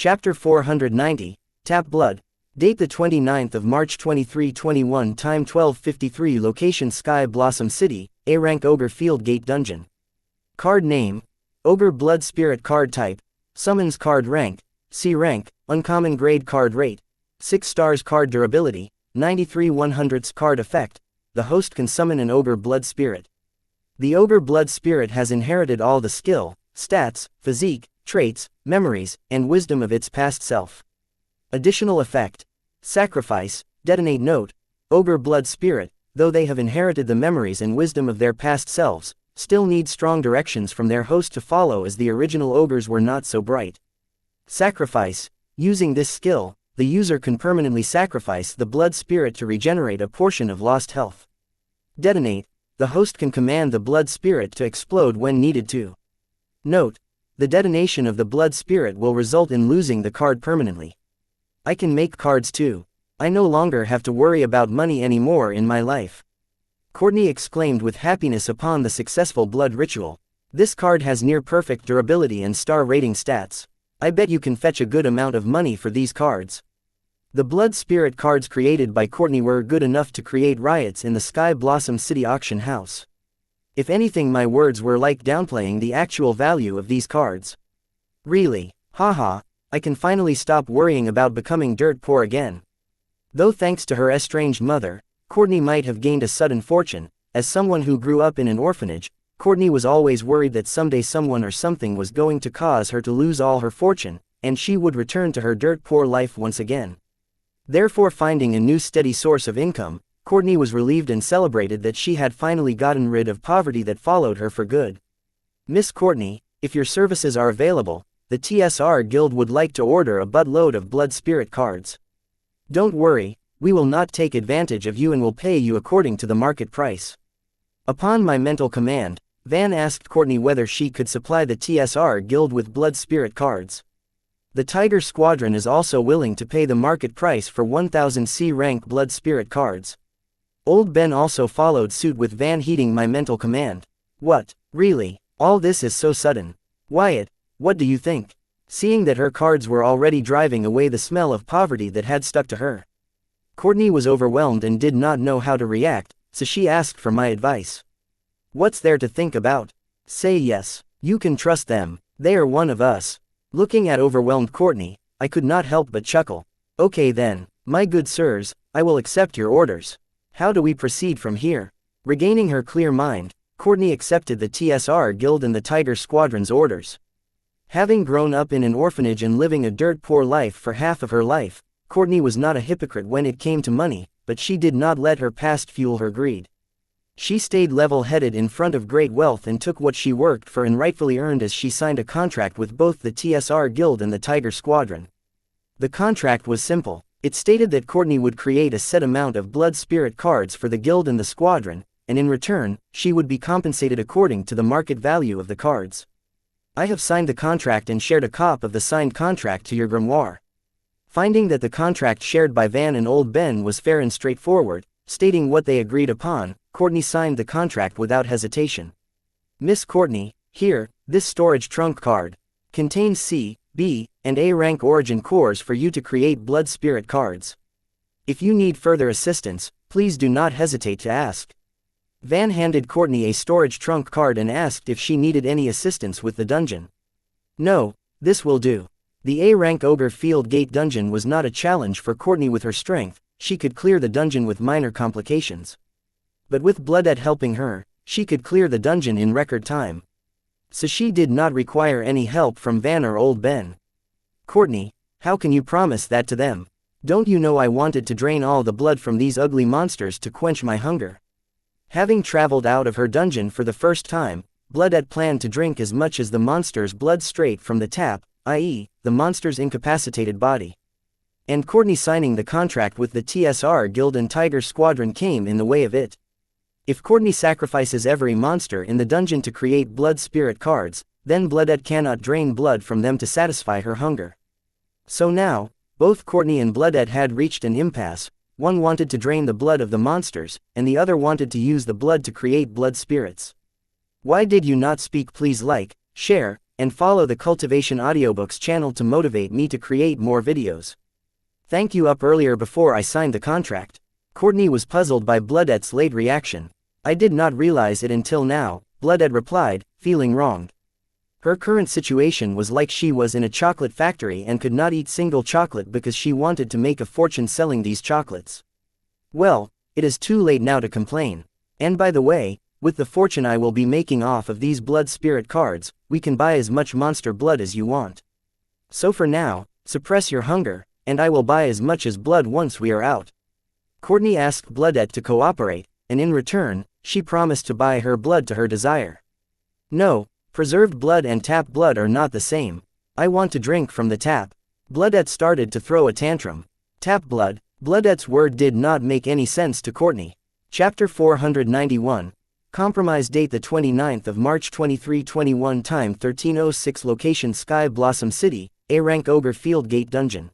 Chapter 490, Tap Blood. Date the 29th of March 2321. Time 12:53. Location Sky Blossom City, A rank Ogre Field Gate Dungeon. Card name, Ogre Blood Spirit. Card type, Summons. Card rank, C rank. Uncommon grade. Card rate, 6 stars. Card durability, 93/100. Card effect, the host can summon an Ogre Blood Spirit. The Ogre Blood Spirit has inherited all the skill, stats, physique, traits, memories, and wisdom of its past self. Additional effect, sacrifice, detonate. Note, Ogre Blood Spirit, though they have inherited the memories and wisdom of their past selves, still need strong directions from their host to follow, as the original ogres were not so bright. Sacrifice, using this skill, the user can permanently sacrifice the blood spirit to regenerate a portion of lost health. Detonate, the host can command the blood spirit to explode when needed to. Note, the detonation of the blood spirit will result in losing the card permanently. I can make cards too. I no longer have to worry about money anymore in my life. Courtney exclaimed with happiness upon the successful blood ritual. This card has near perfect durability and star rating stats. I bet you can fetch a good amount of money for these cards. The blood spirit cards created by Courtney were good enough to create riots in the Sky Blossom City auction house. If anything, my words were like downplaying the actual value of these cards. Really, haha, I can finally stop worrying about becoming dirt poor again. Though thanks to her estranged mother, Courtney might have gained a sudden fortune. As someone who grew up in an orphanage, Courtney was always worried that someday someone or something was going to cause her to lose all her fortune, and she would return to her dirt poor life once again. Therefore, finding a new steady source of income, Courtney was relieved and celebrated that she had finally gotten rid of poverty that followed her for good. Miss Courtney, if your services are available, the TSR Guild would like to order a buttload of blood spirit cards. Don't worry, we will not take advantage of you and will pay you according to the market price. Upon my mental command, Van asked Courtney whether she could supply the TSR Guild with blood spirit cards. The Tiger Squadron is also willing to pay the market price for 1000 C-rank blood spirit cards. Old Ben also followed suit with Van, heeding my mental command. What, really? All this is so sudden. Wyatt, what do you think? Seeing that her cards were already driving away the smell of poverty that had stuck to her. Courtney was overwhelmed and did not know how to react, so she asked for my advice. What's there to think about? Say yes. You can trust them. They are one of us. Looking at overwhelmed Courtney, I could not help but chuckle. Okay then, my good sirs, I will accept your orders. How do we proceed from here? Regaining her clear mind, Courtney accepted the TSR Guild and the Tiger Squadron's orders. Having grown up in an orphanage and living a dirt poor life for half of her life, Courtney was not a hypocrite when it came to money, but she did not let her past fuel her greed. She stayed level-headed in front of great wealth and took what she worked for and rightfully earned, as she signed a contract with both the TSR Guild and the Tiger Squadron. The contract was simple. It stated that Courtney would create a set amount of blood spirit cards for the guild and the squadron, and in return, she would be compensated according to the market value of the cards. I have signed the contract and shared a copy of the signed contract to your grimoire. Finding that the contract shared by Van and Old Ben was fair and straightforward, stating what they agreed upon, Courtney signed the contract without hesitation. Miss Courtney, here, this storage trunk card contains C, B, and A rank origin cores for you to create blood spirit cards. If you need further assistance, please do not hesitate to ask. Van handed Courtney a storage trunk card and asked if she needed any assistance with the dungeon. No, this will do. The A rank Ogre Field Gate dungeon was not a challenge for Courtney. With her strength, she could clear the dungeon with minor complications. But with Bloodette helping her, she could clear the dungeon in record time. So she did not require any help from Van or Old Ben. Courtney, how can you promise that to them? Don't you know I wanted to drain all the blood from these ugly monsters to quench my hunger? Having traveled out of her dungeon for the first time, Bloodette planned to drink as much as the monster's blood straight from the tap, i.e., the monster's incapacitated body. And Courtney signing the contract with the TSR Guild and Tiger Squadron came in the way of it. If Courtney sacrifices every monster in the dungeon to create blood spirit cards, then Bloodette cannot drain blood from them to satisfy her hunger. So now, both Courtney and Bloodette had reached an impasse. One wanted to drain the blood of the monsters, and the other wanted to use the blood to create blood spirits. Why did you not speak? Please like, share, and follow the Cultivation Audiobooks channel to motivate me to create more videos. Thank you. Up earlier before I signed the contract. Courtney was puzzled by Bloodette's late reaction. I did not realize it until now, Bloodette replied, feeling wronged. Her current situation was like she was in a chocolate factory and could not eat single chocolate because she wanted to make a fortune selling these chocolates. Well, it is too late now to complain. And by the way, with the fortune I will be making off of these blood spirit cards, we can buy as much monster blood as you want. So for now, suppress your hunger, and I will buy as much as blood once we are out. Courtney asked Bloodette to cooperate, and in return, she promised to buy her blood to her desire. No, preserved blood and tap blood are not the same. I want to drink from the tap. Bloodette started to throw a tantrum. Tap blood. Bloodette's word did not make any sense to Courtney. Chapter 491. Compromise. Date the 29th of March 2321. Time 13:06. Location Sky Blossom City, A-rank Ogre Field Gate Dungeon.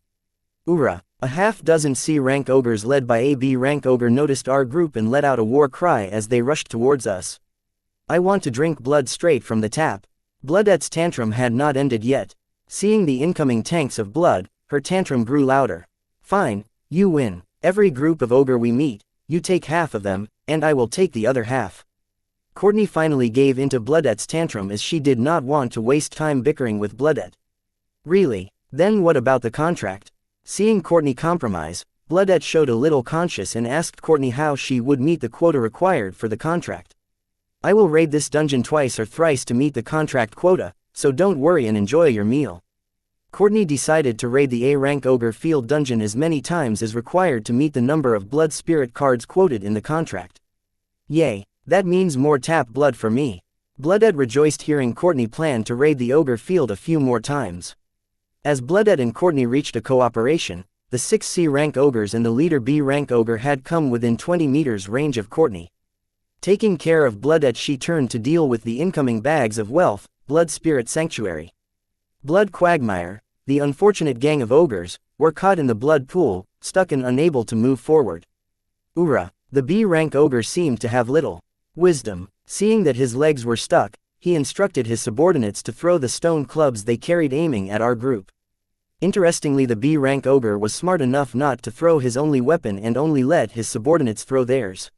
Ura. A half-dozen C-rank ogres led by a B-rank ogre noticed our group and let out a war cry as they rushed towards us. I want to drink blood straight from the tap. Bloodette's tantrum had not ended yet. Seeing the incoming tanks of blood, her tantrum grew louder. Fine, you win. Every group of ogre we meet, you take half of them, and I will take the other half. Courtney finally gave into Bloodette's tantrum as she did not want to waste time bickering with Bloodette. Really? Then what about the contract? Seeing Courtney compromise, Bloodette showed a little conscious and asked Courtney how she would meet the quota required for the contract. I will raid this dungeon twice or thrice to meet the contract quota, so don't worry and enjoy your meal. Courtney decided to raid the A-rank ogre field dungeon as many times as required to meet the number of blood spirit cards quoted in the contract. Yay, that means more tap blood for me. Bloodette rejoiced hearing Courtney plan to raid the ogre field a few more times. As Bloodette and Courtney reached a cooperation, the 6 C-rank ogres and the leader B-rank ogre had come within 20 meters range of Courtney. Taking care of Bloodette, she turned to deal with the incoming bags of wealth, Blood Spirit Sanctuary. Blood Quagmire, the unfortunate gang of ogres, were caught in the blood pool, stuck and unable to move forward. Ura, the B-rank ogre seemed to have little wisdom. Seeing that his legs were stuck, he instructed his subordinates to throw the stone clubs they carried aiming at our group. Interestingly, the B-rank ogre was smart enough not to throw his only weapon and only let his subordinates throw theirs.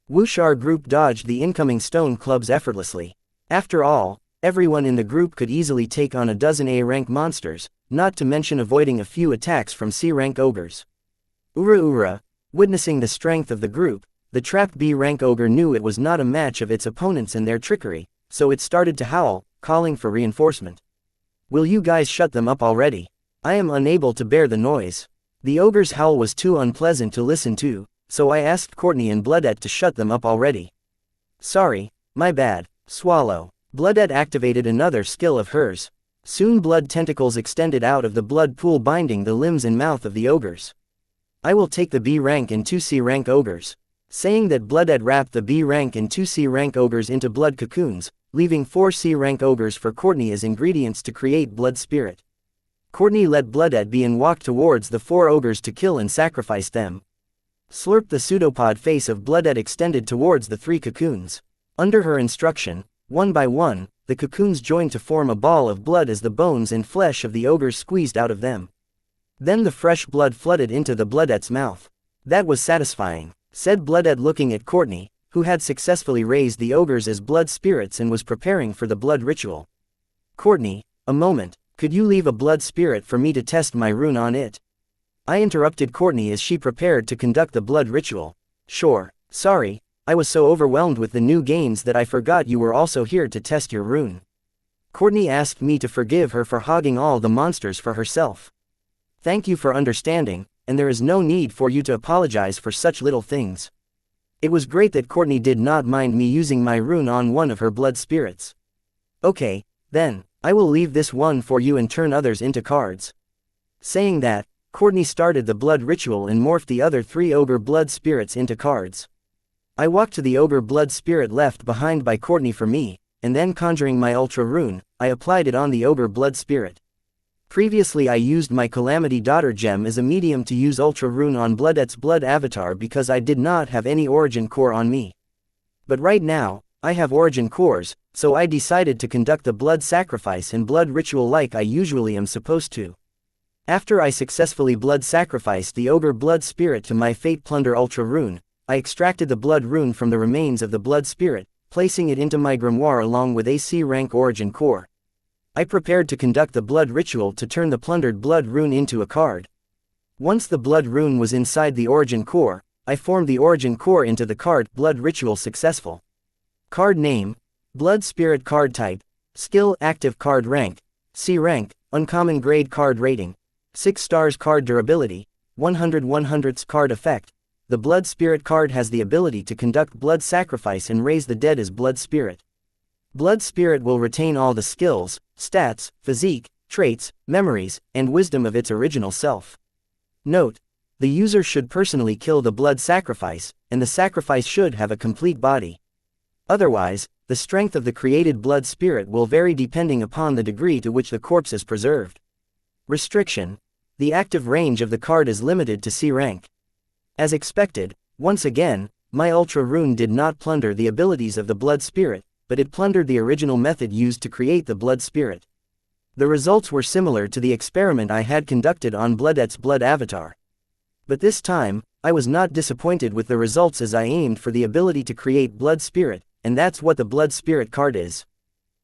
Whoosh! Our group dodged the incoming stone clubs effortlessly. After all, everyone in the group could easily take on a dozen A-rank monsters, not to mention avoiding a few attacks from C-rank ogres. Ura! Witnessing the strength of the group, the trapped B-rank ogre knew it was not a match of its opponents and their trickery, so it started to howl, calling for reinforcement. Will you guys shut them up already? I am unable to bear the noise. The ogre's howl was too unpleasant to listen to, so I asked Courtney and Bloodette to shut them up already. Sorry, my bad. Swallow. Bloodette activated another skill of hers. Soon blood tentacles extended out of the blood pool binding the limbs and mouth of the ogres. I will take the B-rank and 2 C-rank ogres. Saying that, Bloodette wrapped the B-rank and 2 C-rank ogres into blood cocoons, leaving 4 C-rank ogres for Courtney as ingredients to create blood spirit. Courtney let Bloodette be and walked towards the 4 ogres to kill and sacrifice them. Slurp! The pseudopod face of Bloodette extended towards the 3 cocoons. Under her instruction, one by one, the cocoons joined to form a ball of blood as the bones and flesh of the ogres squeezed out of them. Then the fresh blood flooded into the Bloodette's mouth. That was satisfying, said Bloodette, looking at Courtney, who had successfully raised the ogres as blood spirits and was preparing for the blood ritual. Courtney, a moment, could you leave a blood spirit for me to test my rune on it? I interrupted Courtney as she prepared to conduct the blood ritual. Sure, sorry, I was so overwhelmed with the new gains that I forgot you were also here to test your rune. Courtney asked me to forgive her for hogging all the monsters for herself. Thank you for understanding, and there is no need for you to apologize for such little things. It was great that Courtney did not mind me using my rune on one of her blood spirits. Okay, then, I will leave this one for you and turn others into cards. Saying that, Courtney started the blood ritual and morphed the other 3 ogre blood spirits into cards. I walked to the ogre blood spirit left behind by Courtney for me, and then conjuring my ultra rune, I applied it on the ogre blood spirit. Previously I used my Calamity Daughter gem as a medium to use ultra rune on Bloodette's blood avatar because I did not have any origin core on me. But right now, I have origin cores, so I decided to conduct the blood sacrifice and blood ritual like I usually am supposed to. After I successfully blood sacrificed the ogre blood spirit to my fate plunder ultra rune, I extracted the blood rune from the remains of the blood spirit, placing it into my grimoire along with a C rank origin core. I prepared to conduct the blood ritual to turn the plundered blood rune into a card. Once the blood rune was inside the origin core, I formed the origin core into the card. Blood ritual successful. Card name, blood spirit. Card type, skill active. Card rank, C rank, uncommon grade. Card rating, 6 stars. Card durability, 100/100. Card effect, the blood spirit card has the ability to conduct blood sacrifice and raise the dead as blood spirit. Blood spirit will retain all the skills, stats, physique, traits, memories, and wisdom of its original self. Note: the user should personally kill the blood sacrifice, and the sacrifice should have a complete body. Otherwise, the strength of the created blood spirit will vary depending upon the degree to which the corpse is preserved. Restriction: the active range of the card is limited to C rank. As expected, once again, my ultra rune did not plunder the abilities of the blood spirit, but it plundered the original method used to create the blood spirit. The results were similar to the experiment I had conducted on Bloodette's blood avatar. But this time, I was not disappointed with the results as I aimed for the ability to create blood spirit, and that's what the blood spirit card is.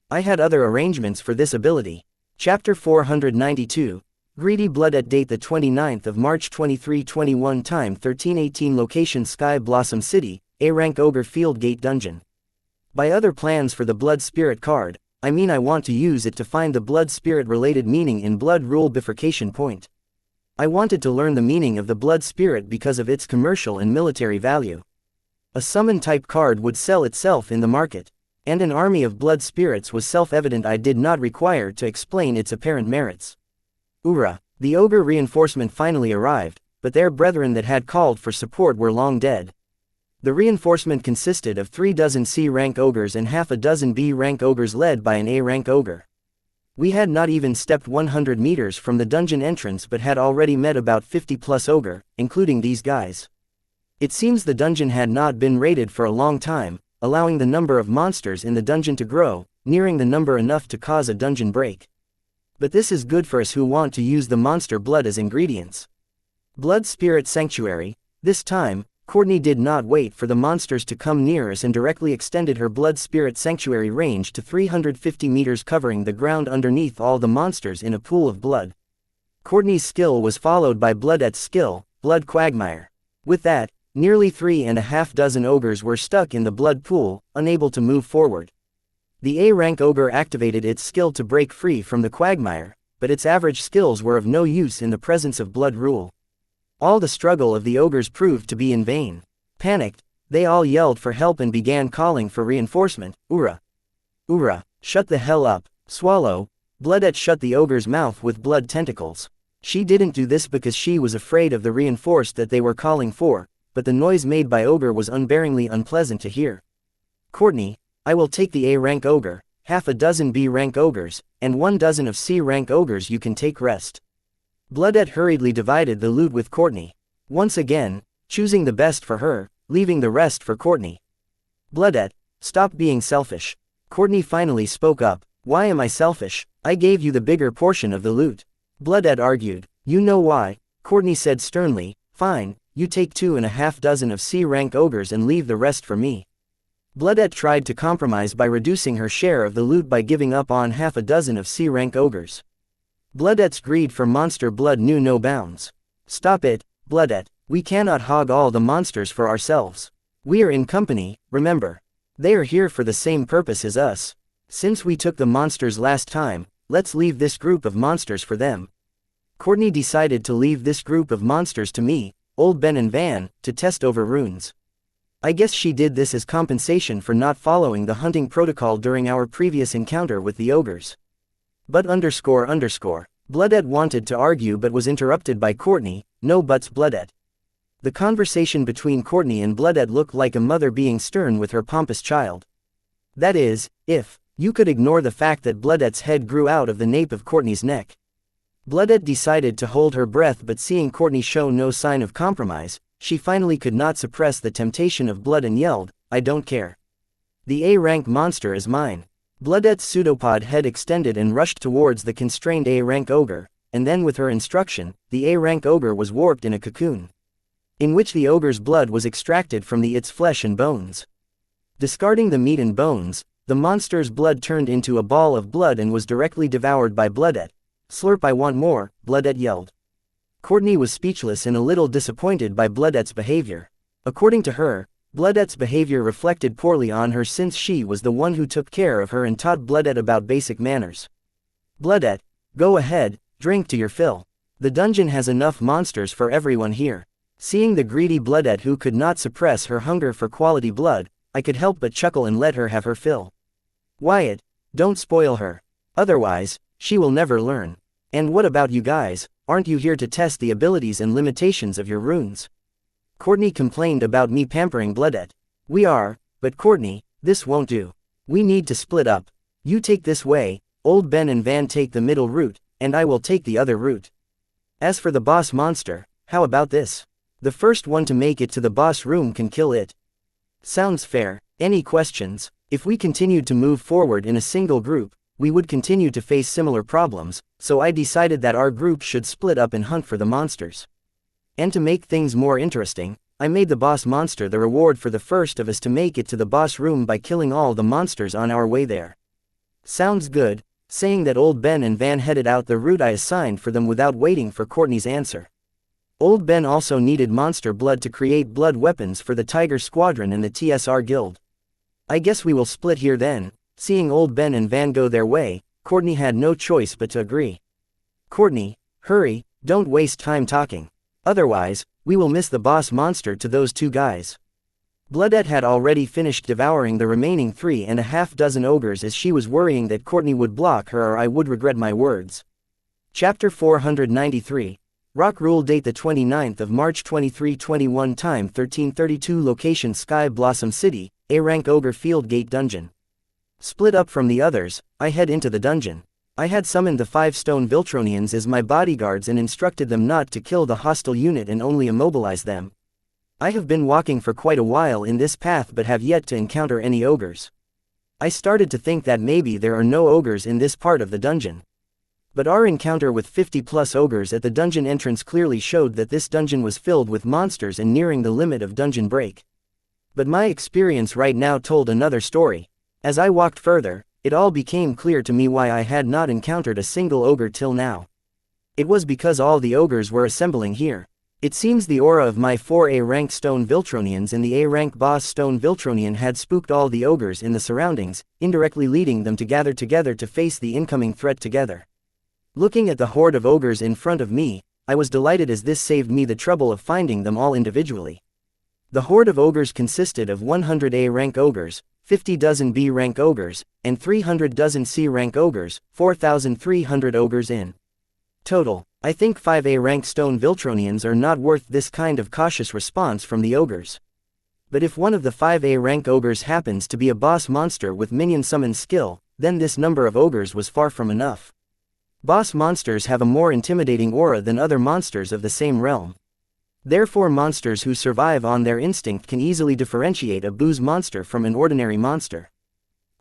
I had other arrangements for this ability. Chapter 492, Greedy Bloodette. Date the 29th of March 2321. Time 13:18. Location Sky Blossom City, A rank Ogre Field Gate Dungeon. By other plans for the blood spirit card, I mean I want to use it to find the blood spirit related meaning in blood rule bifurcation point. I wanted to learn the meaning of the blood spirit because of its commercial and military value. A summon type card would sell itself in the market, and an army of blood spirits was self-evident. I did not require to explain its apparent merits. Ura, the ogre reinforcement finally arrived, but their brethren that had called for support were long dead. The reinforcement consisted of 3 dozen C rank ogres and half a dozen B rank ogres led by an A rank ogre. We had not even stepped 100 meters from the dungeon entrance but had already met about 50 plus ogre, including these guys. It seems the dungeon had not been raided for a long time, allowing the number of monsters in the dungeon to grow, nearing the number enough to cause a dungeon break. But this is good for us who want to use the monster blood as ingredients. Blood Spirit Sanctuary. This time, Courtney did not wait for the monsters to come near us and directly extended her Blood Spirit Sanctuary range to 350 meters, covering the ground underneath all the monsters in a pool of blood. Courtney's skill was followed by Bloodette's skill, Blood Quagmire. With that, nearly 3.5 dozen ogres were stuck in the blood pool, unable to move forward. The A-rank ogre activated its skill to break free from the quagmire, but its average skills were of no use in the presence of blood rule. All the struggle of the ogres proved to be in vain. Panicked, they all yelled for help and began calling for reinforcement. Ura! Ura! Shut the hell up, swallow! Bloodette shut the ogre's mouth with blood tentacles. She didn't do this because she was afraid of the reinforced that they were calling for, but the noise made by ogre was unbearingly unpleasant to hear. Courtney, I will take the A-rank ogre, half a dozen B-rank ogres, and 1 dozen of C-rank ogres. You can take rest. Bloodette hurriedly divided the loot with Courtney. Once again, choosing the best for her, leaving the rest for Courtney. Bloodette, stop being selfish. Courtney finally spoke up. Why am I selfish? I gave you the bigger portion of the loot. Bloodette argued. You know why? Courtney said sternly. Fine, you take 2.5 dozen of C-rank ogres and leave the rest for me. Bloodette tried to compromise by reducing her share of the loot by giving up on half a dozen of C-rank ogres. Bloodette's greed for monster blood knew no bounds. Stop it, Bloodette, we cannot hog all the monsters for ourselves. We are in company, remember. They are here for the same purpose as us. Since we took the monsters last time, let's leave this group of monsters for them. Courtney decided to leave this group of monsters to me, Old Ben and Van, to test over runes. I guess she did this as compensation for not following the hunting protocol during our previous encounter with the ogres. But Bloodette wanted to argue but was interrupted by Courtney. No buts, Bloodette. The conversation between Courtney and Bloodette looked like a mother being stern with her pompous child. That is, if you could ignore the fact that Bloodette's head grew out of the nape of Courtney's neck. Bloodette decided to hold her breath, but seeing Courtney show no sign of compromise, she finally could not suppress the temptation of blood and yelled, I don't care. The A-rank monster is mine. Bloodette's pseudopod head extended and rushed towards the constrained A-rank ogre, and then with her instruction, the A-rank ogre was warped in a cocoon, in which the ogre's blood was extracted from its flesh and bones. Discarding the meat and bones, the monster's blood turned into a ball of blood and was directly devoured by Bloodette. Slurp, I want more, Bloodette yelled. Courtney was speechless and a little disappointed by Bloodette's behavior. According to her, Bloodette's behavior reflected poorly on her since she was the one who took care of her and taught Bloodette about basic manners. Bloodette, go ahead, drink to your fill. The dungeon has enough monsters for everyone here. Seeing the greedy Bloodette who could not suppress her hunger for quality blood, I could help but chuckle and let her have her fill. Wyatt, don't spoil her. Otherwise, she will never learn. And what about you guys, aren't you here to test the abilities and limitations of your runes? Courtney complained about me pampering Bloodette. We are, but Courtney, this won't do. We need to split up. You take this way, old Ben and Van take the middle route, and I will take the other route. As for the boss monster, how about this? The first one to make it to the boss room can kill it. Sounds fair. Any questions? If we continued to move forward in a single group, we would continue to face similar problems, so I decided that our group should split up and hunt for the monsters. And to make things more interesting, I made the boss monster the reward for the first of us to make it to the boss room by killing all the monsters on our way there. Sounds good, saying that old Ben and Van headed out the route I assigned for them without waiting for Courtney's answer. Old Ben also needed monster blood to create blood weapons for the Tiger Squadron and the TSR Guild. I guess we will split here then. Seeing old Ben and Van go their way, Courtney had no choice but to agree. Courtney, hurry, don't waste time talking. Otherwise, we will miss the boss monster to those two guys. Bloodette had already finished devouring the remaining 3.5 dozen ogres as she was worrying that Courtney would block her or I would regret my words. Chapter 493. Rock Rule. Date the 29th of March 2321. Time 13:32. Location Sky Blossom City, A-rank Ogre Field Gate Dungeon. Split up from the others, I head into the dungeon. I had summoned the 5 stone Viltronians as my bodyguards and instructed them not to kill the hostile unit and only immobilize them. I have been walking for quite a while in this path but have yet to encounter any ogres. I started to think that maybe there are no ogres in this part of the dungeon. But our encounter with 50+ ogres at the dungeon entrance clearly showed that this dungeon was filled with monsters and nearing the limit of dungeon break. But my experience right now told another story. As I walked further, it all became clear to me why I had not encountered a single ogre till now. It was because all the ogres were assembling here. It seems the aura of my 4 A-rank stone Viltronians and the A-rank boss stone Viltronian had spooked all the ogres in the surroundings, indirectly leading them to gather together to face the incoming threat together. Looking at the horde of ogres in front of me, I was delighted as this saved me the trouble of finding them all individually. The horde of ogres consisted of 100 A-rank ogres, 50 dozen B-rank ogres, and 300 dozen C-rank ogres, 4,300 ogres in total. I think 5 A-rank stone Viltronians are not worth this kind of cautious response from the ogres. But if one of the 5 A-rank ogres happens to be a boss monster with minion summon skill, then this number of ogres was far from enough. Boss monsters have a more intimidating aura than other monsters of the same realm. Therefore monsters who survive on their instinct can easily differentiate a booze monster from an ordinary monster.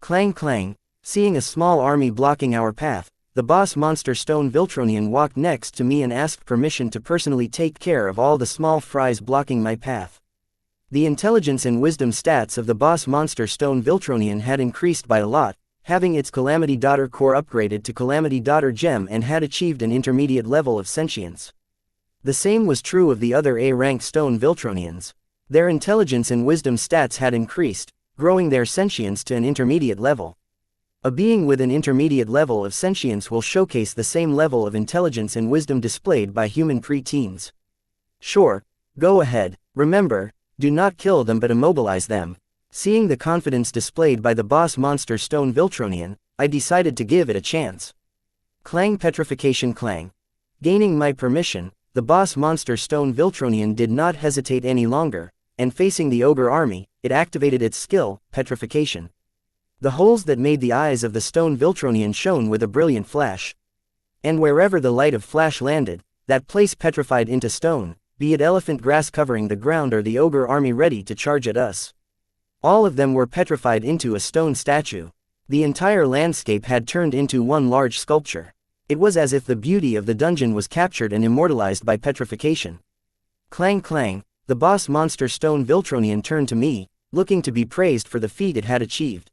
Clang clang. Seeing a small army blocking our path, the boss monster stone Viltronian walked next to me and asked permission to personally take care of all the small fries blocking my path. The intelligence and wisdom stats of the boss monster stone Viltronian had increased by a lot, having its Calamity Daughter core upgraded to Calamity Daughter gem and had achieved an intermediate level of sentience. The same was true of the other A-rank stone Viltronians. Their intelligence and wisdom stats had increased, growing their sentience to an intermediate level. A being with an intermediate level of sentience will showcase the same level of intelligence and wisdom displayed by human pre-teens. Sure, go ahead, remember, do not kill them but immobilize them. Seeing the confidence displayed by the boss monster stone Viltronian, I decided to give it a chance. Clang petrification clang. Gaining my permission, the boss monster stone Viltronian did not hesitate any longer, and facing the ogre army, it activated its skill, petrification. The holes that made the eyes of the stone Viltronian shone with a brilliant flash. And wherever the light of flash landed, that place petrified into stone, be it elephant grass covering the ground or the ogre army ready to charge at us. All of them were petrified into a stone statue. The entire landscape had turned into one large sculpture. It was as if the beauty of the dungeon was captured and immortalized by petrification. Clang clang, the boss monster stone Viltronian turned to me, looking to be praised for the feat it had achieved.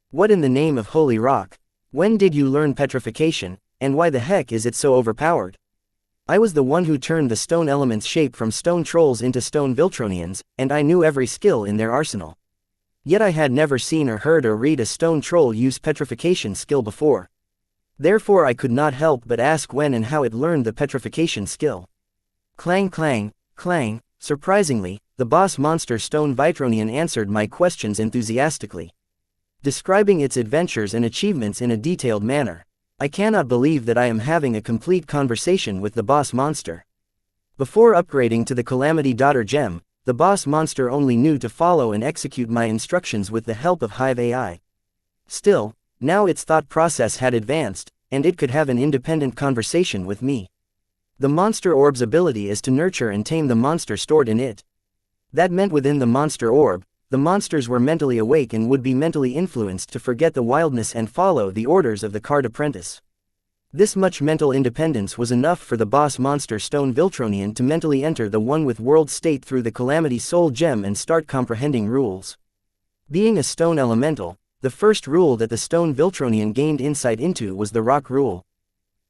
What in the name of holy rock? When did you learn petrification, and why the heck is it so overpowered? I was the one who turned the stone element's shape from stone trolls into stone Viltronians, and I knew every skill in their arsenal. Yet I had never seen or heard or read a stone troll use petrification skill before. Therefore I could not help but ask when and how it learned the petrification skill. Clang clang, clang, surprisingly, the boss monster stone Vitronian answered my questions enthusiastically, describing its adventures and achievements in a detailed manner. I cannot believe that I am having a complete conversation with the boss monster. Before upgrading to the Calamity Daughter gem, the boss monster only knew to follow and execute my instructions with the help of Hive AI. Still, now its thought process had advanced, and it could have an independent conversation with me. The monster orb's ability is to nurture and tame the monster stored in it. That meant within the monster orb, the monsters were mentally awake and would be mentally influenced to forget the wildness and follow the orders of the Card Apprentice. This much mental independence was enough for the boss monster stone Viltronian to mentally enter the one with world state through the Calamity Soul gem and start comprehending rules. Being a stone elemental, the first rule that the stone Viltronian gained insight into was the rock rule.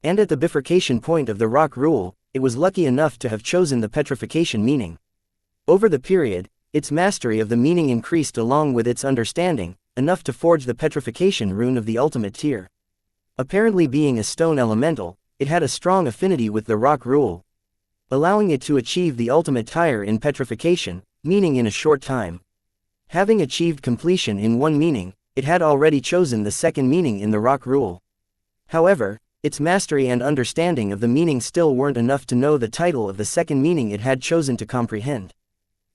And at the bifurcation point of the rock rule, it was lucky enough to have chosen the petrification meaning. Over the period, its mastery of the meaning increased along with its understanding, enough to forge the petrification rune of the ultimate tier. Apparently being a stone elemental, it had a strong affinity with the rock rule, allowing it to achieve the ultimate tier in petrification, meaning in a short time. Having achieved completion in one meaning, it had already chosen the second meaning in the rock rule. However, its mastery and understanding of the meaning still weren't enough to know the title of the second meaning it had chosen to comprehend.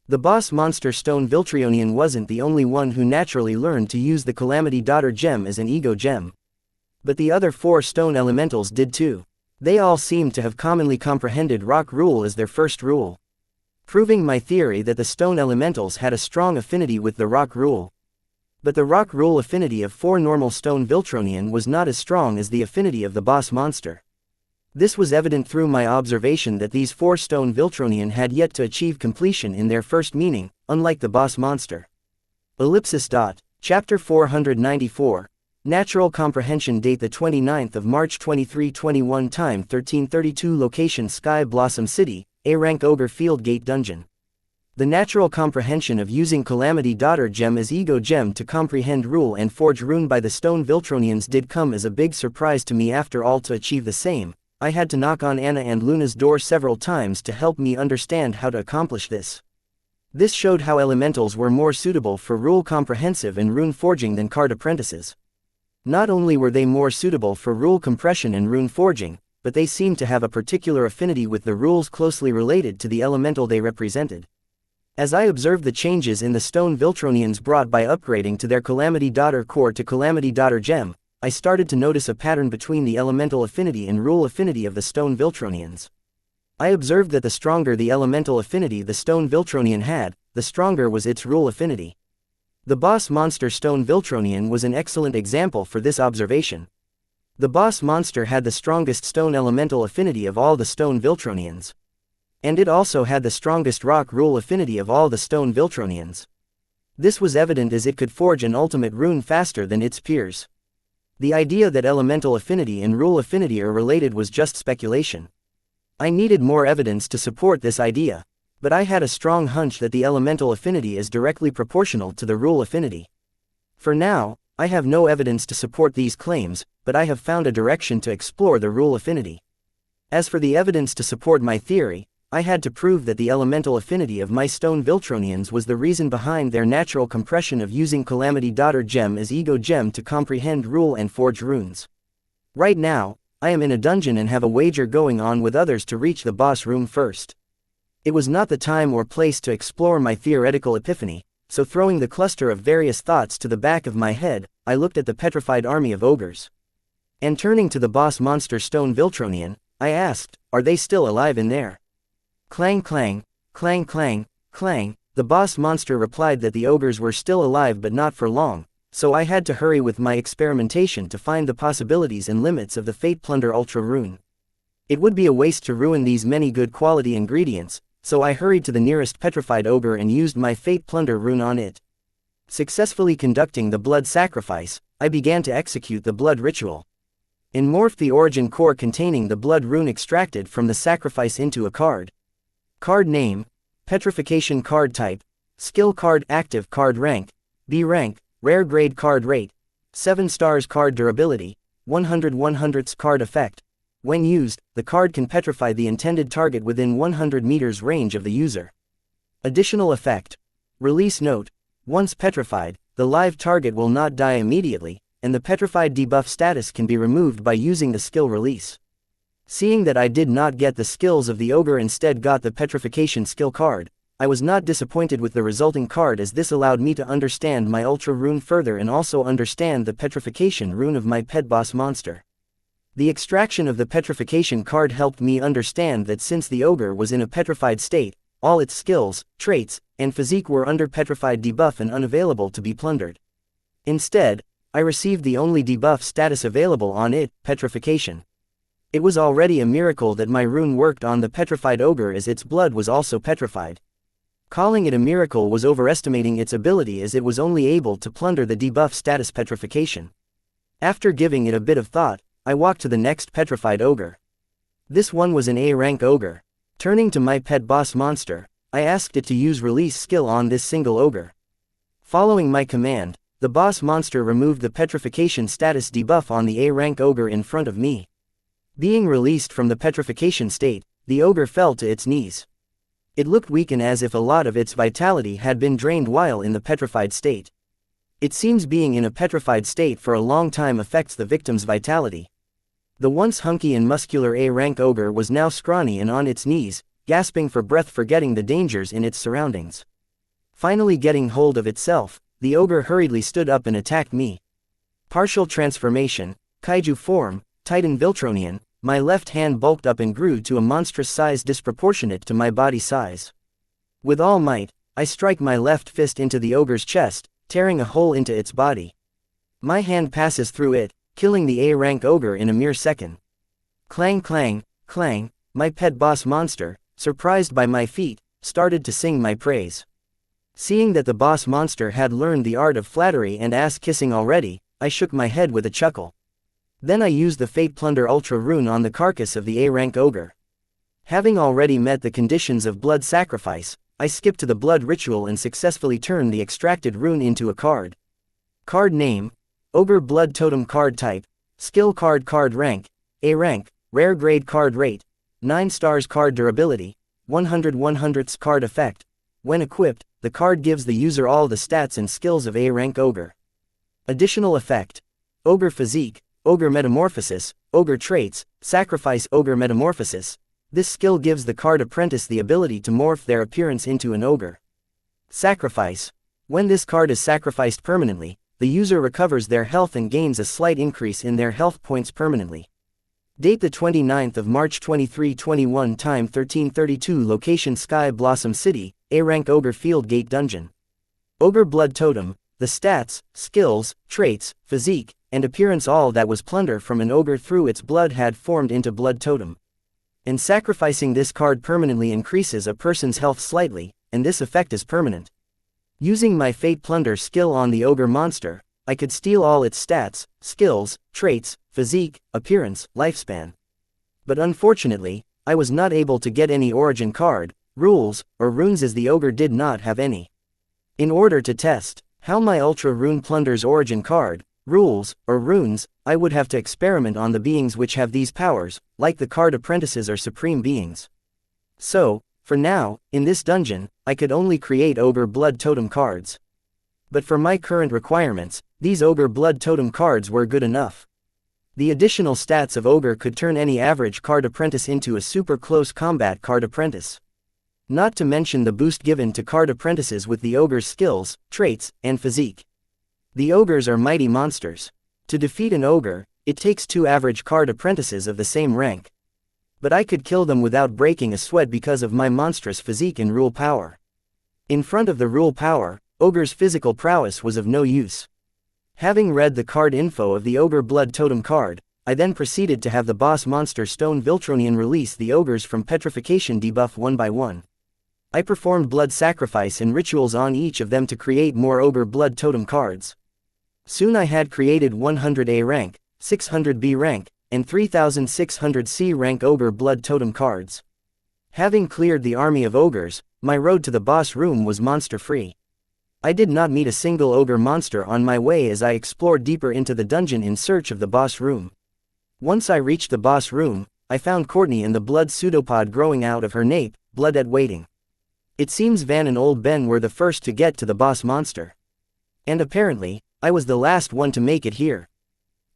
The boss monster stone Viltronian wasn't the only one who naturally learned to use the Calamity Daughter gem as an ego gem. But the other 4 stone elementals did too. They all seemed to have commonly comprehended rock rule as their first rule, proving my theory that the stone elementals had a strong affinity with the rock rule. But the rock rule affinity of 4 normal stone Viltronian was not as strong as the affinity of the boss monster. This was evident through my observation that these 4 stone Viltronian had yet to achieve completion in their first meaning, unlike the boss monster. Chapter 494. Natural Comprehension. Date the 29th of March 2321. Time 1332. Location Sky Blossom City, A-Rank Ogre Field Gate Dungeon. The natural comprehension of using Calamity Daughter gem as ego gem to comprehend rule and forge rune by the stone Viltronians did come as a big surprise to me. After all, to achieve the same, I had to knock on Anna and Luna's door several times to help me understand how to accomplish this. This showed how elementals were more suitable for rule comprehensive and rune forging than card apprentices. Not only were they more suitable for rule compression and rune forging, but they seemed to have a particular affinity with the rules closely related to the elemental they represented. As I observed the changes in the stone Viltronians brought by upgrading to their Calamity Daughter core to Calamity Daughter gem, I started to notice a pattern between the elemental affinity and rule affinity of the stone Viltronians. I observed that the stronger the elemental affinity the stone Viltronian had, the stronger was its rule affinity. The boss monster stone Viltronian was an excellent example for this observation. The boss monster had the strongest stone elemental affinity of all the stone Viltronians. And it also had the strongest rock rule affinity of all the stone Viltronians. This was evident as it could forge an ultimate rune faster than its peers. The idea that elemental affinity and rule affinity are related was just speculation. I needed more evidence to support this idea, but I had a strong hunch that the elemental affinity is directly proportional to the rule affinity. For now, I have no evidence to support these claims, but I have found a direction to explore the rule affinity. As for the evidence to support my theory, I had to prove that the elemental affinity of my stone Viltronians was the reason behind their natural compression of using Calamity Daughter gem as ego gem to comprehend rule and forge runes. Right now, I am in a dungeon and have a wager going on with others to reach the boss room first. It was not the time or place to explore my theoretical epiphany, so throwing the cluster of various thoughts to the back of my head, I looked at the petrified army of ogres. And turning to the boss monster stone Viltronian, I asked, "Are they still alive in there?" Clang clang, clang clang, clang, The boss monster replied that the ogres were still alive but not for long, so I had to hurry with my experimentation to find the possibilities and limits of the Fate Plunder Ultra Rune. It would be a waste to ruin these many good quality ingredients, so I hurried to the nearest petrified ogre and used my Fate Plunder Rune on it. Successfully conducting the blood sacrifice, I began to execute the blood ritual. Morphed the origin core containing the blood rune extracted from the sacrifice into a card. Card name, Petrification card type, Skill card active card rank, B rank, rare grade card rate, 7 stars card durability, 100/100ths card effect. When used, the card can petrify the intended target within 100 meters range of the user. Additional effect. Release note. Once petrified, the live target will not die immediately, and the petrified debuff status can be removed by using the skill release. Seeing that I did not get the skills of the ogre, instead got the petrification skill card, I was not disappointed with the resulting card, as this allowed me to understand my ultra rune further and also understand the petrification rune of my pet boss monster. The extraction of the petrification card helped me understand that since the ogre was in a petrified state, all its skills, traits, and physique were under petrified debuff and unavailable to be plundered. Instead, I received the only debuff status available on it, petrification. It was already a miracle that my rune worked on the petrified ogre, as its blood was also petrified. Calling it a miracle was overestimating its ability, as it was only able to plunder the debuff status petrification. After giving it a bit of thought, I walked to the next petrified ogre. This one was an A rank ogre. Turning to my pet boss monster, I asked it to use release skill on this single ogre. Following my command, the boss monster removed the petrification status debuff on the A rank ogre in front of me. Being released from the petrification state, the ogre fell to its knees. It looked weak and as if a lot of its vitality had been drained while in the petrified state. It seems being in a petrified state for a long time affects the victim's vitality. The once hunky and muscular A rank ogre was now scrawny and on its knees, gasping for breath, forgetting the dangers in its surroundings. Finally getting hold of itself, the ogre hurriedly stood up and attacked me. Partial transformation, kaiju form, Titan Viltronian. My left hand bulked up and grew to a monstrous size disproportionate to my body size. With all might, I strike my left fist into the ogre's chest, tearing a hole into its body. My hand passes through it, killing the A rank ogre in a mere second. Clang clang, clang, my pet boss monster, surprised by my feat, started to sing my praise. Seeing that the boss monster had learned the art of flattery and ass kissing already, I shook my head with a chuckle. Then I used the Fate Plunder Ultra Rune on the carcass of the A rank ogre. Having already met the conditions of blood sacrifice, I skipped to the blood ritual and successfully turned the extracted rune into a card. Card name, Ogre Blood Totem card type, Skill card card rank, A rank, rare grade card rate, 9 stars card durability, 100/100ths card effect. When equipped, the card gives the user all the stats and skills of A rank ogre. Additional effect, Ogre Physique, Ogre Metamorphosis, Ogre Traits, Sacrifice Ogre Metamorphosis. This skill gives the card apprentice the ability to morph their appearance into an ogre. Sacrifice. When this card is sacrificed permanently, the user recovers their health and gains a slight increase in their health points permanently. Date the 29th of March 2321, time 1332, location Sky Blossom City, A rank Ogre Field Gate Dungeon. Ogre Blood Totem, the stats, skills, traits, physique, and appearance all that was plunder from an ogre through its blood had formed into blood totem. And sacrificing this card permanently increases a person's health slightly, and this effect is permanent. Using my Fate Plunder skill on the ogre monster, I could steal all its stats, skills, traits, physique, appearance, lifespan. But unfortunately, I was not able to get any origin card, rules, or runes, as the ogre did not have any. In order to test how my Ultra Rune plunders origin card, rules, or runes, I would have to experiment on the beings which have these powers, like the card apprentices or supreme beings. So, for now, in this dungeon, I could only create Ogre Blood Totem cards. But for my current requirements, these Ogre Blood Totem cards were good enough. The additional stats of Ogre could turn any average card apprentice into a super close combat card apprentice. Not to mention the boost given to card apprentices with the Ogre's skills, traits, and physique. The ogres are mighty monsters. To defeat an ogre, it takes 2 average card apprentices of the same rank. But I could kill them without breaking a sweat because of my monstrous physique and rule power. In front of the rule power, Ogre's physical prowess was of no use. Having read the card info of the Ogre Blood Totem card, I then proceeded to have the boss monster Stone Viltronian release the ogres from petrification debuff one by one. I performed blood sacrifice and rituals on each of them to create more Ogre Blood Totem cards. Soon I had created 100 A rank, 600 B rank, and 3600 C rank Ogre Blood Totem cards. Having cleared the army of ogres, my road to the boss room was monster-free. I did not meet a single ogre monster on my way as I explored deeper into the dungeon in search of the boss room. Once I reached the boss room, I found Courtney and the blood pseudopod growing out of her nape, Bloodette waiting. It seems Van and Old Ben were the first to get to the boss monster. And apparently, I was the last one to make it here.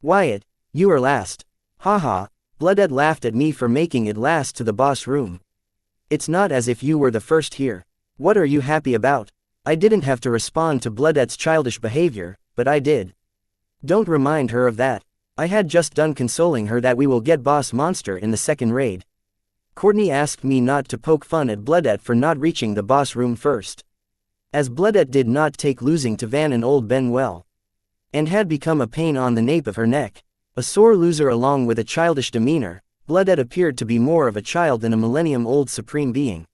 Wyatt, you are last. Haha, Bloodette laughed at me for making it last to the boss room. It's not as if you were the first here. What are you happy about? I didn't have to respond to Bloodette's childish behavior, but I did. Don't remind her of that. I had just done consoling her that we will get boss monster in the second raid. Courtney asked me not to poke fun at Bloodette for not reaching the boss room first. As Bloodette did not take losing to Van and Old Ben well, and had become a pain on the nape of her neck, a sore loser along with a childish demeanor, Bloodette appeared to be more of a child than a millennium-old supreme being.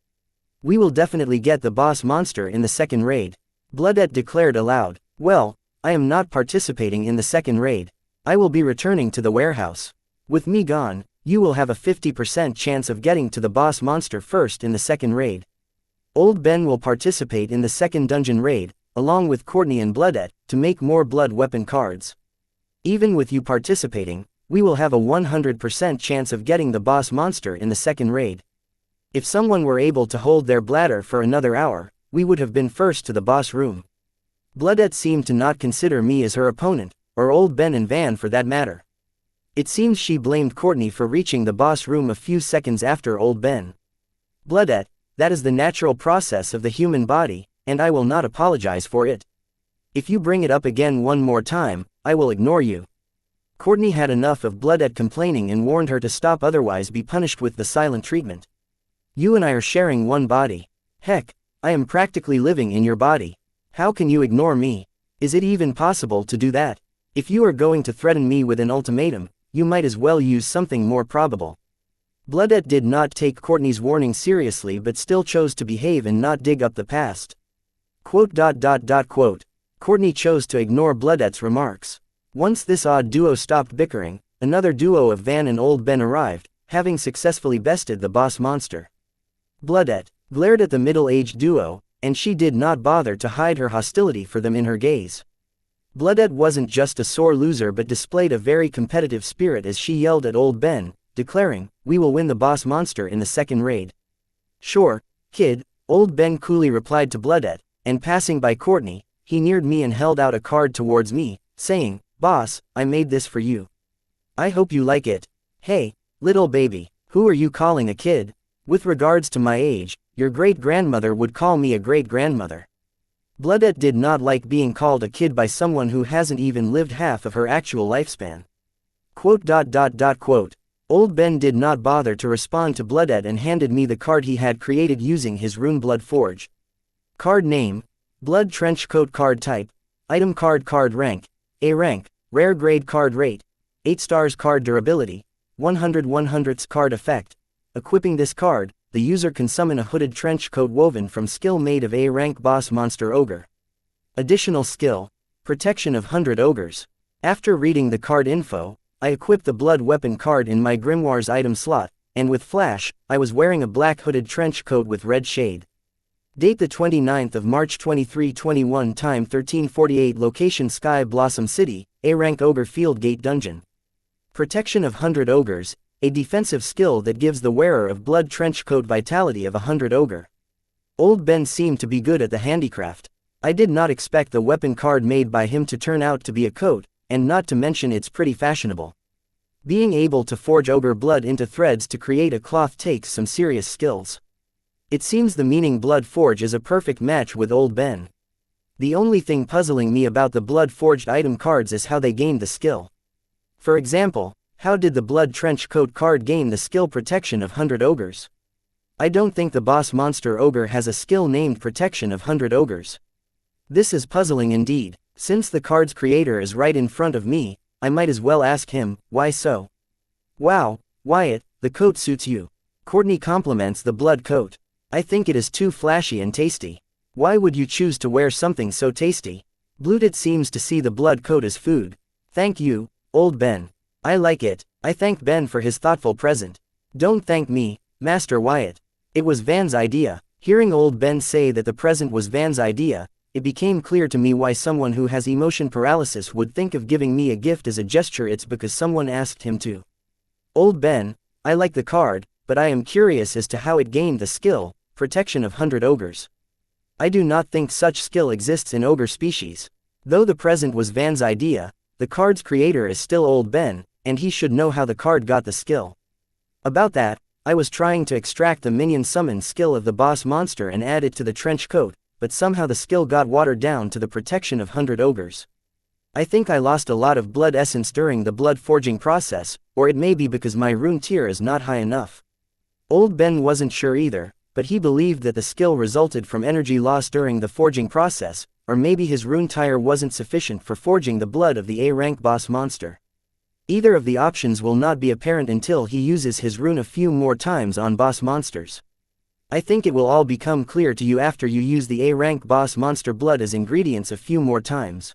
We will definitely get the boss monster in the second raid, Bloodette declared aloud. Well, I am not participating in the second raid. I will be returning to the warehouse. With me gone, you will have a 50% chance of getting to the boss monster first in the second raid. Old Ben will participate in the second dungeon raid, along with Courtney and Bloodette, to make more blood weapon cards. Even with you participating, we will have a 100% chance of getting the boss monster in the second raid. If someone were able to hold their bladder for another hour, we would have been first to the boss room. Bloodette seemed to not consider me as her opponent, or Old Ben and Van for that matter. It seems she blamed Courtney for reaching the boss room a few seconds after Old Ben. Bloodette, that is the natural process of the human body, and I will not apologize for it. If you bring it up again one more time, I will ignore you. Courtney had enough of Bloodette complaining and warned her to stop, otherwise be punished with the silent treatment. You and I are sharing one body. Heck, I am practically living in your body. How can you ignore me? Is it even possible to do that? If you are going to threaten me with an ultimatum, you might as well use something more probable. Bloodette did not take Courtney's warning seriously but still chose to behave and not dig up the past. Quote. Courtney chose to ignore Bloodette's remarks. Once this odd duo stopped bickering, another duo of Van and Old Ben arrived, having successfully bested the boss monster. Bloodette glared at the middle-aged duo, and she did not bother to hide her hostility for them in her gaze. Bloodette wasn't just a sore loser but displayed a very competitive spirit as she yelled at Old Ben, declaring, "We will win the boss monster in the second raid." "Sure, kid," Old Ben coolly replied to Bloodette, and passing by Courtney, he neared me and held out a card towards me, saying, "Boss, I made this for you. I hope you like it." "Hey, little baby, who are you calling a kid? With regards to my age, your great-grandmother would call me a great-grandmother." Bloodette did not like being called a kid by someone who hasn't even lived half of her actual lifespan. Quote. Old Ben did not bother to respond to Bloodette and handed me the card he had created using his rune Blood Forge. Card name, Blood Trenchcoat. Card type, item card. Card rank, A rank, rare grade. Card rate, 8 stars. Card durability, 100/100ths. Card effect, equipping this card, the user can summon a hooded trench coat woven from skill made of A rank boss monster ogre. Additional skill, protection of 100 ogres. After reading the card info, I equipped the blood weapon card in my Grimoires item slot, and with flash, I was wearing a black hooded trench coat with red shade. Date the 29th of March 2321. Time 13:48. Location Sky Blossom City, A rank ogre field gate dungeon. Protection of 100 ogres, a defensive skill that gives the wearer of blood trench coat vitality of 100 ogre. Old Ben seemed to be good at the handicraft. I did not expect the weapon card made by him to turn out to be a coat, and not to mention it's pretty fashionable. Being able to forge ogre blood into threads to create a cloth takes some serious skills. It seems the meaning Blood Forge is a perfect match with Old Ben. The only thing puzzling me about the blood forged item cards is how they gained the skill. For example, how did the blood trench coat card gain the skill protection of 100 ogres? I don't think the boss monster ogre has a skill named Protection of 100 Ogres. This is puzzling indeed. Since the card's creator is right in front of me, I might as well ask him, why so? Wow, Wyatt, the coat suits you. Courtney compliments the blood coat. I think it is too flashy and tasty. Why would you choose to wear something so tasty? Bludet seems to see the blood coat as food. Thank you, old Ben. I like it. I thank Ben for his thoughtful present. Don't thank me, Master Wyatt. It was Van's idea. Hearing old Ben say that the present was Van's idea, it became clear to me why someone who has emotion paralysis would think of giving me a gift as a gesture. It's because someone asked him to. Old Ben, I like the card, but I am curious as to how it gained the skill, Protection of 100 Ogres. I do not think such skill exists in ogre species. Though the present was Van's idea, the card's creator is still old Ben, and he should know how the card got the skill. About that, I was trying to extract the minion summon skill of the boss monster and add it to the trench coat, but somehow the skill got watered down to the Protection of 100 Ogres. I think I lost a lot of blood essence during the blood forging process, or it may be because my rune tier is not high enough. Old Ben wasn't sure either, but he believed that the skill resulted from energy loss during the forging process, or maybe his rune tier wasn't sufficient for forging the blood of the A-rank boss monster. Either of the options will not be apparent until he uses his rune a few more times on boss monsters. I think it will all become clear to you after you use the A-rank boss monster blood as ingredients a few more times.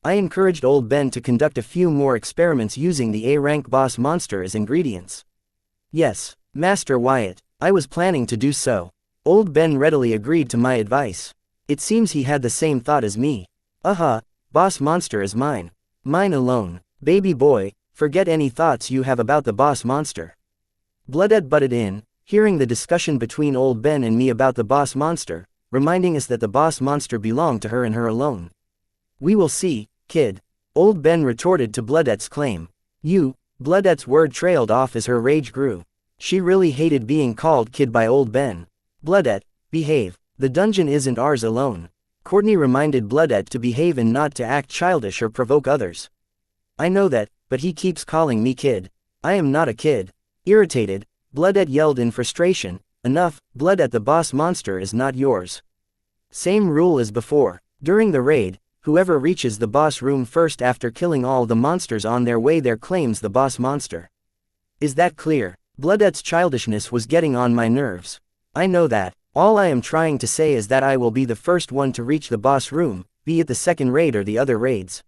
I encouraged old Ben to conduct a few more experiments using the A-rank boss monster as ingredients. Yes, Master Wyatt, I was planning to do so. Old Ben readily agreed to my advice. It seems he had the same thought as me. Boss monster is mine. Mine alone. Baby boy, forget any thoughts you have about the boss monster. Bludet butted in, hearing the discussion between old Ben and me about the boss monster, reminding us that the boss monster belonged to her and her alone. We will see, kid. Old Ben retorted to Bludet's claim. Bludet's word trailed off as her rage grew. She really hated being called kid by old Ben. Bludet, behave. The dungeon isn't ours alone. Courtney reminded Bludet to behave and not to act childish or provoke others. I know that, but he keeps calling me kid. I am not a kid. Irritated, Bludet yelled in frustration, enough, Bludet, the boss monster is not yours. Same rule as before. During the raid, whoever reaches the boss room first after killing all the monsters on their way there claims the boss monster. Is that clear? Bludet's childishness was getting on my nerves. I know that. All I am trying to say is that I will be the first one to reach the boss room, be it the second raid or the other raids.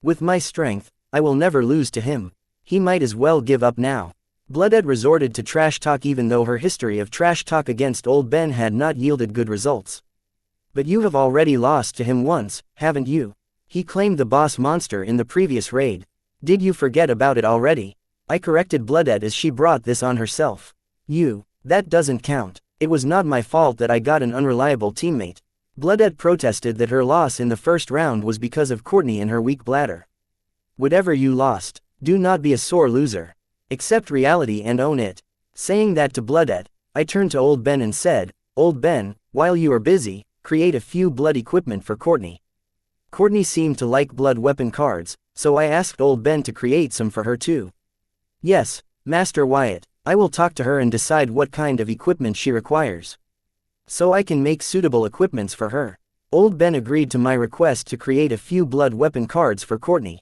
With my strength, I will never lose to him. He might as well give up now. Bludet resorted to trash talk even though her history of trash talk against old Ben had not yielded good results. But you have already lost to him once, haven't you? He claimed the boss monster in the previous raid. Did you forget about it already? I corrected Bludet as she brought this on herself. That doesn't count. It was not my fault that I got an unreliable teammate. Bludet protested that her loss in the first round was because of Courtney and her weak bladder. Whatever you lost, do not be a sore loser. Accept reality and own it. Saying that to Bludet, I turned to old Ben and said, Old Ben, while you are busy, create a few blood equipment for Courtney. Courtney seemed to like blood weapon cards, so I asked old Ben to create some for her too. Yes, Master Wyatt, I will talk to her and decide what kind of equipment she requires. So I can make suitable equipments for her. Old Ben agreed to my request to create a few blood weapon cards for Courtney.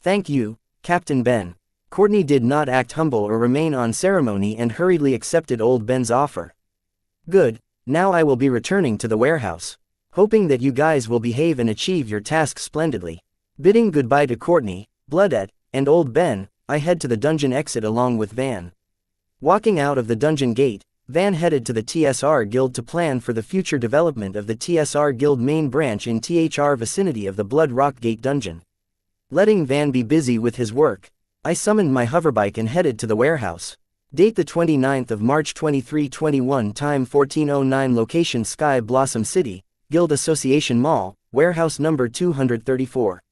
Thank you, Captain Ben. Courtney did not act humble or remain on ceremony and hurriedly accepted old Ben's offer. Good, now I will be returning to the warehouse. Hoping that you guys will behave and achieve your task splendidly. Bidding goodbye to Courtney, Bludet, and old Ben, I head to the dungeon exit along with Van. Walking out of the dungeon gate, Van headed to the TSR Guild to plan for the future development of the TSR Guild main branch in THR vicinity of the Blood Rock Gate dungeon. Letting Van be busy with his work, I summoned my hoverbike and headed to the warehouse. Date the 29th of March 2321, time 14:09, location Sky Blossom City, Guild Association Mall, warehouse number 234.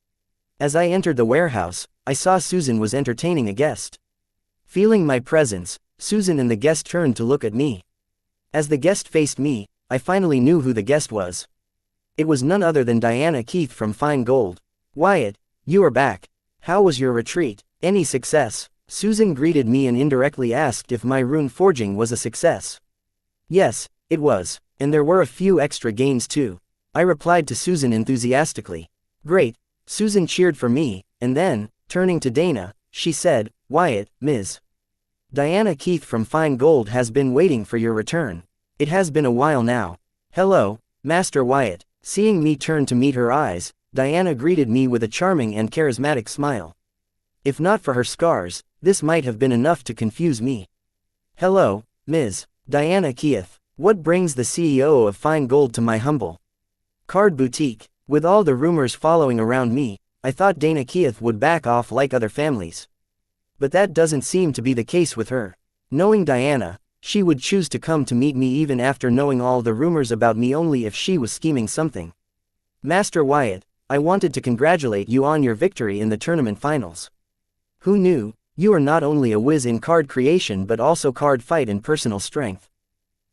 As I entered the warehouse, I saw Susan was entertaining a guest. Feeling my presence, Susan and the guest turned to look at me. As the guest faced me, I finally knew who the guest was. It was none other than Diana Keith from Fine Gold. Wyatt, you are back. How was your retreat? Any success? Susan greeted me and indirectly asked if my rune forging was a success. Yes, it was, and there were a few extra gains too. I replied to Susan enthusiastically. Great, Susan cheered for me, and then, turning to Dana, she said, Wyatt, Ms. Diana Keith from Fine Gold has been waiting for your return. It has been a while now. Hello, Master Wyatt. Seeing me turn to meet her eyes, Diana greeted me with a charming and charismatic smile. If not for her scars, this might have been enough to confuse me. Hello, Ms. Diana Keith. What brings the CEO of Fine Gold to my humble card boutique? With all the rumors following around me, I thought Dana Keith would back off like other families. But that doesn't seem to be the case with her. Knowing Diana, she would choose to come to meet me even after knowing all the rumors about me only if she was scheming something. Master Wyatt, I wanted to congratulate you on your victory in the tournament finals. Who knew, you are not only a whiz in card creation but also card fight and personal strength.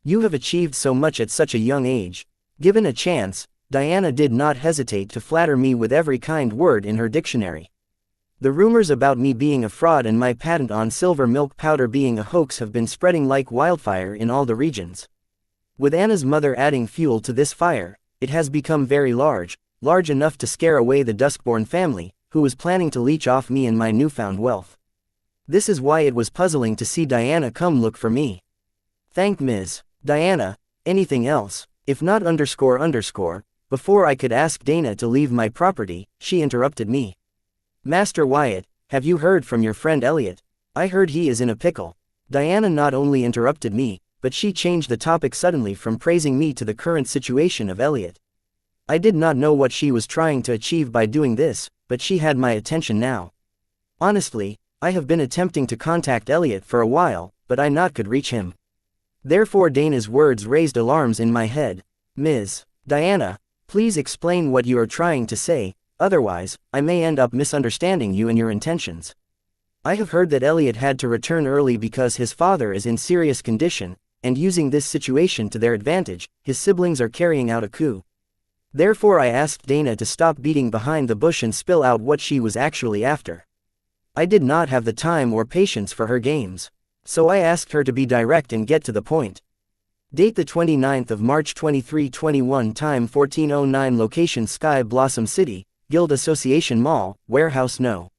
You have achieved so much at such a young age. Given a chance, Diana did not hesitate to flatter me with every kind word in her dictionary. The rumors about me being a fraud and my patent on silver milk powder being a hoax have been spreading like wildfire in all the regions. With Anna's mother adding fuel to this fire, it has become very large enough to scare away the Duskborn family, who was planning to leech off me and my newfound wealth. This is why it was puzzling to see Diana come look for me. Thank Ms. Diana. Anything else? If not __. Before I could ask Dana to leave my property, she interrupted me. Master Wyatt, have you heard from your friend Elliot? I heard he is in a pickle. Diana not only interrupted me, but she changed the topic suddenly from praising me to the current situation of Elliot. I did not know what she was trying to achieve by doing this, but she had my attention now. Honestly, I have been attempting to contact Elliot for a while, but I not could reach him. Therefore Dana's words raised alarms in my head. Ms. Diana, please explain what you are trying to say, otherwise, I may end up misunderstanding you and your intentions. I have heard that Elliot had to return early because his father is in serious condition, and using this situation to their advantage, his siblings are carrying out a coup. Therefore I asked Dana to stop beating behind the bush and spill out what she was actually after. I did not have the time or patience for her games. So I asked her to be direct and get to the point. Date the 29th of March 2321, time 14:09, location Sky Blossom City, Guild Association Mall, Warehouse No.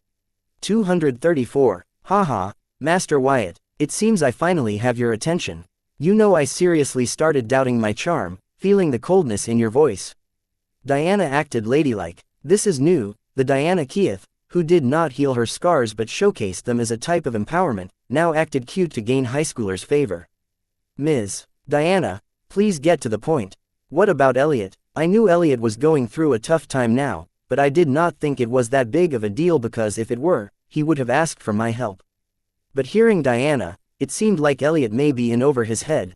234. Haha, Master Wyatt, it seems I finally have your attention. You know I seriously started doubting my charm, feeling the coldness in your voice. Diana acted ladylike. This is new. The Diana Keith, who did not heal her scars but showcased them as a type of empowerment, now acted cute to gain high schoolers' favor. Ms. Diana, please get to the point. What about Elliot? I knew Elliot was going through a tough time now, but I did not think it was that big of a deal because if it were, he would have asked for my help. But hearing Diana, it seemed like Elliot may be in over his head.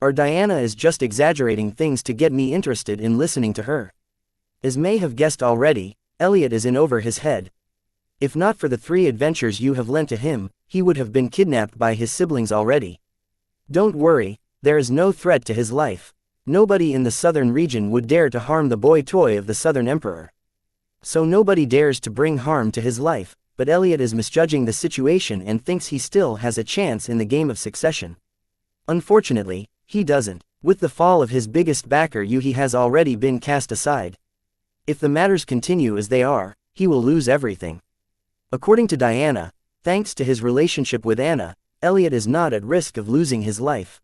Or Diana is just exaggerating things to get me interested in listening to her. As may have guessed already, Elliot is in over his head. If not for the 3 adventures you have lent to him, he would have been kidnapped by his siblings already. Don't worry, there is no threat to his life. Nobody in the southern region would dare to harm the boy toy of the Southern Emperor. So nobody dares to bring harm to his life, but Elliot is misjudging the situation and thinks he still has a chance in the game of succession. Unfortunately, he doesn't. With the fall of his biggest backer he has already been cast aside. If the matters continue as they are, he will lose everything. According to Diana, thanks to his relationship with Anna, Elliot is not at risk of losing his life.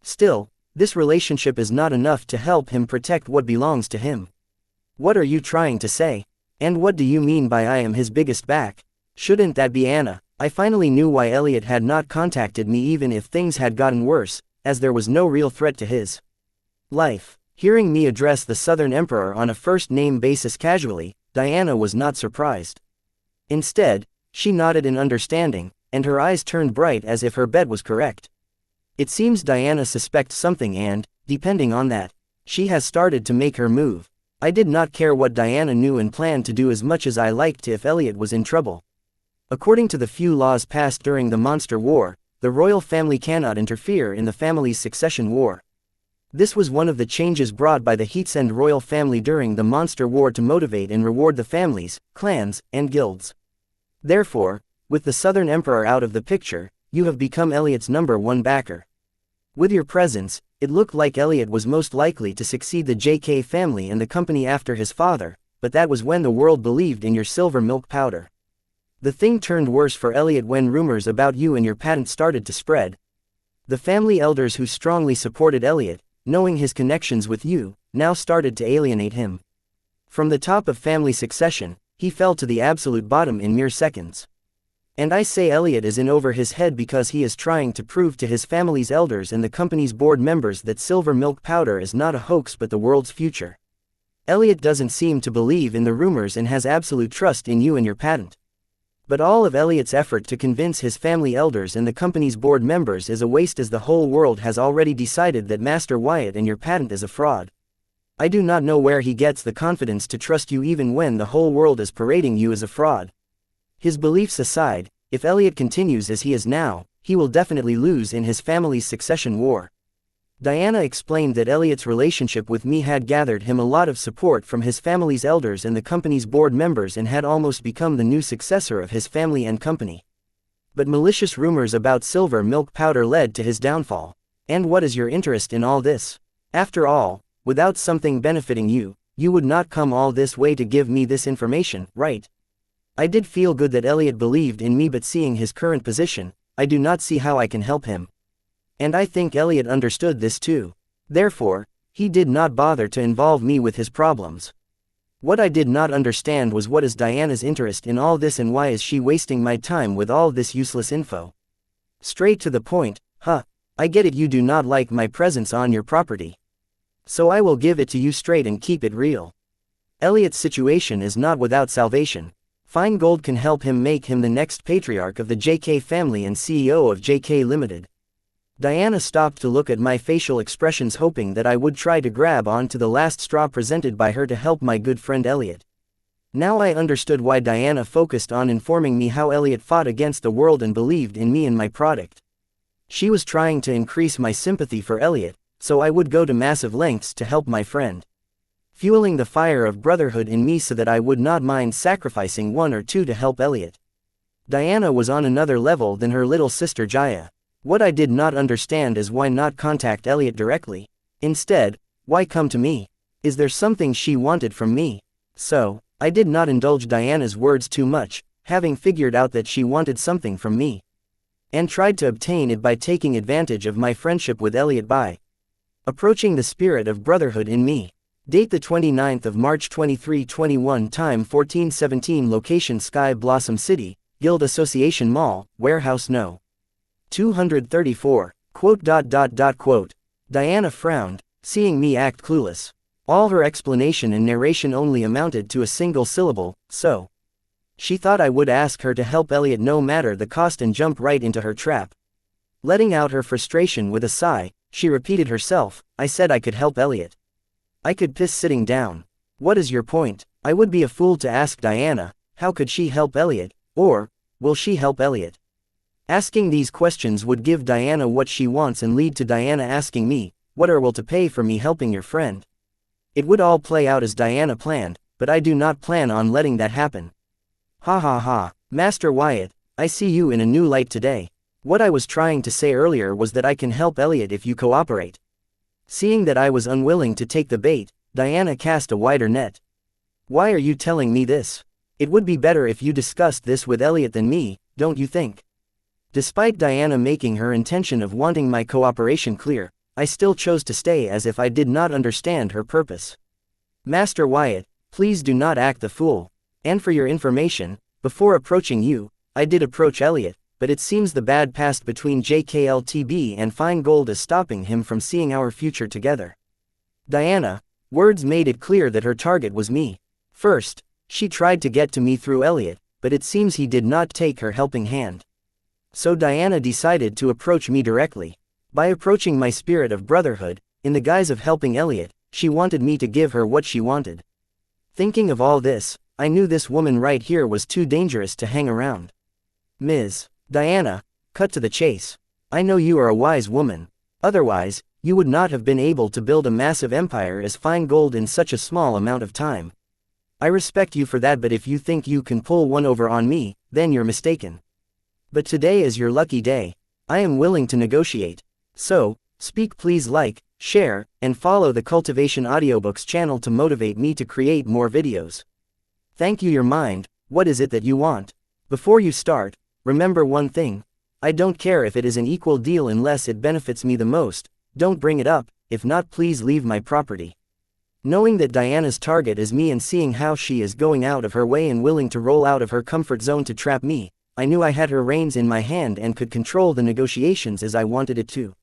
Still, this relationship is not enough to help him protect what belongs to him. What are you trying to say? And what do you mean by I am his biggest back? Shouldn't that be Anna? I finally knew why Elliot had not contacted me even if things had gotten worse, as there was no real threat to his life. Hearing me address the Southern Emperor on a first-name basis casually, Diana was not surprised. Instead, she nodded in understanding, and her eyes turned bright as if her bet was correct. It seems Diana suspects something and, depending on that, she has started to make her move. I did not care what Diana knew and planned to do as much as I liked if Elliot was in trouble. According to the few laws passed during the Monster War, the royal family cannot interfere in the family's succession war. This was one of the changes brought by the Heatsend royal family during the Monster War to motivate and reward the families, clans, and guilds. Therefore, with the Southern Emperor out of the picture, you have become Elliot's #1 backer. With your presence, it looked like Elliot was most likely to succeed the JK family and the company after his father, but that was when the world believed in your silver milk powder. The thing turned worse for Elliot when rumors about you and your patent started to spread. The family elders who strongly supported Elliot, knowing his connections with you, now started to alienate him. From the top of family succession, he fell to the absolute bottom in mere seconds. And I say Elliot is in over his head because he is trying to prove to his family's elders and the company's board members that silver milk powder is not a hoax but the world's future. Elliot doesn't seem to believe in the rumors and has absolute trust in you and your patent. But all of Elliot's effort to convince his family elders and the company's board members is a waste as the whole world has already decided that Master Wyatt and your patent is a fraud. I do not know where he gets the confidence to trust you even when the whole world is parading you as a fraud. His beliefs aside, if Elliot continues as he is now, he will definitely lose in his family's succession war. Diana explained that Elliot's relationship with me had gathered him a lot of support from his family's elders and the company's board members and had almost become the new successor of his family and company. But malicious rumors about silver milk powder led to his downfall. And what is your interest in all this? After all, without something benefiting you, you would not come all this way to give me this information, right? I did feel good that Elliot believed in me, but seeing his current position, I do not see how I can help him. And I think Elliot understood this too. Therefore, he did not bother to involve me with his problems. What I did not understand was what is Diana's interest in all this and why is she wasting my time with all this useless info. Straight to the point, I get it, you do not like my presence on your property. So I will give it to you straight and keep it real. Elliot's situation is not without salvation. Fine Gold can help him make him the next patriarch of the JK family and CEO of JK Limited. Diana stopped to look at my facial expressions, hoping that I would try to grab on to the last straw presented by her to help my good friend Elliot. Now I understood why Diana focused on informing me how Elliot fought against the world and believed in me and my product. She was trying to increase my sympathy for Elliot, so I would go to massive lengths to help my friend, fueling the fire of brotherhood in me so that I would not mind sacrificing one or two to help Elliot. Diana was on another level than her little sister Jaya. What I did not understand is why not contact Elliot directly. Instead, why come to me? Is there something she wanted from me? So, I did not indulge Diana's words too much, having figured out that she wanted something from me, and tried to obtain it by taking advantage of my friendship with Elliot by approaching the spirit of brotherhood in me. Date the 29th of March 2321, time 14:17, location Sky Blossom City, Guild Association Mall, Warehouse No. 234. Quote. Diana frowned, seeing me act clueless. All her explanation and narration only amounted to a single syllable, so. She thought I would ask her to help Elliot no matter the cost and jump right into her trap. Letting out her frustration with a sigh, she repeated herself, I said I could help Elliot. I could piss sitting down. What is your point? I would be a fool to ask Diana, how could she help Elliot, or, will she help Elliot? Asking these questions would give Diana what she wants and lead to Diana asking me, what are will to pay for me helping your friend? It would all play out as Diana planned, but I do not plan on letting that happen. Master Wyatt, I see you in a new light today. What I was trying to say earlier was that I can help Elliot if you cooperate. Seeing that I was unwilling to take the bait, Diana cast a wider net. Why are you telling me this? It would be better if you discussed this with Elliot than me, don't you think? Despite Diana making her intention of wanting my cooperation clear, I still chose to stay as if I did not understand her purpose. Master Wyatt, please do not act the fool. And for your information, before approaching you, I did approach Elliot, but it seems the bad past between JKLTB and Fine Gold is stopping him from seeing our future together. Diana, words made it clear that her target was me. First, she tried to get to me through Elliot, but it seems he did not take her helping hand. So Diana decided to approach me directly. By approaching my spirit of brotherhood, in the guise of helping Elliot, she wanted me to give her what she wanted. Thinking of all this, I knew this woman right here was too dangerous to hang around. Ms. Diana, cut to the chase. I know you are a wise woman. Otherwise, you would not have been able to build a massive empire as Fine Gold in such a small amount of time. I respect you for that, but if you think you can pull one over on me, then you're mistaken. But today is your lucky day. I am willing to negotiate. So Speak, please like, share, and follow the Cultivation Audiobooks channel to motivate me to create more videos. Thank you. Your mind, what is it that you want? Before you start, remember one thing. I don't care if it is an equal deal unless it benefits me the most. Don't bring it up, if not please leave my property. Knowing that Diana's target is me and seeing how she is going out of her way and willing to roll out of her comfort zone to trap me, I knew I had her reins in my hand and could control the negotiations as I wanted it to.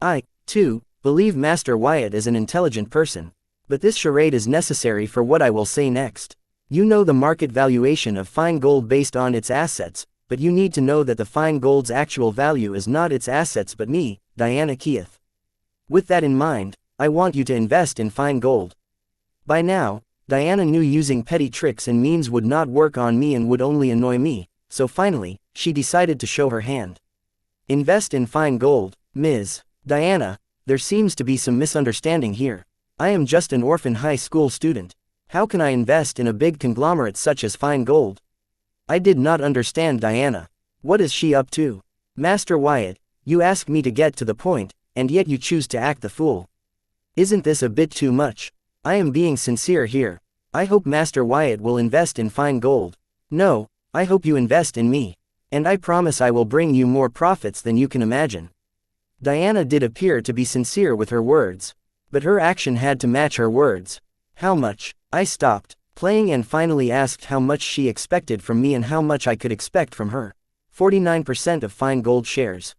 I, too, believe Master Wyatt is an intelligent person. But this charade is necessary for what I will say next. You know the market valuation of fine gold based on its assets, but you need to know that the fine gold's actual value is not its assets but me, Diana Keith. With that in mind, I want you to invest in fine gold. By now, Diana knew using petty tricks and means would not work on me and would only annoy me, so finally, she decided to show her hand. Invest in fine gold, Ms. Diana. There seems to be some misunderstanding here. I am just an orphan high school student. How can I invest in a big conglomerate such as fine gold? I did not understand Diana. What is she up to? Master Wyatt, you ask me to get to the point, and yet you choose to act the fool. Isn't this a bit too much? I am being sincere here. I hope Master Wyatt will invest in fine gold. No, I hope you invest in me. And I promise I will bring you more profits than you can imagine. Diana did appear to be sincere with her words. But her action had to match her words. How much? I stopped playing and finally asked how much she expected from me and how much I could expect from her. 49% of fine gold shares.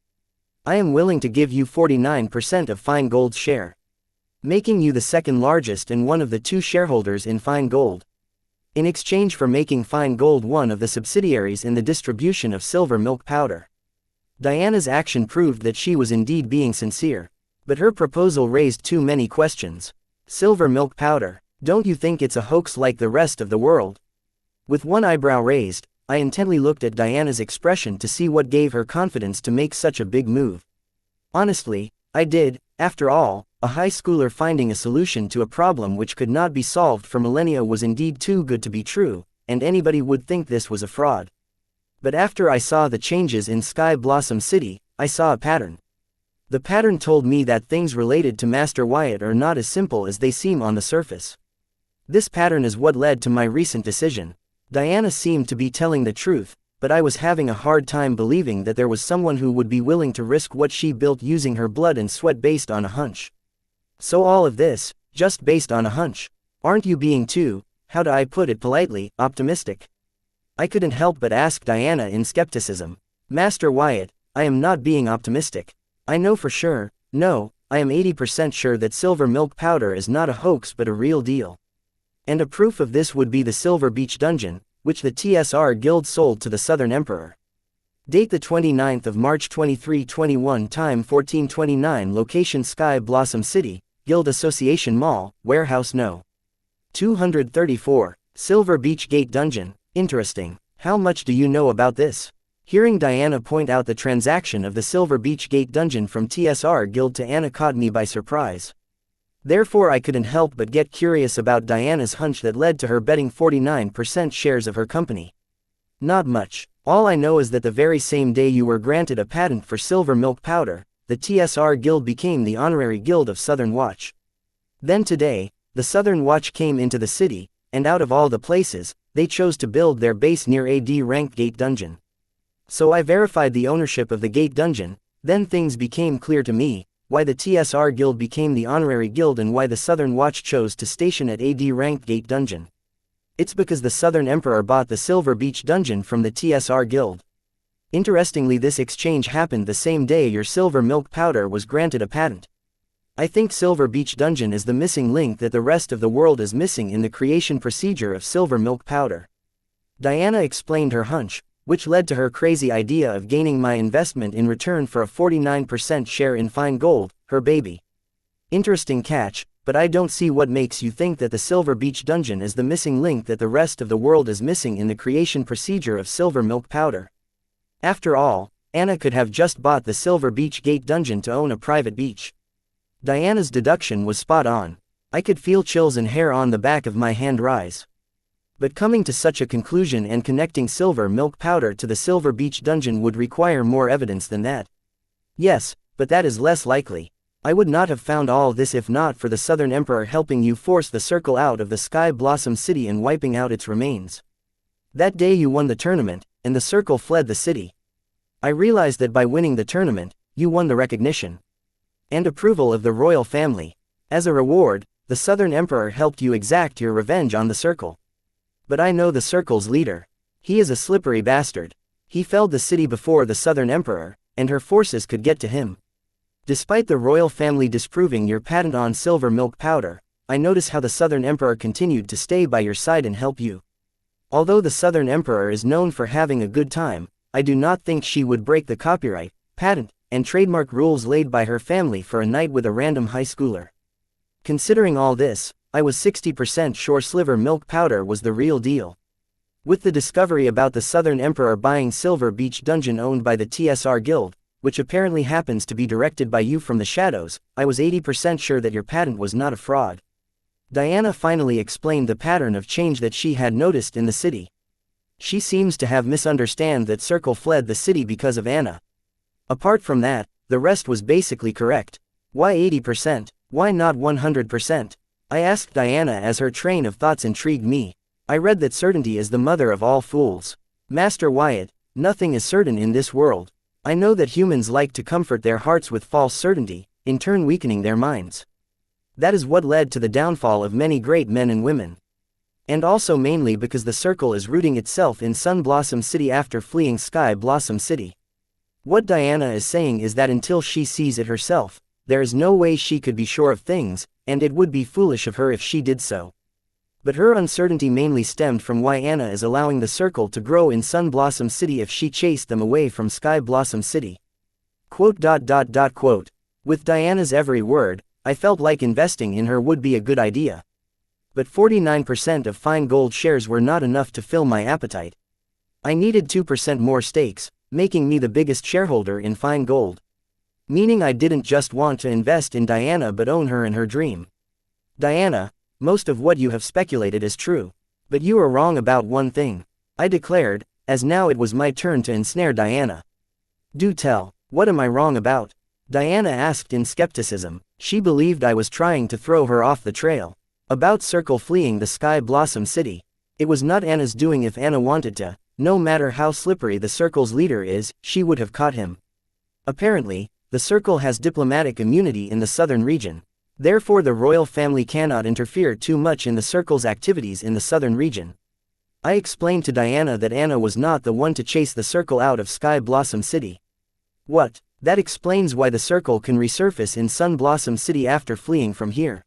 I am willing to give you 49% of fine gold's share, making you the second largest and one of the two shareholders in fine gold. In exchange for making fine gold one of the subsidiaries in the distribution of silver milk powder. Diana's action proved that she was indeed being sincere. But her proposal raised too many questions. Silver milk powder. Don't you think it's a hoax like the rest of the world? With one eyebrow raised, I intently looked at Diana's expression to see what gave her confidence to make such a big move. Honestly, I did. After all, a high schooler finding a solution to a problem which could not be solved for millennia was indeed too good to be true, and anybody would think this was a fraud. But after I saw the changes in Sky Blossom City, I saw a pattern. The pattern told me that things related to Master Wyatt are not as simple as they seem on the surface. This pattern is what led to my recent decision. Diana seemed to be telling the truth, but I was having a hard time believing that there was someone who would be willing to risk what she built using her blood and sweat based on a hunch. So all of this, just based on a hunch. Aren't you being too, how do I put it politely, optimistic? I couldn't help but ask Diana in skepticism. Master Wyatt, I am not being optimistic. I know for sure, no, I am 80% sure that silver milk powder is not a hoax but a real deal. And a proof of this would be the Silver Beach Dungeon, which the TSR Guild sold to the Southern Emperor. Date the 29th of March 2321. Time 1429. Location Sky Blossom City, Guild Association Mall, Warehouse No. 234. Silver Beach Gate Dungeon. Interesting. How much do you know about this? Hearing Diana point out the transaction of the Silver Beach Gate Dungeon from TSR Guild to Anna caught me by surprise. Therefore I couldn't help but get curious about Diana's hunch that led to her betting 49% shares of her company. Not much. All I know is that the very same day you were granted a patent for silver milk powder, the TSR Guild became the honorary guild of Southern Watch. Then today, the Southern Watch came into the city, and out of all the places, they chose to build their base near AD rank Gate Dungeon. So I verified the ownership of the Gate Dungeon, then things became clear to me, why the TSR Guild became the honorary guild and why the Southern Watch chose to station at AD rank Gate Dungeon. It's because the Southern Emperor bought the Silver Beach Dungeon from the TSR Guild. Interestingly, this exchange happened the same day your silver milk powder was granted a patent. I think Silver Beach Dungeon is the missing link that the rest of the world is missing in the creation procedure of silver milk powder. Diana explained her hunch, which led to her crazy idea of gaining my investment in return for a 49% share in fine gold, her baby. Interesting catch, but I don't see what makes you think that the Silver Beach Dungeon is the missing link that the rest of the world is missing in the creation procedure of silver milk powder. After all, Anna could have just bought the Silver Beach Gate Dungeon to own a private beach. Diana's deduction was spot on. I could feel chills and hair on the back of my hand rise. But coming to such a conclusion and connecting silver milk powder to the Silver Beach Dungeon would require more evidence than that. Yes, but that is less likely. I would not have found all this if not for the Southern Emperor helping you force the circle out of the Sky Blossom City and wiping out its remains. That day you won the tournament, and the circle fled the city. I realized that by winning the tournament, you won the recognition and approval of the royal family. As a reward, the Southern Emperor helped you exact your revenge on the circle. But I know the circle's leader. He is a slippery bastard. He felled the city before the Southern Emperor, and her forces could get to him. Despite the royal family disproving your patent on silver milk powder, I notice how the Southern Emperor continued to stay by your side and help you. Although the Southern Emperor is known for having a good time, I do not think she would break the copyright, patent, and trademark rules laid by her family for a night with a random high schooler. Considering all this, I was 60% sure Sliver Milk Powder was the real deal. With the discovery about the Southern Emperor buying Silver Beach Dungeon owned by the TSR Guild, which apparently happens to be directed by you from the shadows, I was 80% sure that your patent was not a fraud. Diana finally explained the pattern of change that she had noticed in the city. She seems to have misunderstood that Circle fled the city because of Anna. Apart from that, the rest was basically correct. Why 80%? Why not 100%? I asked Diana as her train of thoughts intrigued me. I read that certainty is the mother of all fools. Master Wyatt, nothing is certain in this world. I know that humans like to comfort their hearts with false certainty, in turn weakening their minds. That is what led to the downfall of many great men and women. And also mainly because the circle is rooting itself in Sun Blossom City after fleeing Sky Blossom City. What Diana is saying is that until she sees it herself, there is no way she could be sure of things, and it would be foolish of her if she did so. But her uncertainty mainly stemmed from why Anna is allowing the circle to grow in Sun Blossom City if she chased them away from Sky Blossom City. Quote. With Diana's every word, I felt like investing in her would be a good idea. But 49% of Fine Gold shares were not enough to fill my appetite. I needed 2% more stakes, making me the biggest shareholder in Fine Gold. Meaning I didn't just want to invest in Diana but own her in her dream. Diana, most of what you have speculated is true. But you are wrong about one thing. I declared, as now it was my turn to ensnare Diana. Do tell, what am I wrong about? Diana asked in skepticism. She believed I was trying to throw her off the trail. About Circle fleeing the Sky Blossom City. It was not Anna's doing. If Anna wanted to, no matter how slippery the Circle's leader is, she would have caught him. Apparently, the Circle has diplomatic immunity in the southern region. Therefore the royal family cannot interfere too much in the Circle's activities in the southern region. I explained to Diana that Anna was not the one to chase the Circle out of Sky Blossom City. What? That explains why the Circle can resurface in Sun Blossom City after fleeing from here.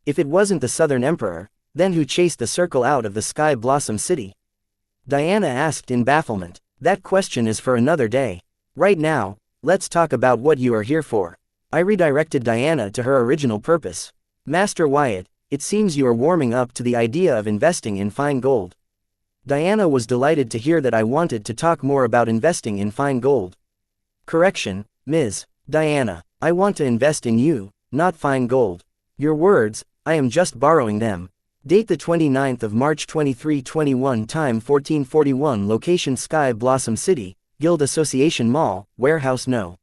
If it wasn't the Southern Emperor, then who chased the Circle out of the Sky Blossom City? Diana asked in bafflement. That question is for another day. Right now, let's talk about what you are here for. I redirected Diana to her original purpose. Master Wyatt, it seems you are warming up to the idea of investing in Fine Gold. Diana was delighted to hear that I wanted to talk more about investing in Fine Gold. Correction, Ms. Diana, I want to invest in you, not Fine Gold. Your words, I am just borrowing them. Date the 29th of March 2321, time 1441, location Sky Blossom City, Guild Association Mall, Warehouse No.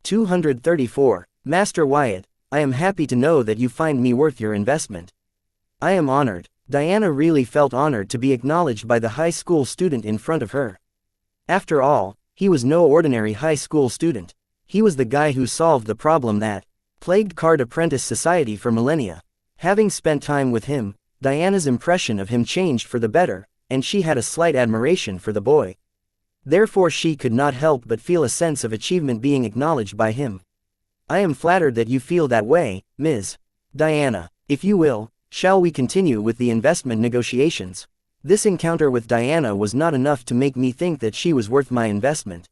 234. Master Wyatt, I am happy to know that you find me worth your investment. I am honored. Diana really felt honored to be acknowledged by the high school student in front of her. After all, he was no ordinary high school student. He was the guy who solved the problem that plagued Card Apprentice society for millennia. Having spent time with him, Diana's impression of him changed for the better, and she had a slight admiration for the boy. Therefore she could not help but feel a sense of achievement being acknowledged by him. I am flattered that you feel that way, Ms. Diana. If you will, shall we continue with the investment negotiations? This encounter with Diana was not enough to make me think that she was worth my investment.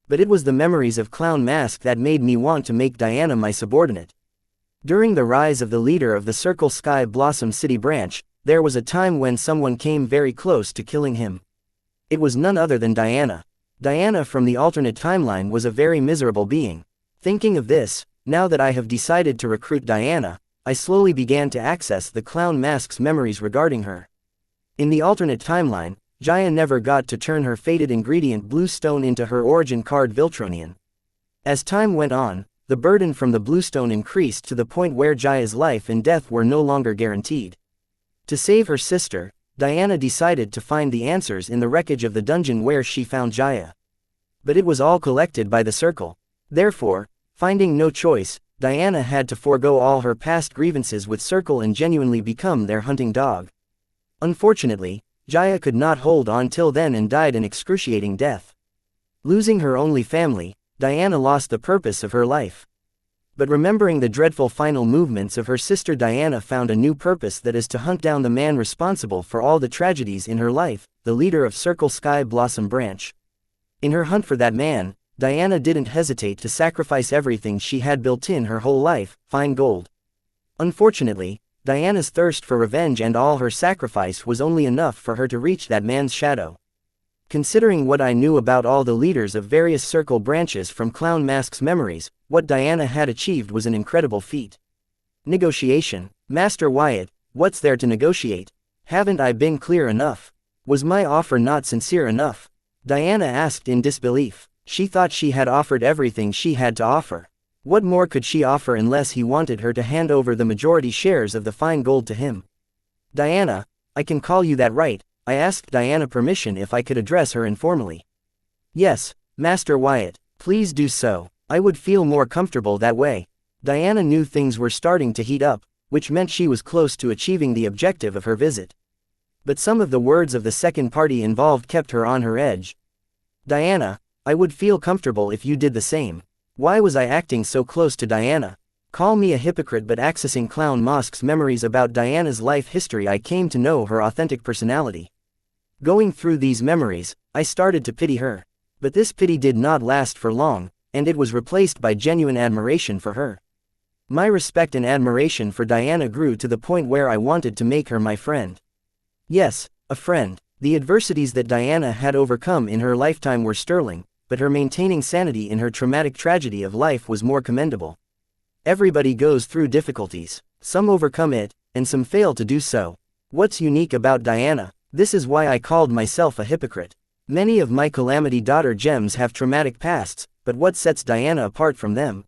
But it was the memories of Clown Mask that made me want to make Diana my subordinate. During the rise of the leader of the Circle Sky Blossom City branch, there was a time when someone came very close to killing him. It was none other than Diana. Diana from the alternate timeline was a very miserable being. Thinking of this, now that I have decided to recruit Diana, I slowly began to access the Clown Mask's memories regarding her. In the alternate timeline, Jaya never got to turn her fated ingredient blue stone into her origin card Viltronian. As time went on, the burden from the bluestone increased to the point where Jaya's life and death were no longer guaranteed. To save her sister, Diana decided to find the answers in the wreckage of the dungeon where she found Jaya. But it was all collected by the circle. Therefore, finding no choice, Diana had to forego all her past grievances with Circle and genuinely become their hunting dog. Unfortunately, Jaya could not hold on till then and died an excruciating death. Losing her only family, Diana lost the purpose of her life. But remembering the dreadful final movements of her sister, Diana found a new purpose, that is to hunt down the man responsible for all the tragedies in her life, the leader of Circle Sky Blossom Branch. In her hunt for that man, Diana didn't hesitate to sacrifice everything she had built in her whole life, fine gold. Unfortunately, Diana's thirst for revenge and all her sacrifice was only enough for her to reach that man's shadow. Considering what I knew about all the leaders of various circle branches from Clown Mask's memories, what Diana had achieved was an incredible feat. Negotiation. Master Wyatt, what's there to negotiate? Haven't I been clear enough? Was my offer not sincere enough? Diana asked in disbelief. She thought she had offered everything she had to offer. What more could she offer unless he wanted her to hand over the majority shares of the fine gold to him? Diana, I can call you that, right? I asked Diana permission if I could address her informally. Yes, Master Wyatt, please do so. I would feel more comfortable that way. Diana knew things were starting to heat up, which meant she was close to achieving the objective of her visit. But some of the words of the second party involved kept her on her edge. Diana, I would feel comfortable if you did the same. Why was I acting so close to Diana? Call me a hypocrite, but accessing Clown Mask's memories about Diana's life history, I came to know her authentic personality. Going through these memories, I started to pity her. But this pity did not last for long, and it was replaced by genuine admiration for her. My respect and admiration for Diana grew to the point where I wanted to make her my friend. Yes, a friend. The adversities that Diana had overcome in her lifetime were sterling, but her maintaining sanity in her traumatic tragedy of life was more commendable. Everybody goes through difficulties. Some overcome it, and some fail to do so. What's unique about Diana? This is why I called myself a hypocrite. Many of my Calamity Daughter gems have traumatic pasts, but what sets Diana apart from them?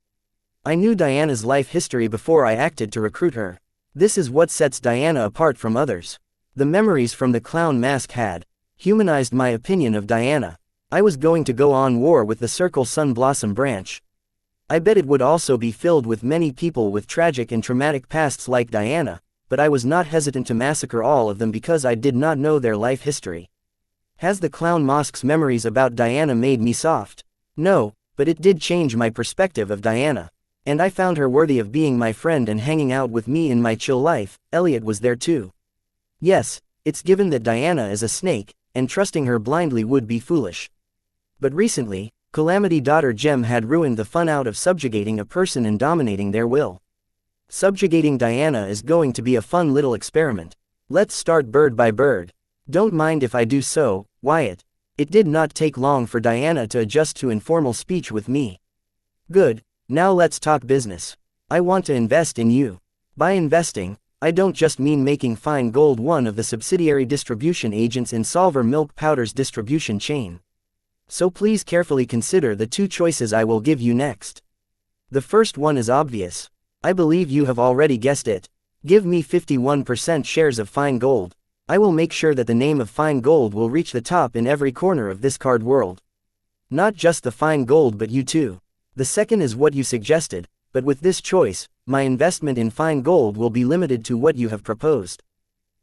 I knew Diana's life history before I acted to recruit her. This is what sets Diana apart from others. The memories from the Clown Mask had humanized my opinion of Diana. I was going to go on war with the Circle Sun Blossom branch. I bet it would also be filled with many people with tragic and traumatic pasts like Diana, but I was not hesitant to massacre all of them because I did not know their life history. Has the Clown Mask's memories about Diana made me soft? No, but it did change my perspective of Diana. And I found her worthy of being my friend and hanging out with me in my chill life. Elliot was there too. Yes, it's given that Diana is a snake, and trusting her blindly would be foolish. But recently, Calamity Daughter Gem had ruined the fun out of subjugating a person and dominating their will. Subjugating Diana is going to be a fun little experiment. Let's start bird by bird. Don't mind if I do so, Wyatt. It did not take long for Diana to adjust to informal speech with me. Good, now let's talk business. I want to invest in you. By investing, I don't just mean making fine gold one of the subsidiary distribution agents in Solver Milk Powder's distribution chain. So please carefully consider the two choices I will give you next. The first one is obvious. I believe you have already guessed it. Give me 51% shares of fine gold. I will make sure that the name of fine gold will reach the top in every corner of this card world. Not just the fine gold, but you too. The second is what you suggested, but with this choice, my investment in fine gold will be limited to what you have proposed.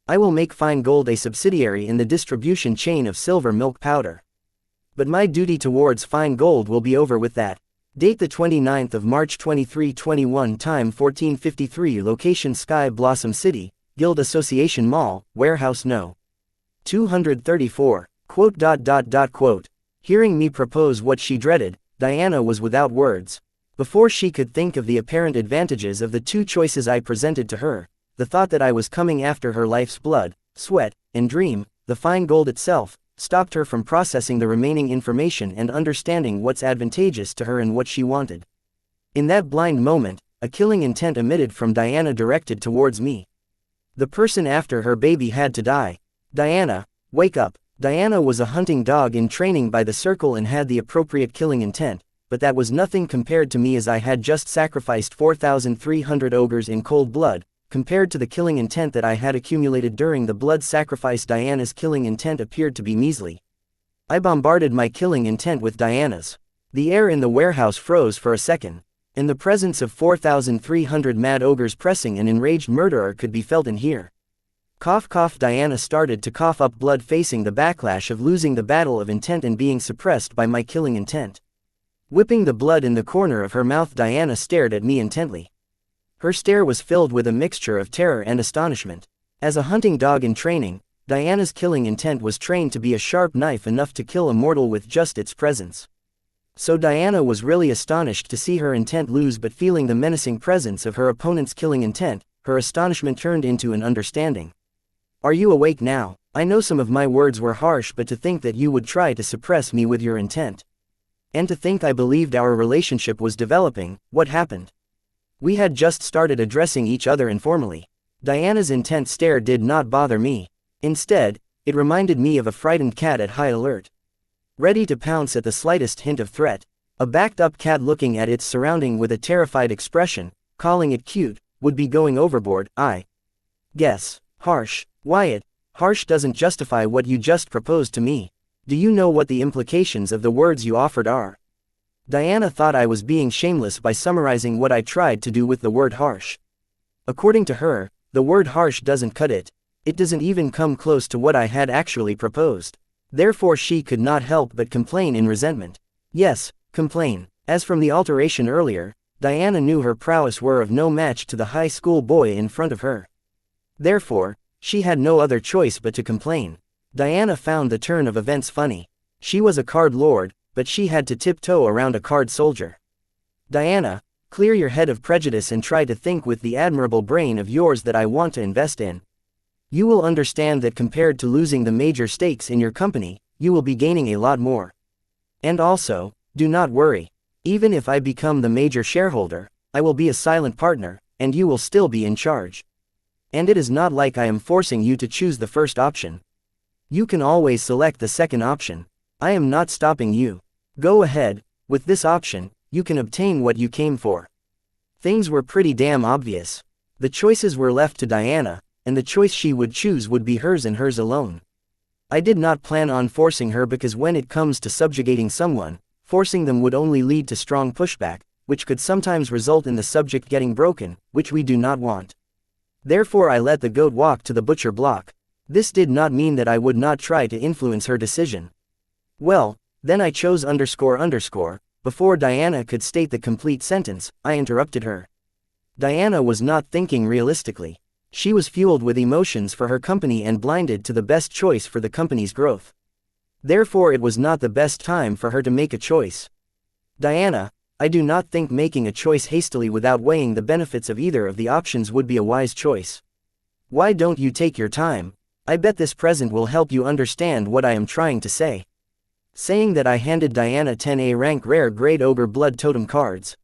I will make fine gold a subsidiary in the distribution chain of Silver Milk Powder. But my duty towards fine gold will be over with that. Date the 29th of March 2321, time 1453, location Sky Blossom City, Guild Association Mall, Warehouse No. 234. Quote. Hearing me propose what she dreaded, Diana was without words. Before she could think of the apparent advantages of the two choices I presented to her, the thought that I was coming after her life's blood, sweat, and dream, the fine gold itself, stopped her from processing the remaining information and understanding what's advantageous to her and what she wanted. In that blind moment, a killing intent emitted from Diana directed towards me. The person after her baby had to die. Diana, wake up. Diana was a hunting dog in training by the Circle and had the appropriate killing intent, but that was nothing compared to me, as I had just sacrificed 4,300 ogres in cold blood. Compared to the killing intent that I had accumulated during the blood sacrifice, Diana's killing intent appeared to be measly. I bombarded my killing intent with Diana's. The air in the warehouse froze for a second. In the presence of 4,300 mad ogres pressing, an enraged murderer could be felt in here. Cough cough. Diana started to cough up blood, facing the backlash of losing the battle of intent and being suppressed by my killing intent. Whipping the blood in the corner of her mouth, Diana stared at me intently. Her stare was filled with a mixture of terror and astonishment. As a hunting dog in training, Diana's killing intent was trained to be a sharp knife enough to kill a mortal with just its presence. So Diana was really astonished to see her intent lose, but feeling the menacing presence of her opponent's killing intent, her astonishment turned into an understanding. Are you awake now? I know some of my words were harsh, but to think that you would try to suppress me with your intent. And to think I believed our relationship was developing. What happened? We had just started addressing each other informally. Diana's intense stare did not bother me. Instead, it reminded me of a frightened cat at high alert, ready to pounce at the slightest hint of threat. A backed-up cat looking at its surrounding with a terrified expression, calling it cute, would be going overboard. I guess. Harsh. Wyatt, harsh doesn't justify what you just proposed to me. Do you know what the implications of the words you offered are? Diana thought I was being shameless by summarizing what I tried to do with the word harsh. According to her, the word harsh doesn't cut it. It doesn't even come close to what I had actually proposed. Therefore she could not help but complain in resentment. Yes, complain. As from the alteration earlier, Diana knew her prowess were of no match to the high school boy in front of her. Therefore, she had no other choice but to complain. Diana found the turn of events funny. She was a card lord, but she had to tiptoe around a card soldier. Diana, clear your head of prejudice and try to think with the admirable brain of yours that I want to invest in. You will understand that compared to losing the major stakes in your company, you will be gaining a lot more. And also, do not worry. Even if I become the major shareholder, I will be a silent partner, and you will still be in charge. And it is not like I am forcing you to choose the first option. You can always select the second option. I am not stopping you. Go ahead. With this option, you can obtain what you came for. Things were pretty damn obvious. The choices were left to Diana, and the choice she would choose would be hers and hers alone. I did not plan on forcing her, because when it comes to subjugating someone, forcing them would only lead to strong pushback, which could sometimes result in the subject getting broken, which we do not want. Therefore I let the goat walk to the butcher block. This did not mean that I would not try to influence her decision. Well, then I chose .. Before Diana could state the complete sentence, I interrupted her. Diana was not thinking realistically. She was fueled with emotions for her company and blinded to the best choice for the company's growth. Therefore it was not the best time for her to make a choice. Diana, I do not think making a choice hastily without weighing the benefits of either of the options would be a wise choice. Why don't you take your time? I bet this present will help you understand what I am trying to say. Saying that, I handed Diana 10 A rank rare grade ogre blood totem cards.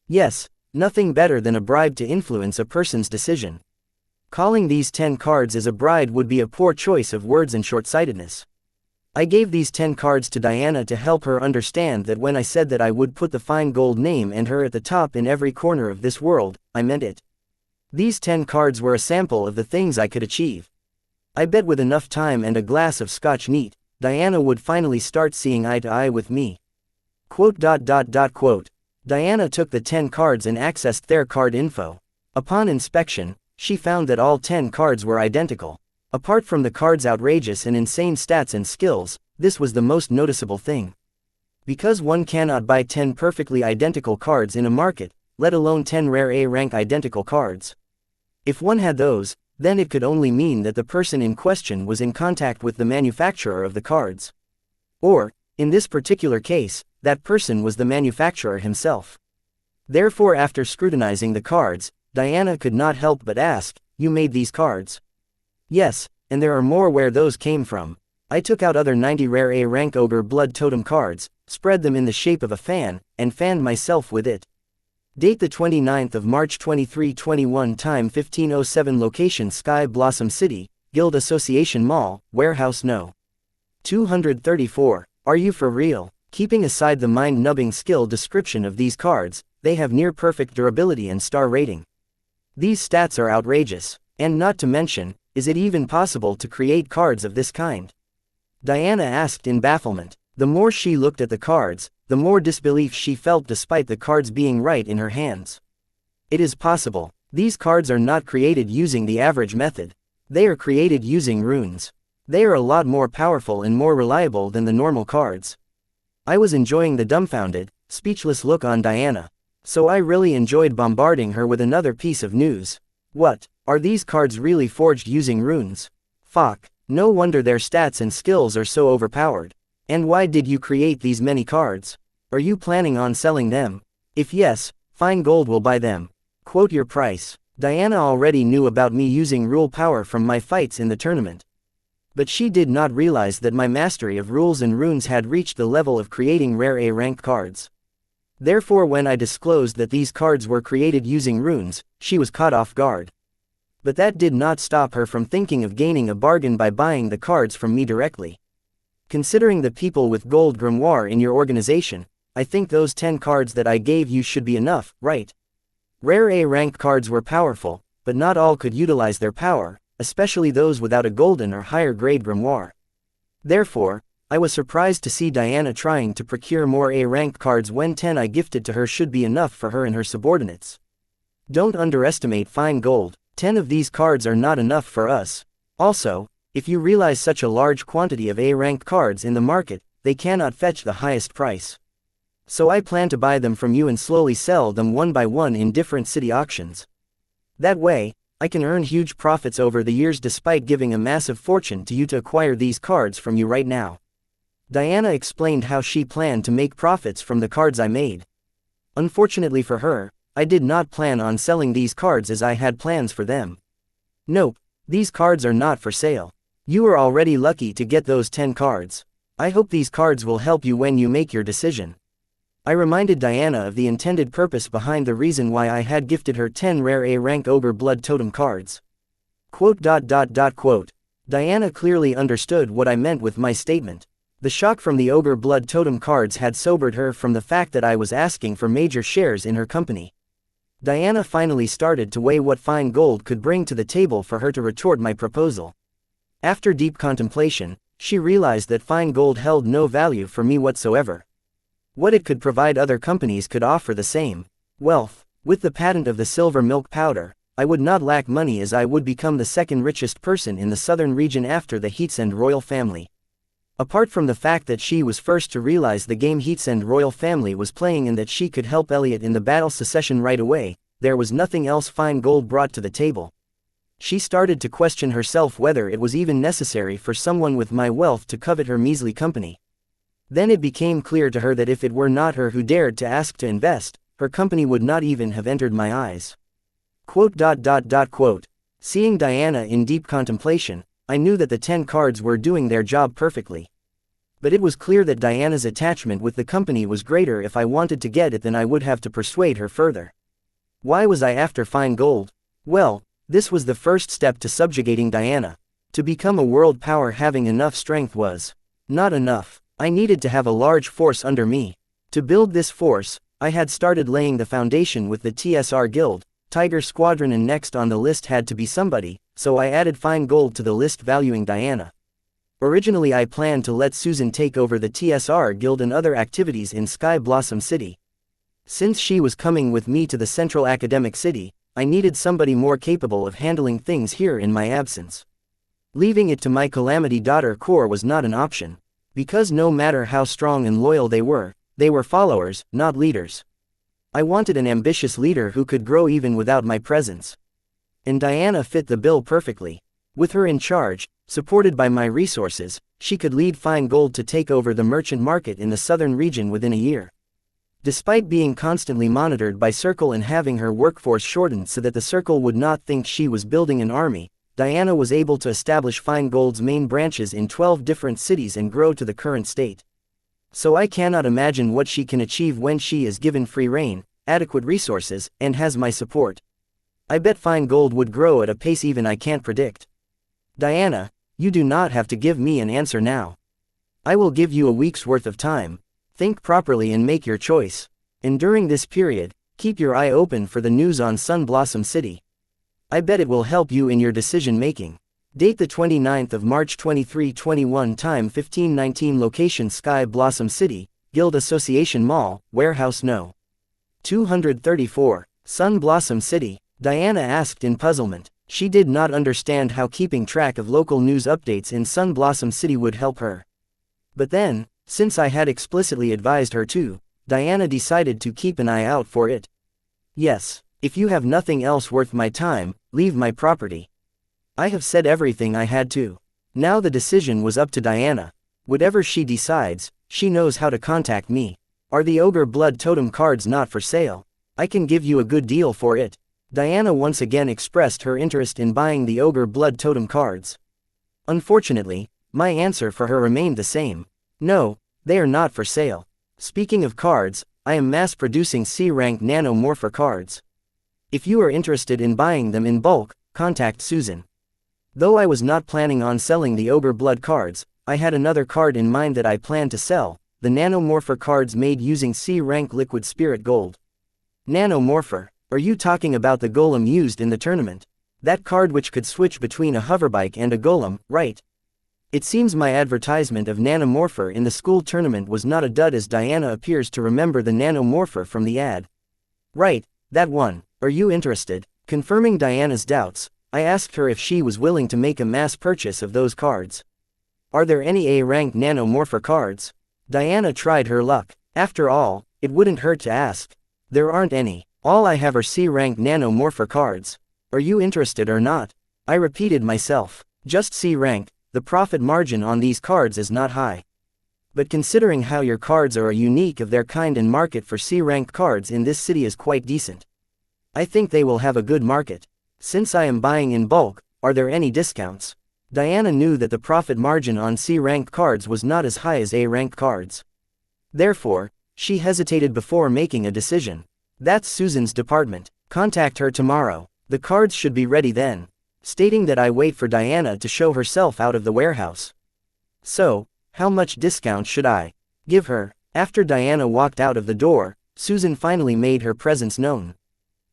Yes, nothing better than a bribe to influence a person's decision. Calling these 10 cards as a bribe would be a poor choice of words and short-sightedness. I gave these 10 cards to Diana to help her understand that when I said that I would put the fine gold name and her at the top in every corner of this world, I meant it. These 10 cards were a sample of the things I could achieve. I bet with enough time and a glass of Scotch neat, Diana would finally start seeing eye to eye with me. Quote. Diana took the 10 cards and accessed their card info. Upon inspection, she found that all 10 cards were identical. Apart from the cards' outrageous and insane stats and skills, this was the most noticeable thing. Because one cannot buy 10 perfectly identical cards in a market, let alone 10 rare A-rank identical cards. If one had those, then it could only mean that the person in question was in contact with the manufacturer of the cards. Or, in this particular case, that person was the manufacturer himself. Therefore, after scrutinizing the cards, Diana could not help but ask, "You made these cards?" "Yes, and there are more where those came from." I took out other 90 rare A-rank ogre blood totem cards, spread them in the shape of a fan, and fanned myself with it. Date the 29th of March 2321. Time 15:07. Location Sky Blossom City, Guild Association Mall, Warehouse No. 234. Are you for real? Keeping aside the mind-numbing skill description of these cards, they have near-perfect durability and star rating. These stats are outrageous, and not to mention, is it even possible to create cards of this kind? Diana asked in bafflement. The more she looked at the cards, the more disbelief she felt despite the cards being right in her hands. It is possible. These cards are not created using the average method. They are created using runes. They are a lot more powerful and more reliable than the normal cards. I was enjoying the dumbfounded, speechless look on Diana. So I really enjoyed bombarding her with another piece of news. What? Are these cards really forged using runes? Fuck. No wonder their stats and skills are so overpowered. And why did you create these many cards? Are you planning on selling them? If yes, Fine Gold will buy them. Quote your price. Diana already knew about me using rule power from my fights in the tournament. But she did not realize that my mastery of rules and runes had reached the level of creating rare A-rank cards. Therefore when I disclosed that these cards were created using runes, she was caught off guard. But that did not stop her from thinking of gaining a bargain by buying the cards from me directly. Considering the people with gold grimoire in your organization, I think those 10 cards that I gave you should be enough, right? Rare A-rank cards were powerful, but not all could utilize their power, especially those without a golden or higher grade grimoire. Therefore, I was surprised to see Diana trying to procure more A-rank cards when 10 I gifted to her should be enough for her and her subordinates. Don't underestimate Fine Gold. 10 of these cards are not enough for us. Also, if you realize such a large quantity of A-rank cards in the market, they cannot fetch the highest price. So I plan to buy them from you and slowly sell them one by one in different city auctions. That way, I can earn huge profits over the years despite giving a massive fortune to you to acquire these cards from you right now. Diana explained how she planned to make profits from the cards I made. Unfortunately for her, I did not plan on selling these cards as I had plans for them. Nope, these cards are not for sale. You are already lucky to get those 10 cards. I hope these cards will help you when you make your decision. I reminded Diana of the intended purpose behind the reason why I had gifted her 10 rare A-rank Ogre Blood Totem cards. Quote. Diana clearly understood what I meant with my statement. The shock from the Ogre Blood Totem cards had sobered her from the fact that I was asking for major shares in her company. Diana finally started to weigh what Fine Gold could bring to the table for her to retort my proposal. After deep contemplation, she realized that Fine Gold held no value for me whatsoever. What it could provide other companies could offer the same wealth. With the patent of the silver milk powder, I would not lack money as I would become the second richest person in the southern region after the Heatsend royal family. Apart from the fact that she was first to realize the game Heatsend royal family was playing and that she could help Elliot in the battle secession right away, there was nothing else Fine Gold brought to the table. She started to question herself whether it was even necessary for someone with my wealth to covet her measly company. Then it became clear to her that if it were not her who dared to ask to invest, her company would not even have entered my eyes. Quote. Seeing Diana in deep contemplation, I knew that the 10 cards were doing their job perfectly. But it was clear that Diana's attachment with the company was greater if I wanted to get it than I would have to persuade her further. Why was I after Fine Gold? Well, this was the first step to subjugating Diana. To become a world power, having enough strength was not enough. I needed to have a large force under me. To build this force, I had started laying the foundation with the TSR Guild, Tiger Squadron, and next on the list had to be somebody, so I added Fine Gold to the list, valuing Diana. Originally I planned to let Susan take over the TSR Guild and other activities in Sky Blossom City. Since she was coming with me to the Central Academic City, I needed somebody more capable of handling things here in my absence. Leaving it to my Calamity Daughter Corps was not an option. Because no matter how strong and loyal they were followers, not leaders. I wanted an ambitious leader who could grow even without my presence. And Diana fit the bill perfectly. With her in charge, supported by my resources, she could lead Fine Gold to take over the merchant market in the southern region within a year. Despite being constantly monitored by Circle and having her workforce shortened so that the Circle would not think she was building an army, Diana was able to establish Fine Gold's main branches in 12 different cities and grow to the current state. So I cannot imagine what she can achieve when she is given free rein, adequate resources, and has my support. I bet Fine Gold would grow at a pace even I can't predict. Diana, you do not have to give me an answer now. I will give you a week's worth of time. Think properly and make your choice. And during this period, keep your eye open for the news on Sun Blossom City. I bet it will help you in your decision making. Date the 29th of March 2321, time 1519, location Sky Blossom City, Guild Association Mall, Warehouse No. 234. Sun Blossom City, Diana asked in puzzlement. She did not understand how keeping track of local news updates in Sun Blossom City would help her. But then, since I had explicitly advised her to, Diana decided to keep an eye out for it. Yes, if you have nothing else worth my time, leave my property. I have said everything I had to. Now the decision was up to Diana. Whatever she decides, she knows how to contact me. Are the Ogre Blood Totem cards not for sale? I can give you a good deal for it. Diana once again expressed her interest in buying the Ogre Blood Totem cards. Unfortunately, my answer for her remained the same. No, they are not for sale. Speaking of cards, I am mass-producing C-rank nanomorpher cards. If you are interested in buying them in bulk, contact Susan. Though I was not planning on selling the Ogre Blood cards, I had another card in mind that I planned to sell, the nanomorpher cards made using C-rank liquid spirit gold. Nanomorpher, are you talking about the golem used in the tournament? That card which could switch between a hoverbike and a golem, right? It seems my advertisement of nanomorpher in the school tournament was not a dud, as Diana appears to remember the nanomorpher from the ad. Right, that one. Are you interested? Confirming Diana's doubts, I asked her if she was willing to make a mass purchase of those cards. Are there any A-rank nanomorpher cards? Diana tried her luck. After all, it wouldn't hurt to ask. There aren't any. All I have are C-rank nanomorpher cards. Are you interested or not? I repeated myself. Just C-rank. The profit margin on these cards is not high. But considering how your cards are unique of their kind and market for C-rank cards in this city is quite decent. I think they will have a good market. Since I am buying in bulk, are there any discounts? Diana knew that the profit margin on C-rank cards was not as high as A-rank cards. Therefore, she hesitated before making a decision. That's Susan's department. Contact her tomorrow. The cards should be ready then. Stating that I wait for Diana to show herself out of the warehouse. So, how much discount should I give her? After Diana walked out of the door, Susan finally made her presence known.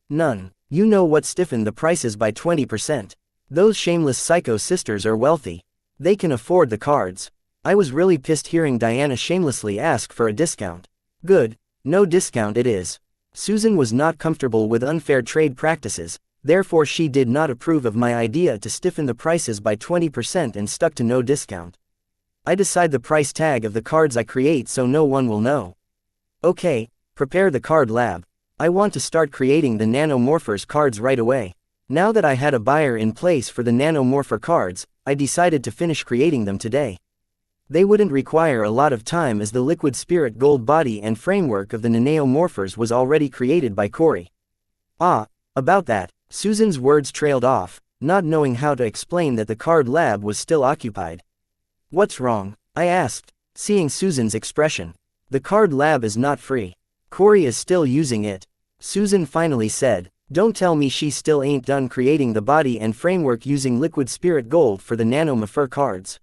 None. You know what stiffened the prices by 20%. Those shameless psycho sisters are wealthy. They can afford the cards. I was really pissed hearing Diana shamelessly ask for a discount. Good. No discount it is. Susan was not comfortable with unfair trade practices. Therefore she did not approve of my idea to stiffen the prices by 20% and stuck to no discount. I decide the price tag of the cards I create so no one will know. Okay, prepare the card lab. I want to start creating the nanomorphers cards right away. Now that I had a buyer in place for the nanomorpher cards, I decided to finish creating them today. They wouldn't require a lot of time as the liquid spirit gold body and framework of the nanomorphers was already created by Corey. About that. Susan's words trailed off, not knowing how to explain that the card lab was still occupied. What's wrong? I asked, seeing Susan's expression. The card lab is not free. Corey is still using it. Susan finally said, don't tell me she still ain't done creating the body and framework using liquid spirit gold for the nanomorpher cards.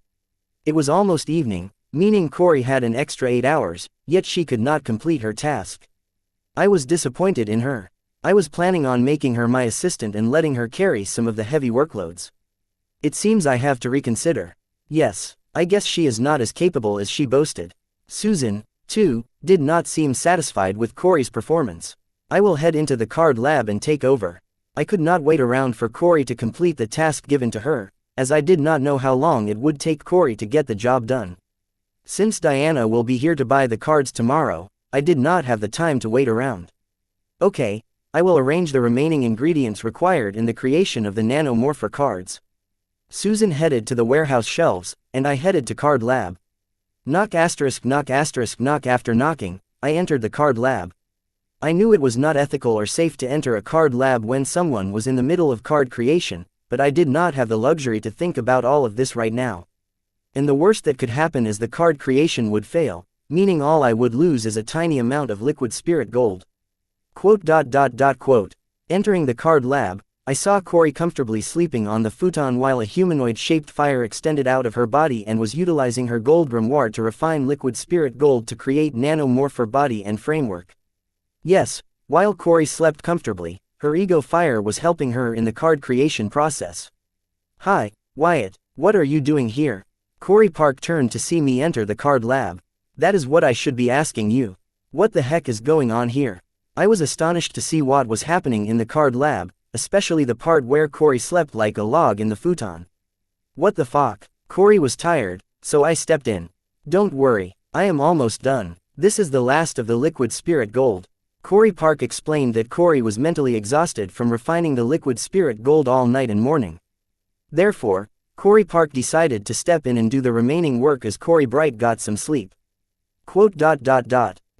It was almost evening, meaning Corey had an extra 8 hours, yet she could not complete her task. I was disappointed in her. I was planning on making her my assistant and letting her carry some of the heavy workloads. It seems I have to reconsider. Yes, I guess she is not as capable as she boasted. Susan, too, did not seem satisfied with Corey's performance. I will head into the card lab and take over. I could not wait around for Corey to complete the task given to her, as I did not know how long it would take Corey to get the job done. Since Diana will be here to buy the cards tomorrow, I did not have the time to wait around. Okay. I will arrange the remaining ingredients required in the creation of the nanomorpher cards. Susan headed to the warehouse shelves, and I headed to card lab. Knock asterisk knock asterisk knock. After knocking, I entered the card lab. I knew it was not ethical or safe to enter a card lab when someone was in the middle of card creation, but I did not have the luxury to think about all of this right now. And the worst that could happen is the card creation would fail, meaning all I would lose is a tiny amount of liquid spirit gold. Quote. Entering the card lab, I saw Corey comfortably sleeping on the futon while a humanoid-shaped fire extended out of her body and was utilizing her gold grimoire to refine liquid spirit gold to create nanomorpher body and framework. Yes, while Corey slept comfortably, her ego fire was helping her in the card creation process. "Hi, Wyatt, what are you doing here?" Corey Park turned to see me enter the card lab. "That is what I should be asking you. What the heck is going on here?" I was astonished to see what was happening in the card lab, especially the part where Corey slept like a log in the futon. "What the fuck?" Corey was tired, so I stepped in. "Don't worry, I am almost done. This is the last of the liquid spirit gold." Corey Park explained that Corey was mentally exhausted from refining the liquid spirit gold all night and morning. Therefore, Corey Park decided to step in and do the remaining work as Corey Bright got some sleep.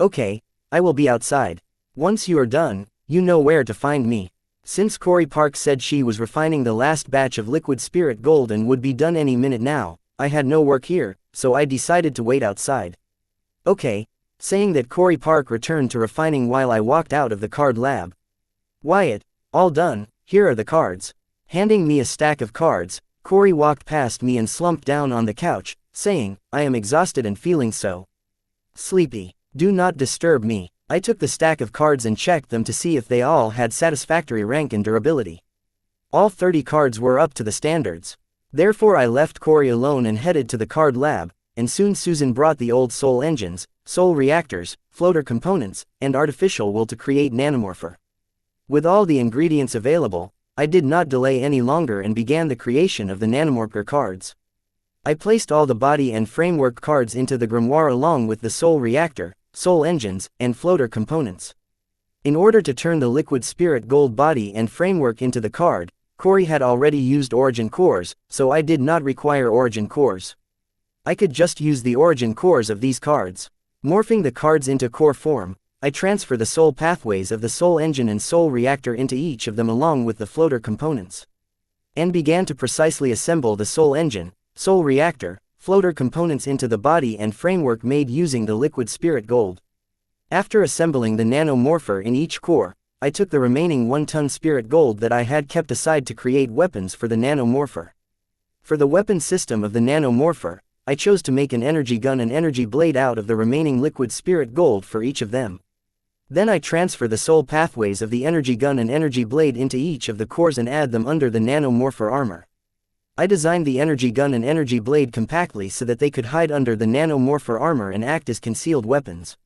"Okay, I will be outside. Once you are done, you know where to find me." Since Corey Park said she was refining the last batch of liquid spirit gold and would be done any minute now, I had no work here, so I decided to wait outside. "Okay," saying that Corey Park returned to refining while I walked out of the card lab. "Wyatt, all done, here are the cards." Handing me a stack of cards, Corey walked past me and slumped down on the couch, saying, "I am exhausted and feeling so sleepy. Do not disturb me." I took the stack of cards and checked them to see if they all had satisfactory rank and durability. All 30 cards were up to the standards. Therefore I left Corey alone and headed to the card lab, and soon Susan brought the old soul engines, soul reactors, floater components, and artificial will to create nanomorpher. With all the ingredients available, I did not delay any longer and began the creation of the nanomorpher cards. I placed all the body and framework cards into the grimoire along with the soul reactor, soul engines, and floater components. In order to turn the liquid spirit gold body and framework into the card, Corey had already used origin cores, so I did not require origin cores. I could just use the origin cores of these cards. Morphing the cards into core form, I transfer the soul pathways of the soul engine and soul reactor into each of them along with the floater components, and began to precisely assemble the soul engine, soul reactor, floater components into the body and framework made using the liquid spirit gold. After assembling the nanomorpher in each core, I took the remaining 1-ton spirit gold that I had kept aside to create weapons for the nanomorpher. For the weapon system of the nanomorpher, I chose to make an energy gun and energy blade out of the remaining liquid spirit gold for each of them. Then I transfer the soul pathways of the energy gun and energy blade into each of the cores and add them under the nanomorpher armor. I designed the energy gun and energy blade compactly so that they could hide under the nanomorpher armor and act as concealed weapons.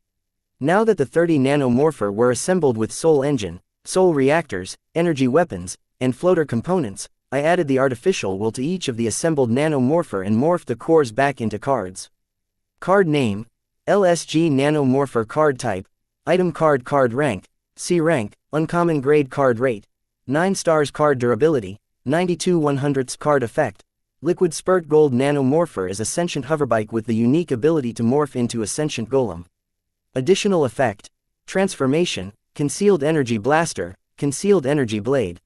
Now that the 30 nanomorpher were assembled with soul engine, soul reactors, energy weapons, and floater components, I added the artificial will to each of the assembled nanomorpher and morphed the cores back into cards. Card name: LSG nanomorpher. Card type: item card. Card rank: C rank, uncommon grade. Card rate: 9 stars. Card durability: 92/100ths. Card effect: liquid spirit gold nanomorpher is a sentient hoverbike with the unique ability to morph into a sentient golem. Additional effect: transformation, concealed energy blaster, concealed energy blade.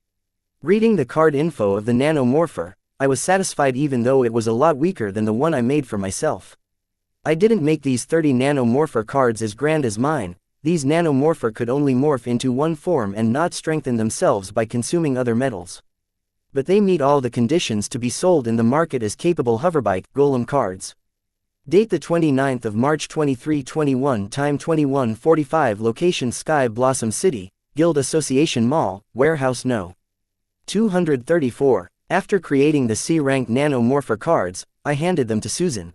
Reading the card info of the nanomorpher, I was satisfied even though it was a lot weaker than the one I made for myself. I didn't make these 30 nanomorpher cards as grand as mine. These nanomorpher could only morph into one form and not strengthen themselves by consuming other metals. But they meet all the conditions to be sold in the market as capable hoverbike golem cards. Date: the 29th of March 2321. Time: 21:45. Location: Sky Blossom City, Guild Association Mall, Warehouse No. 234. After creating the C-rank nanomorpher cards, I handed them to Susan,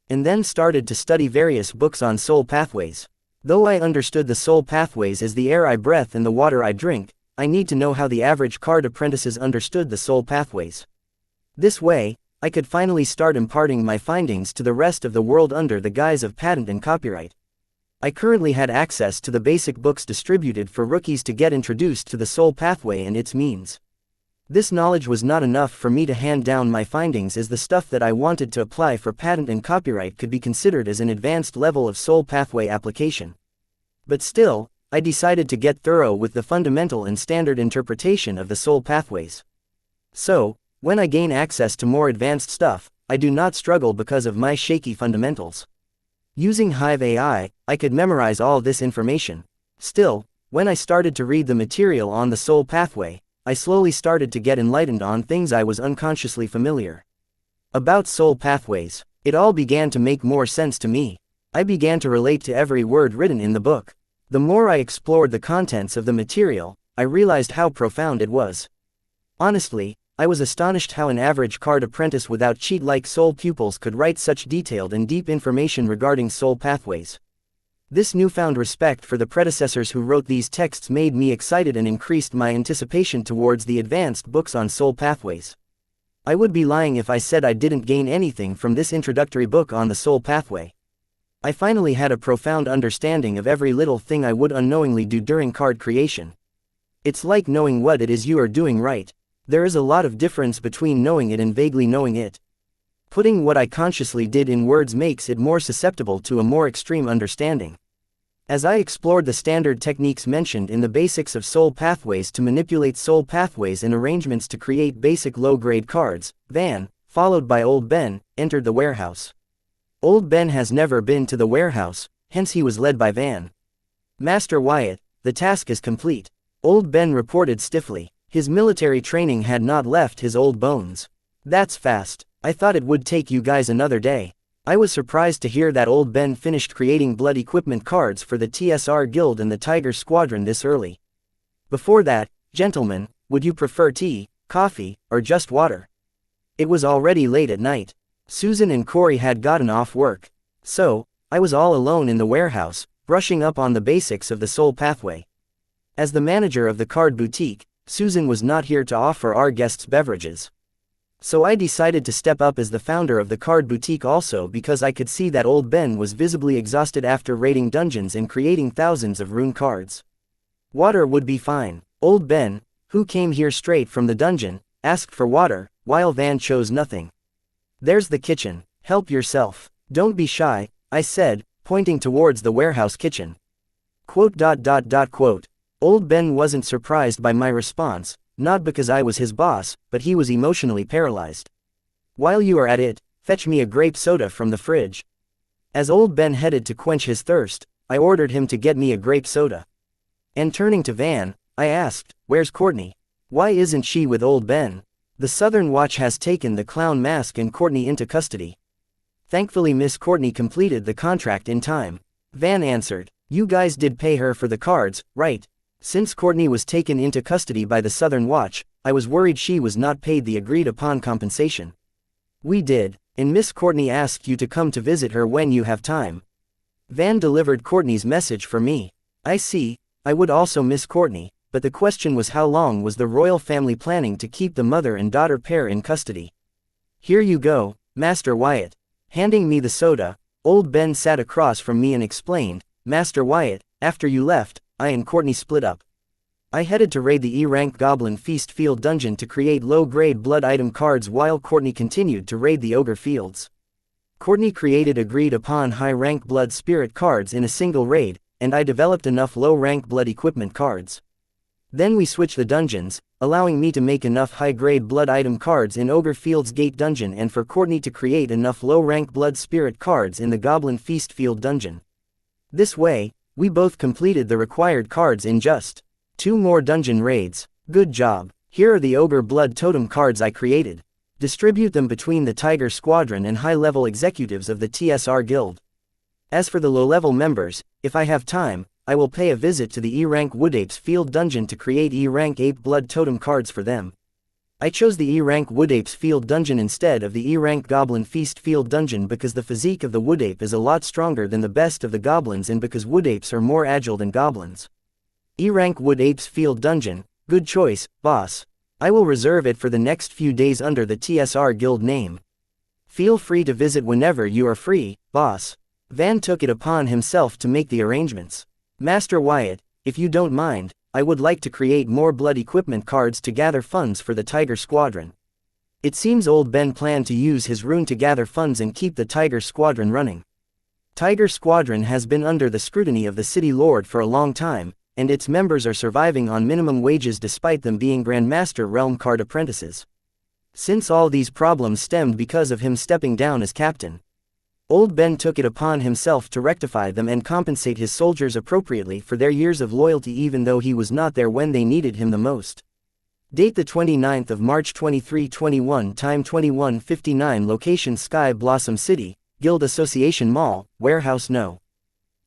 and then started to study various books on soul pathways. Though I understood the soul pathways as the air I breathe and the water I drink, I need to know how the average card apprentices understood the soul pathways. This way, I could finally start imparting my findings to the rest of the world under the guise of patent and copyright. I currently had access to the basic books distributed for rookies to get introduced to the soul pathway and its means. This knowledge was not enough for me to hand down my findings, as the stuff that I wanted to apply for patent and copyright could be considered as an advanced level of soul pathway application. But still, I decided to get thorough with the fundamental and standard interpretation of the soul pathways. So, when I gain access to more advanced stuff, I do not struggle because of my shaky fundamentals. Using Hive AI, I could memorize all this information. Still, when I started to read the material on the soul pathway, I slowly started to get enlightened on things I was unconsciously familiar about soul pathways. It all began to make more sense to me. I began to relate to every word written in the book. The more I explored the contents of the material, I realized how profound it was. Honestly, I was astonished how an average card apprentice without cheat-like soul pupils could write such detailed and deep information regarding soul pathways. This newfound respect for the predecessors who wrote these texts made me excited and increased my anticipation towards the advanced books on soul pathways. I would be lying if I said I didn't gain anything from this introductory book on the soul pathway. I finally had a profound understanding of every little thing I would unknowingly do during card creation. It's like knowing what it is you are doing right. There is a lot of difference between knowing it and vaguely knowing it. Putting what I consciously did in words makes it more susceptible to a more extreme understanding. As I explored the standard techniques mentioned in the basics of soul pathways to manipulate soul pathways and arrangements to create basic low-grade cards, Van, followed by Old Ben, entered the warehouse. Old Ben has never been to the warehouse, hence he was led by Van. Master Wyatt, the task is complete. Old Ben reported stiffly. His military training had not left his old bones. That's fast. I thought it would take you guys another day. I was surprised to hear that Old Ben finished creating blood equipment cards for the TSR Guild and the Tiger Squadron this early. Before that, gentlemen, would you prefer tea, coffee, or just water? It was already late at night. Susan and Corey had gotten off work. So, I was all alone in the warehouse, brushing up on the basics of the soul pathway. As the manager of the card boutique, Susan was not here to offer our guests beverages. So I decided to step up as the founder of the card boutique also because I could see that Old Ben was visibly exhausted after raiding dungeons and creating thousands of rune cards. Water would be fine. Old Ben, who came here straight from the dungeon, asked for water, while Van chose nothing. There's the kitchen. Help yourself. Don't be shy, I said, pointing towards the warehouse kitchen. Quote. Old Ben wasn't surprised by my response, not because I was his boss, but he was emotionally paralyzed. While you are at it, fetch me a grape soda from the fridge. As Old Ben headed to quench his thirst, I ordered him to get me a grape soda. And turning to Van, I asked, where's Courtney? Why isn't she with Old Ben? The Southern Watch has taken the clown mask and Courtney into custody. Thankfully Miss Courtney completed the contract in time. Van answered, you guys did pay her for the cards, right? Since Courtney was taken into custody by the Southern Watch, I was worried she was not paid the agreed-upon compensation. We did, and Miss Courtney asked you to come to visit her when you have time. Van delivered Courtney's message for me. I see, I would also miss Courtney, but the question was how long was the royal family planning to keep the mother and daughter pair in custody? Here you go, Master Wyatt. Handing me the soda, Old Ben sat across from me and explained, Master Wyatt, after you left, I and Courtney split up. I headed to raid the E-rank Goblin Feast Field dungeon to create low-grade blood item cards while Courtney continued to raid the Ogre Fields. Courtney created agreed-upon high-rank blood spirit cards in a single raid, and I developed enough low-rank blood equipment cards. Then we switched the dungeons, allowing me to make enough high-grade blood item cards in Ogre Field's Gate dungeon and for Courtney to create enough low-rank blood spirit cards in the Goblin Feast Field dungeon. This way, we both completed the required cards in just 2 more dungeon raids. Good job. Here are the Ogre Blood Totem cards I created. Distribute them between the Tiger Squadron and high-level executives of the TSR Guild. As for the low-level members, if I have time, I will pay a visit to the E-rank Woodapes Field dungeon to create E-rank Ape Blood Totem cards for them. I chose the E-rank Woodapes Field dungeon instead of the E-rank Goblin Feast Field dungeon because the physique of the Woodape is a lot stronger than the best of the goblins and because Woodapes are more agile than goblins. E-rank Woodapes Field dungeon, good choice, boss. I will reserve it for the next few days under the TSR Guild name. Feel free to visit whenever you are free, boss. Van took it upon himself to make the arrangements. Master Wyatt, if you don't mind, I would like to create more blood equipment cards to gather funds for the Tiger Squadron. It seems Old Ben planned to use his rune to gather funds and keep the Tiger Squadron running. Tiger Squadron has been under the scrutiny of the City Lord for a long time, and its members are surviving on minimum wages despite them being Grandmaster Realm Card Apprentices. Since all these problems stemmed because of him stepping down as captain, Old Ben took it upon himself to rectify them and compensate his soldiers appropriately for their years of loyalty even though he was not there when they needed him the most. Date the 29th of March 2321. Time 21:59. Location Sky Blossom City, Guild Association Mall, Warehouse No.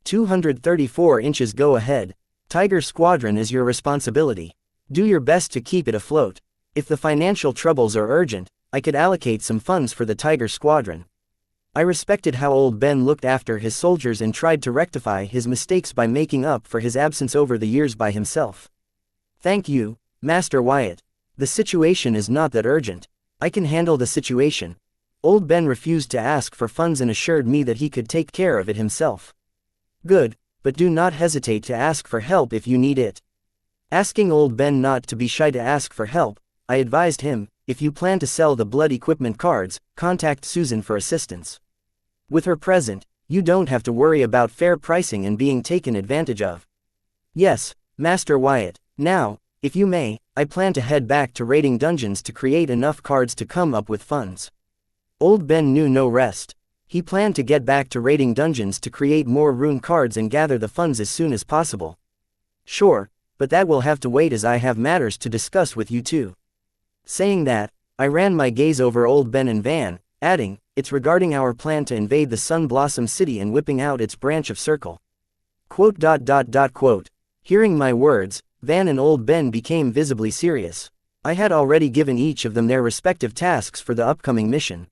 234 inches. Go ahead. Tiger Squadron is your responsibility. Do your best to keep it afloat. If the financial troubles are urgent, I could allocate some funds for the Tiger Squadron. I respected how old Ben looked after his soldiers and tried to rectify his mistakes by making up for his absence over the years by himself. Thank you, Master Wyatt. The situation is not that urgent. I can handle the situation. Old Ben refused to ask for funds and assured me that he could take care of it himself. Good, but do not hesitate to ask for help if you need it. Asking old Ben not to be shy to ask for help, I advised him, if you plan to sell the blood equipment cards, contact Susan for assistance. With her present, you don't have to worry about fair pricing and being taken advantage of. Yes, Master Wyatt. Now, if you may, I plan to head back to raiding dungeons to create enough cards to come up with funds. Old Ben knew no rest. He planned to get back to raiding dungeons to create more rune cards and gather the funds as soon as possible. Sure, but that will have to wait as I have matters to discuss with you too. Saying that, I ran my gaze over old Ben and Van, adding, it's regarding our plan to invade the Sun Blossom City and whipping out its branch of Circle. Quote. Hearing my words, Van and old Ben became visibly serious. I had already given each of them their respective tasks for the upcoming mission.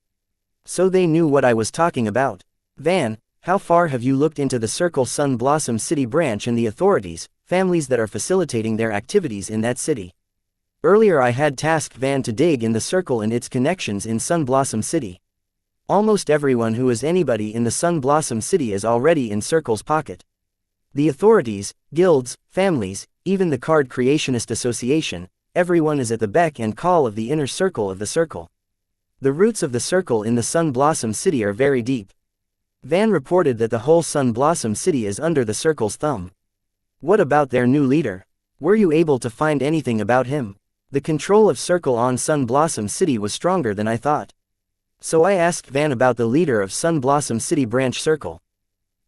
So they knew what I was talking about. Van, how far have you looked into the Circle Sun Blossom City branch and the authorities, families that are facilitating their activities in that city? Earlier I had tasked Van to dig in the Circle and its connections in Sun Blossom City. Almost everyone who is anybody in the Sun Blossom City is already in Circle's pocket. The authorities, guilds, families, even the Card Creationist Association, everyone is at the beck and call of the inner circle of the Circle. The roots of the Circle in the Sun Blossom City are very deep. Van reported that the whole Sun Blossom City is under the Circle's thumb. What about their new leader? Were you able to find anything about him? The control of Circle on Sun Blossom City was stronger than I thought. So I asked Van about the leader of Sun Blossom City branch Circle.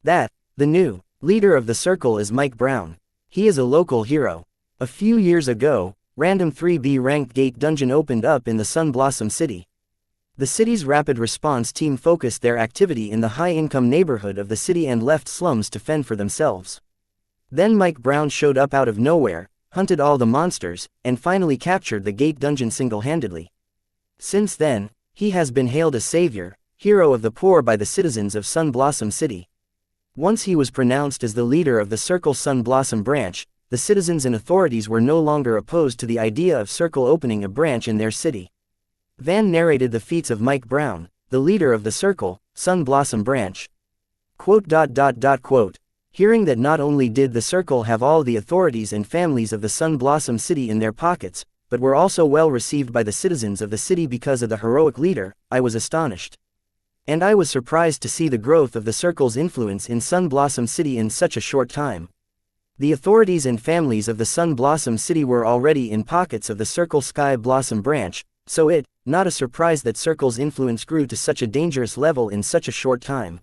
The new leader of the Circle is Mike Brown. He is a local hero. A few years ago, random 3B ranked gate dungeon opened up in the Sun Blossom City. The city's rapid response team focused their activity in the high-income neighborhood of the city and left slums to fend for themselves. Then Mike Brown showed up out of nowhere, hunted all the monsters, and finally captured the gate dungeon single-handedly. Since then, he has been hailed as savior, hero of the poor by the citizens of Sun Blossom City. Once he was pronounced as the leader of the Circle Sun Blossom branch, the citizens and authorities were no longer opposed to the idea of Circle opening a branch in their city. Van narrated the feats of Mike Brown, the leader of the Circle Sun Blossom branch. Quote. Hearing that not only did the Circle have all the authorities and families of the Sun Blossom City in their pockets, but were also well received by the citizens of the city because of the heroic leader, I was astonished. And I was surprised to see the growth of the Circle's influence in Sun Blossom City in such a short time. The authorities and families of the Sun Blossom City were already in pockets of the Circle Sky Blossom branch, so not a surprise that Circle's influence grew to such a dangerous level in such a short time.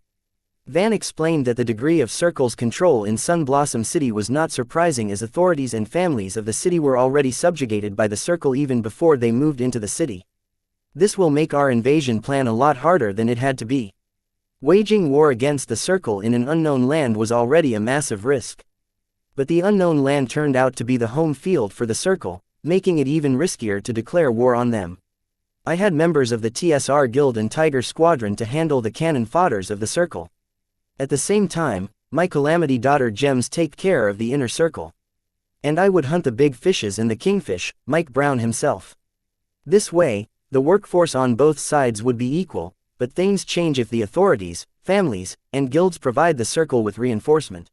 Van explained that the degree of Circle's control in Sun Blossom City was not surprising as authorities and families of the city were already subjugated by the Circle even before they moved into the city. This will make our invasion plan a lot harder than it had to be. Waging war against the Circle in an unknown land was already a massive risk. But the unknown land turned out to be the home field for the Circle, making it even riskier to declare war on them. I had members of the TSR Guild and Tiger Squadron to handle the cannon fodders of the Circle. At the same time, my Calamity daughter Gems take care of the inner circle. And I would hunt the big fishes and the kingfish, Mike Brown himself. This way, the workforce on both sides would be equal, but things change if the authorities, families, and guilds provide the Circle with reinforcement.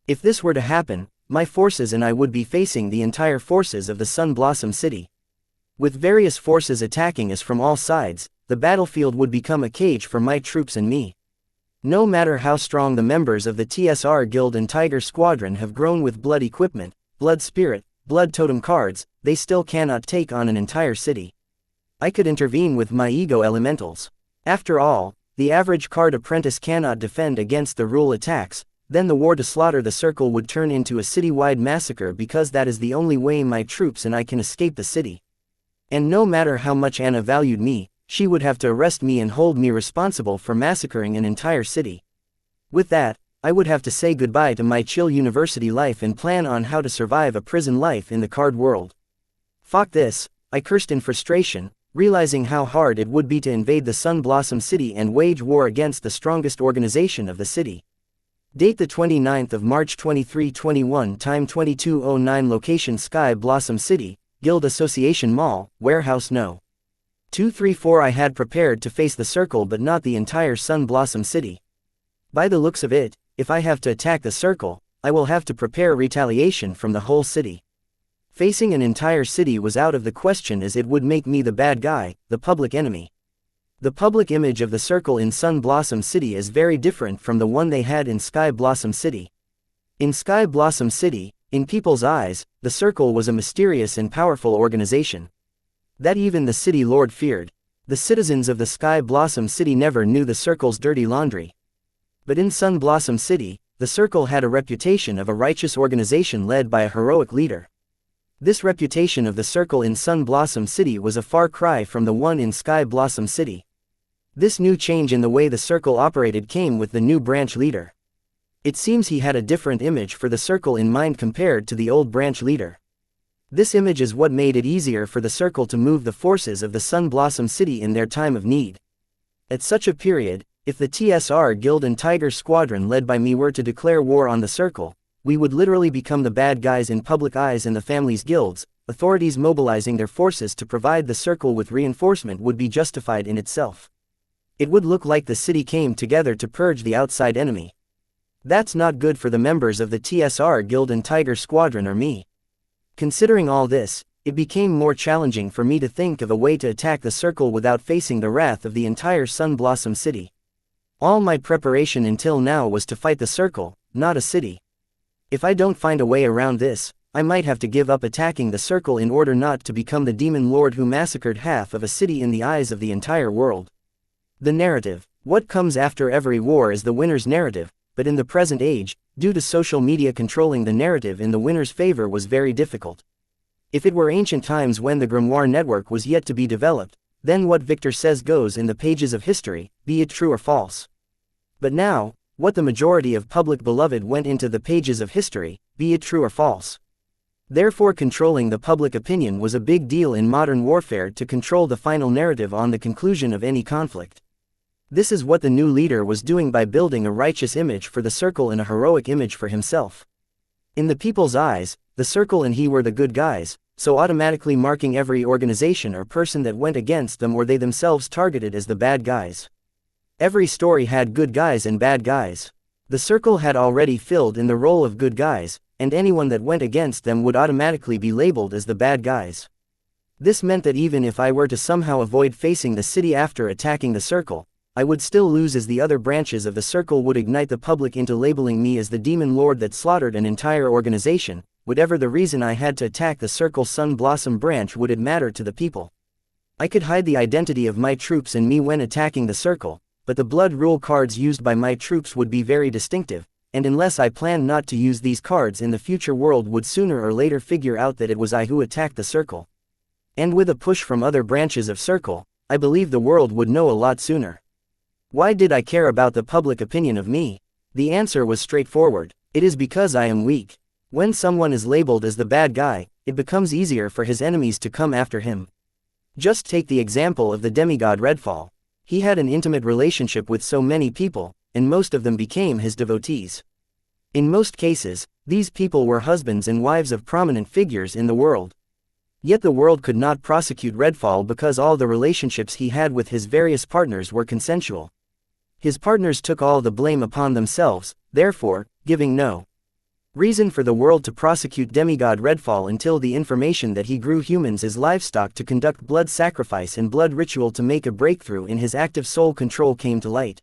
If this were to happen, my forces and I would be facing the entire forces of the Sun Blossom City. With various forces attacking us from all sides, the battlefield would become a cage for my troops and me. No matter how strong the members of the TSR Guild and Tiger Squadron have grown with blood equipment, blood spirit, blood totem cards, they still cannot take on an entire city. I could intervene with my ego elementals. After all, the average card apprentice cannot defend against the rule attacks, then the war to slaughter the circle would turn into a city-wide massacre because that is the only way my troops and I can escape the city. And no matter how much Anna valued me, she would have to arrest me and hold me responsible for massacring an entire city. With that, I would have to say goodbye to my chill university life and plan on how to survive a prison life in the card world. Fuck this, I cursed in frustration, realizing how hard it would be to invade the Sun Blossom City and wage war against the strongest organization of the city. Date the 29th of March 2321, time 22:09, location Sky Blossom City, Guild Association Mall, Warehouse No. 234. I had prepared to face the circle but not the entire Sun Blossom City. By the looks of it, if I have to attack the circle, I will have to prepare retaliation from the whole city. Facing an entire city was out of the question as it would make me the bad guy, the public enemy. The public image of the circle in Sun Blossom City is very different from the one they had in Sky Blossom City. In Sky Blossom City, in people's eyes, the circle was a mysterious and powerful organization that even the city lord feared. The citizens of the Sky Blossom City never knew the circle's dirty laundry. But in Sun Blossom City, the circle had a reputation of a righteous organization led by a heroic leader. This reputation of the circle in Sun Blossom City was a far cry from the one in Sky Blossom City. This new change in the way the circle operated came with the new branch leader. It seems he had a different image for the circle in mind compared to the old branch leader. This image is what made it easier for the circle to move the forces of the Sun Blossom City in their time of need. At such a period, if the TSR Guild and Tiger Squadron led by me were to declare war on the circle, we would literally become the bad guys in public eyes, and the family's guilds, authorities mobilizing their forces to provide the circle with reinforcement would be justified in itself. It would look like the city came together to purge the outside enemy. That's not good for the members of the TSR Guild and Tiger Squadron or me. Considering all this, it became more challenging for me to think of a way to attack the circle without facing the wrath of the entire Sun Blossom City. All my preparation until now was to fight the circle, not a city. If I don't find a way around this, I might have to give up attacking the circle in order not to become the demon lord who massacred half of a city in the eyes of the entire world. The narrative. What comes after every war is the winner's narrative, but in the present age, due to social media controlling the narrative in the winner's favor was very difficult. If it were ancient times when the Grimoire network was yet to be developed, then what Victor says goes in the pages of history, be it true or false. But now, what the majority of public beloved went into the pages of history, be it true or false. Therefore controlling the public opinion was a big deal in modern warfare to control the final narrative on the conclusion of any conflict. This is what the new leader was doing by building a righteous image for the circle and a heroic image for himself. In the people's eyes, the circle and he were the good guys, so automatically marking every organization or person that went against them or they themselves targeted as the bad guys. Every story had good guys and bad guys. The circle had already filled in the role of good guys, and anyone that went against them would automatically be labeled as the bad guys. This meant that even if I were to somehow avoid facing the city after attacking the circle, I would still lose, as the other branches of the circle would ignite the public into labeling me as the demon lord that slaughtered an entire organization. Whatever the reason I had to attack the circle's Sun Blossom branch, would it matter to the people? I could hide the identity of my troops and me when attacking the circle, but the blood rule cards used by my troops would be very distinctive, and unless I planned not to use these cards in the future, world would sooner or later figure out that it was I who attacked the circle. And with a push from other branches of circle, I believe the world would know a lot sooner. Why did I care about the public opinion of me? The answer was straightforward. It is because I am weak. When someone is labeled as the bad guy, it becomes easier for his enemies to come after him. Just take the example of the demigod Redfall. He had an intimate relationship with so many people, and most of them became his devotees. In most cases, these people were husbands and wives of prominent figures in the world. Yet the world could not prosecute Redfall because all the relationships he had with his various partners were consensual. His partners took all the blame upon themselves, therefore, giving no reason for the world to prosecute demigod Redfall until the information that he grew humans as livestock to conduct blood sacrifice and blood ritual to make a breakthrough in his active soul control came to light.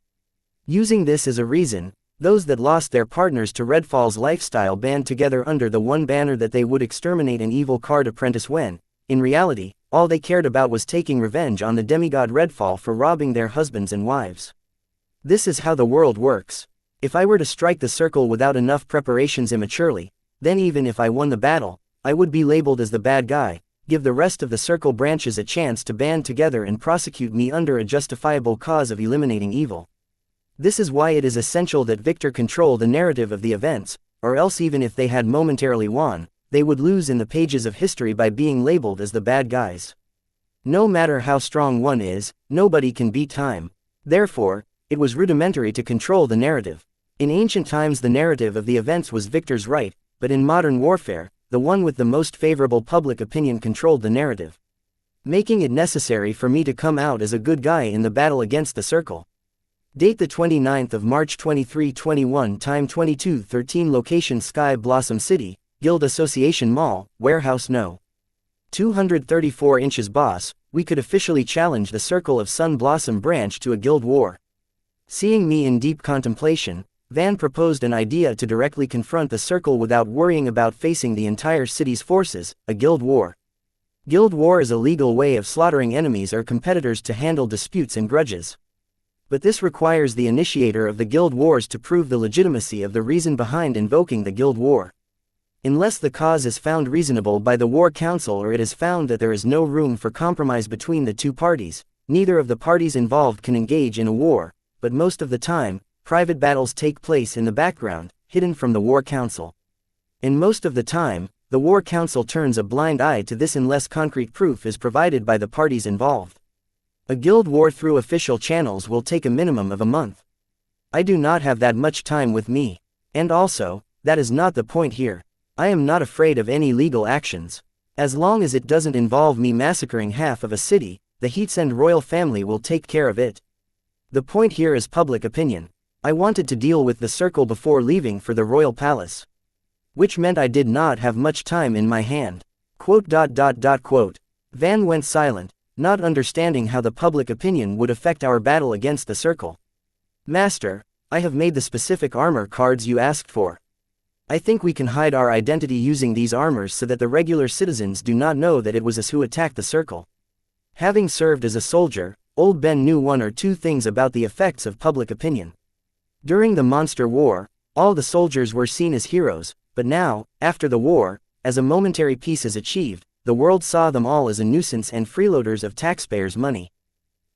Using this as a reason, those that lost their partners to Redfall's lifestyle band together under the one banner that they would exterminate an evil card apprentice when, in reality, all they cared about was taking revenge on the demigod Redfall for robbing their husbands and wives. This is how the world works. If I were to strike the circle without enough preparations immaturely, then even if I won the battle, I would be labeled as the bad guy, give the rest of the circle branches a chance to band together and prosecute me under a justifiable cause of eliminating evil. This is why it is essential that Victor control the narrative of the events, or else even if they had momentarily won, they would lose in the pages of history by being labeled as the bad guys. No matter how strong one is, nobody can beat time. Therefore, it was rudimentary to control the narrative. In ancient times the narrative of the events was Victor's right, but in modern warfare, the one with the most favorable public opinion controlled the narrative, making it necessary for me to come out as a good guy in the battle against the circle. Date the 29th of March 2321, time 22:13, location Sky Blossom City, Guild Association Mall, Warehouse No. 234 inches. Boss, we could officially challenge the Circle of Sun Blossom branch to a guild war. Seeing me in deep contemplation, Van proposed an idea to directly confront the circle without worrying about facing the entire city's forces, a guild war. Guild war is a legal way of slaughtering enemies or competitors to handle disputes and grudges. But this requires the initiator of the guild wars to prove the legitimacy of the reason behind invoking the guild war. Unless the cause is found reasonable by the war council or it is found that there is no room for compromise between the two parties, neither of the parties involved can engage in a war, but most of the time, private battles take place in the background, hidden from the war council. And most of the time, the war council turns a blind eye to this unless concrete proof is provided by the parties involved. A guild war through official channels will take a minimum of a month. I do not have that much time with me. And also, that is not the point here. I am not afraid of any legal actions. As long as it doesn't involve me massacring half of a city, the Heatsend royal family will take care of it. The point here is public opinion. I wanted to deal with the circle before leaving for the royal palace, which meant I did not have much time in my hand. Quote. Van went silent, not understanding how the public opinion would affect our battle against the circle. Master, I have made the specific armor cards you asked for. I think we can hide our identity using these armors so that the regular citizens do not know that it was us who attacked the circle. Having served as a soldier, Old Ben knew one or two things about the effects of public opinion. During the Monster War, all the soldiers were seen as heroes, but now, after the war, as a momentary peace is achieved, the world saw them all as a nuisance and freeloaders of taxpayers' money.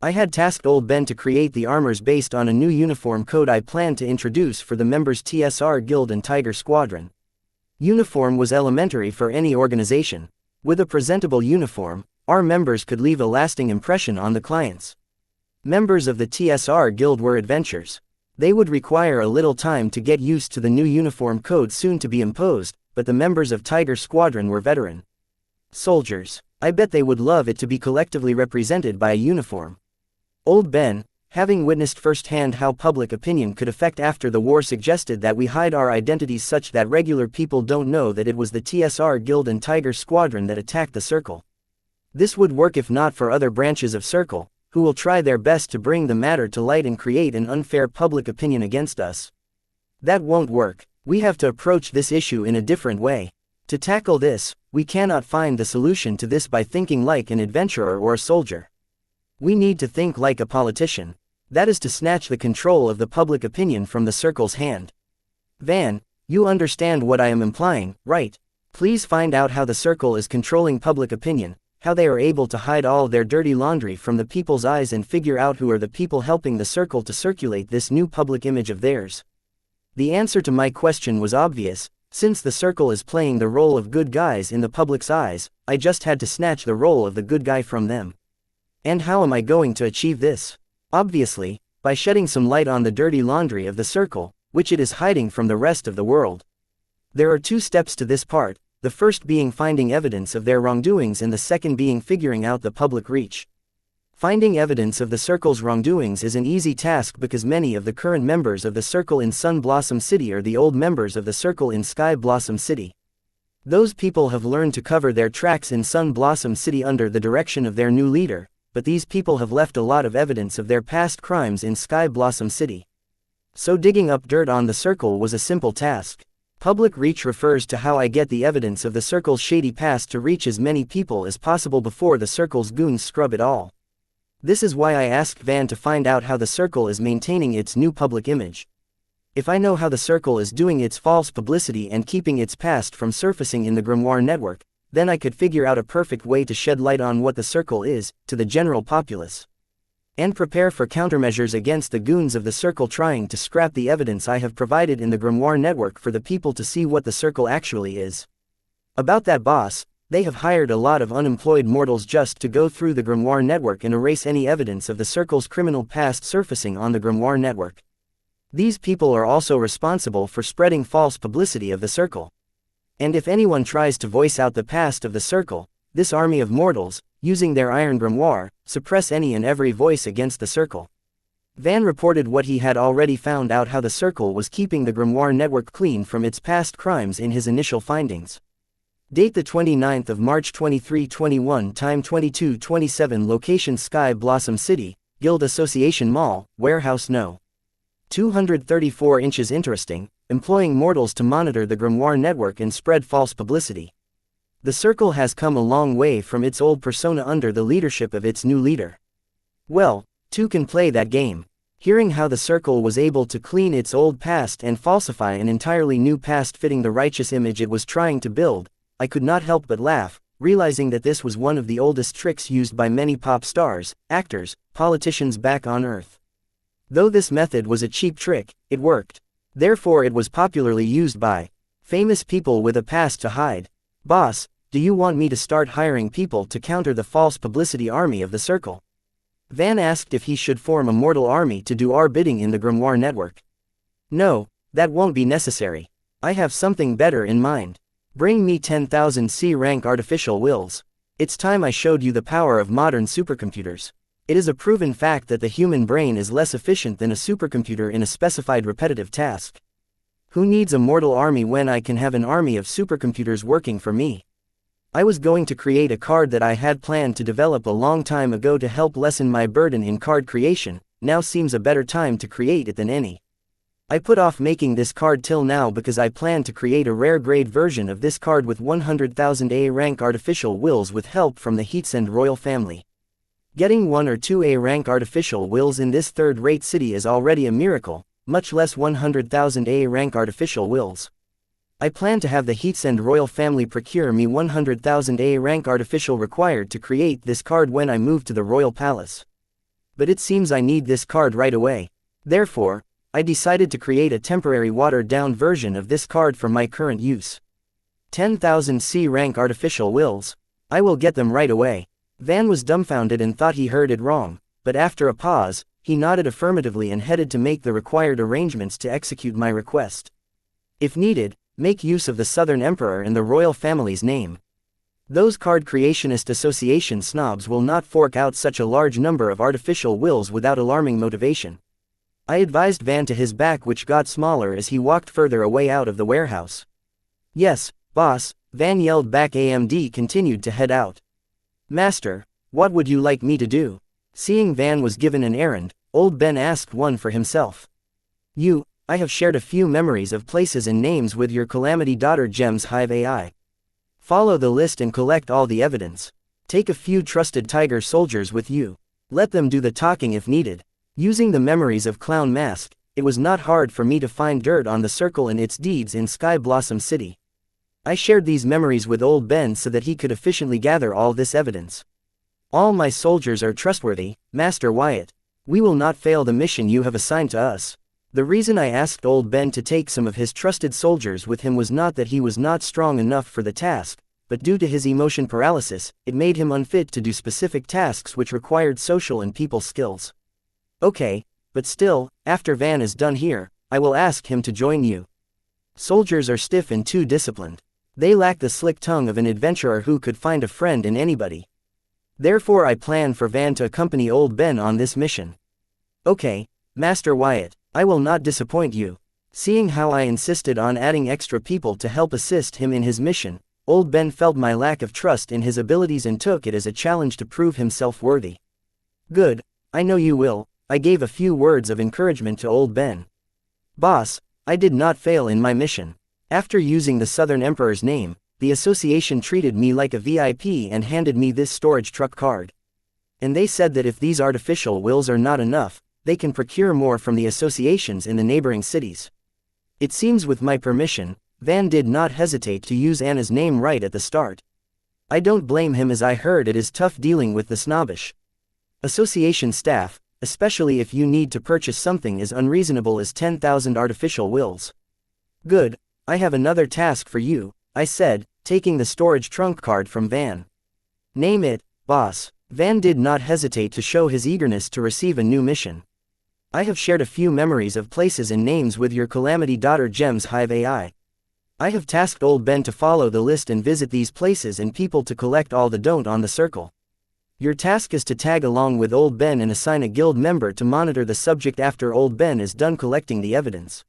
I had tasked Old Ben to create the armors based on a new uniform code I planned to introduce for the members' TSR Guild and Tiger Squadron. Uniform was elementary for any organization. With a presentable uniform, our members could leave a lasting impression on the clients. Members of the TSR Guild were adventurers. They would require a little time to get used to the new uniform code soon to be imposed, but the members of Tiger Squadron were veteran soldiers. I bet they would love it to be collectively represented by a uniform. Old Ben, having witnessed firsthand how public opinion could affect after the war, suggested that we hide our identities such that regular people don't know that it was the TSR Guild and Tiger Squadron that attacked the circle. This would work if not for other branches of Circle, who will try their best to bring the matter to light and create an unfair public opinion against us. That won't work. We have to approach this issue in a different way. To tackle this, we cannot find the solution to this by thinking like an adventurer or a soldier. We need to think like a politician. That is to snatch the control of the public opinion from the circle's hand. Van, you understand what I am implying, right? Please find out how the circle is controlling public opinion, how they are able to hide all their dirty laundry from the people's eyes, and figure out who are the people helping the circle to circulate this new public image of theirs. The answer to my question was obvious. Since the circle is playing the role of good guys in the public's eyes, I just had to snatch the role of the good guy from them. And how am I going to achieve this? Obviously, by shedding some light on the dirty laundry of the circle, which it is hiding from the rest of the world. There are two steps to this part, the first being finding evidence of their wrongdoings and the second being figuring out the public reach. Finding evidence of the circle's wrongdoings is an easy task because many of the current members of the circle in Sun Blossom City are the old members of the circle in Sky Blossom City. Those people have learned to cover their tracks in Sun Blossom City under the direction of their new leader, but these people have left a lot of evidence of their past crimes in Sky Blossom City. So digging up dirt on the circle was a simple task. Public reach refers to how I get the evidence of the circle's shady past to reach as many people as possible before the circle's goons scrub it all. This is why I asked Van to find out how the circle is maintaining its new public image. If I know how the circle is doing its false publicity and keeping its past from surfacing in the Grimoire network, then I could figure out a perfect way to shed light on what the circle is, to the general populace. And prepare for countermeasures against the goons of the circle trying to scrap the evidence I have provided in the Grimoire network for the people to see what the circle actually is. About that, boss, they have hired a lot of unemployed mortals just to go through the Grimoire network and erase any evidence of the circle's criminal past surfacing on the Grimoire network. These people are also responsible for spreading false publicity of the circle. And if anyone tries to voice out the past of the circle, this army of mortals, using their iron grimoire, suppress any and every voice against the circle. Van reported what he had already found out, how the circle was keeping the Grimoire network clean from its past crimes in his initial findings. Date the 29th of March 2321, time 22:27, location Sky Blossom City, Guild Association Mall, Warehouse No. 234 inches. Interesting, employing mortals to monitor the Grimoire network and spread false publicity. The circle has come a long way from its old persona under the leadership of its new leader. Well, two can play that game. Hearing how the circle was able to clean its old past and falsify an entirely new past fitting the righteous image it was trying to build, I could not help but laugh, realizing that this was one of the oldest tricks used by many pop stars, actors, politicians back on Earth. Though this method was a cheap trick, it worked. Therefore it was popularly used by famous people with a past to hide. Boss, do you want me to start hiring people to counter the false publicity army of the circle? Van asked if he should form a mortal army to do our bidding in the Grimoire network. No, that won't be necessary. I have something better in mind. Bring me 10,000 C-rank artificial wills. It's time I showed you the power of modern supercomputers. It is a proven fact that the human brain is less efficient than a supercomputer in a specified repetitive task. Who needs a mortal army when I can have an army of supercomputers working for me? I was going to create a card that I had planned to develop a long time ago to help lessen my burden in card creation. Now seems a better time to create it than any. I put off making this card till now because I plan to create a rare grade version of this card with 100,000 A-rank artificial wills with help from the Heatsend royal family. Getting 1 or 2 A-rank artificial wills in this third-rate city is already a miracle, much less 100,000 A-rank artificial wills. I plan to have the Heatsend royal family procure me 100,000 A-rank artificial required to create this card when I move to the royal palace. But it seems I need this card right away. Therefore, I decided to create a temporary watered-down version of this card for my current use. 10,000 C-rank artificial wills. I will get them right away. Van was dumbfounded and thought he heard it wrong, but after a pause, he nodded affirmatively and headed to make the required arrangements to execute my request. If needed, make use of the Southern Emperor and the royal family's name. Those Card Creationist Association snobs will not fork out such a large number of artificial wills without alarming motivation. I advised Van to his back, which got smaller as he walked further away out of the warehouse. Yes, boss, Van yelled back. AMD continued to head out. Master, what would you like me to do? Seeing Van was given an errand, old Ben asked one for himself. I have shared a few memories of places and names with your Calamity daughter Gem's Hive AI. Follow the list and collect all the evidence. Take a few trusted tiger soldiers with you. Let them do the talking if needed. Using the memories of Clown Mask, it was not hard for me to find dirt on the circle and its deeds in Sky Blossom City. I shared these memories with old Ben so that he could efficiently gather all this evidence. All my soldiers are trustworthy, Master Wyatt. We will not fail the mission you have assigned to us. The reason I asked old Ben to take some of his trusted soldiers with him was not that he was not strong enough for the task, but due to his emotion paralysis, it made him unfit to do specific tasks which required social and people skills. Okay, but still, after Van is done here, I will ask him to join you. Soldiers are stiff and too disciplined. They lack the slick tongue of an adventurer who could find a friend in anybody. Therefore I plan for Van to accompany old Ben on this mission. Okay, Master Wyatt, I will not disappoint you. Seeing how I insisted on adding extra people to help assist him in his mission, old Ben felt my lack of trust in his abilities and took it as a challenge to prove himself worthy. Good, I know you will. I gave a few words of encouragement to old Ben. Boss, I did not fail in my mission. After using the Southern Emperor's name, the association treated me like a VIP and handed me this storage truck card. And they said that if these artificial wills are not enough, they can procure more from the associations in the neighboring cities. It seems with my permission, Van did not hesitate to use Anna's name right at the start. I don't blame him, as I heard it is tough dealing with the snobbish association staff, especially if you need to purchase something as unreasonable as 10,000 artificial wills. Good, I have another task for you, I said, taking the storage trunk card from Van. Name it, boss. Van did not hesitate to show his eagerness to receive a new mission. I have shared a few memories of places and names with your Calamity daughter Gem's Hive AI. I have tasked Old Ben to follow the list and visit these places and people to collect all the don't on the circle. Your task is to tag along with Old Ben and assign a guild member to monitor the subject after Old Ben is done collecting the evidence.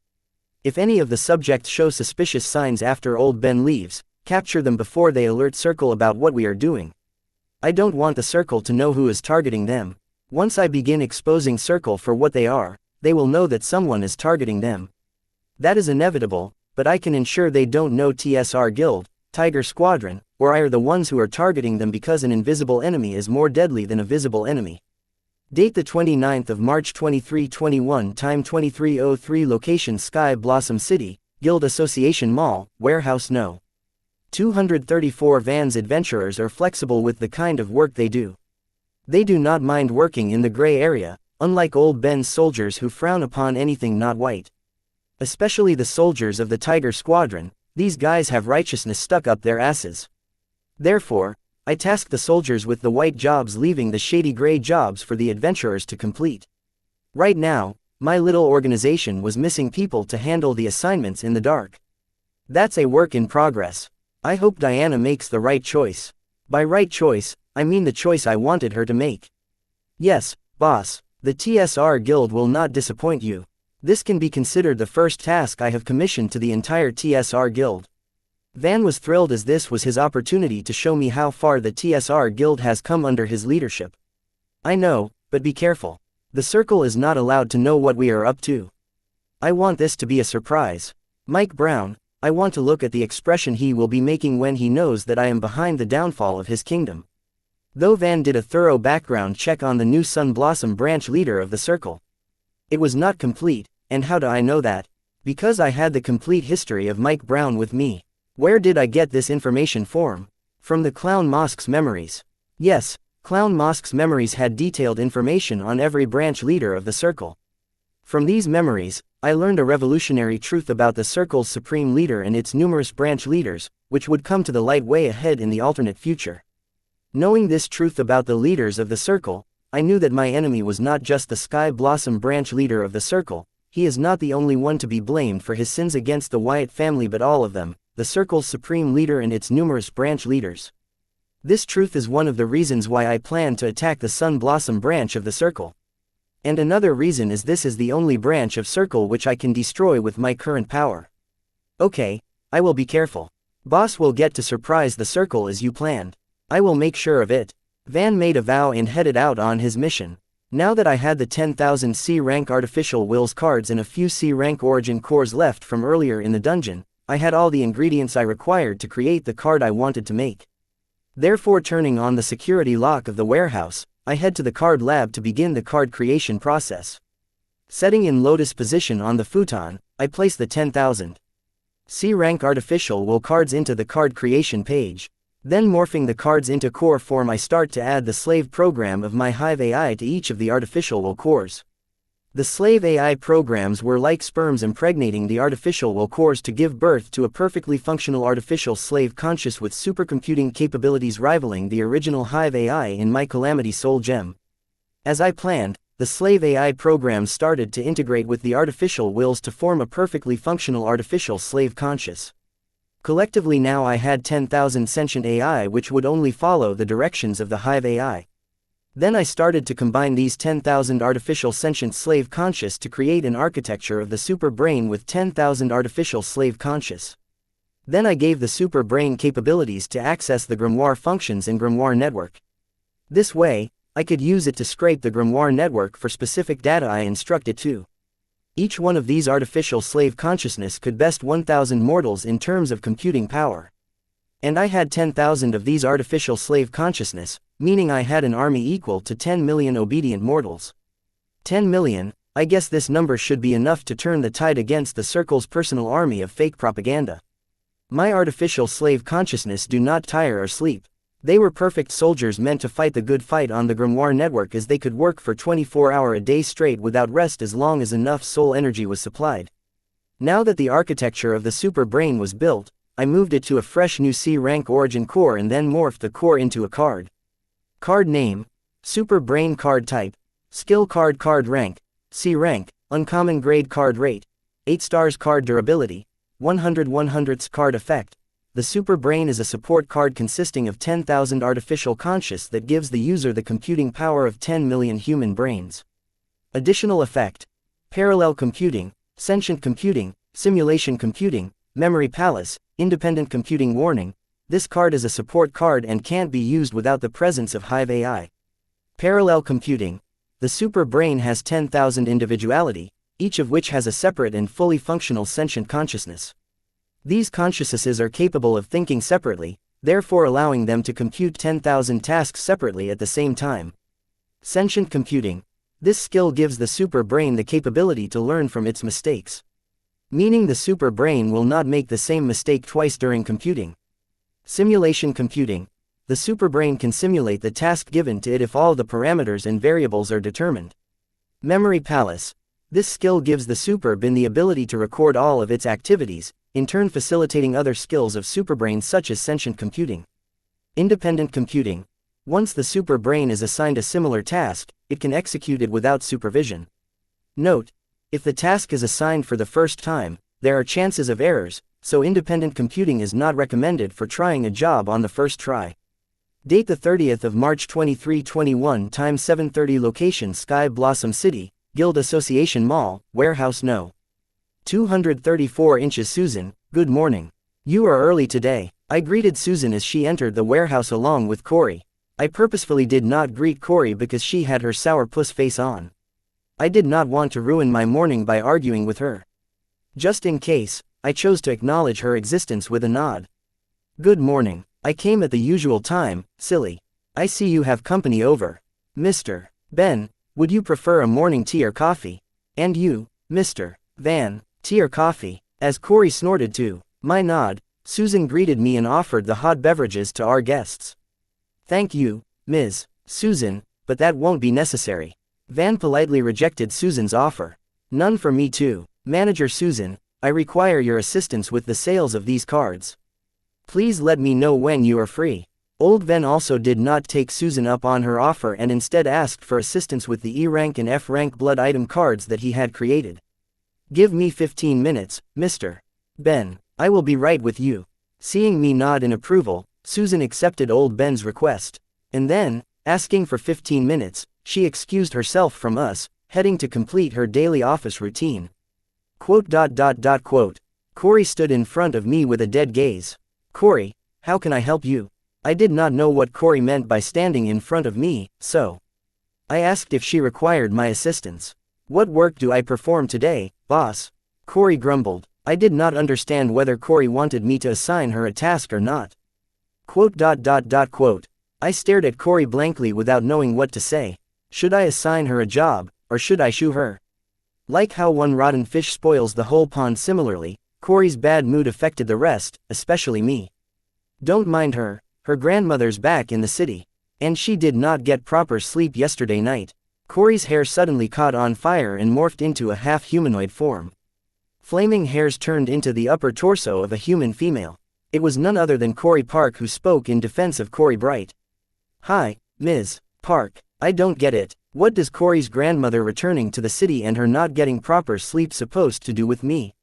If any of the subjects show suspicious signs after Old Ben leaves, capture them before they alert Circle about what we are doing. I don't want the Circle to know who is targeting them. Once I begin exposing Circle for what they are, they will know that someone is targeting them. That is inevitable, but I can ensure they don't know TSR Guild, Tiger Squadron, or I are the ones who are targeting them, because an invisible enemy is more deadly than a visible enemy. Date the 29th of March 2321, time 2303, location Sky Blossom City, Guild Association Mall, Warehouse No. 234. Van's adventurers are flexible with the kind of work they do. They do not mind working in the gray area, unlike Old Ben's soldiers who frown upon anything not white. Especially the soldiers of the Tiger Squadron, these guys have righteousness stuck up their asses. Therefore, I tasked the soldiers with the white jobs, leaving the shady gray jobs for the adventurers to complete. Right now, my little organization was missing people to handle the assignments in the dark. That's a work in progress. I hope Diana makes the right choice. By right choice, I mean the choice I wanted her to make. Yes, boss, the TSR Guild will not disappoint you. This can be considered the first task I have commissioned to the entire TSR Guild. Van was thrilled, as this was his opportunity to show me how far the TSR Guild has come under his leadership. I know, but be careful. The Circle is not allowed to know what we are up to. I want this to be a surprise. Mike Brown, I want to look at the expression he will be making when he knows that I am behind the downfall of his kingdom. Though Van did a thorough background check on the new Sun Blossom branch leader of the Circle. It was not complete, and how do I know that? Because I had the complete history of Mike Brown with me. Where did I get this information from? From the Clown Mosque's memories. Yes, Clown Mosque's memories had detailed information on every branch leader of the Circle. From these memories, I learned a revolutionary truth about the Circle's supreme leader and its numerous branch leaders, which would come to the light way ahead in the alternate future. Knowing this truth about the leaders of the Circle, I knew that my enemy was not just the Sky Blossom branch leader of the Circle. He is not the only one to be blamed for his sins against the Wyatt family, but all of them, the Circle's supreme leader and its numerous branch leaders. This truth is one of the reasons why I plan to attack the Sun Blossom branch of the Circle. And another reason is this is the only branch of Circle which I can destroy with my current power. Okay, I will be careful. Boss will get to surprise the Circle as you planned. I will make sure of it. Van made a vow and headed out on his mission. Now that I had the 10,000 C-rank artificial wills cards and a few C-rank origin cores left from earlier in the dungeon, I had all the ingredients I required to create the card I wanted to make. Therefore, turning on the security lock of the warehouse, I head to the card lab to begin the card creation process. Setting in lotus position on the futon, I place the 10,000 C-rank artificial will cards into the card creation page. Then, morphing the cards into core form, I start to add the slave program of my Hive AI to each of the artificial will cores. The slave AI programs were like sperms impregnating the artificial will cores to give birth to a perfectly functional artificial slave conscious with supercomputing capabilities rivaling the original Hive AI in my Calamity Soul Gem. As I planned, the slave AI programs started to integrate with the artificial wills to form a perfectly functional artificial slave conscious. Collectively now I had 10,000 sentient AI which would only follow the directions of the Hive AI. Then I started to combine these 10,000 artificial sentient slave conscious to create an architecture of the super brain with 10,000 artificial slave conscious. Then I gave the super brain capabilities to access the Grimoire functions in Grimoire network. This way, I could use it to scrape the Grimoire network for specific data I instruct it to. Each one of these artificial slave consciousness could best 1,000 mortals in terms of computing power. And I had 10,000 of these artificial slave consciousness, meaning I had an army equal to 10 million obedient mortals. 10 million, I guess this number should be enough to turn the tide against the Circle's personal army of fake propaganda. My artificial slave consciousness do not tire or sleep. They were perfect soldiers meant to fight the good fight on the Grimoire network, as they could work for 24 hours a day straight without rest as long as enough soul energy was supplied. Now that the architecture of the super brain was built, I moved it to a fresh new C-rank origin core and then morphed the core into a card. Card name: Super Brain. Card type: Skill card. Card rank: C rank. Uncommon grade. Card rate: 8 stars. Card durability: 100/100. Card effect: the Super Brain is a support card consisting of 10,000 artificial conscious that gives the user the computing power of 10 million human brains. Additional effect: parallel computing, sentient computing, simulation computing, memory palace, independent computing. Warning: this card is a support card and can't be used without the presence of Hive AI. Parallel computing: the Super Brain has 10,000 individuality, each of which has a separate and fully functional sentient consciousness. These consciousnesses are capable of thinking separately, therefore allowing them to compute 10,000 tasks separately at the same time. Sentient computing: this skill gives the Super Brain the capability to learn from its mistakes, meaning the Super Brain will not make the same mistake twice during computing. Simulation computing: the Super Brain can simulate the task given to it if all the parameters and variables are determined. Memory palace: this skill gives the Super Brain the ability to record all of its activities, in turn facilitating other skills of Superbrain such as sentient computing. Independent computing: once the Super Brain is assigned a similar task, it can execute it without supervision. Note: if the task is assigned for the first time, there are chances of errors, so independent computing is not recommended for trying a job on the first try. Date: the 30th of March 2321. Time: 7:30. Location: Sky Blossom City, Guild Association Mall, Warehouse No. 234 inches. Susan: good morning. You are early today. I greeted Susan as she entered the warehouse along with Corey. I purposefully did not greet Corey because she had her sourpuss face on. I did not want to ruin my morning by arguing with her. Just in case, I chose to acknowledge her existence with a nod. Good morning. I came at the usual time, silly. I see you have company over. Mr. Ben, would you prefer a morning tea or coffee? And you, Mr. Van, tea or coffee? As Corey snorted to my nod, Susan greeted me and offered the hot beverages to our guests. Thank you, Ms. Susan, but that won't be necessary. Van politely rejected Susan's offer. None for me too. Manager Susan, I require your assistance with the sales of these cards. Please let me know when you are free. Old Van also did not take Susan up on her offer and instead asked for assistance with the E-rank and F-rank blood item cards that he had created. Give me 15 minutes, Mr. Ben. I will be right with you. Seeing me nod in approval, Susan accepted old Ben's request. And then, asking for 15 minutes, she excused herself from us, heading to complete her daily office routine. Quote. Corey stood in front of me with a dead gaze. Corey, how can I help you? I did not know what Corey meant by standing in front of me, so I asked if she required my assistance. What work do I perform today, boss? Corey grumbled. I did not understand whether Corey wanted me to assign her a task or not. Quote. I stared at Corey blankly without knowing what to say. Should I assign her a job, or should I shoo her? Like how one rotten fish spoils the whole pond, similarly, Corey's bad mood affected the rest, especially me. Don't mind her, her grandmother's back in the city. And she did not get proper sleep yesterday night. Corey's hair suddenly caught on fire and morphed into a half-humanoid form. Flaming hairs turned into the upper torso of a human female. It was none other than Corey Park who spoke in defense of Corey Bright. Hi, Ms. Park. I don't get it. What does Corey's grandmother returning to the city and her not getting proper sleep supposed to do with me?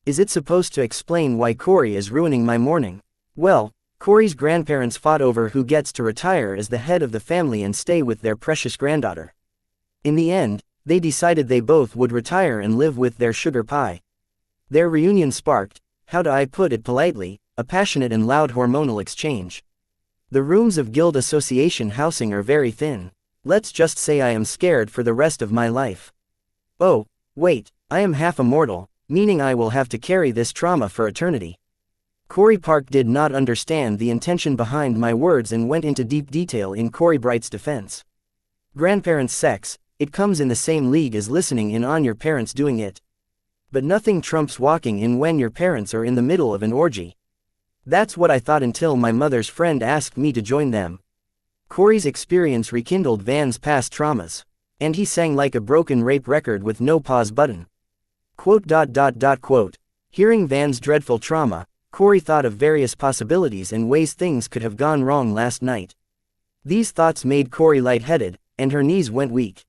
Is it supposed to explain why Corey is ruining my morning? Well, Corey's grandparents fought over who gets to retire as the head of the family and stay with their precious granddaughter. In the end, they decided they both would retire and live with their sugar pie. Their reunion sparked, how do I put it politely, a passionate and loud hormonal exchange. The rooms of Guild Association housing are very thin. Let's just say I am scared for the rest of my life. Oh, wait, I am half immortal, meaning I will have to carry this trauma for eternity. Corey Park did not understand the intention behind my words and went into deep detail in Corey Bright's defense. Grandparents' sex, it comes in the same league as listening in on your parents doing it. But nothing trumps walking in when your parents are in the middle of an orgy. That's what I thought until my mother's friend asked me to join them. Corey's experience rekindled Van's past traumas. And he sang like a broken rape record with no pause button. Quote. Hearing Van's dreadful trauma, Corey thought of various possibilities and ways things could have gone wrong last night. These thoughts made Corey lightheaded, and her knees went weak.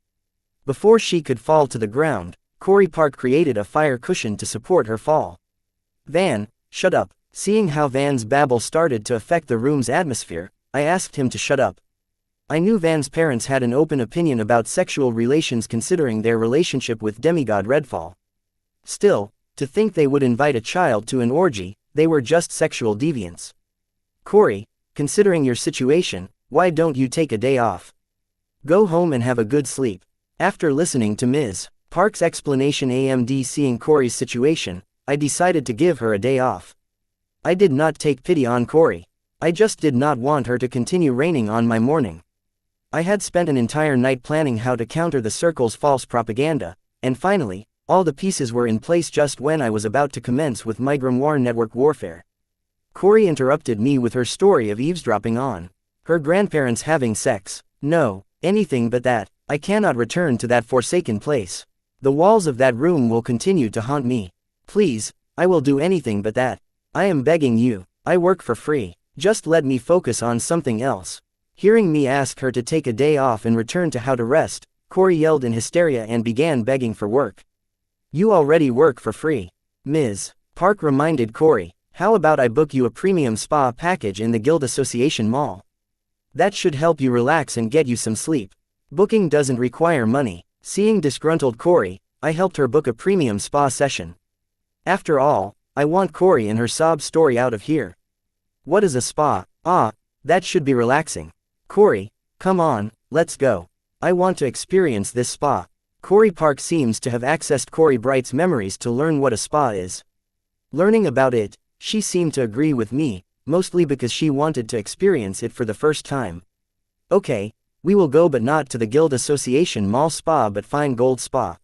Before she could fall to the ground, Corey Park created a fire cushion to support her fall. Van, shut up. Seeing how Van's babble started to affect the room's atmosphere, I asked him to shut up. I knew Van's parents had an open opinion about sexual relations considering their relationship with demigod Redfall. Still, to think they would invite a child to an orgy, they were just sexual deviants. Corey, considering your situation, why don't you take a day off? Go home and have a good sleep. After listening to Ms. Park's explanation and seeing Corey's situation, I decided to give her a day off. I did not take pity on Corey. I just did not want her to continue raining on my morning. I had spent an entire night planning how to counter the Circle's false propaganda, and finally, all the pieces were in place just when I was about to commence with my Grimoire network warfare. Corey interrupted me with her story of eavesdropping on her grandparents having sex. No, anything but that. I cannot return to that forsaken place. The walls of that room will continue to haunt me. Please, I will do anything but that. I am begging you. I work for free. Just let me focus on something else. Hearing me ask her to take a day off and return to how to rest, Corey yelled in hysteria and began begging for work. You already work for free. Ms. Park reminded Corey, how about I book you a premium spa package in the Guild Association Mall? That should help you relax and get you some sleep. Booking doesn't require money. Seeing disgruntled Corey, I helped her book a premium spa session. After all, I want Corey and her sob story out of here. What is a spa? Ah, that should be relaxing. Corey, come on, let's go. I want to experience this spa. Corey Park seems to have accessed Corey Bright's memories to learn what a spa is. Learning about it, she seemed to agree with me, mostly because she wanted to experience it for the first time. Okay, we will go, but not to the Guild Association Mall Spa but Fine Gold Spa.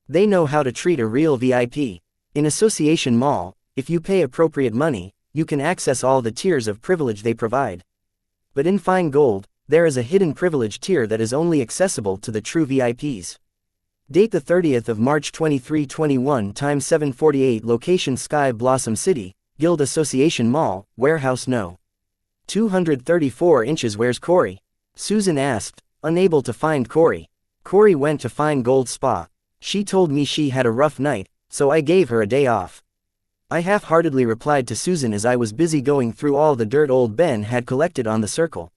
They know how to treat a real VIP. In Association Mall, if you pay appropriate money, you can access all the tiers of privilege they provide. But in Fine Gold, there is a hidden privilege tier that is only accessible to the true VIPs. Date the 30th of March 2321 time 7:48 Location Sky Blossom City, Guild Association Mall, Warehouse No. 234 inches. Where's Corey? Susan asked, unable to find Corey. Corey went to Fine Gold Spa. She told me she had a rough night, so I gave her a day off. I half-heartedly replied to Susan as I was busy going through all the dirt old Ben had collected on the Circle.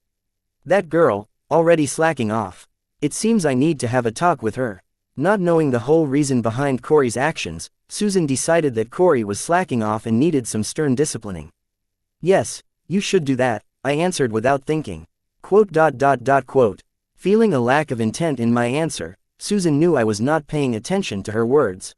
That girl, already slacking off. It seems I need to have a talk with her. Not knowing the whole reason behind Corey's actions, Susan decided that Corey was slacking off and needed some stern disciplining. Yes, you should do that, I answered without thinking. Quote. Feeling a lack of intent in my answer, Susan knew I was not paying attention to her words.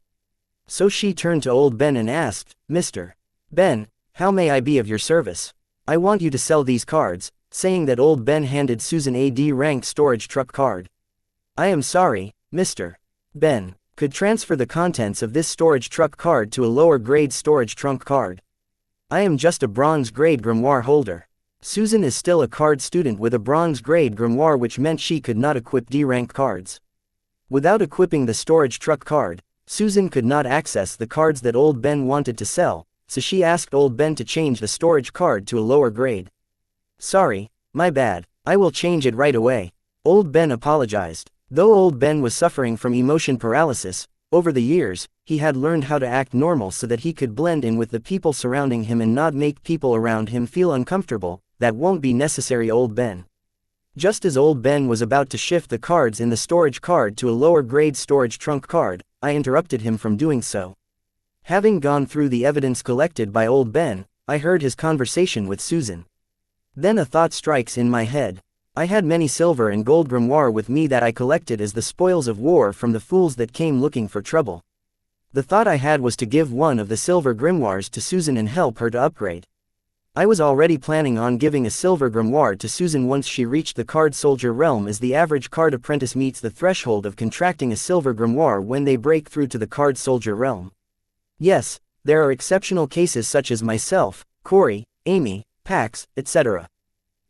So she turned to old Ben and asked, Mr. Ben, how may I be of your service? I want you to sell these cards, saying that old Ben handed Susan a D-ranked storage truck card. I am sorry, Mr. Ben, could transfer the contents of this storage truck card to a lower grade storage trunk card. I am just a bronze grade grimoire holder. Susan is still a card student with a bronze grade grimoire, which meant she could not equip D-rank cards. Without equipping the storage truck card, Susan could not access the cards that old Ben wanted to sell, so she asked old Ben to change the storage card to a lower grade. Sorry, my bad, I will change it right away. Old Ben apologized. Though old Ben was suffering from emotion paralysis, over the years, he had learned how to act normal so that he could blend in with the people surrounding him and not make people around him feel uncomfortable. That won't be necessary, old Ben. Just as old Ben was about to shift the cards in the storage card to a lower grade storage trunk card, I interrupted him from doing so. Having gone through the evidence collected by old Ben, I heard his conversation with Susan. Then a thought strikes in my head. I had many silver and gold grimoire with me that I collected as the spoils of war from the fools that came looking for trouble. The thought I had was to give one of the silver grimoires to Susan and help her to upgrade. I was already planning on giving a silver grimoire to Susan once she reached the card soldier realm, as the average card apprentice meets the threshold of contracting a silver grimoire when they break through to the card soldier realm. Yes, there are exceptional cases such as myself, Corey, Amy, Pax, etc.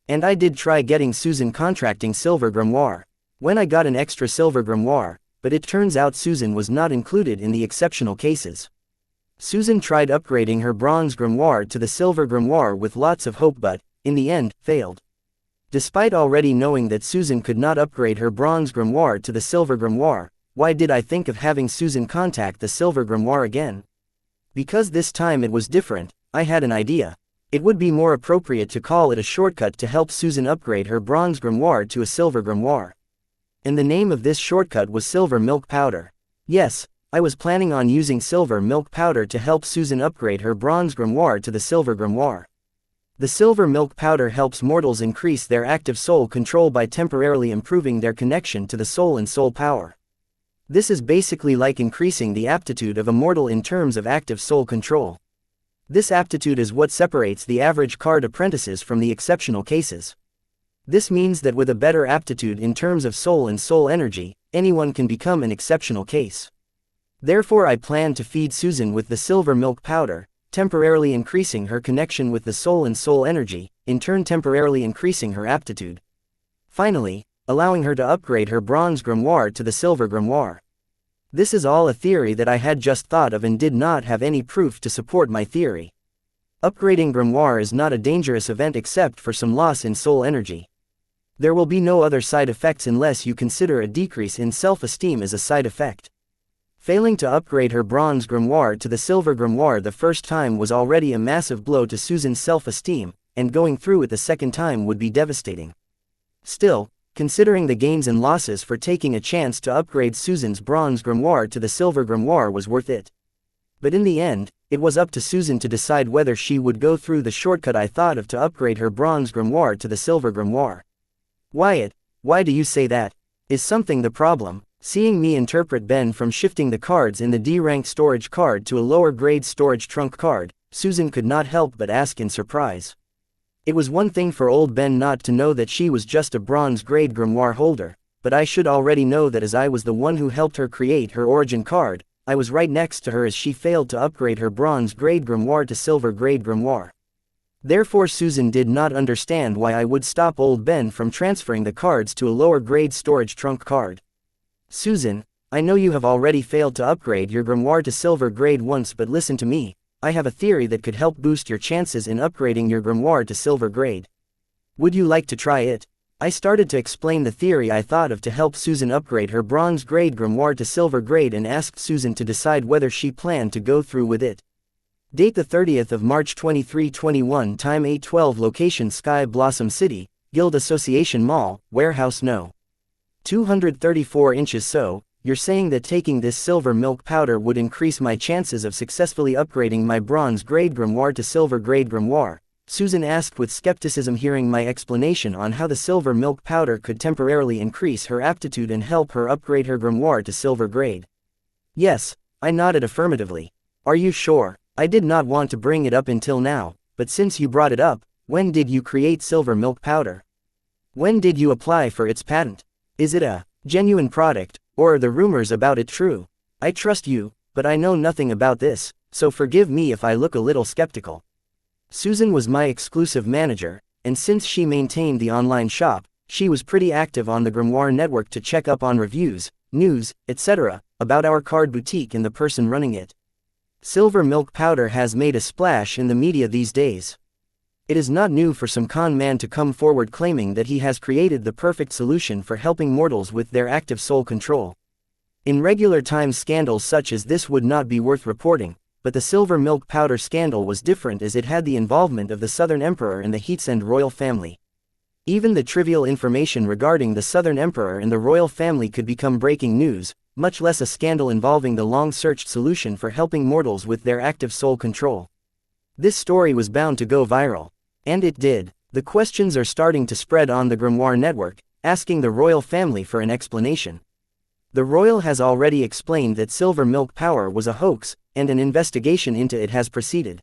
And I did try getting Susan contracting silver grimoire. When I got an extra silver grimoire, but it turns out Susan was not included in the exceptional cases. Susan tried upgrading her bronze grimoire to the silver grimoire with lots of hope, but, in the end, failed. Despite already knowing that Susan could not upgrade her bronze grimoire to the silver grimoire, why did I think of having Susan contact the silver grimoire again? Because this time it was different. I had an idea. It would be more appropriate to call it a shortcut to help Susan upgrade her bronze grimoire to a silver grimoire. And the name of this shortcut was silver milk powder. Yes, I was planning on using silver milk powder to help Susan upgrade her bronze grimoire to the silver grimoire. The silver milk powder helps mortals increase their active soul control by temporarily improving their connection to the soul and soul power. This is basically like increasing the aptitude of a mortal in terms of active soul control. This aptitude is what separates the average card apprentices from the exceptional cases. This means that with a better aptitude in terms of soul and soul energy, anyone can become an exceptional case. Therefore, I plan to feed Susan with the silver milk powder, temporarily increasing her connection with the soul and soul energy, in turn temporarily increasing her aptitude. Finally, allowing her to upgrade her bronze grimoire to the silver grimoire. This is all a theory that I had just thought of and did not have any proof to support my theory. Upgrading grimoire is not a dangerous event except for some loss in soul energy. There will be no other side effects unless you consider a decrease in self-esteem as a side effect. Failing to upgrade her bronze grimoire to the silver grimoire the first time was already a massive blow to Susan's self-esteem, and going through it the second time would be devastating. Still, considering the gains and losses for taking a chance to upgrade Susan's bronze grimoire to the silver grimoire was worth it. But in the end, it was up to Susan to decide whether she would go through the shortcut I thought of to upgrade her bronze grimoire to the silver grimoire. Wyatt, why do you say that? Is something the problem? Seeing me interpret Ben from shifting the cards in the D-rank storage card to a lower grade storage trunk card, Susan could not help but ask in surprise. It was one thing for old Ben not to know that she was just a bronze grade grimoire holder, but I should already know that, as I was the one who helped her create her origin card. I was right next to her as she failed to upgrade her bronze grade grimoire to silver grade grimoire. Therefore Susan did not understand why I would stop old Ben from transferring the cards to a lower grade storage trunk card. Susan, I know you have already failed to upgrade your grimoire to silver grade once, but listen to me. I have a theory that could help boost your chances in upgrading your grimoire to silver grade. Would you like to try it? I started to explain the theory I thought of to help Susan upgrade her bronze grade grimoire to silver grade and asked Susan to decide whether she planned to go through with it. Date the 30th of March 2321, time 8:12, location Sky Blossom City, Guild Association Mall, Warehouse No. 234 inches. So, you're saying that taking this silver milk powder would increase my chances of successfully upgrading my bronze grade grimoire to silver grade grimoire? Susan asked with skepticism, hearing my explanation on how the silver milk powder could temporarily increase her aptitude and help her upgrade her grimoire to silver grade. Yes, I nodded affirmatively. Are you sure? I did not want to bring it up until now, but since you brought it up, when did you create silver milk powder? When did you apply for its patent? Is it a genuine product, or are the rumors about it true? I trust you, but I know nothing about this, so forgive me if I look a little skeptical. Susan was my exclusive manager, and since she maintained the online shop, she was pretty active on the Grimoire network to check up on reviews, news, etc., about our card boutique and the person running it. Silver milk powder has made a splash in the media these days. It is not new for some con man to come forward claiming that he has created the perfect solution for helping mortals with their active soul control. In regular times, scandals such as this would not be worth reporting, but the silver milk powder scandal was different, as it had the involvement of the Southern Emperor and the Heatsend royal family. Even the trivial information regarding the Southern Emperor and the royal family could become breaking news, much less a scandal involving the long-searched solution for helping mortals with their active soul control. This story was bound to go viral. And it did. The questions are starting to spread on the Grimoire network, asking the royal family for an explanation. The royal has already explained that silver milk powder was a hoax, and an investigation into it has proceeded.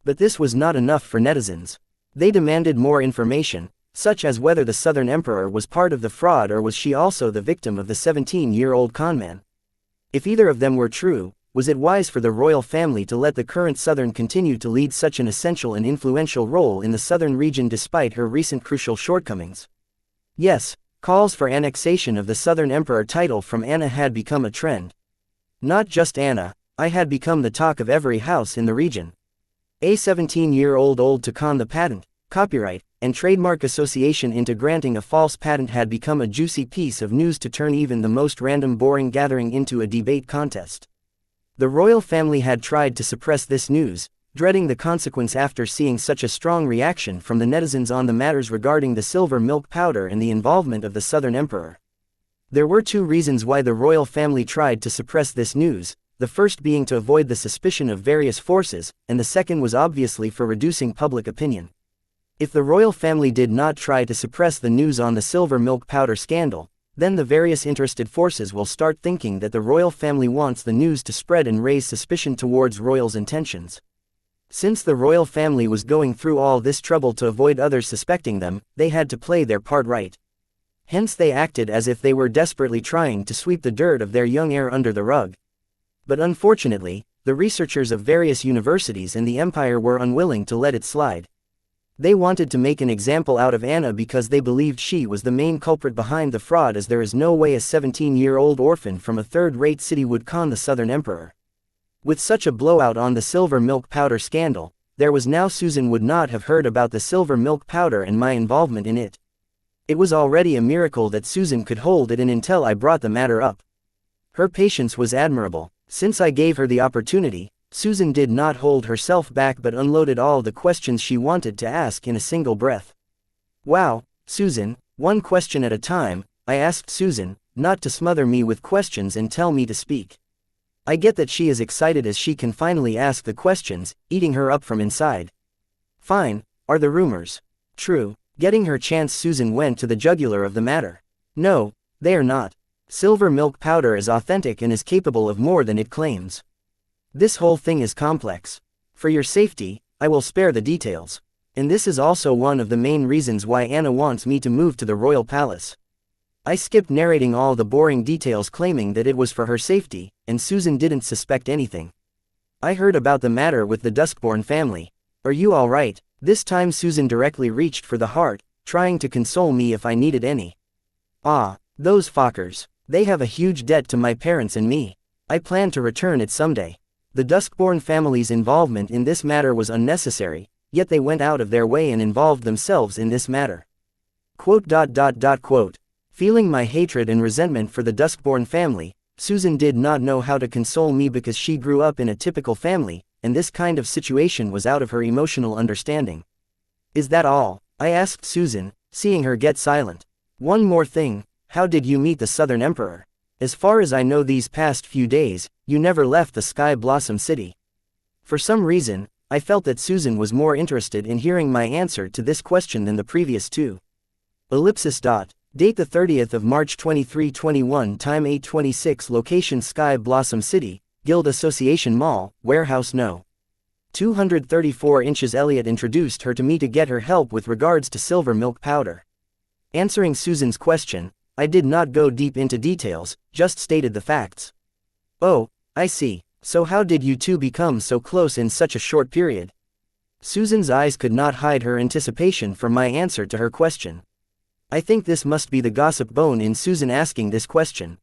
But this was not enough for netizens. They demanded more information, such as whether the Southern Emperor was part of the fraud or was she also the victim of the 17-year-old conman. If either of them were true, was it wise for the royal family to let the current Southern continue to lead such an essential and influential role in the Southern region despite her recent crucial shortcomings? Yes, calls for annexation of the Southern Emperor title from Anna had become a trend. Not just Anna, I had become the talk of every house in the region. A 17-year-old old to con the patent, copyright, and trademark association into granting a false patent had become a juicy piece of news to turn even the most random boring gathering into a debate contest. The royal family had tried to suppress this news, dreading the consequence after seeing such a strong reaction from the netizens on the matters regarding the silver milk powder and the involvement of the Southern Emperor. There were two reasons why the royal family tried to suppress this news, the first being to avoid the suspicion of various forces, and the second was obviously for reducing public opinion. If the royal family did not try to suppress the news on the silver milk powder scandal, then the various interested forces will start thinking that the royal family wants the news to spread and raise suspicion towards royals' intentions. Since the royal family was going through all this trouble to avoid others suspecting them, they had to play their part right. Hence they acted as if they were desperately trying to sweep the dirt of their young heir under the rug. But unfortunately, the researchers of various universities in the empire were unwilling to let it slide. They wanted to make an example out of Anna because they believed she was the main culprit behind the fraud, as there is no way a 17-year-old orphan from a third-rate city would con the Southern Emperor. With such a blowout on the silver milk powder scandal, there was now Susan would not have heard about the silver milk powder and my involvement in it. It was already a miracle that Susan could hold it in until I brought the matter up. Her patience was admirable. Since I gave her the opportunity, Susan did not hold herself back but unloaded all the questions she wanted to ask in a single breath. Wow, Susan, one question at a time, I asked Susan, not to smother me with questions and tell me to speak. I get that she is excited as she can finally ask the questions, eating her up from inside. Fine, are the rumors true? Getting her chance, Susan went to the jugular of the matter. No, they are not. Silver milk powder is authentic and is capable of more than it claims. This whole thing is complex. For your safety, I will spare the details. And this is also one of the main reasons why Anna wants me to move to the royal palace. I skipped narrating all the boring details, claiming that it was for her safety, and Susan didn't suspect anything. I heard about the matter with the Duskborn family. Are you all right? This time Susan directly reached for the heart, trying to console me if I needed any. Ah, those Fockers. They have a huge debt to my parents and me. I plan to return it someday. The Duskborn family's involvement in this matter was unnecessary, yet they went out of their way and involved themselves in this matter. Quote. Feeling my hatred and resentment for the Duskborn family, Susan did not know how to console me because she grew up in a typical family, and this kind of situation was out of her emotional understanding. Is that all? I asked Susan, seeing her get silent. One more thing. How did you meet the Southern Emperor? As far as I know, these past few days, you never left the Sky Blossom City. For some reason, I felt that Susan was more interested in hearing my answer to this question than the previous two. Ellipsis. Date the 30th of March 2321, time 8:26, location Sky Blossom City, Guild Association Mall, Warehouse No. 234 inches. Elliot introduced her to me to get her help with regards to silver milk powder. Answering Susan's question, I did not go deep into details, just stated the facts. Oh, I see. So how did you two become so close in such a short period? Susan's eyes could not hide her anticipation for my answer to her question. I think this must be the gossip bone in Susan asking this question.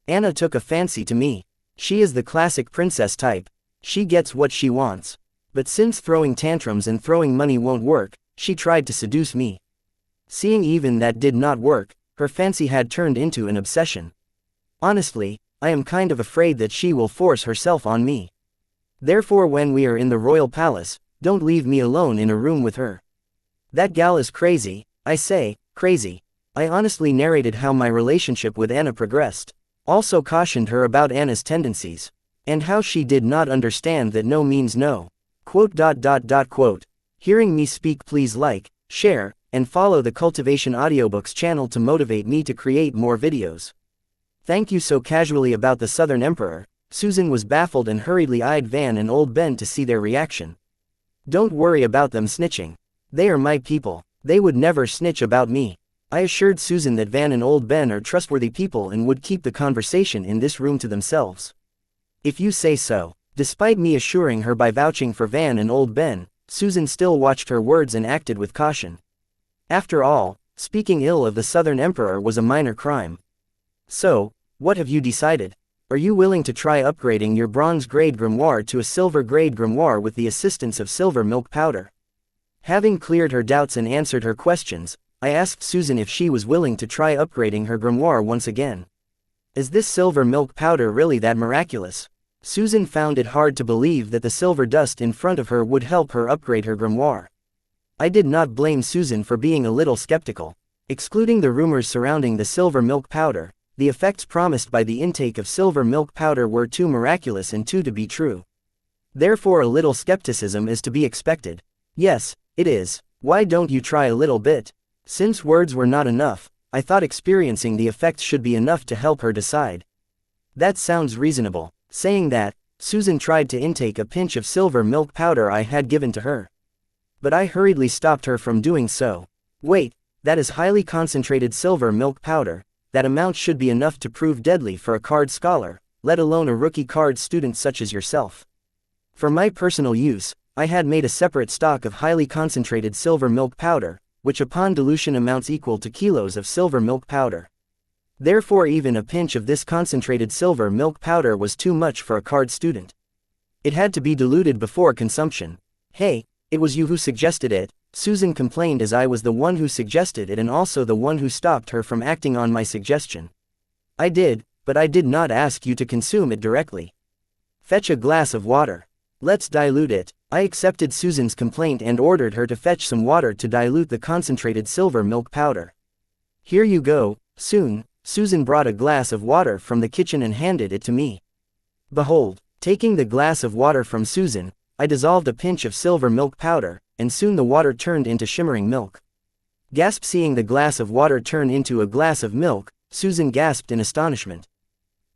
Anna took a fancy to me. She is the classic princess type. She gets what she wants. But since throwing tantrums and throwing money won't work, she tried to seduce me. Seeing even that did not work, her fancy had turned into an obsession. Honestly, I am kind of afraid that she will force herself on me. Therefore, when we are in the royal palace, don't leave me alone in a room with her. That gal is crazy, I say, crazy. I honestly narrated how my relationship with Anna progressed. Also cautioned her about Anna's tendencies. And how she did not understand that no means no. Quote. Hearing me speak, please like, share, and follow the Cultivation Audiobooks channel to motivate me to create more videos. Thank you. So casually about the Southern Emperor, Susan was baffled and hurriedly eyed Van and Old Ben to see their reaction. Don't worry about them snitching. They are my people. They would never snitch about me. I assured Susan that Van and Old Ben are trustworthy people and would keep the conversation in this room to themselves. If you say so. Despite me assuring her by vouching for Van and Old Ben, Susan still watched her words and acted with caution. After all, speaking ill of the Southern Emperor was a minor crime. So, what have you decided? Are you willing to try upgrading your bronze-grade grimoire to a silver-grade grimoire with the assistance of silver milk powder? Having cleared her doubts and answered her questions, I asked Susan if she was willing to try upgrading her grimoire once again. Is this silver milk powder really that miraculous? Susan found it hard to believe that the silver dust in front of her would help her upgrade her grimoire. I did not blame Susan for being a little skeptical. Excluding the rumors surrounding the silver milk powder, the effects promised by the intake of silver milk powder were too miraculous and too to be true. Therefore a little skepticism is to be expected. Yes, it is. Why don't you try a little bit? Since words were not enough, I thought experiencing the effects should be enough to help her decide. That sounds reasonable. Saying that, Susan tried to intake a pinch of silver milk powder I had given to her. But I hurriedly stopped her from doing so. Wait, that is highly concentrated silver milk powder. That amount should be enough to prove deadly for a card scholar, let alone a rookie card student such as yourself. For my personal use, I had made a separate stock of highly concentrated silver milk powder, which upon dilution amounts equal to kilos of silver milk powder. Therefore even a pinch of this concentrated silver milk powder was too much for a card student. It had to be diluted before consumption. Hey, it was you who suggested it, Susan complained as I was the one who suggested it and also the one who stopped her from acting on my suggestion. I did, but I did not ask you to consume it directly. Fetch a glass of water. Let's dilute it. I accepted Susan's complaint and ordered her to fetch some water to dilute the concentrated silver milk powder. Here you go. Soon, Susan brought a glass of water from the kitchen and handed it to me. Behold, taking the glass of water from Susan, I dissolved a pinch of silver milk powder, and soon the water turned into shimmering milk. Seeing the glass of water turn into a glass of milk, Susan gasped in astonishment.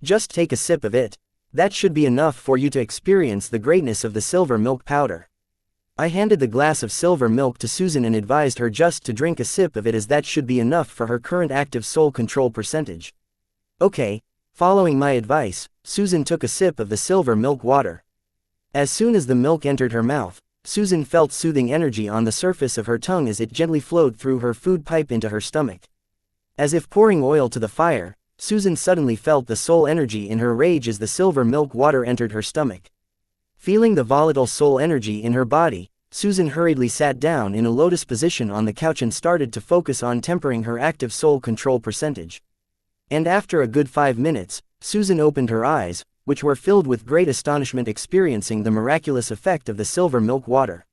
Just take a sip of it. That should be enough for you to experience the greatness of the silver milk powder. I handed the glass of silver milk to Susan and advised her just to drink a sip of it as that should be enough for her current active soul control percentage. Okay, following my advice, Susan took a sip of the silver milk water. As soon as the milk entered her mouth, Susan felt soothing energy on the surface of her tongue as it gently flowed through her food pipe into her stomach. As if pouring oil to the fire, Susan suddenly felt the soul energy in her rage as the silver milk water entered her stomach. Feeling the volatile soul energy in her body, Susan hurriedly sat down in a lotus position on the couch and started to focus on tempering her active soul control percentage. And after a good 5 minutes, Susan opened her eyes, which were filled with great astonishment experiencing the miraculous effect of the silver milk water.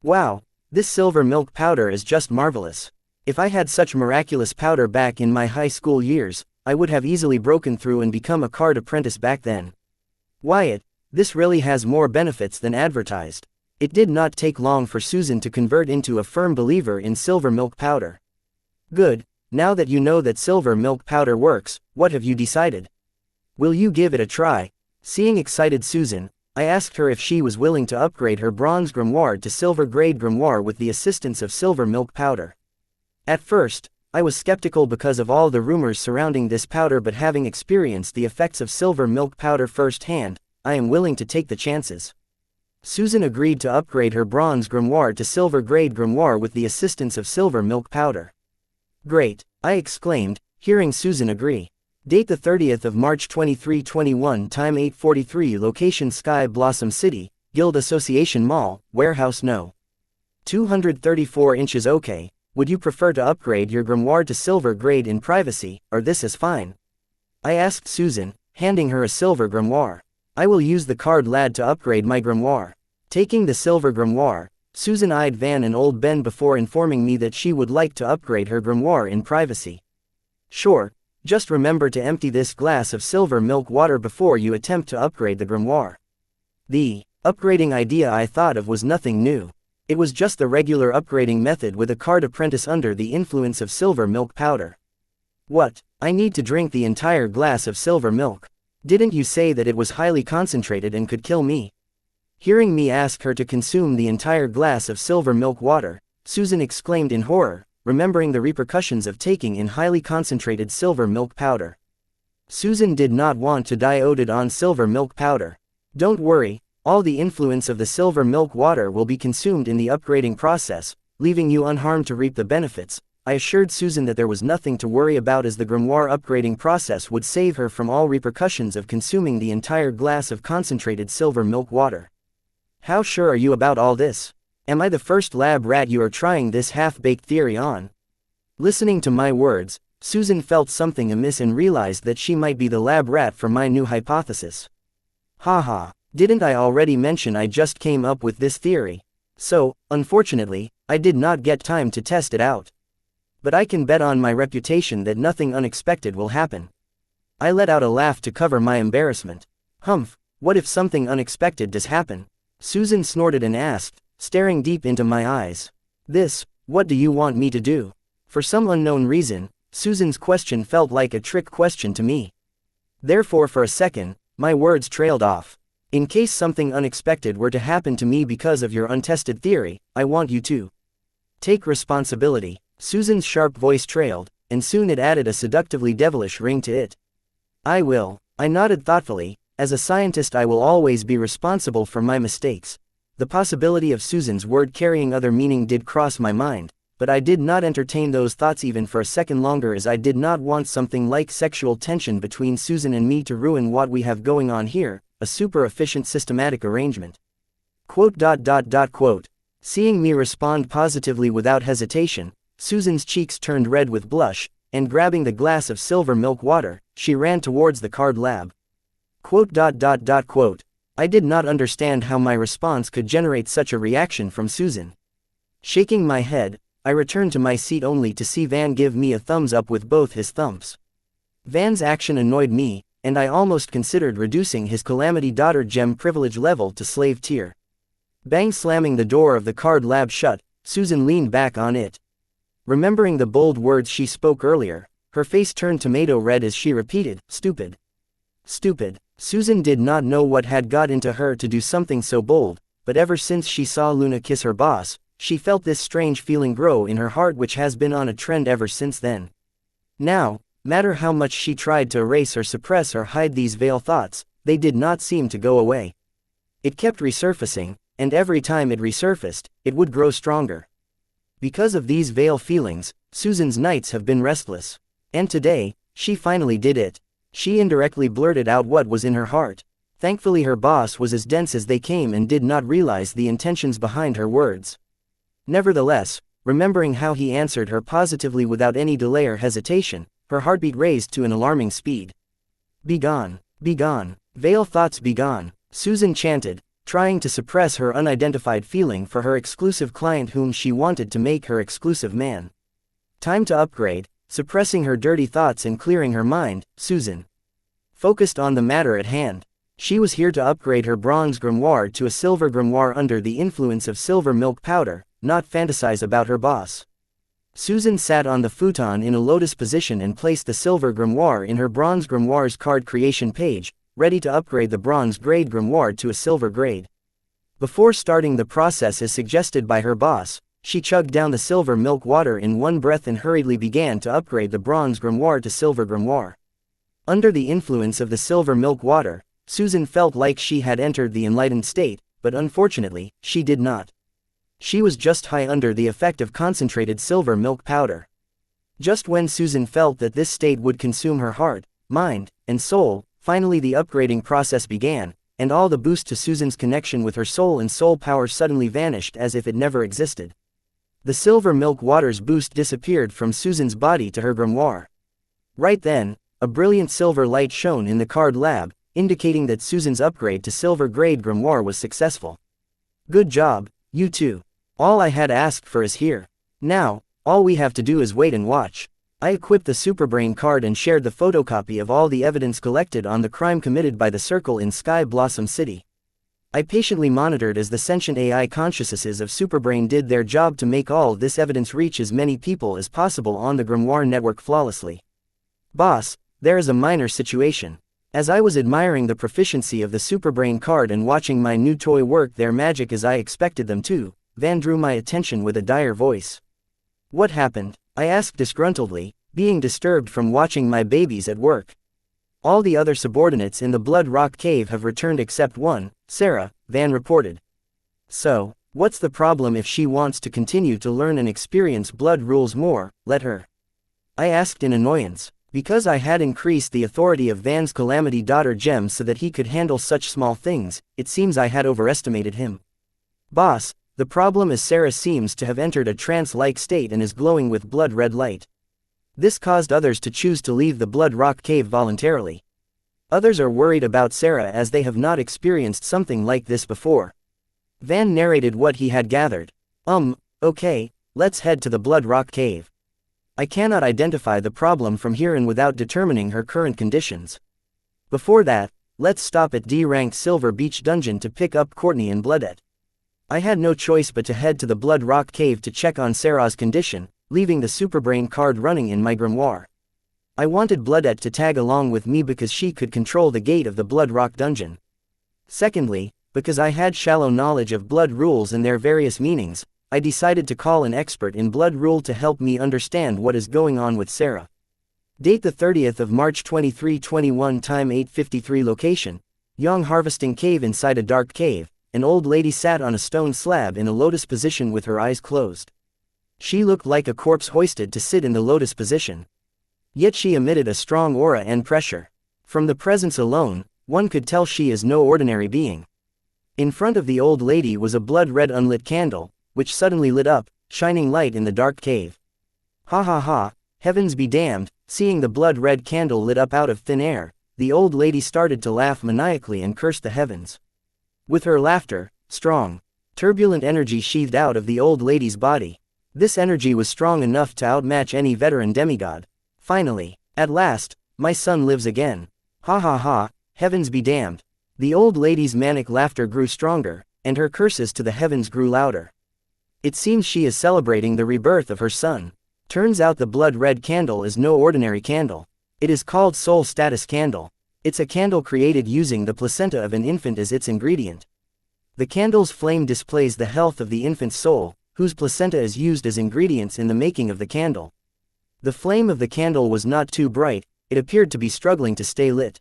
Wow, this silver milk powder is just marvelous. If I had such miraculous powder back in my high school years, I would have easily broken through and become a card apprentice back then. Wyatt, this really has more benefits than advertised. It did not take long for Susan to convert into a firm believer in silver milk powder. Good, now that you know that silver milk powder works, what have you decided? Will you give it a try? Seeing excited Susan, I asked her if she was willing to upgrade her bronze grimoire to silver-grade grimoire with the assistance of silver milk powder. At first, I was skeptical because of all the rumors surrounding this powder, but having experienced the effects of silver milk powder firsthand, I am willing to take the chances. Susan agreed to upgrade her bronze grimoire to silver-grade grimoire with the assistance of silver milk powder. Great, I exclaimed, hearing Susan agree. Date the 30th of March 2321, time 8:43, location Sky Blossom City, Guild Association Mall, Warehouse No. 234 inches. Okay, would you prefer to upgrade your grimoire to silver grade in privacy, or this is fine? I asked Susan, handing her a silver grimoire. I will use the card lad to upgrade my grimoire. Taking the silver grimoire, Susan eyed Van and Old Ben before informing me that she would like to upgrade her grimoire in privacy. Sure, just remember to empty this glass of silver milk water before you attempt to upgrade the grimoire. The upgrading idea I thought of was nothing new. It was just the regular upgrading method with a card apprentice under the influence of silver milk powder. What? I need to drink the entire glass of silver milk. Didn't you say that it was highly concentrated and could kill me? Hearing me ask her to consume the entire glass of silver milk water, Susan exclaimed in horror, remembering the repercussions of taking in highly concentrated silver milk powder. Susan did not want to die owed on silver milk powder. Don't worry, all the influence of the silver milk water will be consumed in the upgrading process, leaving you unharmed to reap the benefits. I assured Susan that there was nothing to worry about, as the grimoire upgrading process would save her from all repercussions of consuming the entire glass of concentrated silver milk water. How sure are you about all this? Am I the first lab rat you are trying this half-baked theory on? Listening to my words, Susan felt something amiss and realized that she might be the lab rat for my new hypothesis. Haha, didn't I already mention I just came up with this theory? So, unfortunately, I did not get time to test it out. But I can bet on my reputation that nothing unexpected will happen. I let out a laugh to cover my embarrassment. Humph, what if something unexpected does happen? Susan snorted and asked, staring deep into my eyes. What do you want me to do? For some unknown reason, Susan's question felt like a trick question to me. Therefore, for a second, my words trailed off. In case something unexpected were to happen to me because of your untested theory, I want you to take responsibility. Susan's sharp voice trailed, and soon it added a seductively devilish ring to it. I will. I nodded thoughtfully. As a scientist, I will always be responsible for my mistakes. The possibility of Susan's word carrying other meaning did cross my mind, but I did not entertain those thoughts even for a second longer, as I did not want something like sexual tension between Susan and me to ruin what we have going on here, a super efficient systematic arrangement. Quote. Seeing me respond positively without hesitation, Susan's cheeks turned red with blush, and grabbing the glass of silver milk water, she ran towards the card lab. Quote. I did not understand how my response could generate such a reaction from Susan. Shaking my head, I returned to my seat only to see Van give me a thumbs up with both his thumbs. Van's action annoyed me, and I almost considered reducing his Calamity Daughter gem privilege level to slave tier. Bang, slamming the door of the card lab shut, Susan leaned back on it. Remembering the bold words she spoke earlier, her face turned tomato red as she repeated, "Stupid. Stupid." Susan did not know what had got into her to do something so bold, but ever since she saw Luna kiss her boss, she felt this strange feeling grow in her heart, which has been on a trend ever since then. Now, matter how much she tried to erase or suppress or hide these veiled thoughts, they did not seem to go away. It kept resurfacing, and every time it resurfaced, it would grow stronger. Because of these veiled feelings, Susan's nights have been restless. And today, she finally did it. She indirectly blurted out what was in her heart. Thankfully, her boss was as dense as they came and did not realize the intentions behind her words. Nevertheless, remembering how he answered her positively without any delay or hesitation, her heartbeat raised to an alarming speed. "Begone, begone, veiled thoughts begone," Susan chanted, trying to suppress her unidentified feeling for her exclusive client whom she wanted to make her exclusive man. Time to upgrade. Suppressing her dirty thoughts and clearing her mind, Susan focused on the matter at hand. She was here to upgrade her bronze grimoire to a silver grimoire under the influence of silver milk powder, not fantasize about her boss. Susan sat on the futon in a lotus position and placed the silver grimoire in her bronze grimoire's card creation page, ready to upgrade the bronze grade grimoire to a silver grade. Before starting the process as suggested by her boss, she chugged down the silver milk water in one breath and hurriedly began to upgrade the bronze grimoire to silver grimoire. Under the influence of the silver milk water, Susan felt like she had entered the enlightened state, but unfortunately, she did not. She was just high under the effect of concentrated silver milk powder. Just when Susan felt that this state would consume her heart, mind, and soul, finally the upgrading process began, and all the boost to Susan's connection with her soul and soul power suddenly vanished as if it never existed. The silver milk water's boost disappeared from Susan's body to her grimoire. Right then, a brilliant silver light shone in the card lab, indicating that Susan's upgrade to silver grade grimoire was successful. "Good job, you two. All I had asked for is here. Now, all we have to do is wait and watch." I equipped the Superbrain card and shared the photocopy of all the evidence collected on the crime committed by the Circle in Sky Blossom City. I patiently monitored as the sentient AI consciousnesses of Superbrain did their job to make all this evidence reach as many people as possible on the Grimoire network flawlessly. "Boss, there is a minor situation. As I was admiring the proficiency of the Superbrain card and watching my new toy work their magic as I expected them to, Van drew my attention with a dire voice. "What happened?" I asked disgruntledly, being disturbed from watching my babies at work. "All the other subordinates in the Blood Rock Cave have returned except one, Sarah," Van reported. "So, what's the problem if she wants to continue to learn and experience blood rules more? Let her," I asked in annoyance. Because I had increased the authority of Van's Calamity daughter Gem so that he could handle such small things, it seems I had overestimated him. "Boss, the problem is Sarah seems to have entered a trance-like state and is glowing with blood-red light. This caused others to choose to leave the Blood Rock Cave voluntarily. Others are worried about Sarah as they have not experienced something like this before." Van narrated what he had gathered. Okay, let's head to the Blood Rock Cave. I cannot identify the problem from here and without determining her current conditions. Before that, let's stop at D-Rank Silver Beach Dungeon to pick up Courtney and Bloodette. I had no choice but to head to the Blood Rock Cave to check on Sarah's condition, leaving the Superbrain card running in my grimoire. I wanted Bloodette to tag along with me because she could control the gate of the Blood Rock Dungeon. Secondly, because I had shallow knowledge of blood rules and their various meanings, I decided to call an expert in blood rule to help me understand what is going on with Sarah. Date the 30th of March 2321, time 8:53, location, Yang Harvesting Cave. Inside a dark cave, an old lady sat on a stone slab in a lotus position with her eyes closed. She looked like a corpse hoisted to sit in the lotus position. Yet she emitted a strong aura and pressure. From the presence alone, one could tell she is no ordinary being. In front of the old lady was a blood-red unlit candle, which suddenly lit up, shining light in the dark cave. Ha ha ha, heavens be damned. Seeing the blood-red candle lit up out of thin air, the old lady started to laugh maniacally and cursed the heavens. With her laughter, strong, turbulent energy sheathed out of the old lady's body. This energy was strong enough to outmatch any veteran demigod. Finally, at last, my son lives again. Ha ha ha, heavens be damned. The old lady's manic laughter grew stronger, and her curses to the heavens grew louder. It seems she is celebrating the rebirth of her son. Turns out the blood-red candle is no ordinary candle. It is called Soul Status Candle. It's a candle created using the placenta of an infant as its ingredient. The candle's flame displays the health of the infant's soul, whose placenta is used as ingredients in the making of the candle. The flame of the candle was not too bright, it appeared to be struggling to stay lit.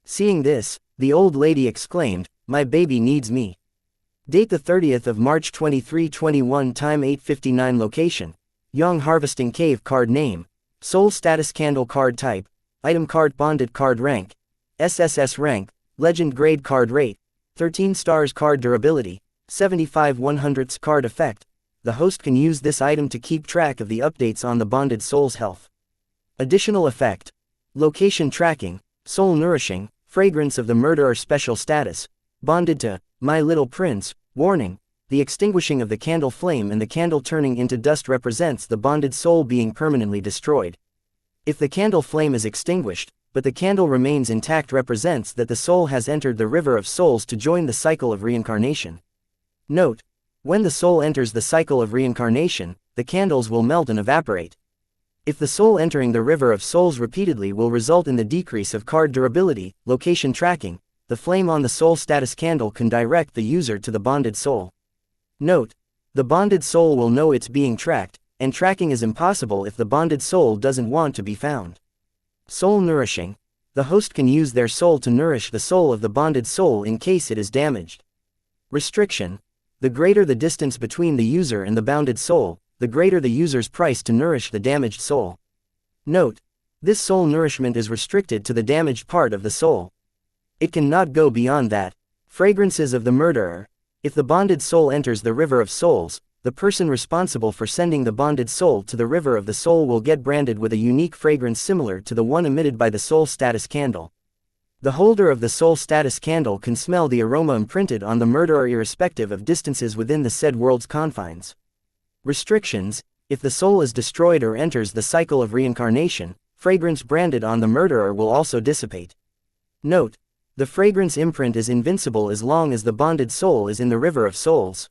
Seeing this, the old lady exclaimed, "My baby needs me." Date the 30th of March 2321, time 8:59, location, Yang Harvesting Cave. Card name, Soul Status Candle. Card type, Item Card. Bonded card rank, SSS rank, Legend grade. Card rate, 13 stars. Card durability, 75/100ths. Card effect, the host can use this item to keep track of the updates on the bonded soul's health. Additional effect, location tracking, soul nourishing, fragrance of the murderer. Special status, bonded to My Little Prince. Warning, the extinguishing of the candle flame and the candle turning into dust represents the bonded soul being permanently destroyed. If the candle flame is extinguished, but the candle remains intact, represents that the soul has entered the river of souls to join the cycle of reincarnation. Note, when the soul enters the cycle of reincarnation, the candles will melt and evaporate. If the soul entering the river of souls repeatedly will result in the decrease of card durability. Location tracking, the flame on the soul status candle can direct the user to the bonded soul. Note, the bonded soul will know it's being tracked, and tracking is impossible if the bonded soul doesn't want to be found. Soul nourishing, the host can use their soul to nourish the soul of the bonded soul in case it is damaged. Restriction, the greater the distance between the user and the bounded soul, the greater the user's price to nourish the damaged soul. Note, this soul nourishment is restricted to the damaged part of the soul. It cannot go beyond that. Fragrances of the murderer, if the bonded soul enters the river of souls, the person responsible for sending the bonded soul to the river of the soul will get branded with a unique fragrance similar to the one emitted by the soul status candle. The holder of the soul status candle can smell the aroma imprinted on the murderer irrespective of distances within the said world's confines. Restrictions, if the soul is destroyed or enters the cycle of reincarnation, fragrance branded on the murderer will also dissipate. Note, the fragrance imprint is invincible as long as the bonded soul is in the river of souls.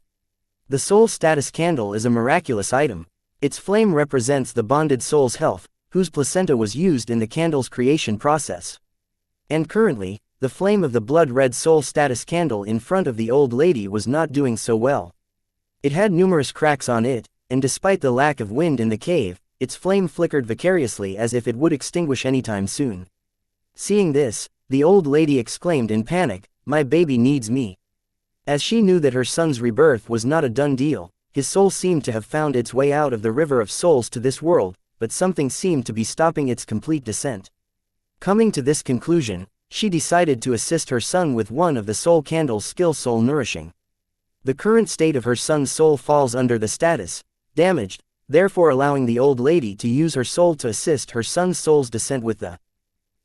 The soul status candle is a miraculous item. Its flame represents the bonded soul's health, whose placenta was used in the candle's creation process. And currently, the flame of the blood-red soul status candle in front of the old lady was not doing so well. It had numerous cracks on it, and despite the lack of wind in the cave, its flame flickered vicariously as if it would extinguish anytime soon. Seeing this, the old lady exclaimed in panic, "My baby needs me." As she knew that her son's rebirth was not a done deal, his soul seemed to have found its way out of the river of souls to this world, but something seemed to be stopping its complete descent. Coming to this conclusion, she decided to assist her son with one of the soul candle's skill soul nourishing. The current state of her son's soul falls under the status, damaged, therefore allowing the old lady to use her soul to assist her son's soul's descent with the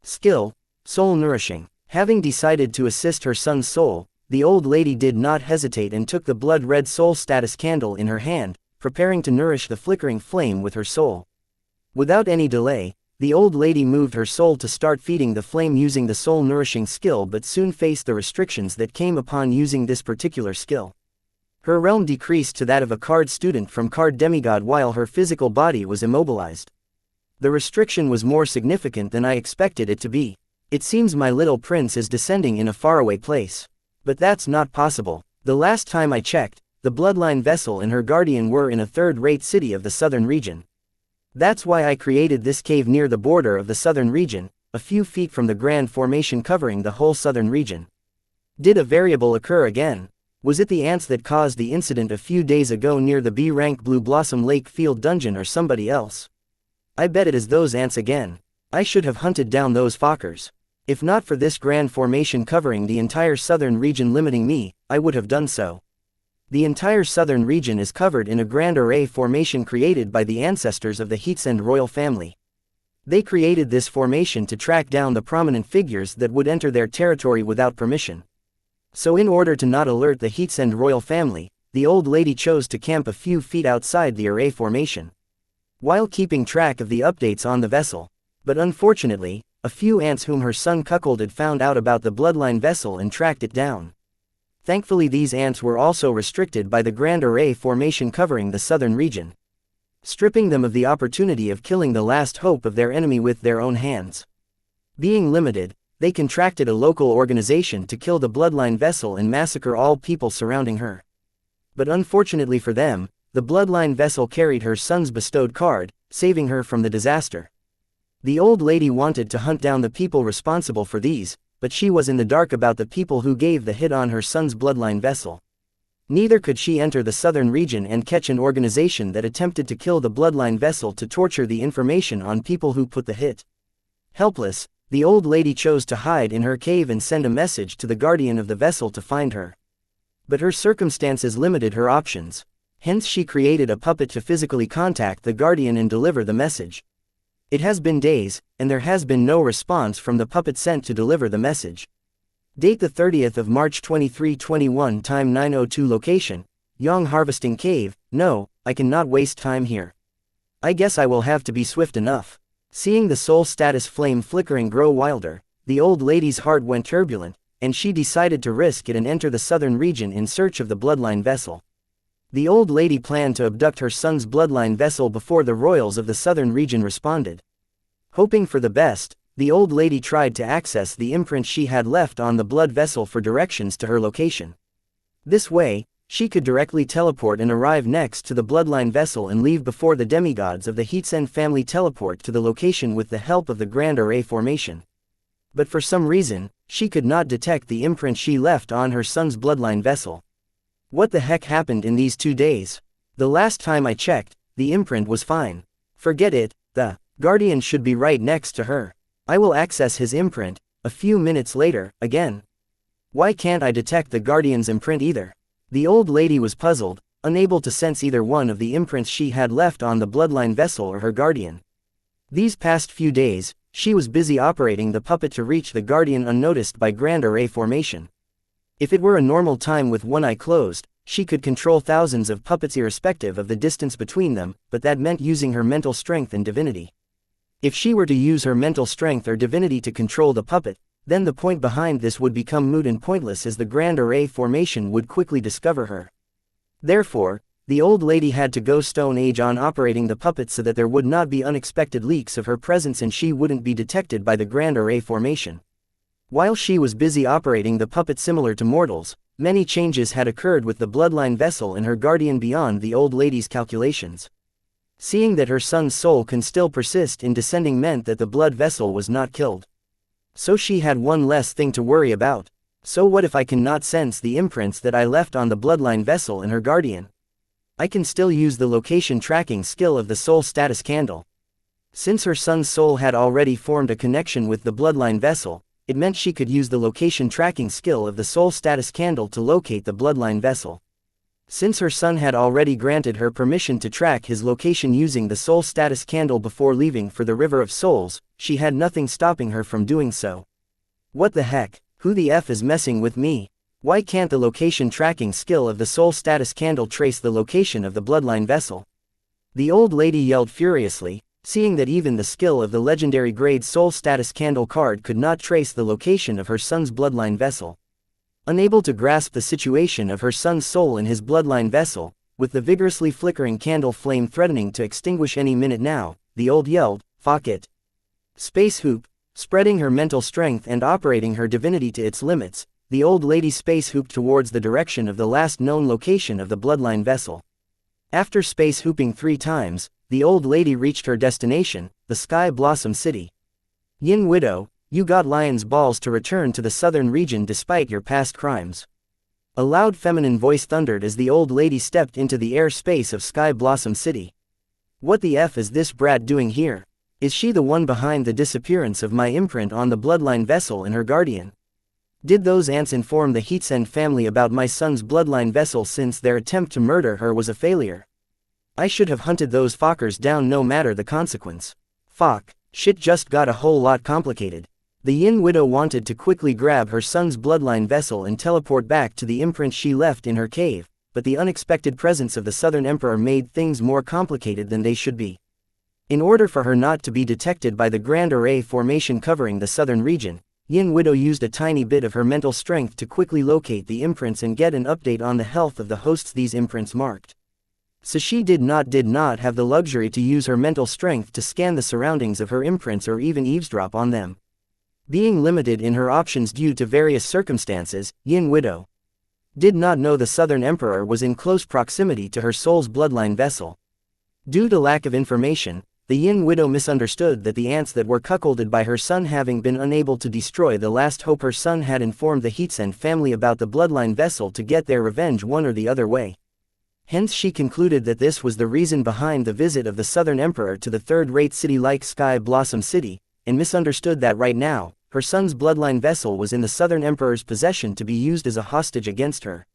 skill, soul nourishing. Having decided to assist her son's soul, the old lady did not hesitate and took the blood-red soul status candle in her hand, preparing to nourish the flickering flame with her soul. Without any delay, the old lady moved her soul to start feeding the flame using the soul nourishing skill, but soon faced the restrictions that came upon using this particular skill. Her realm decreased to that of a card student from card demigod while her physical body was immobilized. The restriction was more significant than I expected it to be. It seems my little prince is descending in a faraway place. But that's not possible. The last time I checked, the bloodline vessel and her guardian were in a third-rate city of the southern region. That's why I created this cave near the border of the southern region, a few feet from the grand formation covering the whole southern region. Did a variable occur again? Was it the ants that caused the incident a few days ago near the B-rank Blue Blossom Lake Field dungeon or somebody else? I bet it is those ants again. I should have hunted down those fuckers. If not for this grand formation covering the entire southern region limiting me, I would have done so. The entire southern region is covered in a grand array formation created by the ancestors of the Heatsend royal family. They created this formation to track down the prominent figures that would enter their territory without permission. So in order to not alert the Heatsend royal family, the old lady chose to camp a few feet outside the array formation, while keeping track of the updates on the vessel. But unfortunately, a few ants whom her son cuckolded found out about the bloodline vessel and tracked it down. Thankfully these ants were also restricted by the grand array formation covering the southern region, stripping them of the opportunity of killing the last hope of their enemy with their own hands. Being limited, they contracted a local organization to kill the bloodline vessel and massacre all people surrounding her. But unfortunately for them, the bloodline vessel carried her son's bestowed card, saving her from the disaster. The old lady wanted to hunt down the people responsible for these, but she was in the dark about the people who gave the hit on her son's bloodline vessel. Neither could she enter the southern region and catch an organization that attempted to kill the bloodline vessel to torture the information on people who put the hit. Helpless, the old lady chose to hide in her cave and send a message to the guardian of the vessel to find her. But her circumstances limited her options. Hence she created a puppet to physically contact the guardian and deliver the message. It has been days, and there has been no response from the puppet sent to deliver the message. Date the 30th of March 2321. Time 9:02. Location, Yang Harvesting Cave. No, I cannot waste time here. I guess I will have to be swift enough. Seeing the soul status flame flickering grow wilder, the old lady's heart went turbulent, and she decided to risk it and enter the southern region in search of the bloodline vessel. The old lady planned to abduct her son's bloodline vessel before the royals of the southern region responded. Hoping for the best, the old lady tried to access the imprint she had left on the blood vessel for directions to her location. This way, she could directly teleport and arrive next to the bloodline vessel and leave before the demigods of the Heatsend family teleport to the location with the help of the Grand Array formation. But for some reason, she could not detect the imprint she left on her son's bloodline vessel. What the heck happened in these 2 days? The last time I checked, the imprint was fine. Forget it, the guardian should be right next to her. I will access his imprint. A few minutes later, again. Why can't I detect the guardian's imprint either? The old lady was puzzled, unable to sense either one of the imprints she had left on the bloodline vessel or her guardian. These past few days, she was busy operating the puppet to reach the guardian unnoticed by Grand Array formation. If it were a normal time with one eye closed, she could control thousands of puppets irrespective of the distance between them, but that meant using her mental strength and divinity. If she were to use her mental strength or divinity to control the puppet, then the point behind this would become moot and pointless as the Grand Array formation would quickly discover her. Therefore, the old lady had to go Stone Age on operating the puppet so that there would not be unexpected leaks of her presence and she wouldn't be detected by the Grand Array formation. While she was busy operating the puppet similar to mortals, many changes had occurred with the bloodline vessel and her guardian beyond the old lady's calculations. Seeing that her son's soul can still persist in descending meant that the blood vessel was not killed. So she had one less thing to worry about. So what if I cannot sense the imprints that I left on the bloodline vessel and her guardian? I can still use the location tracking skill of the soul status candle. Since her son's soul had already formed a connection with the bloodline vessel, it meant she could use the location tracking skill of the soul status candle to locate the bloodline vessel. Since her son had already granted her permission to track his location using the soul status candle before leaving for the River of Souls, she had nothing stopping her from doing so. What the heck? Who the F is messing with me? Why can't the location tracking skill of the soul status candle trace the location of the bloodline vessel? The old lady yelled furiously, seeing that even the skill of the legendary grade soul status candle card could not trace the location of her son's bloodline vessel. Unable to grasp the situation of her son's soul in his bloodline vessel, with the vigorously flickering candle flame threatening to extinguish any minute now, the old yelled, "Fuck it." Space hoop. Spreading her mental strength and operating her divinity to its limits, the old lady space hooped towards the direction of the last known location of the bloodline vessel. After space hooping 3 times, the old lady reached her destination, the Sky Blossom City. Yin Widow, you got lion's balls to return to the southern region despite your past crimes. A loud feminine voice thundered as the old lady stepped into the air space of Sky Blossom City. What the F is this brat doing here? Is she the one behind the disappearance of my imprint on the bloodline vessel and her guardian? Did those ants inform the Heatsend family about my son's bloodline vessel since their attempt to murder her was a failure? I should have hunted those fuckers down no matter the consequence. Fuck, shit just got a whole lot complicated. The Yin Widow wanted to quickly grab her son's bloodline vessel and teleport back to the imprint she left in her cave, but the unexpected presence of the Southern Emperor made things more complicated than they should be. In order for her not to be detected by the Grand Array formation covering the southern region, Yin Widow used a tiny bit of her mental strength to quickly locate the imprints and get an update on the health of the hosts these imprints marked. So she did not have the luxury to use her mental strength to scan the surroundings of her imprints or even eavesdrop on them. Being limited in her options due to various circumstances, Yin Widow did not know the Southern Emperor was in close proximity to her soul's bloodline vessel. Due to lack of information, the Yin Widow misunderstood that the ants that were cuckolded by her son having been unable to destroy the last hope her son had informed the Heatsend family about the bloodline vessel to get their revenge one or the other way. Hence she concluded that this was the reason behind the visit of the Southern Emperor to the third-rate city like Sky Blossom City, and misunderstood that right now, her son's bloodline vessel was in the Southern Emperor's possession to be used as a hostage against her.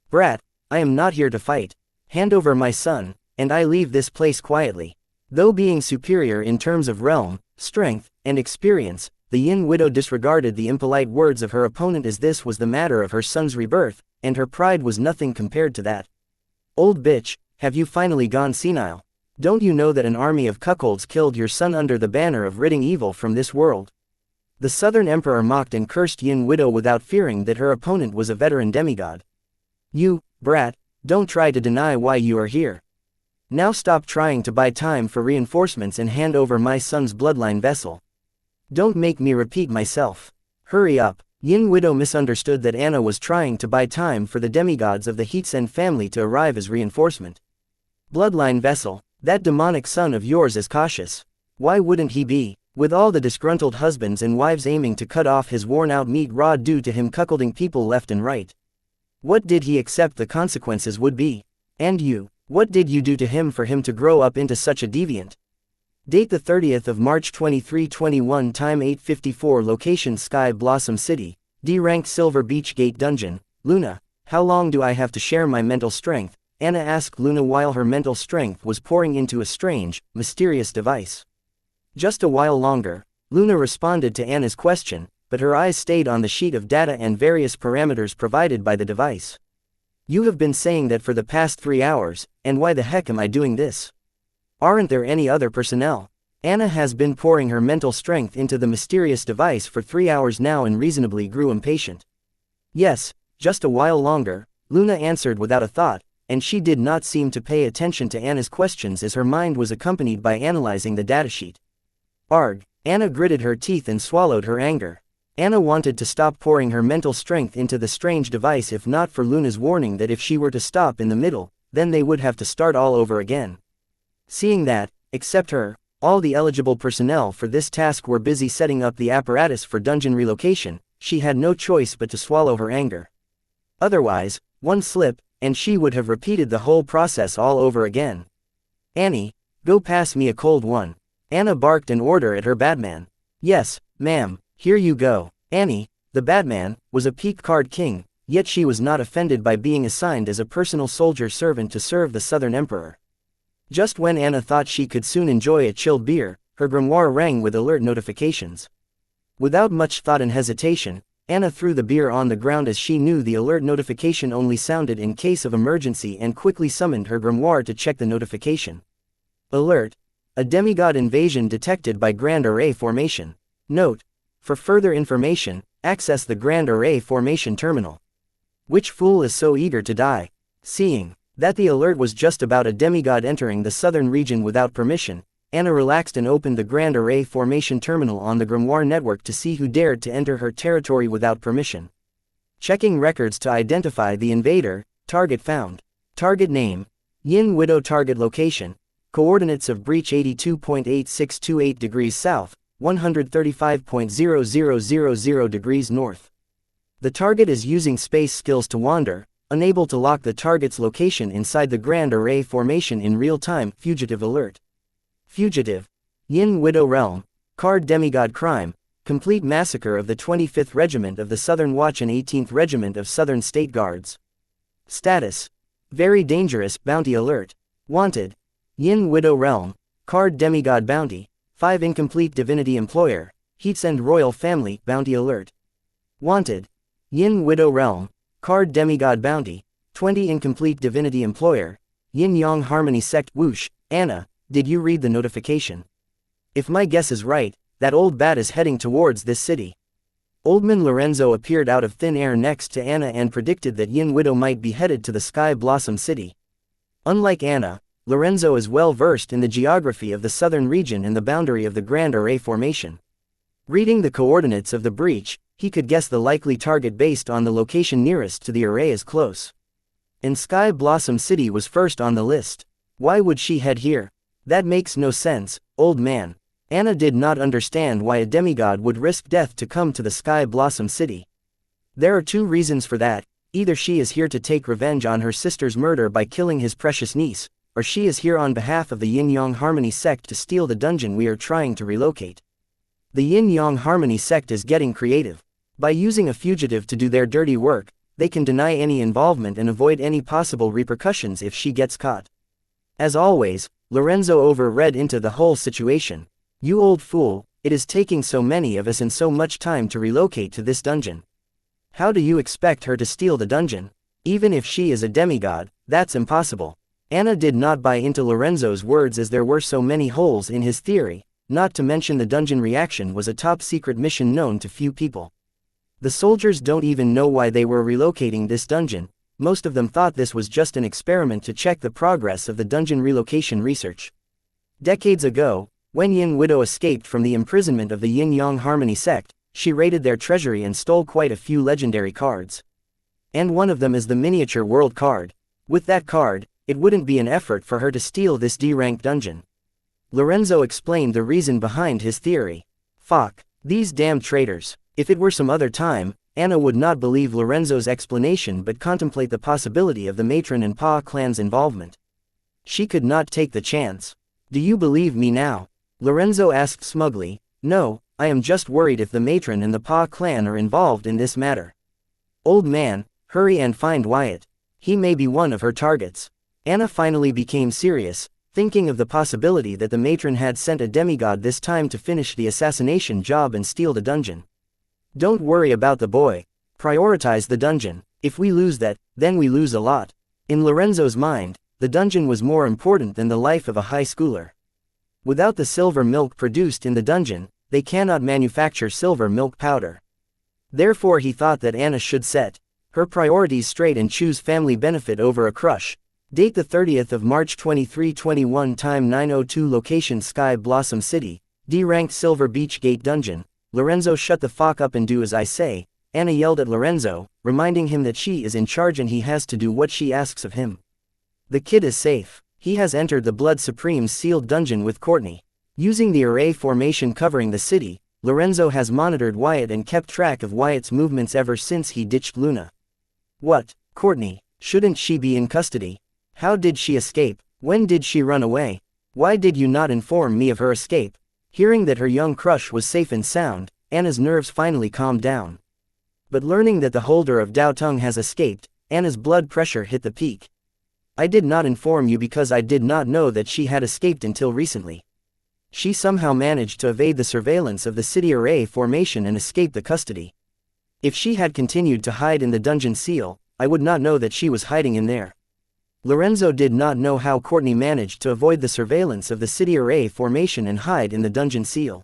Brat, I am not here to fight. Hand over my son, and I leave this place quietly. Though being superior in terms of realm, strength, and experience, the Yin Widow disregarded the impolite words of her opponent as this was the matter of her son's rebirth, and her pride was nothing compared to that. Old bitch, have you finally gone senile? Don't you know that an army of cuckolds killed your son under the banner of ridding evil from this world? The Southern Emperor mocked and cursed Yin Widow without fearing that her opponent was a veteran demigod. You, brat, don't try to deny why you are here. Now stop trying to buy time for reinforcements and hand over my son's bloodline vessel. Don't make me repeat myself. Hurry up. Yin Widow misunderstood that Anna was trying to buy time for the demigods of the Heatsend family to arrive as reinforcement. Bloodline vessel, that demonic son of yours is cautious. Why wouldn't he be, with all the disgruntled husbands and wives aiming to cut off his worn-out meat raw due to him cuckolding people left and right? What did he accept the consequences would be? And you? What did you do to him for him to grow up into such a deviant? Date the 30th of March 2321. Time 8:54. Location Sky Blossom City, D-Rank Silver Beach Gate Dungeon. Luna, how long do I have to share my mental strength? Anna asked Luna while her mental strength was pouring into a strange, mysterious device. Just a while longer, Luna responded to Anna's question, but her eyes stayed on the sheet of data and various parameters provided by the device. You have been saying that for the past 3 hours, and why the heck am I doing this? Aren't there any other personnel? Anna has been pouring her mental strength into the mysterious device for 3 hours now and reasonably grew impatient. Yes, just a while longer, Luna answered without a thought, and she did not seem to pay attention to Anna's questions as her mind was accompanied by analyzing the datasheet. Arg, Anna gritted her teeth and swallowed her anger. Anna wanted to stop pouring her mental strength into the strange device if not for Luna's warning that if she were to stop in the middle, then they would have to start all over again. Seeing that, except her, all the eligible personnel for this task were busy setting up the apparatus for dungeon relocation, she had no choice but to swallow her anger. Otherwise, one slip, and she would have repeated the whole process all over again. "Annie, go pass me a cold one." Anna barked an order at her Batman. "Yes, ma'am, here you go." Annie, the Batman, was a peaked card king, yet she was not offended by being assigned as a personal soldier servant to serve the Southern Emperor. Just when Anna thought she could soon enjoy a chilled beer, her grimoire rang with alert notifications. Without much thought and hesitation, Anna threw the beer on the ground as she knew the alert notification only sounded in case of emergency and quickly summoned her grimoire to check the notification. Alert: a demigod invasion detected by Grand Array Formation. Note: for further information, access the Grand Array Formation terminal. Which fool is so eager to die? Seeing that the alert was just about a demigod entering the southern region without permission, Anna relaxed and opened the Grand Array Formation terminal on the Grimoire network to see who dared to enter her territory without permission. Checking records to identify the invader. Target found. Target name: Yin Widow. Target location: coordinates of breach 82.8628 degrees south, 135.0000 degrees north. The target is using space skills to wander, unable to lock the target's location inside the Grand Array Formation in real time. Fugitive alert. Fugitive: Yin Widow Realm, Card Demigod Crime, complete massacre of the 25th Regiment of the Southern Watch and 18th Regiment of Southern State Guards. Status: very dangerous. Bounty alert. Wanted: Yin Widow Realm, Card Demigod Bounty, 5 incomplete divinity employer, Heatsend Royal Family. Bounty alert. Wanted: Yin Widow Realm, Card Demigod Bounty, 20 incomplete divinity employer, Yin Yang Harmony Sect. Whoosh. Anna, did you read the notification? If my guess is right, that old bat is heading towards this city. Oldman Lorenzo appeared out of thin air next to Anna and predicted that Yin Widow might be headed to the Sky Blossom City. Unlike Anna, Lorenzo is well versed in the geography of the southern region and the boundary of the Grand Array Formation. Reading the coordinates of the breach, he could guess the likely target based on the location nearest to the array is close. And Sky Blossom City was first on the list. Why would she head here? That makes no sense, old man. Anna did not understand why a demigod would risk death to come to the Sky Blossom City. There are 2 reasons for that: either she is here to take revenge on her sister's murder by killing his precious niece, or she is here on behalf of the Yin Yang Harmony Sect to steal the dungeon we are trying to relocate. The Yin Yang Harmony Sect is getting creative. By using a fugitive to do their dirty work, they can deny any involvement and avoid any possible repercussions if she gets caught. As always, Lorenzo overread into the whole situation. "You old fool, it is taking so many of us and so much time to relocate to this dungeon. How do you expect her to steal the dungeon? Even if she is a demigod, that's impossible." Anna did not buy into Lorenzo's words as there were so many holes in his theory, not to mention the dungeon reaction was a top-secret mission known to few people. The soldiers don't even know why they were relocating this dungeon. Most of them thought this was just an experiment to check the progress of the dungeon relocation research. Decades ago, when Yin Widow escaped from the imprisonment of the Yin Yang Harmony Sect, she raided their treasury and stole quite a few legendary cards. And one of them is the miniature world card. With that card, it wouldn't be an effort for her to steal this D-rank dungeon. Lorenzo explained the reason behind his theory. Fuck, these damn traitors. If it were some other time, Anna would not believe Lorenzo's explanation but contemplate the possibility of the Matron and Pa clan's involvement. She could not take the chance. "Do you believe me now?" Lorenzo asked smugly. "No, I am just worried if the Matron and the Pa clan are involved in this matter." "Old man, hurry and find Wyatt. He may be one of her targets." Anna finally became serious, thinking of the possibility that the Matron had sent a demigod this time to finish the assassination job and steal the dungeon. "Don't worry about the boy. Prioritize the dungeon. If we lose that, then we lose a lot." In Lorenzo's mind, the dungeon was more important than the life of a high schooler. Without the silver milk produced in the dungeon, they cannot manufacture silver milk powder. Therefore he thought that Anna should set her priorities straight and choose family benefit over a crush. Date the 30th of March 2321. Time 9:02. Location Sky Blossom City, D-ranked Silver Beach Gate Dungeon, Lorenzo, shut the fuck up and do as I say, Anna yelled at Lorenzo, reminding him that she is in charge and he has to do what she asks of him. The kid is safe. He has entered the Blood Supreme's sealed dungeon with Courtney. Using the array formation covering the city, Lorenzo has monitored Wyatt and kept track of Wyatt's movements ever since he ditched Luna. What, Courtney? Shouldn't she be in custody? How did she escape? When did she run away? Why did you not inform me of her escape? Hearing that her young crush was safe and sound, Anna's nerves finally calmed down. But learning that the holder of Dao Tung has escaped, Anna's blood pressure hit the peak. I did not inform you because I did not know that she had escaped until recently. She somehow managed to evade the surveillance of the city array formation and escape the custody. If she had continued to hide in the dungeon seal, I would not know that she was hiding in there. Lorenzo did not know how Courtney managed to avoid the surveillance of the city array formation and hide in the dungeon seal.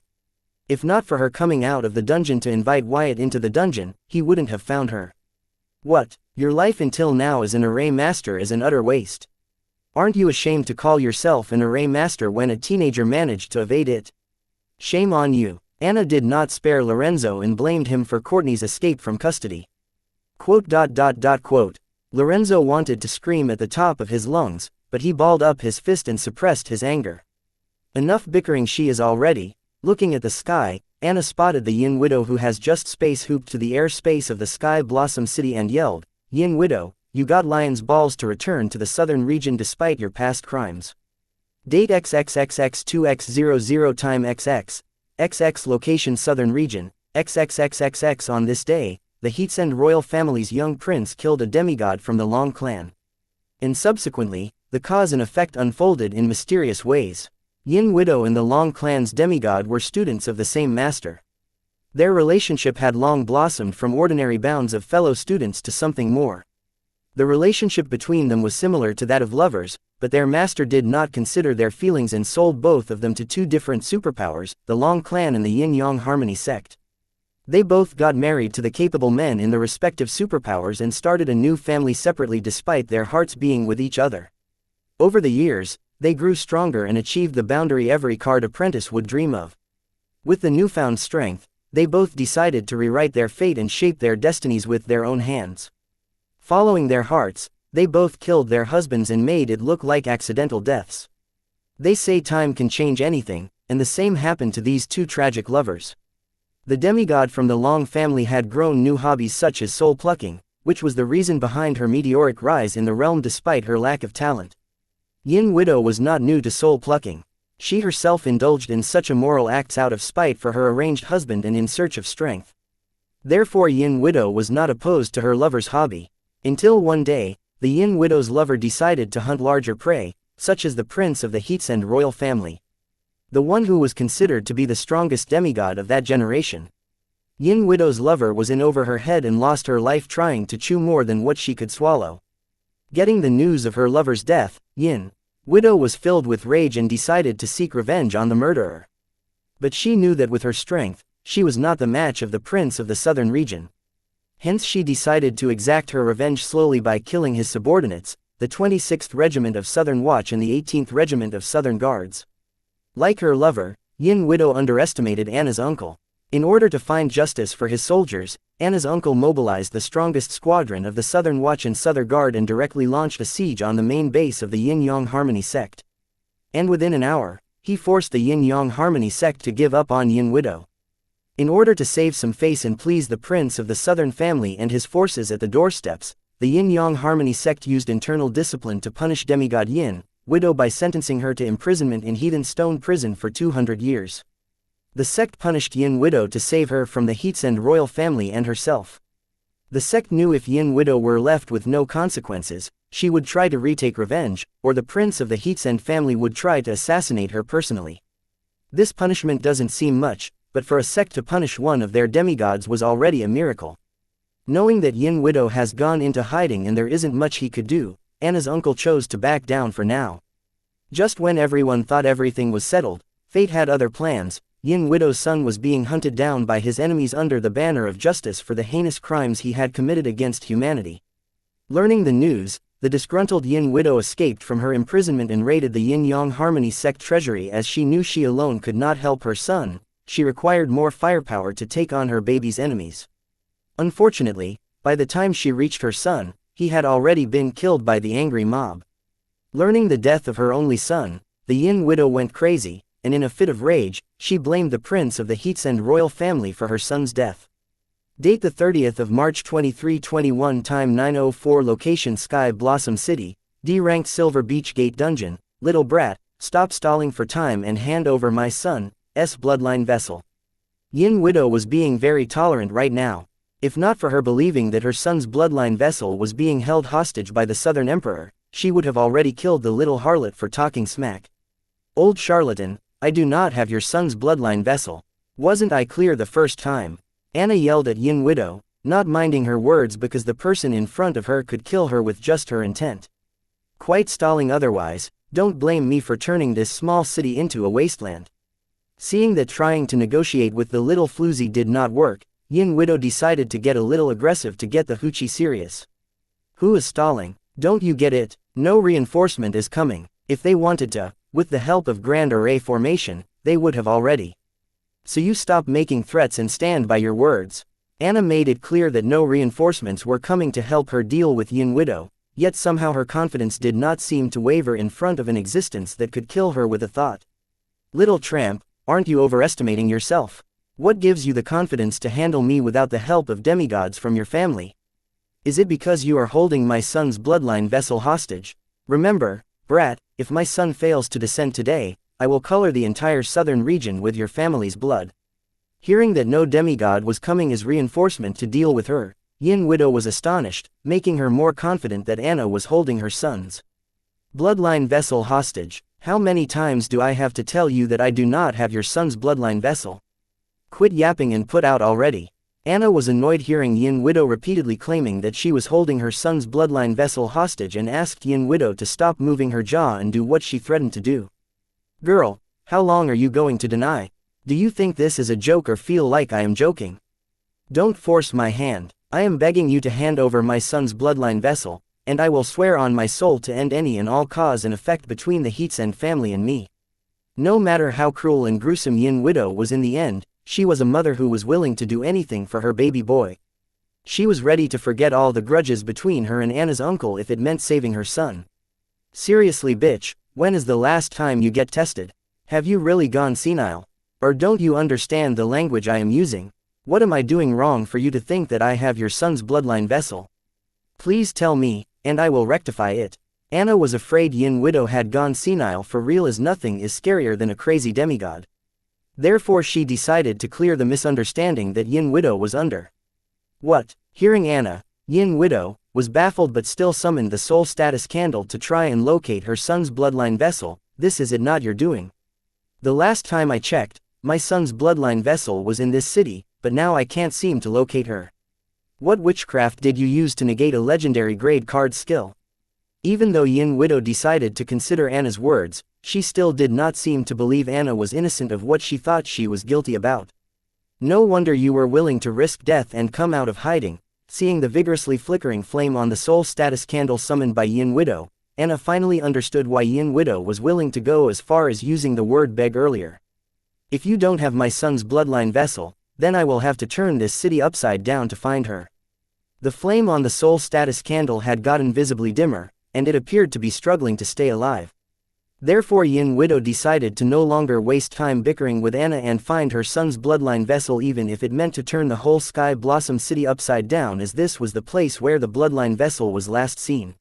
If not for her coming out of the dungeon to invite Wyatt into the dungeon, he wouldn't have found her. What, your life until now as an array master is an utter waste. Aren't you ashamed to call yourself an array master when a teenager managed to evade it? Shame on you. Anna did not spare Lorenzo and blamed him for Courtney's escape from custody. Quote. Lorenzo wanted to scream at the top of his lungs, but he balled up his fist and suppressed his anger. Enough bickering, she is already. Looking at the sky, Anna spotted the Yin Widow, who has just space hooped to the airspace of the Sky Blossom City, and yelled, Yin Widow, you got lion's balls to return to the southern region despite your past crimes. Date XXXX2X00 time XX, XX location southern region, XXXXX. On this day, the Heatsend royal family's young prince killed a demigod from the Long clan. And subsequently, the cause and effect unfolded in mysterious ways. Yin Widow and the Long clan's demigod were students of the same master. Their relationship had long blossomed from ordinary bounds of fellow students to something more. The relationship between them was similar to that of lovers, but their master did not consider their feelings and sold both of them to two different superpowers, the Long clan and the Yin-Yang Harmony sect. They both got married to the capable men in the respective superpowers and started a new family separately despite their hearts being with each other. Over the years, they grew stronger and achieved the boundary every card apprentice would dream of. With the newfound strength, they both decided to rewrite their fate and shape their destinies with their own hands. Following their hearts, they both killed their husbands and made it look like accidental deaths. They say time can change anything, and the same happened to these two tragic lovers. The demigod from the Long family had grown new hobbies such as soul plucking, which was the reason behind her meteoric rise in the realm despite her lack of talent. Yin Widow was not new to soul plucking. She herself indulged in such immoral acts out of spite for her arranged husband and in search of strength. Therefore Yin Widow was not opposed to her lover's hobby. Until one day, the Yin Widow's lover decided to hunt larger prey, such as the prince of the Heatsend royal family. The one who was considered to be the strongest demigod of that generation. Yin Widow's lover was in over her head and lost her life trying to chew more than what she could swallow. Getting the news of her lover's death, Yin Widow was filled with rage and decided to seek revenge on the murderer. But she knew that with her strength, she was not the match of the prince of the southern region. Hence she decided to exact her revenge slowly by killing his subordinates, the 26th Regiment of Southern Watch and the 18th Regiment of Southern Guards. Like her lover, Yin Widow underestimated Anna's uncle. In order to find justice for his soldiers, Anna's uncle mobilized the strongest squadron of the Southern Watch and Southern Guard and directly launched a siege on the main base of the Yin-Yang Harmony sect. And within an hour, he forced the Yin-Yang Harmony sect to give up on Yin Widow. In order to save some face and please the prince of the Southern family and his forces at the doorsteps, the Yin-Yang Harmony sect used internal discipline to punish demigod Yin Widow by sentencing her to imprisonment in Heathen Stone Prison for 200 years. The sect punished Yin Widow to save her from the Heatsend royal family and herself. The sect knew if Yin Widow were left with no consequences, she would try to retake revenge, or the prince of the Heatsend family would try to assassinate her personally. This punishment doesn't seem much, but for a sect to punish one of their demigods was already a miracle. Knowing that Yin Widow has gone into hiding and there isn't much he could do, Anna's uncle chose to back down for now. Just when everyone thought everything was settled, fate had other plans. Yin Widow's son was being hunted down by his enemies under the banner of justice for the heinous crimes he had committed against humanity. Learning the news, the disgruntled Yin Widow escaped from her imprisonment and raided the Yin-Yang Harmony sect treasury as she knew she alone could not help her son. she required more firepower to take on her baby's enemies. Unfortunately, by the time she reached her son, he had already been killed by the angry mob. Learning the death of her only son, the Yin widow went crazy, and in a fit of rage, she blamed the prince of the Heatsend royal family for her son's death. Date the 30th of March 2321, time 9:04, location Sky Blossom City, D-ranked Silver Beach Gate Dungeon. Little brat, stop stalling for time and hand over my son's bloodline vessel. Yin widow was being very tolerant right now. If not for her believing that her son's bloodline vessel was being held hostage by the Southern Emperor, she would have already killed the little harlot for talking smack. Old charlatan, I do not have your son's bloodline vessel. Wasn't I clear the first time? Anna yelled at Yin widow, not minding her words because the person in front of her could kill her with just her intent. Quite stalling otherwise, don't blame me for turning this small city into a wasteland. Seeing that trying to negotiate with the little floozy did not work, Yin widow decided to get a little aggressive to get the hoochie serious. Who is stalling? Don't you get it? No reinforcement is coming. If they wanted to, with the help of Grand Array formation, they would have already. So you stop making threats and stand by your words. Anna made it clear that no reinforcements were coming to help her deal with Yin widow, yet somehow her confidence did not seem to waver in front of an existence that could kill her with a thought. Little tramp, aren't you overestimating yourself? What gives you the confidence to handle me without the help of demigods from your family? Is it because you are holding my son's bloodline vessel hostage? Remember, brat, if my son fails to descend today, I will color the entire southern region with your family's blood. Hearing that no demigod was coming as reinforcement to deal with her, Yin widow was astonished, making her more confident that Anna was holding her son's bloodline vessel hostage. How many times do I have to tell you that I do not have your son's bloodline vessel? Quit yapping and put out already. Anna was annoyed hearing Yin widow repeatedly claiming that she was holding her son's bloodline vessel hostage and asked Yin widow to stop moving her jaw and do what she threatened to do. Girl, how long are you going to deny? Do you think this is a joke or feel like I am joking? Don't force my hand. I am begging you to hand over my son's bloodline vessel, and I will swear on my soul to end any and all cause and effect between the Heatsend family and me. No matter how cruel and gruesome Yin widow was in the end, she was a mother who was willing to do anything for her baby boy. She was ready to forget all the grudges between her and Anna's uncle if it meant saving her son. Seriously bitch, when is the last time you get tested? Have you really gone senile? Or don't you understand the language I am using? What am I doing wrong for you to think that I have your son's bloodline vessel? Please tell me, and I will rectify it. Anna was afraid Yin widow had gone senile for real, as nothing is scarier than a crazy demigod. Therefore she decided to clear the misunderstanding that Yin widow was under. What? Hearing Anna, Yin widow was baffled but still summoned the soul status candle to try and locate her son's bloodline vessel. This is it not your doing. The last time I checked, my son's bloodline vessel was in this city, but now I can't seem to locate her. What witchcraft did you use to negate a legendary grade card skill? Even though Yin widow decided to consider Anna's words, she still did not seem to believe Anna was innocent of what she thought she was guilty about. No wonder you were willing to risk death and come out of hiding. Seeing the vigorously flickering flame on the soul status candle summoned by Yin widow, Anna finally understood why Yin widow was willing to go as far as using the word beg earlier. If you don't have my son's bloodline vessel, then I will have to turn this city upside down to find her. The flame on the soul status candle had gotten visibly dimmer, and it appeared to be struggling to stay alive. Therefore Yin widow decided to no longer waste time bickering with Anna and find her son's bloodline vessel, even if it meant to turn the whole Sky Blossom City upside down, as this was the place where the bloodline vessel was last seen.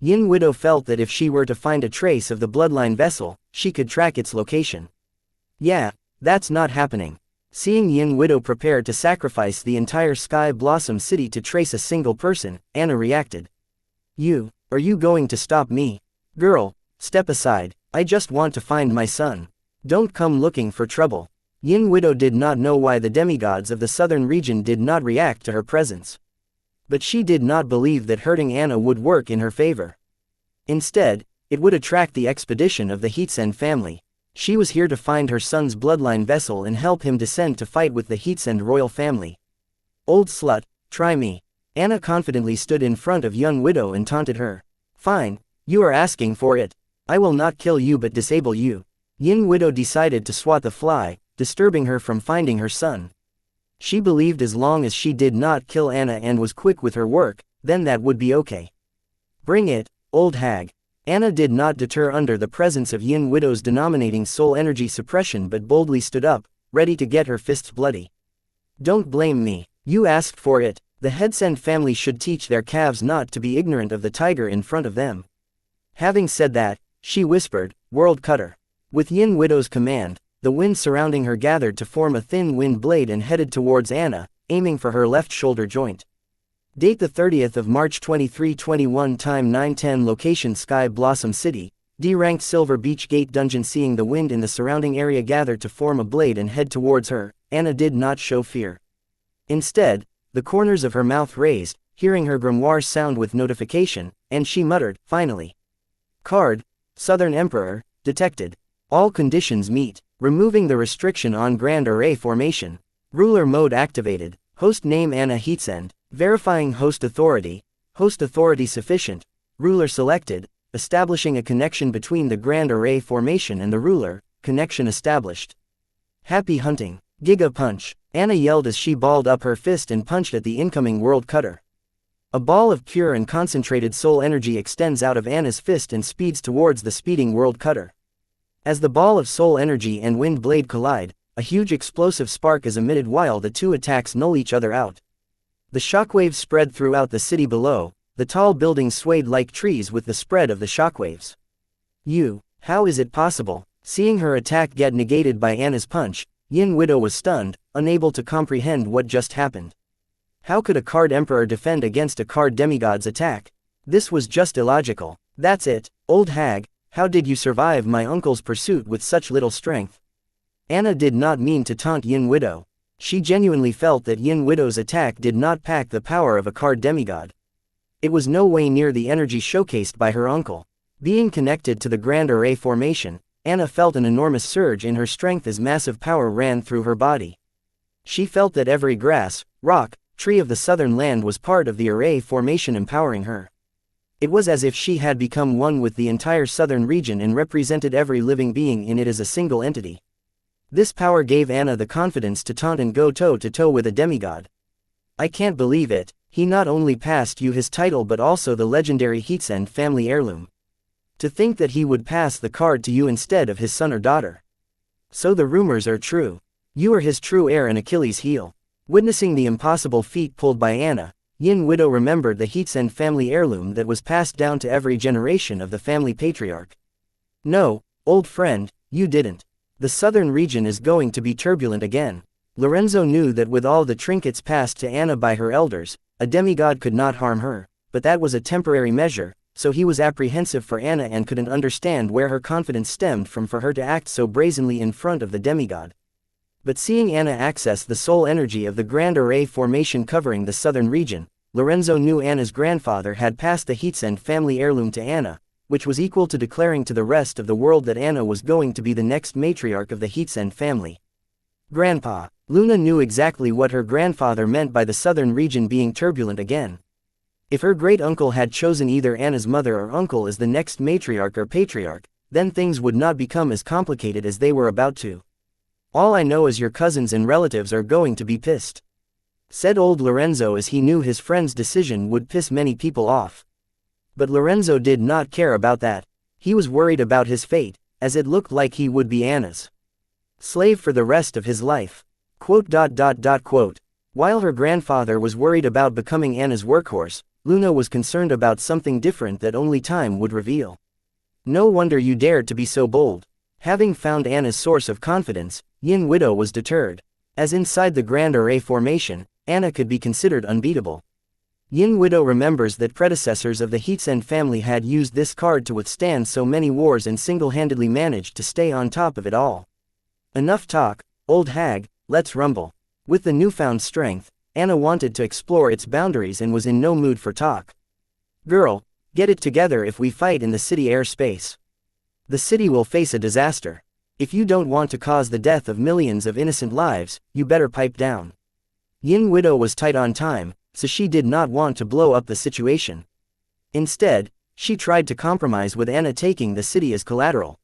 Yin widow felt that if she were to find a trace of the bloodline vessel, she could track its location. Yeah, that's not happening. Seeing Yin widow prepare to sacrifice the entire Sky Blossom City to trace a single person, Anna reacted. Are you going to stop me? Girl, step aside, I just want to find my son. Don't come looking for trouble. Yin widow did not know why the demigods of the southern region did not react to her presence. But she did not believe that hurting Anna would work in her favor. Instead, it would attract the expedition of the Heatsend family. She was here to find her son's bloodline vessel and help him descend to fight with the Heatsend royal family. Old slut, try me. Anna confidently stood in front of young widow and taunted her. Fine, you are asking for it. I will not kill you but disable you. Yin widow decided to swat the fly, disturbing her from finding her son. She believed as long as she did not kill Anna and was quick with her work, then that would be okay. Bring it, old hag. Anna did not deter under the presence of Yin Widow's denominating soul energy suppression but boldly stood up, ready to get her fists bloody. Don't blame me. You asked for it. The Hedsend family should teach their calves not to be ignorant of the tiger in front of them. Having said that, she whispered, World Cutter. With Yin Widow's command, the wind surrounding her gathered to form a thin wind blade and headed towards Anna, aiming for her left shoulder joint. Date the 30th of March 2321. Time 9:10. Location Sky Blossom City, D-ranked Silver Beach Gate Dungeon. Seeing the wind in the surrounding area gather to form a blade and head towards her, Anna did not show fear. Instead, the corners of her mouth raised, hearing her grimoire sound with notification, and she muttered, finally. Card, Southern Emperor, detected. All conditions meet. Removing the restriction on Grand Array formation. Ruler mode activated. Host name Anna Heatsend. Verifying host authority sufficient. Ruler selected. Establishing a connection between the Grand Array formation and the ruler. Connection established. Happy hunting. Giga punch. Anna yelled as she balled up her fist and punched at the incoming World Cutter. A ball of pure and concentrated soul energy extends out of Anna's fist and speeds towards the speeding World Cutter. As the ball of soul energy and wind blade collide, a huge explosive spark is emitted while the two attacks null each other out. The shockwaves spread throughout the city below. The tall buildings swayed like trees with the spread of the shockwaves. How is it possible? Seeing her attack get negated by Anna's punch, Yin Widow was stunned, unable to comprehend what just happened. How could a Card Emperor defend against a Card Demigod's attack? This was just illogical. That's it, old hag, how did you survive my uncle's pursuit with such little strength? Anna did not mean to taunt Yin Widow. She genuinely felt that Yin Widow's attack did not pack the power of a Card Demigod. It was no way near the energy showcased by her uncle. Being connected to the Grand Array formation, Anna felt an enormous surge in her strength as massive power ran through her body. She felt that every grass, rock, tree of the southern land was part of the Array formation empowering her. It was as if she had become one with the entire southern region and represented every living being in it as a single entity. This power gave Anna the confidence to taunt and go toe-to-toe with a demigod. I can't believe it, he not only passed you his title but also the legendary Heatsend family heirloom. To think that he would pass the card to you instead of his son or daughter. So the rumors are true. You are his true heir and Achilles' heel. Witnessing the impossible feat pulled by Anna, Yin Widow remembered the Heatsend family heirloom that was passed down to every generation of the family patriarch. No, old friend, you didn't. The southern region is going to be turbulent again. Lorenzo knew that with all the trinkets passed to Anna by her elders, a demigod could not harm her, but that was a temporary measure, so he was apprehensive for Anna and couldn't understand where her confidence stemmed from for her to act so brazenly in front of the demigod. But seeing Anna access the soul energy of the Grand Array formation covering the southern region, Lorenzo knew Anna's grandfather had passed the Heatsend family heirloom to Anna, which was equal to declaring to the rest of the world that Anna was going to be the next matriarch of the Heatsend family. Grandpa. Luna knew exactly what her grandfather meant by the southern region being turbulent again. If her great-uncle had chosen either Anna's mother or uncle as the next matriarch or patriarch, then things would not become as complicated as they were about to. All I know is your cousins and relatives are going to be pissed, said old Lorenzo as he knew his friend's decision would piss many people off. But Lorenzo did not care about that. He was worried about his fate, as it looked like he would be Anna's slave for the rest of his life. While her grandfather was worried about becoming Anna's workhorse, Luna was concerned about something different that only time would reveal. No wonder you dared to be so bold. Having found Anna's source of confidence, Yin Widow was deterred. As inside the Grand Array formation, Anna could be considered unbeatable. Yin Widow remembers that predecessors of the Heatsend family had used this card to withstand so many wars and single-handedly managed to stay on top of it all. Enough talk, old hag, let's rumble. With the newfound strength, Anna wanted to explore its boundaries and was in no mood for talk. Girl, get it together if we fight in the city airspace. The city will face a disaster. If you don't want to cause the death of millions of innocent lives, you better pipe down. Yin Widow was tight on time, so she did not want to blow up the situation. Instead, she tried to compromise with Anna taking the city as collateral.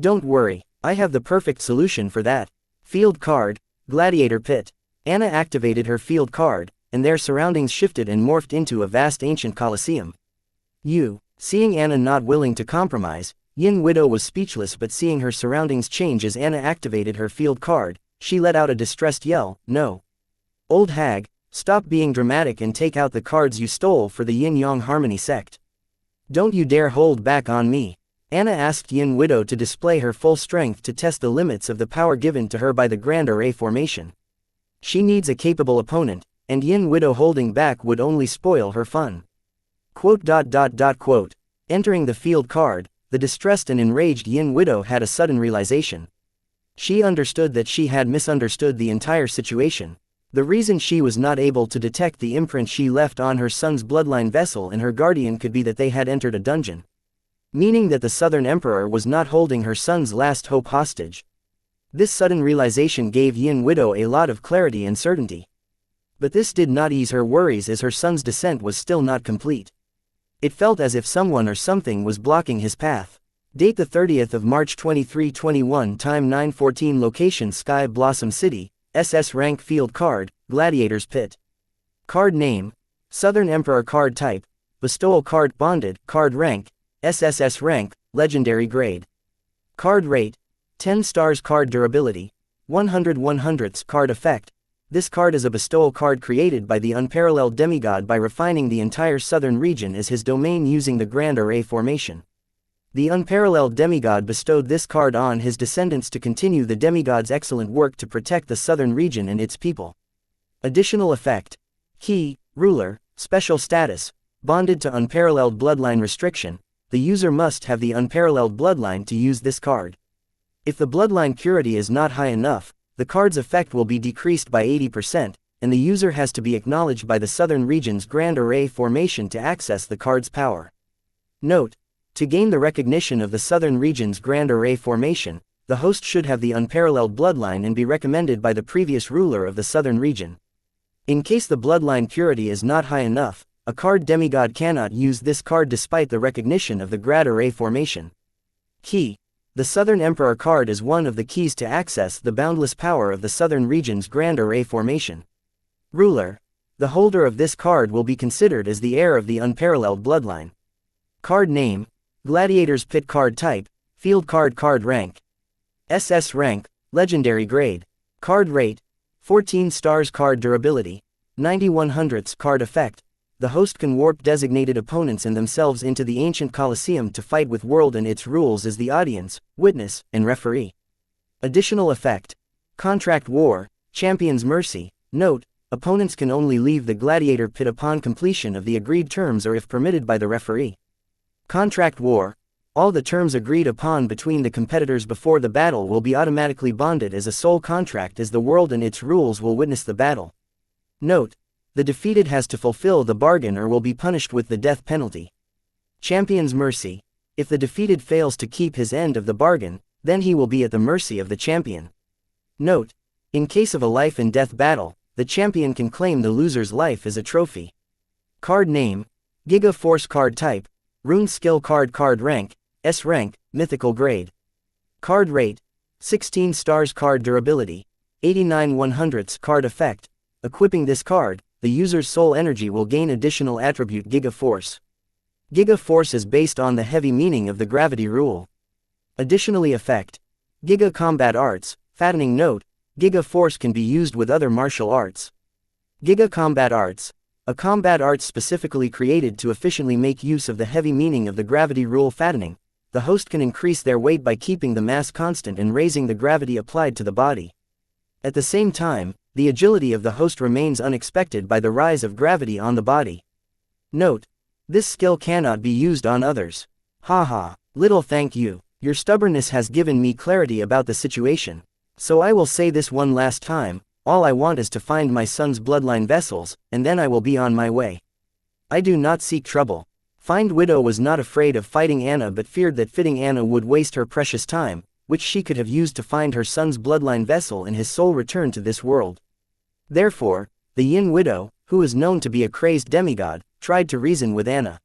Don't worry, I have the perfect solution for that. Field card, Gladiator Pit. Anna activated her field card, and their surroundings shifted and morphed into a vast ancient coliseum. Seeing Anna not willing to compromise, Yin Widow was speechless, but seeing her surroundings change as Anna activated her field card, she let out a distressed yell. "No! Old hag, stop being dramatic and take out the cards you stole for the Yin-Yang Harmony sect. Don't you dare hold back on me." Anna asked Yin Widow to display her full strength to test the limits of the power given to her by the Grand Array formation. She needs a capable opponent, and Yin Widow holding back would only spoil her fun. Entering the field card, the distressed and enraged Yin Widow had a sudden realization. She understood that she had misunderstood the entire situation. The reason she was not able to detect the imprint she left on her son's bloodline vessel and her guardian could be that they had entered a dungeon. Meaning that the Southern Emperor was not holding her son's last hope hostage. This sudden realization gave Yin Widow a lot of clarity and certainty. But this did not ease her worries, as her son's descent was still not complete. It felt as if someone or something was blocking his path. Date the 30th of March 2321, time 9:14, location Sky Blossom City, SS rank, field card, Gladiator's Pit. Card name, Southern Emperor. Card type, bestowal card. Bonded, card rank, SSS rank, legendary grade. Card rate, 10 stars. Card durability, 100/100ths. Card effect, this card is a bestowal card created by the unparalleled demigod by refining the entire southern region as his domain using the Grand Array formation. The unparalleled demigod bestowed this card on his descendants to continue the demigod's excellent work to protect the southern region and its people. Additional effect, key, ruler, special status, bonded to unparalleled bloodline restriction. The user must have the unparalleled bloodline to use this card. If the bloodline purity is not high enough, the card's effect will be decreased by 80%, and the user has to be acknowledged by the southern region's Grand Array formation to access the card's power. Note: to gain the recognition of the southern region's Grand Array formation, the host should have the unparalleled bloodline and be recommended by the previous ruler of the southern region. In case the bloodline purity is not high enough, a card demigod cannot use this card despite the recognition of the Grand Array formation. Key: the Southern Emperor card is one of the keys to access the boundless power of the southern region's Grand Array formation. Ruler: the holder of this card will be considered as the heir of the unparalleled bloodline. Card name, Gladiator's Pit. Card type, field card. Card rank, SS rank, legendary grade. Card rate, 14 stars. Card durability, 90/100ths. Card effect, the host can warp designated opponents and themselves into the ancient Colosseum to fight with world and its rules as the audience, witness, and referee. Additional effect, contract war, champion's mercy. Note: opponents can only leave the Gladiator Pit upon completion of the agreed terms or if permitted by the referee. Contract war, all the terms agreed upon between the competitors before the battle will be automatically bonded as a sole contract, as the world and its rules will witness the battle. Note: the defeated has to fulfill the bargain or will be punished with the death penalty. Champion's mercy, if the defeated fails to keep his end of the bargain, then he will be at the mercy of the champion. Note: in case of a life and death battle, the champion can claim the loser's life as a trophy. Card name, Giga Force. Card type, Rune Skill. Card rank, S rank, mythical grade. Card rate, 16 stars. Card durability, 89/100ths. Card effect, equipping this card, the user's soul energy will gain additional attribute Giga Force. Giga Force is based on the heavy meaning of the gravity rule. Additionally effect, Giga Combat Arts, fattening. Note: Giga Force can be used with other martial arts. Giga Combat Arts, a combat art specifically created to efficiently make use of the heavy meaning of the gravity rule fattening. The host can increase their weight by keeping the mass constant and raising the gravity applied to the body. At the same time, the agility of the host remains unexpected by the rise of gravity on the body. Note: this skill cannot be used on others. Haha, little thank you. Your stubbornness has given me clarity about the situation. So I will say this one last time: all I want is to find my son's bloodline vessels, and then I will be on my way. I do not seek trouble. Find Widow was not afraid of fighting Anna but feared that fighting Anna would waste her precious time, which she could have used to find her son's bloodline vessel and his soul return to this world. Therefore, the Yin Widow, who is known to be a crazed demigod, tried to reason with Anna.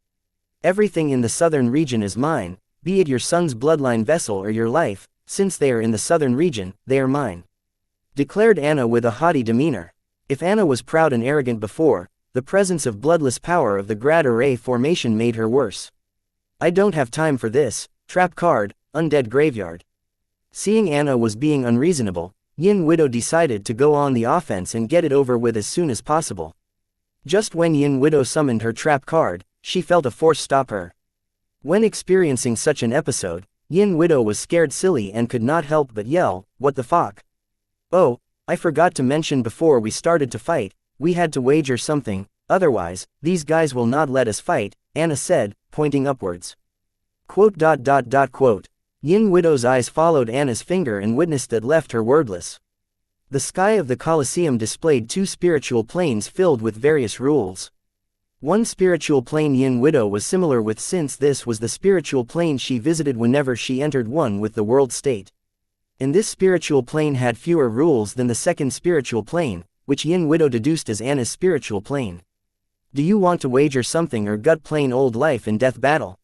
Everything in the southern region is mine, be it your son's bloodline vessel or your life. Since they are in the southern region, they are mine. declared Anna with a haughty demeanor. If Anna was proud and arrogant before, the presence of bloodless power of the Grad Array formation made her worse. I don't have time for this, trap card, undead graveyard. Seeing Anna was being unreasonable, Yin Widow decided to go on the offense and get it over with as soon as possible. Just when Yin Widow summoned her trap card, she felt a force stop her. When experiencing such an episode, Yin Widow was scared silly and could not help but yell, "What the fuck? Oh, I forgot to mention before we started to fight, we had to wager something, otherwise, these guys will not let us fight," Anna said, pointing upwards. Quote. Yin Widow's eyes followed Anna's finger and witnessed that left her wordless. The sky of the Colosseum displayed two spiritual planes filled with various rules. One spiritual plane Yin Widow was similar with, since this was the spiritual plane she visited whenever she entered one with the world state. And this spiritual plane had fewer rules than the second spiritual plane, which Yin Widow deduced as Anna's spiritual plane. Do you want to wager something or gut plain old life and death battle?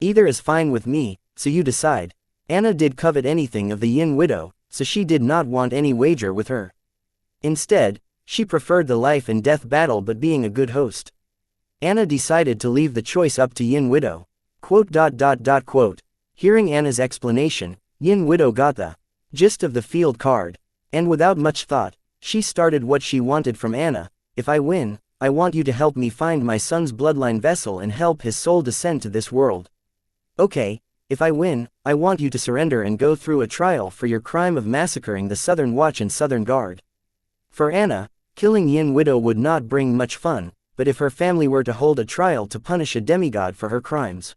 Either is fine with me, so you decide. Anna did covet anything of the Yin Widow, so she did not want any wager with her. Instead, she preferred the life and death battle but being a good host. Anna decided to leave the choice up to Yin Widow. Quote. Hearing Anna's explanation, Yin Widow got the gist of the field card, and without much thought, she started what she wanted from Anna. If I win, I want you to help me find my son's bloodline vessel and help his soul descend to this world. Okay, if I win, I want you to surrender and go through a trial for your crime of massacring the Southern Watch and Southern Guard. For Anna, killing Yin Widow would not bring much fun, but if her family were to hold a trial to punish a demigod for her crimes,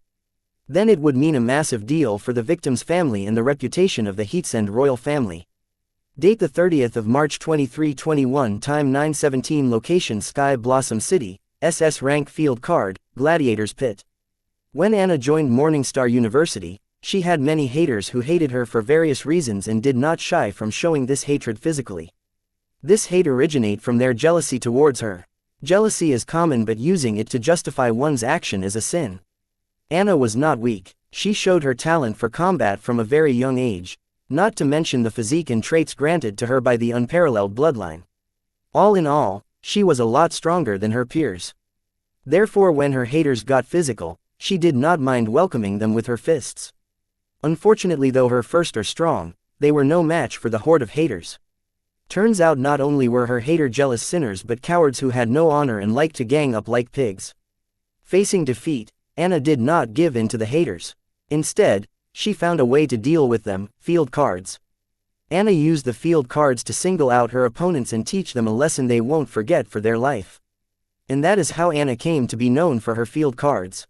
then it would mean a massive deal for the victim's family and the reputation of the Heatsend royal family. Date the 30th of March 2321, time 9:17, location Sky Blossom City, SS rank field card, Gladiator's Pit. When Anna joined Morningstar University, she had many haters who hated her for various reasons and did not shy from showing this hatred physically. This hate originated from their jealousy towards her. Jealousy is common, but using it to justify one's action is a sin. Anna was not weak. She showed her talent for combat from a very young age, not to mention the physique and traits granted to her by the unparalleled bloodline. All in all, she was a lot stronger than her peers. Therefore, when her haters got physical, she did not mind welcoming them with her fists. Unfortunately, though her first are strong, they were no match for the horde of haters. Turns out not only were her hater jealous sinners but cowards who had no honor and liked to gang up like pigs. Facing defeat, Anna did not give in to the haters. Instead, she found a way to deal with them: field cards. Anna used the field cards to single out her opponents and teach them a lesson they won't forget for their life. And that is how Anna came to be known for her field cards.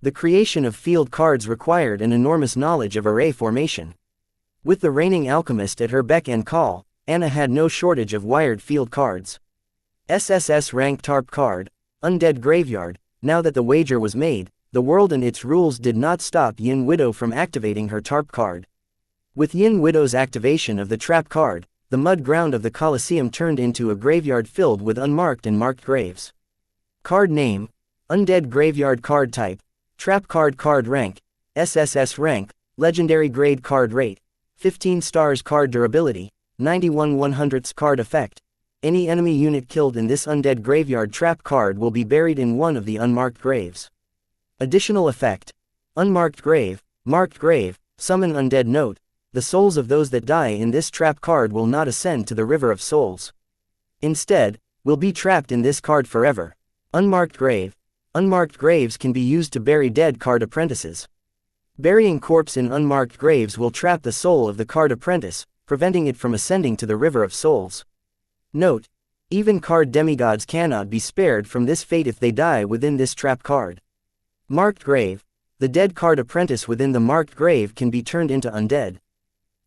The creation of field cards required an enormous knowledge of array formation. With the reigning alchemist at her beck and call, Anna had no shortage of wired field cards. SSS rank TARP card, Undead Graveyard. Now that the wager was made, the world and its rules did not stop Yin Widow from activating her TARP card. With Yin Widow's activation of the trap card, the mud ground of the Colosseum turned into a graveyard filled with unmarked and marked graves. Card name: Undead Graveyard. Card type: Trap card. Card rank: SSS rank, Legendary grade. Card rate: 15 stars. Card durability: 91/100ths. Card effect: any enemy unit killed in this undead graveyard trap card will be buried in one of the unmarked graves. Additional effect: unmarked grave, marked grave, summon undead. Note: the souls of those that die in this trap card will not ascend to the river of souls. Instead, will be trapped in this card forever. Unmarked grave. Unmarked graves can be used to bury dead card apprentices. Burying corpse in unmarked graves will trap the soul of the card apprentice, preventing it from ascending to the river of souls. Note: even card demigods cannot be spared from this fate if they die within this trap card. Marked grave. The dead card apprentice within the marked grave can be turned into undead.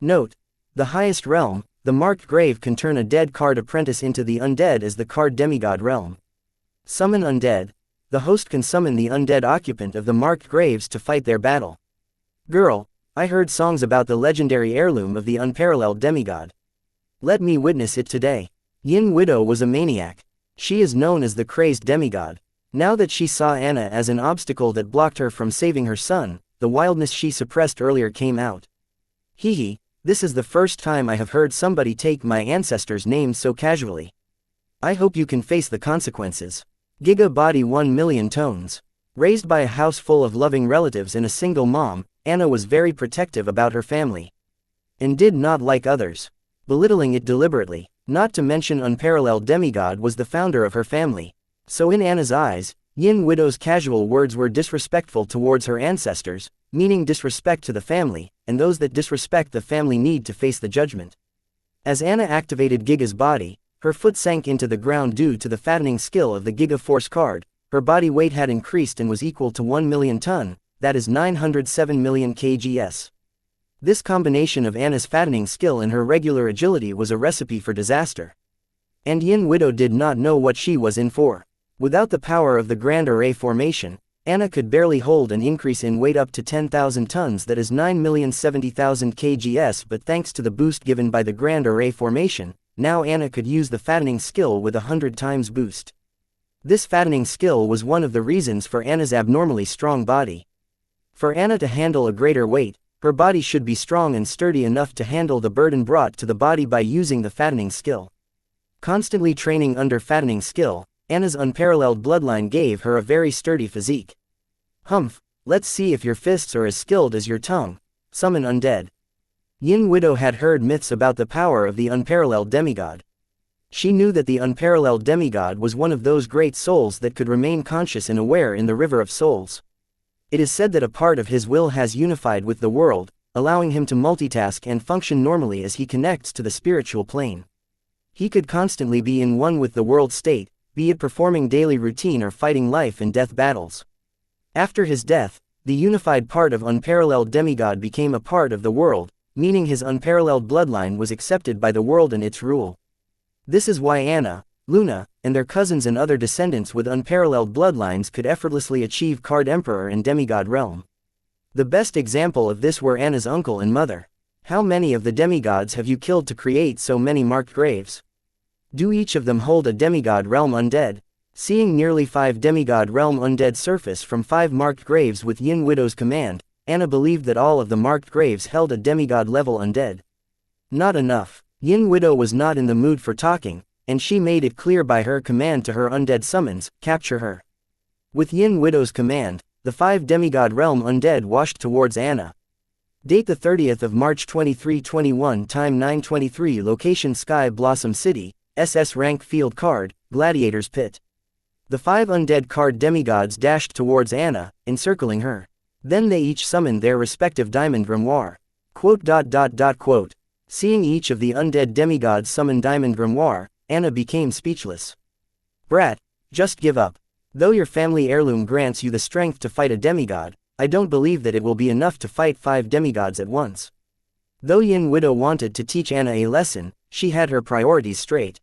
Note: the highest realm, the marked grave, can turn a dead card apprentice into the undead as the card demigod realm. Summon undead. The host can summon the undead occupant of the marked graves to fight their battle. Girl, I heard songs about the legendary heirloom of the unparalleled demigod. Let me witness it today. Yin Widow was a maniac. She is known as the crazed demigod. Now that she saw Anna as an obstacle that blocked her from saving her son, the wildness she suppressed earlier came out. Hee, This is the first time I have heard somebody take my ancestors' names so casually. I hope you can face the consequences. Giga body 1 million tones. Raised by a house full of loving relatives and a single mom, Anna was very protective about her family. And did not like others. Belittling it deliberately, not to mention unparalleled demigod was the founder of her family. So in Anna's eyes, Yin Widow's casual words were disrespectful towards her ancestors, meaning disrespect to the family, and those that disrespect the family need to face the judgment. As Anna activated Giga's body, her foot sank into the ground due to the fattening skill of the Giga Force card. Her body weight had increased and was equal to 1 million ton, that is 907 million kgs. This combination of Anna's fattening skill and her regular agility was a recipe for disaster. And Yin Widow did not know what she was in for. Without the power of the Grand Array formation, Anna could barely hold an increase in weight up to 10,000 tons, that is 9,070,000 kgs, but thanks to the boost given by the Grand Array formation, now Anna could use the fattening skill with 100 times boost. This fattening skill was one of the reasons for Anna's abnormally strong body. For Anna to handle a greater weight, her body should be strong and sturdy enough to handle the burden brought to the body by using the fattening skill. Constantly training under fattening skill, Anna's unparalleled bloodline gave her a very sturdy physique. Humph, let's see if your fists are as skilled as your tongue. Summon undead. Yin Widow had heard myths about the power of the unparalleled demigod. She knew that the unparalleled demigod was one of those great souls that could remain conscious and aware in the river of souls. It is said that a part of his will has unified with the world, allowing him to multitask and function normally as he connects to the spiritual plane. He could constantly be in one with the world state, be it performing daily routine or fighting life and death battles. After his death, the unified part of unparalleled demigod became a part of the world, meaning his unparalleled bloodline was accepted by the world and its rule. This is why Anna, Luna, and their cousins and other descendants with unparalleled bloodlines could effortlessly achieve Card Emperor and Demigod realm. The best example of this were Anna's uncle and mother. How many of the demigods have you killed to create so many marked graves? Do each of them hold a demigod realm undead? Seeing nearly 5 demigod realm undead surface from 5 marked graves with Yin Widow's command, Anna believed that all of the marked graves held a demigod level undead. Not enough. Yin Widow was not in the mood for talking, and she made it clear by her command to her undead summons, capture her. With Yin Widow's command, the 5 demigod realm undead washed towards Anna. Date the 30th of March 2321, time 9:23, location Sky Blossom City, SS rank field card, Gladiator's Pit. The 5 undead card demigods dashed towards Anna, encircling her. Then they each summoned their respective diamond grimoire. Quote. Seeing each of the undead demigods summon diamond grimoire, Anna became speechless. Brat, just give up. Though your family heirloom grants you the strength to fight a demigod, I don't believe that it will be enough to fight 5 demigods at once. Though Yin Widow wanted to teach Anna a lesson, she had her priorities straight.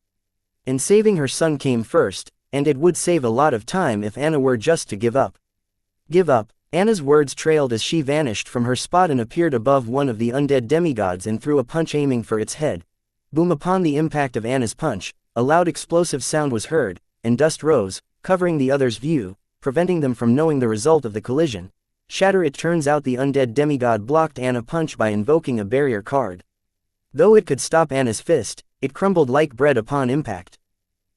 And saving her son came first, and it would save a lot of time if Anna were just to give up. Give up. Anna's words trailed as she vanished from her spot and appeared above one of the undead demigods and threw a punch aiming for its head. Boom! Upon the impact of Anna's punch, a loud explosive sound was heard, and dust rose, covering the other's view, preventing them from knowing the result of the collision. Shatter! It turns out the undead demigod blocked Anna's punch by invoking a barrier card. Though it could stop Anna's fist, it crumbled like bread upon impact.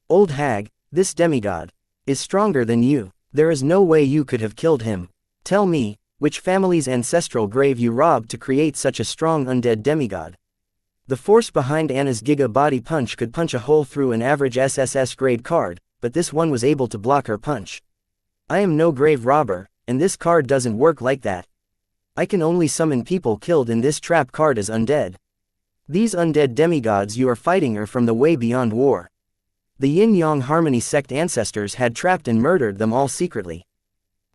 Old hag, this demigod is stronger than you. There is no way you could have killed him. Tell me, which family's ancestral grave you robbed to create such a strong undead demigod? The force behind Anna's Giga body punch could punch a hole through an average SSS grade card, but this one was able to block her punch. I am no grave robber, and this card doesn't work like that. I can only summon people killed in this trap card as undead. These undead demigods you are fighting are from the way beyond war. The Yin-Yang Harmony sect ancestors had trapped and murdered them all secretly.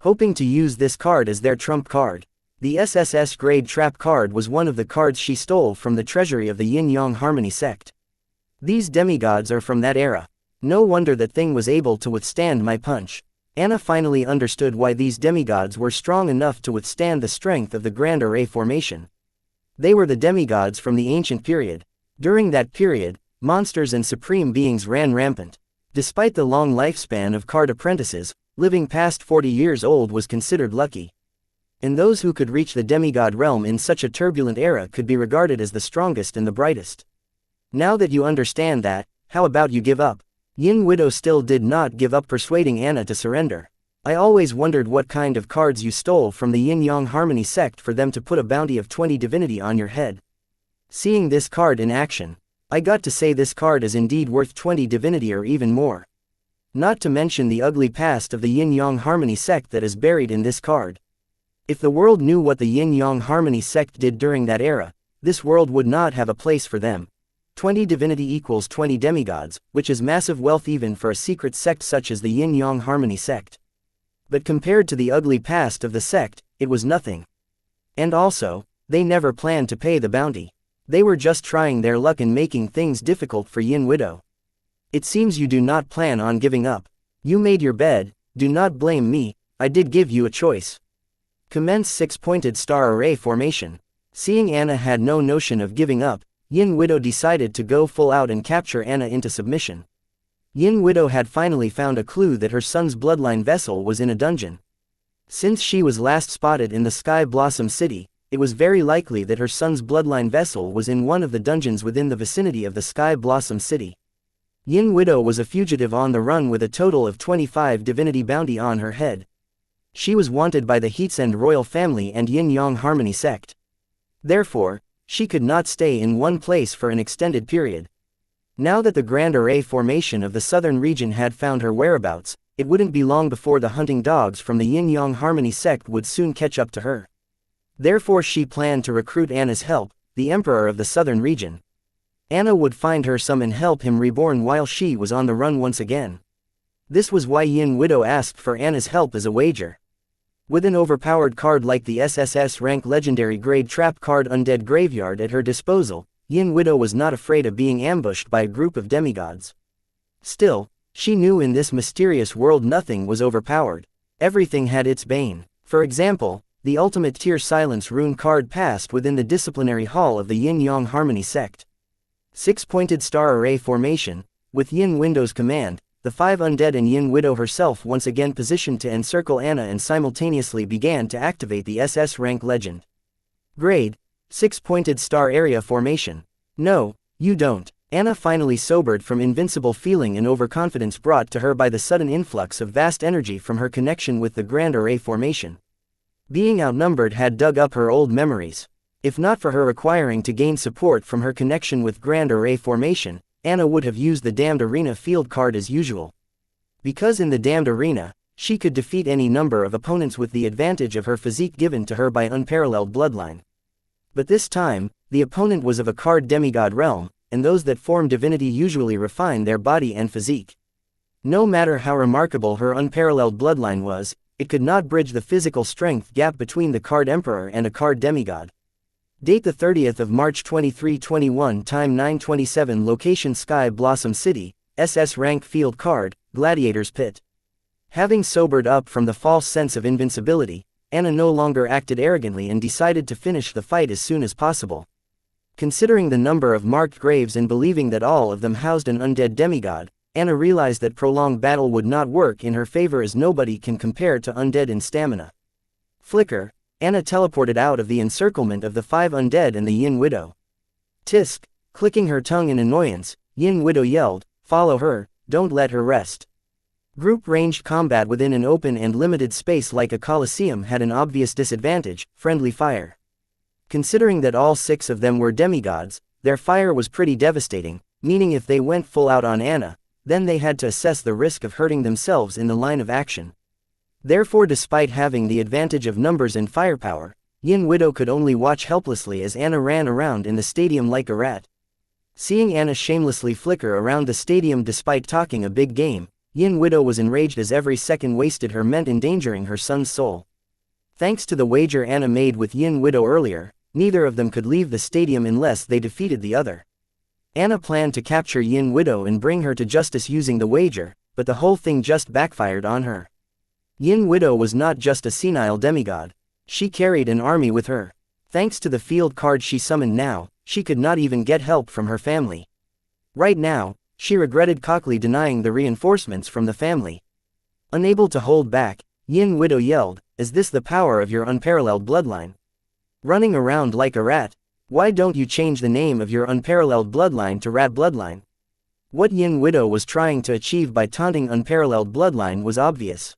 Hoping to use this card as their trump card, the SSS grade trap card was one of the cards she stole from the treasury of the Yin-Yang Harmony sect. These demigods are from that era. No wonder that thing was able to withstand my punch. Anna finally understood why these demigods were strong enough to withstand the strength of the Grand Array formation. They were the demigods from the ancient period. During that period, monsters and supreme beings ran rampant. Despite the long lifespan of card apprentices, living past 40 years old was considered lucky. and those who could reach the demigod realm in such a turbulent era could be regarded as the strongest and the brightest. Now that you understand that, how about you give up? Yin Widow still did not give up persuading Anna to surrender. I always wondered what kind of cards you stole from the Yin-Yang Harmony sect for them to put a bounty of 20 divinity on your head. Seeing this card in action, I got to say this card is indeed worth 20 divinity or even more. Not to mention the ugly past of the Yin-Yang Harmony sect that is buried in this card. If the world knew what the Yin-Yang Harmony sect did during that era, this world would not have a place for them. 20 divinity equals 20 demigods, which is massive wealth even for a secret sect such as the Yin-Yang Harmony sect. But compared to the ugly past of the sect, it was nothing. And also, they never planned to pay the bounty. They were just trying their luck in making things difficult for Yin Widow. It seems you do not plan on giving up. You made your bed, do not blame me, I did give you a choice. Commence 6-pointed star array formation. Seeing Anna had no notion of giving up, Yin Widow decided to go full out and capture Anna into submission. Yin Widow had finally found a clue that her son's bloodline vessel was in a dungeon. Since she was last spotted in the Sky Blossom City, it was very likely that her son's bloodline vessel was in one of the dungeons within the vicinity of the Sky Blossom City. Yin Widow was a fugitive on the run with a total of 25 divinity bounty on her head. She was wanted by the Heatsend royal family and Yin-Yang Harmony sect. Therefore, she could not stay in one place for an extended period. Now that the Grand Array formation of the southern region had found her whereabouts, it wouldn't be long before the hunting dogs from the Yin-Yang Harmony sect would soon catch up to her. Therefore she planned to recruit Anna's help, the emperor of the southern region. Anna would find her some and help him reborn while she was on the run once again. This was why Yin Widow asked for Anna's help as a wager. With an overpowered card like the SSS rank legendary grade trap card Undead Graveyard at her disposal, Yin Widow was not afraid of being ambushed by a group of demigods. Still, she knew in this mysterious world nothing was overpowered. Everything had its bane. For example, the ultimate tier silence rune card passed within the disciplinary hall of the Yin-Yang Harmony sect. 6-pointed star array formation, with Yin Widow's command, the 5 undead and Yin Widow herself once again positioned to encircle Anna and simultaneously began to activate the SS rank legend. Grade: 6-pointed star area formation. No, you don't. Anna finally sobered from invincible feeling and overconfidence brought to her by the sudden influx of vast energy from her connection with the Grand Array formation. Being outnumbered had dug up her old memories. If not for her requiring to gain support from her connection with Grand Array formation, Anna would have used the Damned Arena field card as usual. Because in the Damned Arena, she could defeat any number of opponents with the advantage of her physique given to her by unparalleled bloodline. But this time, the opponent was of a card demigod realm, and those that form divinity usually refine their body and physique. No matter how remarkable her unparalleled bloodline was, it could not bridge the physical strength gap between the card emperor and a card demigod. Date the 30th of March 2321, time 9:27, location Sky Blossom City, SS rank field card, Gladiator's Pit. Having sobered up from the false sense of invincibility, Anna no longer acted arrogantly and decided to finish the fight as soon as possible. Considering the number of marked graves and believing that all of them housed an undead demigod, Anna realized that prolonged battle would not work in her favor as nobody can compare to undead in stamina. Flicker, Anna teleported out of the encirclement of the 5 undead and the Yin Widow. Tisk, clicking her tongue in annoyance, Yin Widow yelled, "Follow her, don't let her rest." Group-ranged combat within an open and limited space like a coliseum had an obvious disadvantage: friendly fire. Considering that all 6 of them were demigods, their fire was pretty devastating, meaning if they went full out on Anna, then they had to assess the risk of hurting themselves in the line of action. Therefore, despite having the advantage of numbers and firepower, Yin Widow could only watch helplessly as Anna ran around in the stadium like a rat. Seeing Anna shamelessly flicker around the stadium despite talking a big game, Yin Widow was enraged as every second wasted her meant endangering her son's soul. Thanks to the wager Anna made with Yin Widow earlier, neither of them could leave the stadium unless they defeated the other. Anna planned to capture Yin Widow and bring her to justice using the wager, but the whole thing just backfired on her. Yin Widow was not just a senile demigod. She carried an army with her. Thanks to the field card she summoned now, she could not even get help from her family. Right now, she regretted cockily denying the reinforcements from the family. Unable to hold back, Yin Widow yelled, Is this the power of your unparalleled bloodline? Running around like a rat? Why don't you change the name of your unparalleled bloodline to Rat Bloodline? What Yin Widow was trying to achieve by taunting unparalleled bloodline was obvious.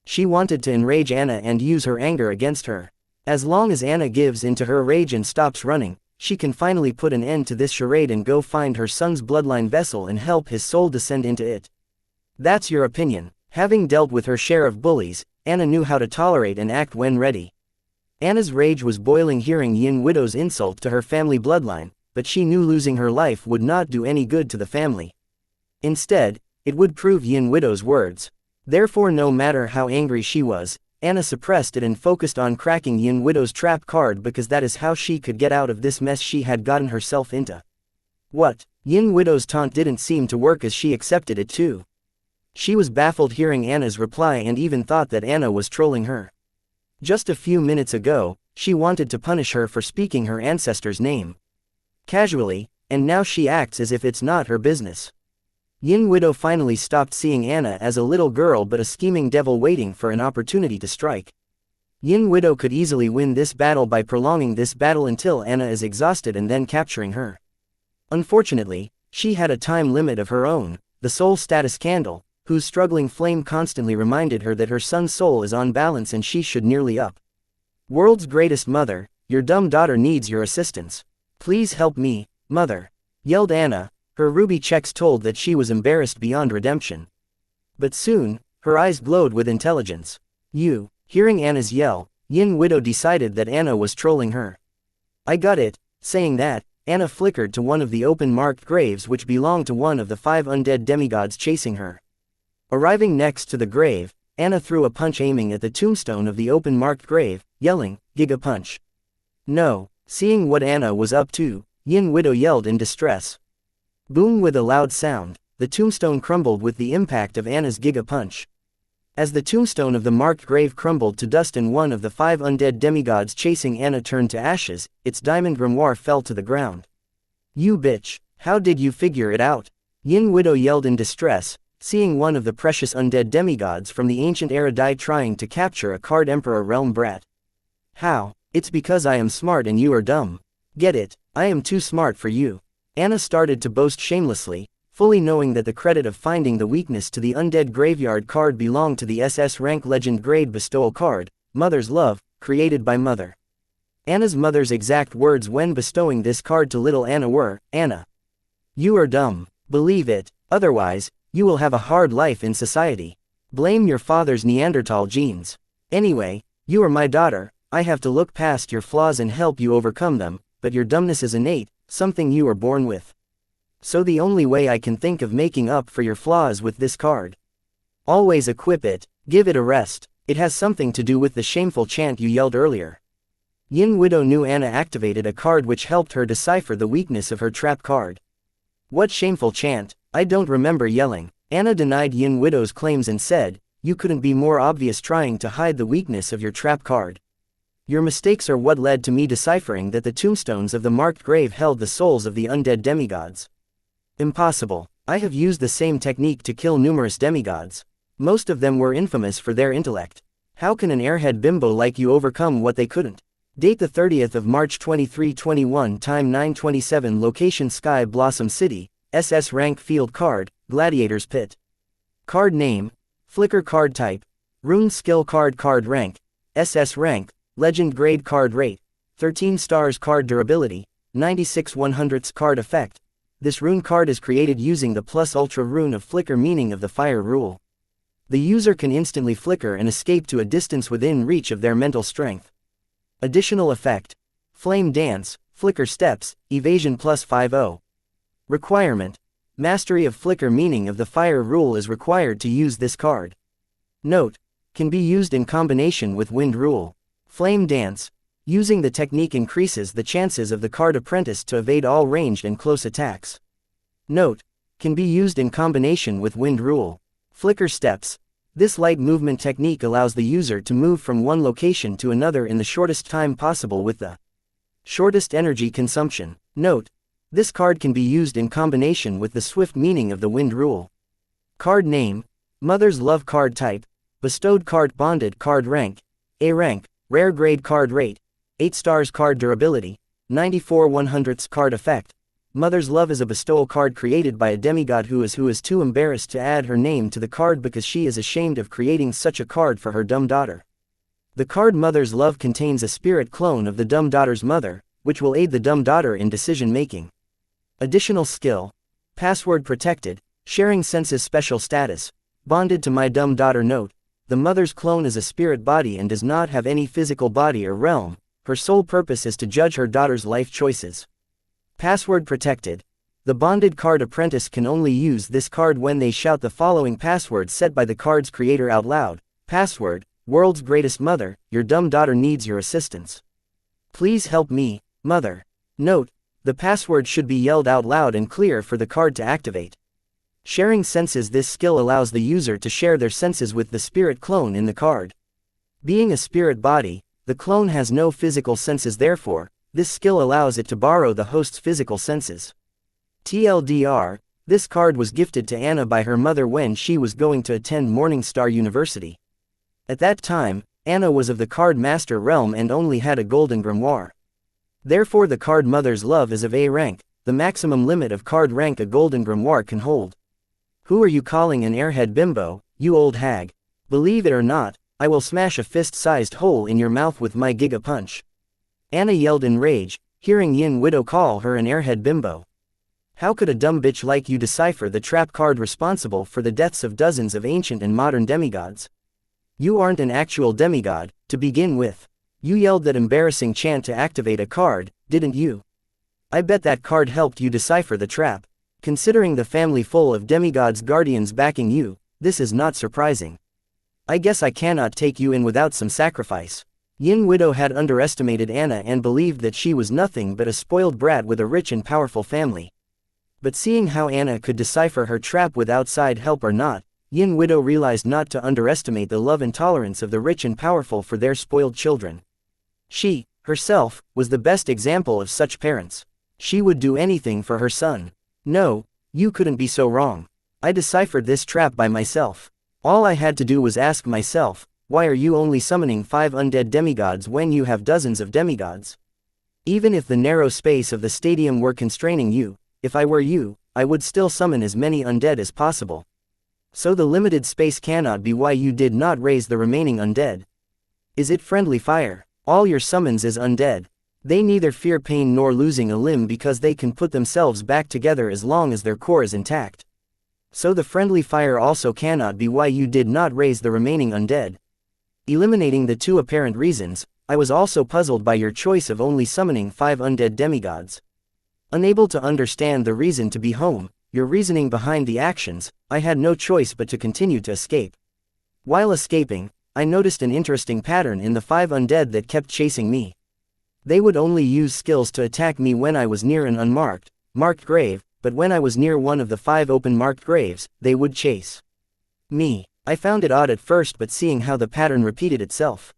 She wanted to enrage Anna and use her anger against her. As long as Anna gives in to her rage and stops running, she can finally put an end to this charade and go find her son's bloodline vessel and help his soul descend into it. That's your opinion. Having dealt with her share of bullies, Anna knew how to tolerate and act when ready. Anna's rage was boiling hearing Yin Widow's insult to her family bloodline, but she knew losing her life would not do any good to the family. Instead, it would prove Yin Widow's words. Therefore, no matter how angry she was, Anna suppressed it and focused on cracking Yin Widow's trap card because that is how she could get out of this mess she had gotten herself into. What? Yin Widow's taunt didn't seem to work as she accepted it too. She was baffled hearing Anna's reply and even thought that Anna was trolling her. Just a few minutes ago, she wanted to punish her for speaking her ancestor's name casually, and now she acts as if it's not her business. Yin Widow finally stopped seeing Anna as a little girl but a scheming devil waiting for an opportunity to strike. Yin Widow could easily win this battle by prolonging this battle until Anna is exhausted and then capturing her. Unfortunately, she had a time limit of her own, the soul status candle, whose struggling flame constantly reminded her that her son's soul is on balance and she should nearly up. World's greatest mother, your dumb daughter needs your assistance. Please help me, mother, yelled Anna, her ruby checks told that she was embarrassed beyond redemption. But soon, her eyes glowed with intelligence. Hearing Anna's yell, Yin Widow decided that Anna was trolling her. I got it. Saying that, Anna flickered to one of the open marked graves which belonged to one of the 5 undead demigods chasing her. Arriving next to the grave, Anna threw a punch aiming at the tombstone of the open marked grave, yelling, Giga Punch. No. Seeing what Anna was up to, Yin Widow yelled in distress. Boom! With a loud sound, the tombstone crumbled with the impact of Anna's Giga Punch. As the tombstone of the marked grave crumbled to dust and one of the 5 undead demigods chasing Anna turned to ashes, its diamond grimoire fell to the ground. You bitch, how did you figure it out? Yin Widow yelled in distress, seeing one of the precious undead demigods from the ancient era die trying to capture a Card Emperor realm brat. How? It's because I am smart and you are dumb. Get it? I am too smart for you. Anna started to boast shamelessly, fully knowing that the credit of finding the weakness to the undead graveyard card belonged to the SS rank legend grade bestowal card, Mother's Love, created by Mother. Anna's mother's exact words when bestowing this card to little Anna were, Anna, you are dumb. Believe it, otherwise, you will have a hard life in society. Blame your father's Neanderthal genes. Anyway, you are my daughter, I have to look past your flaws and help you overcome them, but your dumbness is innate, something you are born with. So the only way I can think of making up for your flaws with this card. Always equip it, give it a rest, it has something to do with the shameful chant you yelled earlier. Yin Widow knew Anna activated a card which helped her decipher the weakness of her trap card. What shameful chant? I don't remember yelling. Anna denied Yin Widow's claims and said, you couldn't be more obvious trying to hide the weakness of your trap card. Your mistakes are what led to me deciphering that the tombstones of the marked grave held the souls of the undead demigods. Impossible. I have used the same technique to kill numerous demigods. Most of them were infamous for their intellect. How can an airhead bimbo like you overcome what they couldn't? Date the 30th of March 2321, time 9:27, location Sky Blossom City, SS rank field card, Gladiator's Pit. Card name, Flicker card type, Rune skill card rank, SS rank, Legend grade card rate, 13 stars card durability, 96 100ths card effect. This rune card is created using the plus ultra rune of Flicker, meaning of the fire rule. The user can instantly flicker and escape to a distance within reach of their mental strength. Additional effect, Flame Dance, Flicker Steps, Evasion plus 50. Requirement, Mastery of Flicker, meaning of the fire rule is required to use this card. Note, can be used in combination with Wind rule. Flame Dance, using the technique increases the chances of the card apprentice to evade all ranged and close attacks. Note, can be used in combination with Wind rule. Flicker Steps, this light movement technique allows the user to move from one location to another in the shortest time possible with the shortest energy consumption. Note, this card can be used in combination with the Swift, meaning of the Wind rule. Card name, Mother's Love card type, bestowed card bonded card rank, A rank, rare grade card rate, 8 stars card durability, 94 100ths card effect. Mother's Love is a bestowal card created by a demigod who is too embarrassed to add her name to the card because she is ashamed of creating such a card for her dumb daughter. The card Mother's Love contains a spirit clone of the dumb daughter's mother, which will aid the dumb daughter in decision making. Additional skill. Password protected, sharing senses special status, bonded to my dumb daughter. Note, the mother's clone is a spirit body and does not have any physical body or realm. Her sole purpose is to judge her daughter's life choices. Password protected. The bonded card apprentice can only use this card when they shout the following password set by the card's creator out loud. Password, world's greatest mother, your dumb daughter needs your assistance. Please help me, mother. Note, the password should be yelled out loud and clear for the card to activate. Sharing senses. This skill allows the user to share their senses with the spirit clone in the card. Being a spirit body, the clone has no physical senses, therefore, this skill allows it to borrow the host's physical senses. TLDR, this card was gifted to Anna by her mother when she was going to attend Morningstar University. At that time, Anna was of the card master realm and only had a golden grimoire. Therefore the card Mother's Love is of A rank, the maximum limit of card rank a golden grimoire can hold. Who are you calling an airhead bimbo, you old hag? Believe it or not, I will smash a fist-sized hole in your mouth with my Giga Punch. Anna yelled in rage, hearing Yin Widow call her an airhead bimbo. How could a dumb bitch like you decipher the trap card responsible for the deaths of dozens of ancient and modern demigods? You aren't an actual demigod, to begin with. You yelled that embarrassing chant to activate a card, didn't you? I bet that card helped you decipher the trap. Considering the family full of demigods guardians backing you, this is not surprising. I guess I cannot take you in without some sacrifice. Yin Widow had underestimated Anna and believed that she was nothing but a spoiled brat with a rich and powerful family. But seeing how Anna could decipher her trap with outside help or not, Yin Widow realized not to underestimate the love and tolerance of the rich and powerful for their spoiled children. She, herself, was the best example of such parents. She would do anything for her son. No, you couldn't be so wrong. I deciphered this trap by myself. All I had to do was ask myself, why are you only summoning 5 undead demigods when you have dozens of demigods? Even if the narrow space of the stadium were constraining you, if I were you, I would still summon as many undead as possible. So the limited space cannot be why you did not raise the remaining undead. Is it friendly fire? All your summons is undead. They neither fear pain nor losing a limb because they can put themselves back together as long as their core is intact. So the friendly fire also cannot be why you did not raise the remaining undead. Eliminating the 2 apparent reasons, I was also puzzled by your choice of only summoning 5 undead demigods. Unable to understand the reason to be home, your reasoning behind the actions, I had no choice but to continue to escape. While escaping, I noticed an interesting pattern in the 5 undead that kept chasing me. They would only use skills to attack me when I was near an marked grave, but when I was near one of the 5 open marked graves, they would chase me. I found it odd at first, but seeing how the pattern repeated itself,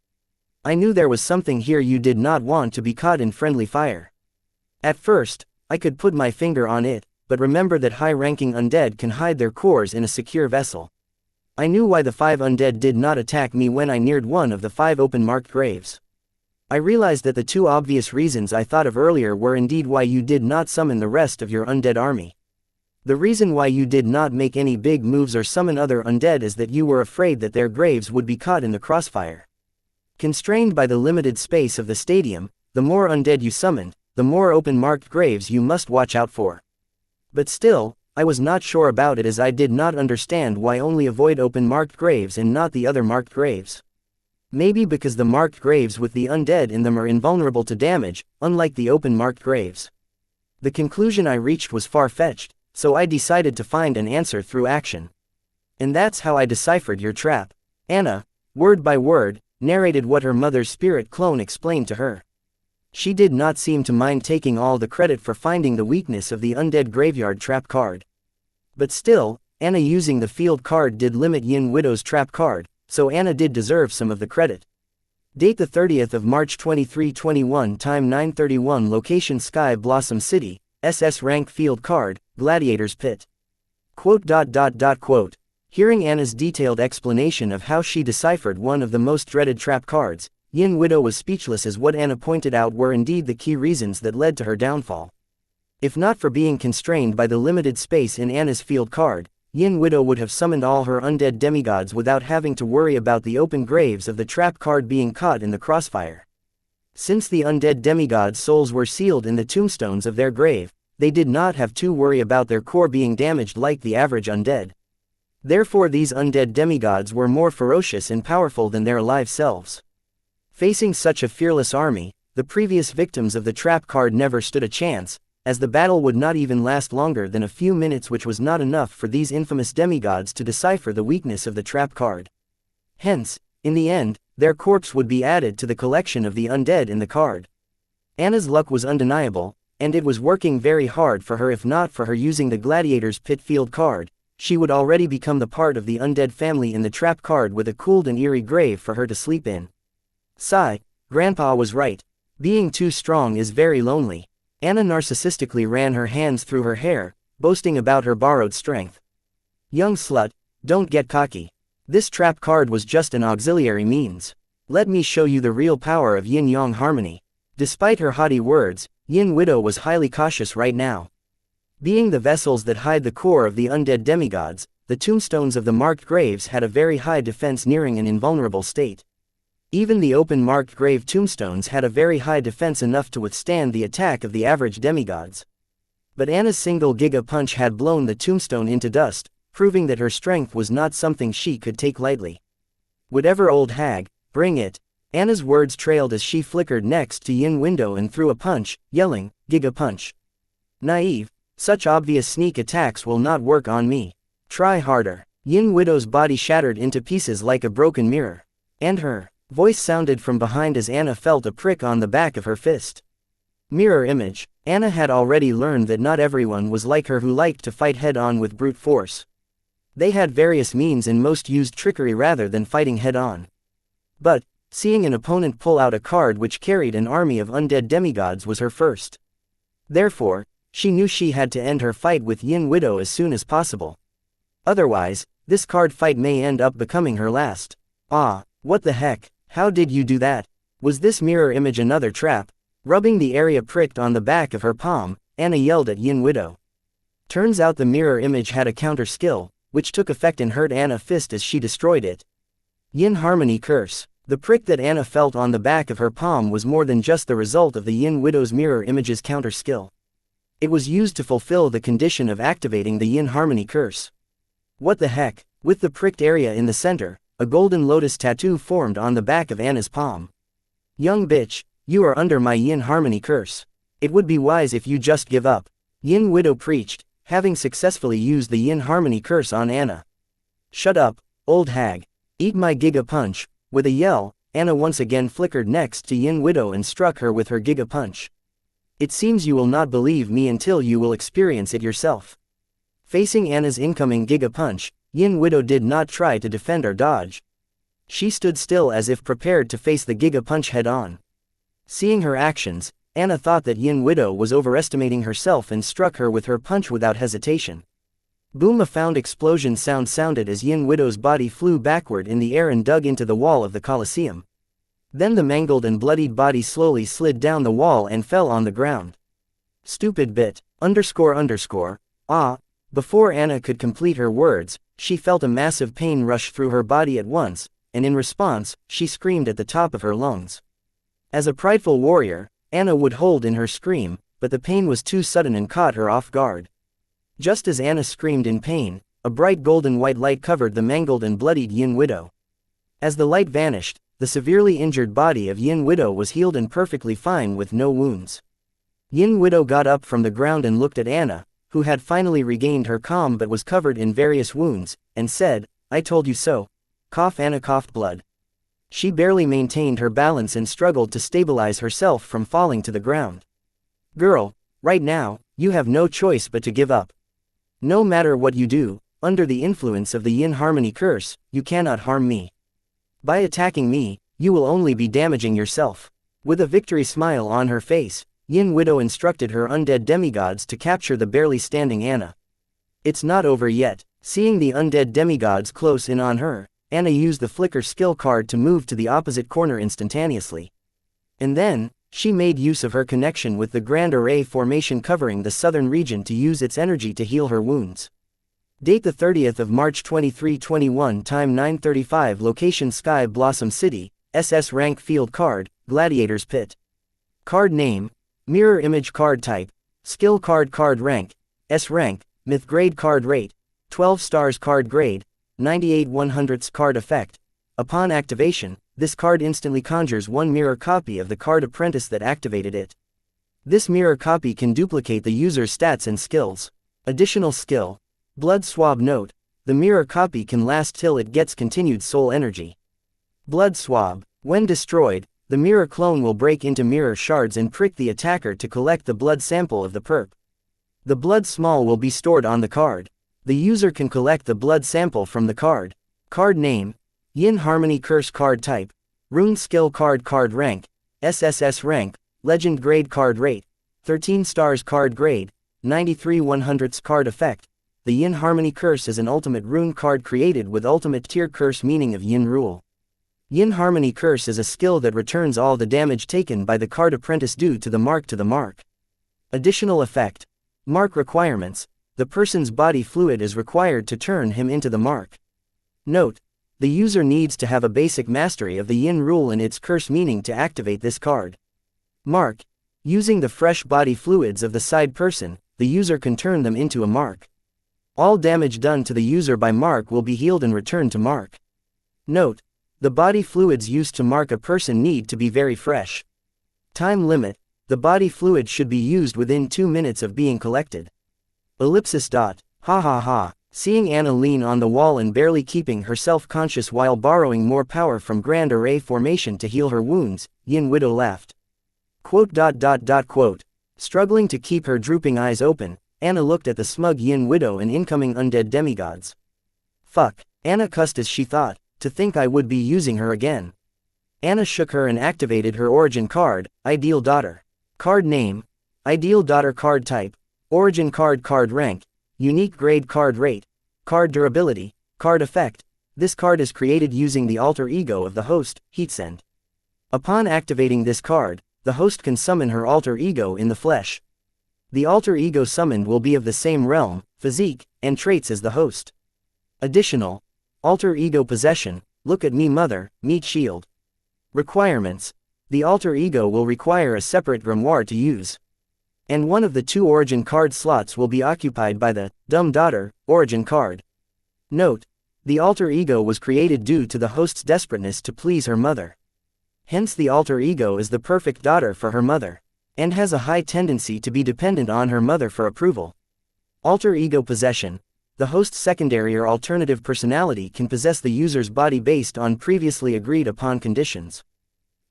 I knew there was something here. You did not want to be caught in friendly fire. At first, I could put my finger on it, but remember that high-ranking undead can hide their cores in a secure vessel. I knew why the 5 undead did not attack me when I neared one of the 5 open marked graves. I realized that the 2 obvious reasons I thought of earlier were indeed why you did not summon the rest of your undead army. The reason why you did not make any big moves or summon other undead is that you were afraid that their graves would be caught in the crossfire. Constrained by the limited space of the stadium, the more undead you summoned, the more open marked graves you must watch out for. But still, I was not sure about it, as I did not understand why only avoid open marked graves and not the other marked graves. Maybe because the marked graves with the undead in them are invulnerable to damage, unlike the open marked graves. The conclusion I reached was far-fetched, so I decided to find an answer through action. And that's how I deciphered your trap. Anna, word by word, narrated what her mother's spirit clone explained to her. She did not seem to mind taking all the credit for finding the weakness of the undead graveyard trap card. But still, Anna using the field card did limit Yin Widow's trap card, so Anna did deserve some of the credit. Date the 30th of March 2321, time 9:31, location Sky Blossom City, SS rank field card, Gladiator's Pit. Quote. Hearing Anna's detailed explanation of how she deciphered one of the most dreaded trap cards, Yin Widow was speechless, as what Anna pointed out were indeed the key reasons that led to her downfall. If not for being constrained by the limited space in Anna's field card, Yin Widow would have summoned all her undead demigods without having to worry about the open graves of the trap card being caught in the crossfire. Since the undead demigods' souls were sealed in the tombstones of their grave, they did not have to worry about their core being damaged like the average undead. Therefore these undead demigods were more ferocious and powerful than their alive selves. Facing such a fearless army, the previous victims of the trap card never stood a chance, as the battle would not even last longer than a few minutes, which was not enough for these infamous demigods to decipher the weakness of the trap card. Hence, in the end, their corpse would be added to the collection of the undead in the card. Anna's luck was undeniable, and it was working very hard for her. If not for her using the Gladiator's Pit field card, she would already become the part of the undead family in the trap card with a cooled and eerie grave for her to sleep in. Sigh, Grandpa was right. Being too strong is very lonely. Anna narcissistically ran her hands through her hair, boasting about her borrowed strength. Young slut, don't get cocky. This trap card was just an auxiliary means. Let me show you the real power of yin-yang harmony. Despite her haughty words, Yin Widow was highly cautious right now. Being the vessels that hide the core of the undead demigods, the tombstones of the marked graves had a very high defense, nearing an invulnerable state. Even the open marked grave tombstones had a very high defense, enough to withstand the attack of the average demigods. But Anna's single Giga Punch had blown the tombstone into dust, proving that her strength was not something she could take lightly. Whatever, old hag, bring it. Anna's words trailed as she flickered next to Yin Widow and threw a punch, yelling, Giga Punch. Naive, such obvious sneak attacks will not work on me. Try harder. Yin Widow's body shattered into pieces like a broken mirror. And her voice sounded from behind as Anna felt a prick on the back of her fist. Mirror image. Anna had already learned that not everyone was like her, who liked to fight head-on with brute force. They had various means and most used trickery rather than fighting head-on. But, seeing an opponent pull out a card which carried an army of undead demigods was her first. Therefore, she knew she had to end her fight with Yin Widow as soon as possible. Otherwise, this card fight may end up becoming her last. Ah, what the heck? How did you do that? Was this mirror image another trap? Rubbing the area pricked on the back of her palm, Anna yelled at Yin Widow. Turns out the mirror image had a counter skill, which took effect and hurt Anna's fist as she destroyed it. Yin Harmony Curse. The prick that Anna felt on the back of her palm was more than just the result of the Yin Widow's mirror image's counter skill. It was used to fulfill the condition of activating the Yin Harmony Curse. What the heck? With the pricked area in the center, a golden lotus tattoo formed on the back of Anna's palm. Young bitch, you are under my Yin Harmony Curse. It would be wise if you just give up, Yin Widow preached, having successfully used the Yin Harmony Curse on Anna. Shut up, old hag. Eat my Giga Punch. With a yell, Anna once again flickered next to Yin Widow and struck her with her Giga Punch. It seems you will not believe me until you will experience it yourself. Facing Anna's incoming Giga Punch, Yin Widow did not try to defend or dodge. She stood still as if prepared to face the Giga Punch head-on. Seeing her actions, Anna thought that Yin Widow was overestimating herself and struck her with her punch without hesitation. Boom! A found explosion sound sounded as Yin Widow's body flew backward in the air and dug into the wall of the Colosseum. Then the mangled and bloodied body slowly slid down the wall and fell on the ground. Stupid bit, __. Ah! Before Anna could complete her words, she felt a massive pain rush through her body at once, and in response, she screamed at the top of her lungs. As a prideful warrior, Anna would hold in her scream, but the pain was too sudden and caught her off guard. Just as Anna screamed in pain, a bright golden white light covered the mangled and bloodied Yin Widow. As the light vanished, the severely injured body of Yin Widow was healed and perfectly fine with no wounds. Yin Widow got up from the ground and looked at Anna, who had finally regained her calm but was covered in various wounds, and said, I told you so. Cough. Anna coughed blood. She barely maintained her balance and struggled to stabilize herself from falling to the ground. Girl, right now, you have no choice but to give up. No matter what you do, under the influence of the Yin Harmony Curse, you cannot harm me. By attacking me, you will only be damaging yourself. With a victory smile on her face, Yin Widow instructed her undead demigods to capture the barely standing Anna. It's not over yet. Seeing the undead demigods close in on her, Anna used the flicker skill card to move to the opposite corner instantaneously. And then, she made use of her connection with the Grand Array formation covering the southern region to use its energy to heal her wounds. Date the 30th of March 2321, time 9:35, location Sky Blossom City, SS rank field card, Gladiator's Pit. Card name, mirror image card type, skill card card rank, S rank, myth grade card rate, 12 stars card grade, 98 100ths card effect. Upon activation, this card instantly conjures one mirror copy of the card apprentice that activated it. This mirror copy can duplicate the user's stats and skills. Additional skill, Blood Swab. Note, the mirror copy can last till it gets continued soul energy. Blood Swab, when destroyed, the mirror clone will break into mirror shards and prick the attacker to collect the blood sample of the perp. The blood small will be stored on the card. The user can collect the blood sample from the card. Card name, Yin Harmony Curse card type, Rune skill card card rank, SSS rank, Legend grade card rate, 13 stars card grade, 93 100ths card effect. The Yin Harmony Curse is an ultimate rune card created with ultimate tier curse meaning of Yin rule. Yin Harmony Curse is a skill that returns all the damage taken by the card apprentice due to the mark. Additional effect, mark requirements, the person's body fluid is required to turn him into the mark. Note, the user needs to have a basic mastery of the Yin rule and its curse meaning to activate this card. Mark, using the fresh body fluids of the side person, the user can turn them into a mark. All damage done to the user by mark will be healed and returned to mark. Note, the body fluids used to mark a person need to be very fresh. Time limit, the body fluid should be used within 2 minutes of being collected. Ellipsis. Ha ha ha. Seeing Anna lean on the wall and barely keeping herself conscious while borrowing more power from Grand Array formation to heal her wounds, Yin Widow laughed. Quote. Struggling to keep her drooping eyes open, Anna looked at the smug Yin Widow and incoming undead demigods. Fuck, Anna cussed as she thought, to think I would be using her again. Anna shook her and activated her origin card, Ideal Daughter. Card name, Ideal Daughter card type, Origin card card rank, unique grade card rate, card durability, card effect. This card is created using the alter ego of the host, Heatsend. Upon activating this card, the host can summon her alter ego in the flesh. The alter ego summoned will be of the same realm, physique, and traits as the host. Additional, alter ego possession, look at me mother, meet shield. Requirements, the alter ego will require a separate grimoire to use. And one of the 2 origin card slots will be occupied by the Dumb Daughter origin card. Note, the alter ego was created due to the host's desperateness to please her mother. Hence the alter ego is the perfect daughter for her mother, and has a high tendency to be dependent on her mother for approval. Alter ego possession, the host's secondary or alternative personality can possess the user's body based on previously agreed upon conditions.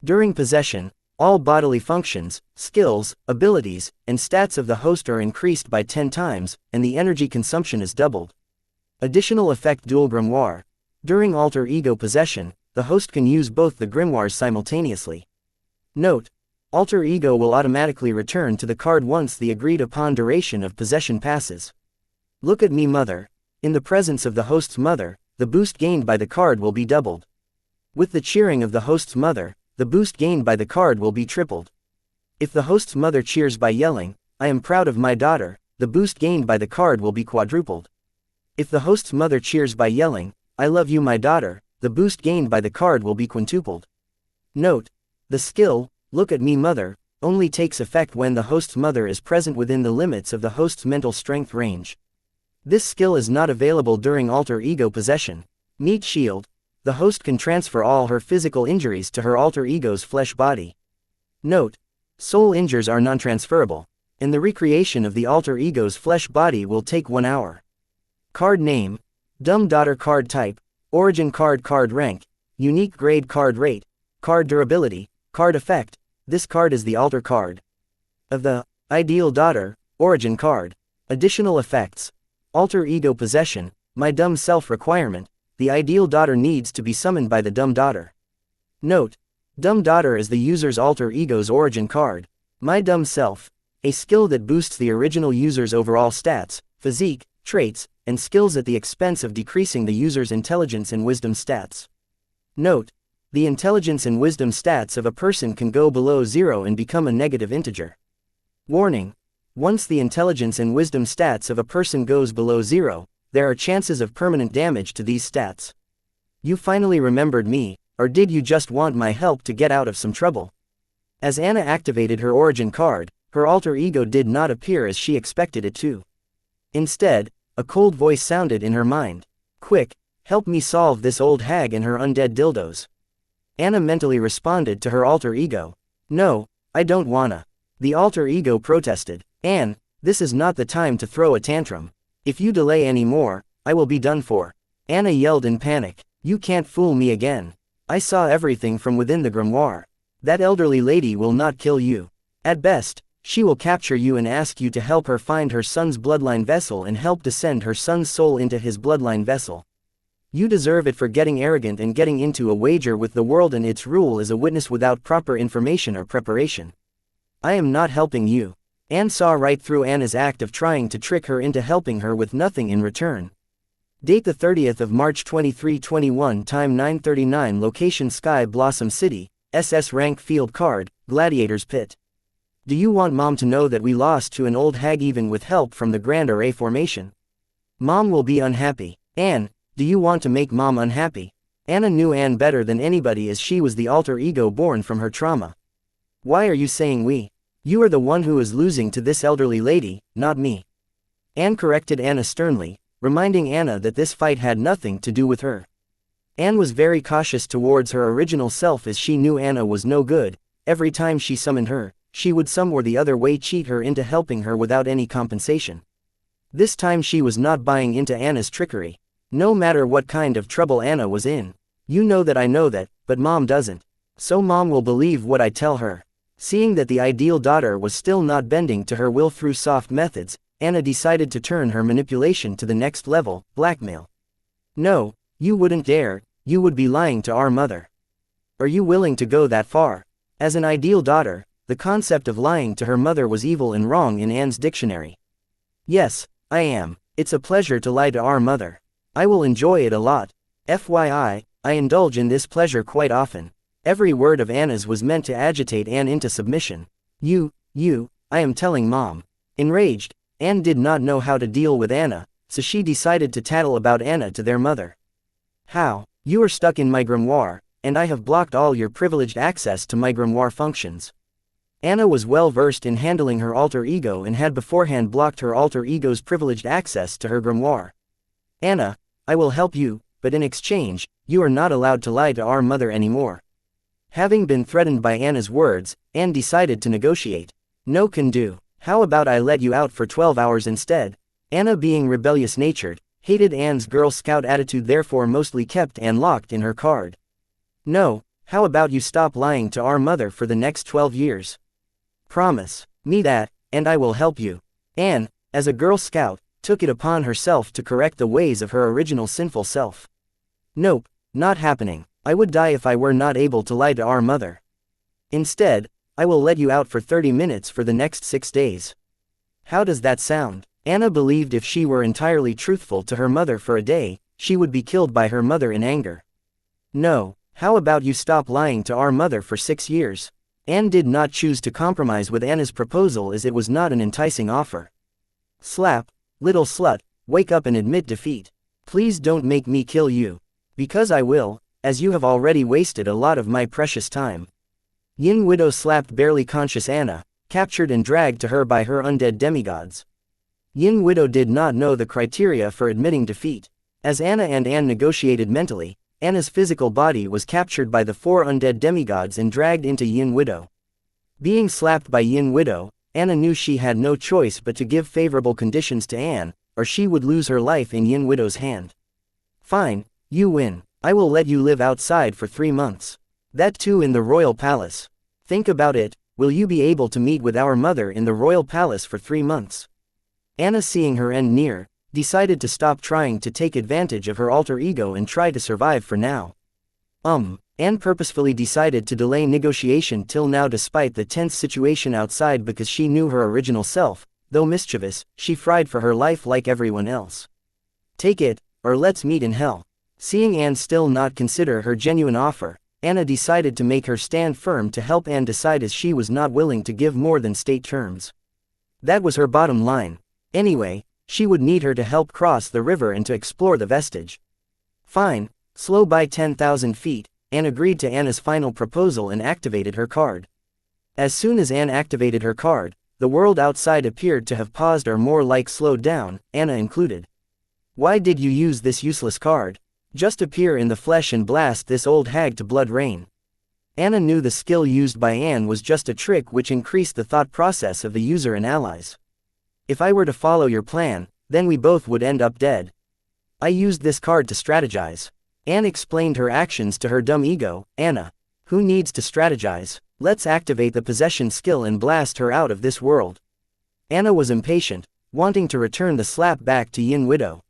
During possession, all bodily functions, skills, abilities, and stats of the host are increased by 10 times, and the energy consumption is doubled. Additional effect, dual grimoire. During alter ego possession, the host can use both the grimoires simultaneously. Note, alter ego will automatically return to the card once the agreed upon duration of possession passes. Look at me mother. In the presence of the host's mother, the boost gained by the card will be doubled. With the cheering of the host's mother, the boost gained by the card will be tripled. If the host's mother cheers by yelling, I am proud of my daughter, the boost gained by the card will be quadrupled. If the host's mother cheers by yelling, I love you my daughter, the boost gained by the card will be quintupled. Note, the skill, look at me mother, only takes effect when the host's mother is present within the limits of the host's mental strength range. This skill is not available during alter ego possession. Meet shield. The host can transfer all her physical injuries to her alter ego's flesh body. Note, soul injuries are non-transferable, and the recreation of the alter ego's flesh body will take 1 hour. Card name, Dumb Daughter card type, Origin card card rank, unique grade card rate, card durability, card effect. This card is the alter card of the Ideal Daughter origin card. Additional effects, alter ego possession, my dumb self requirement. The Ideal Daughter needs to be summoned by the Dumb Daughter. Note, Dumb Daughter is the user's alter ego's origin card. My Dumb Self, a skill that boosts the original user's overall stats, physique, traits, and skills at the expense of decreasing the user's intelligence and wisdom stats. Note: the intelligence and wisdom stats of a person can go below 0 and become a negative integer. Warning: once the intelligence and wisdom stats of a person goes below 0, there are chances of permanent damage to these stats. You finally remembered me, or did you just want my help to get out of some trouble? As Anna activated her origin card, her alter ego did not appear as she expected it to. Instead, a cold voice sounded in her mind. Quick, help me solve this old hag and her undead dildos. Anna mentally responded to her alter ego. No, I don't wanna. The alter ego protested. Anne, this is not the time to throw a tantrum. If you delay any more, I will be done for. Anna yelled in panic. You can't fool me again. I saw everything from within the grimoire. That elderly lady will not kill you. At best, she will capture you and ask you to help her find her son's bloodline vessel and help descend her son's soul into his bloodline vessel. You deserve it for getting arrogant and getting into a wager with the world and its rule as a witness without proper information or preparation. I am not helping you. Anne saw right through Anna's act of trying to trick her into helping her with nothing in return. Date the 30th of March 2321, time 9:39, location Sky Blossom City, SS rank field card, Gladiator's Pit. Do you want Mom to know that we lost to an old hag even with help from the Grand Array formation? Mom will be unhappy. Anne, do you want to make Mom unhappy? Anna knew Anne better than anybody as she was the alter ego born from her trauma. Why are you saying we? You are the one who is losing to this elderly lady, not me. Anne corrected Anna sternly, reminding Anna that this fight had nothing to do with her. Anne was very cautious towards her original self as she knew Anna was no good. Every time she summoned her, she would some or the other way cheat her into helping her without any compensation. This time she was not buying into Anna's trickery. No matter what kind of trouble Anna was in. You know that I know that, but Mom doesn't. So Mom will believe what I tell her. Seeing that the ideal daughter was still not bending to her will through soft methods, Anna decided to turn her manipulation to the next level, blackmail. No, you wouldn't dare, you would be lying to our mother. Are you willing to go that far? As an ideal daughter, the concept of lying to her mother was evil and wrong in Anne's dictionary. Yes, I am. It's a pleasure to lie to our mother. I will enjoy it a lot. FYI, I indulge in this pleasure quite often. Every word of Anna's was meant to agitate Anne into submission. I am telling Mom. Enraged, Anne did not know how to deal with Anna, so she decided to tattle about Anna to their mother. How? You are stuck in my grimoire, and I have blocked all your privileged access to my grimoire functions. Anna was well versed in handling her alter ego and had beforehand blocked her alter ego's privileged access to her grimoire. Anna, I will help you, but in exchange, you are not allowed to lie to our mother anymore. Having been threatened by Anna's words, Anne decided to negotiate. No can do. How about I let you out for 12 hours instead? Anna, being rebellious-natured, hated Anne's Girl Scout attitude, therefore mostly kept Anne locked in her card. No, how about you stop lying to our mother for the next 12 years? Promise me that, and I will help you. Anne, as a Girl Scout, took it upon herself to correct the ways of her original sinful self. Nope, not happening. I would die if I were not able to lie to our mother. Instead, I will let you out for 30 minutes for the next 6 days. How does that sound? Anna believed if she were entirely truthful to her mother for a day, she would be killed by her mother in anger. No, how about you stop lying to our mother for 6 years? Anne did not choose to compromise with Anna's proposal as it was not an enticing offer. Slap, little slut, wake up and admit defeat. Please don't make me kill you. Because I will, as you have already wasted a lot of my precious time. Yin Widow slapped barely conscious Anna, captured and dragged to her by her undead demigods. Yin Widow did not know the criteria for admitting defeat. As Anna and Anne negotiated mentally, Anna's physical body was captured by the 4 undead demigods and dragged into Yin Widow. Being slapped by Yin Widow, Anna knew she had no choice but to give favorable conditions to Anne, or she would lose her life in Yin Widow's hand. Fine, you win. I will let you live outside for 3 months. That too in the royal palace. Think about it, will you be able to meet with our mother in the royal palace for 3 months? Anna, seeing her end near, decided to stop trying to take advantage of her alter ego and try to survive for now. Anne purposefully decided to delay negotiation till now despite the tense situation outside because she knew her original self, though mischievous, she fried for her life like everyone else. Take it, or let's meet in hell. Seeing Anne still not consider her genuine offer, Anna decided to make her stand firm to help Anne decide, as she was not willing to give more than state terms. That was her bottom line. Anyway, she would need her to help cross the river and to explore the vestige. Fine, slow by 10,000 feet, Anne agreed to Anna's final proposal and activated her card. As soon as Anne activated her card, the world outside appeared to have paused, or more like slowed down, Anna included. Why did you use this useless card? Just appear in the flesh and blast this old hag to blood rain. Anna knew the skill used by Anne was just a trick which increased the thought process of the user and allies. If I were to follow your plan, then we both would end up dead. I used this card to strategize. Anne explained her actions to her dumb ego. Anna, who needs to strategize? Let's activate the possession skill and blast her out of this world. Anna was impatient, wanting to return the slap back to Yin Widow.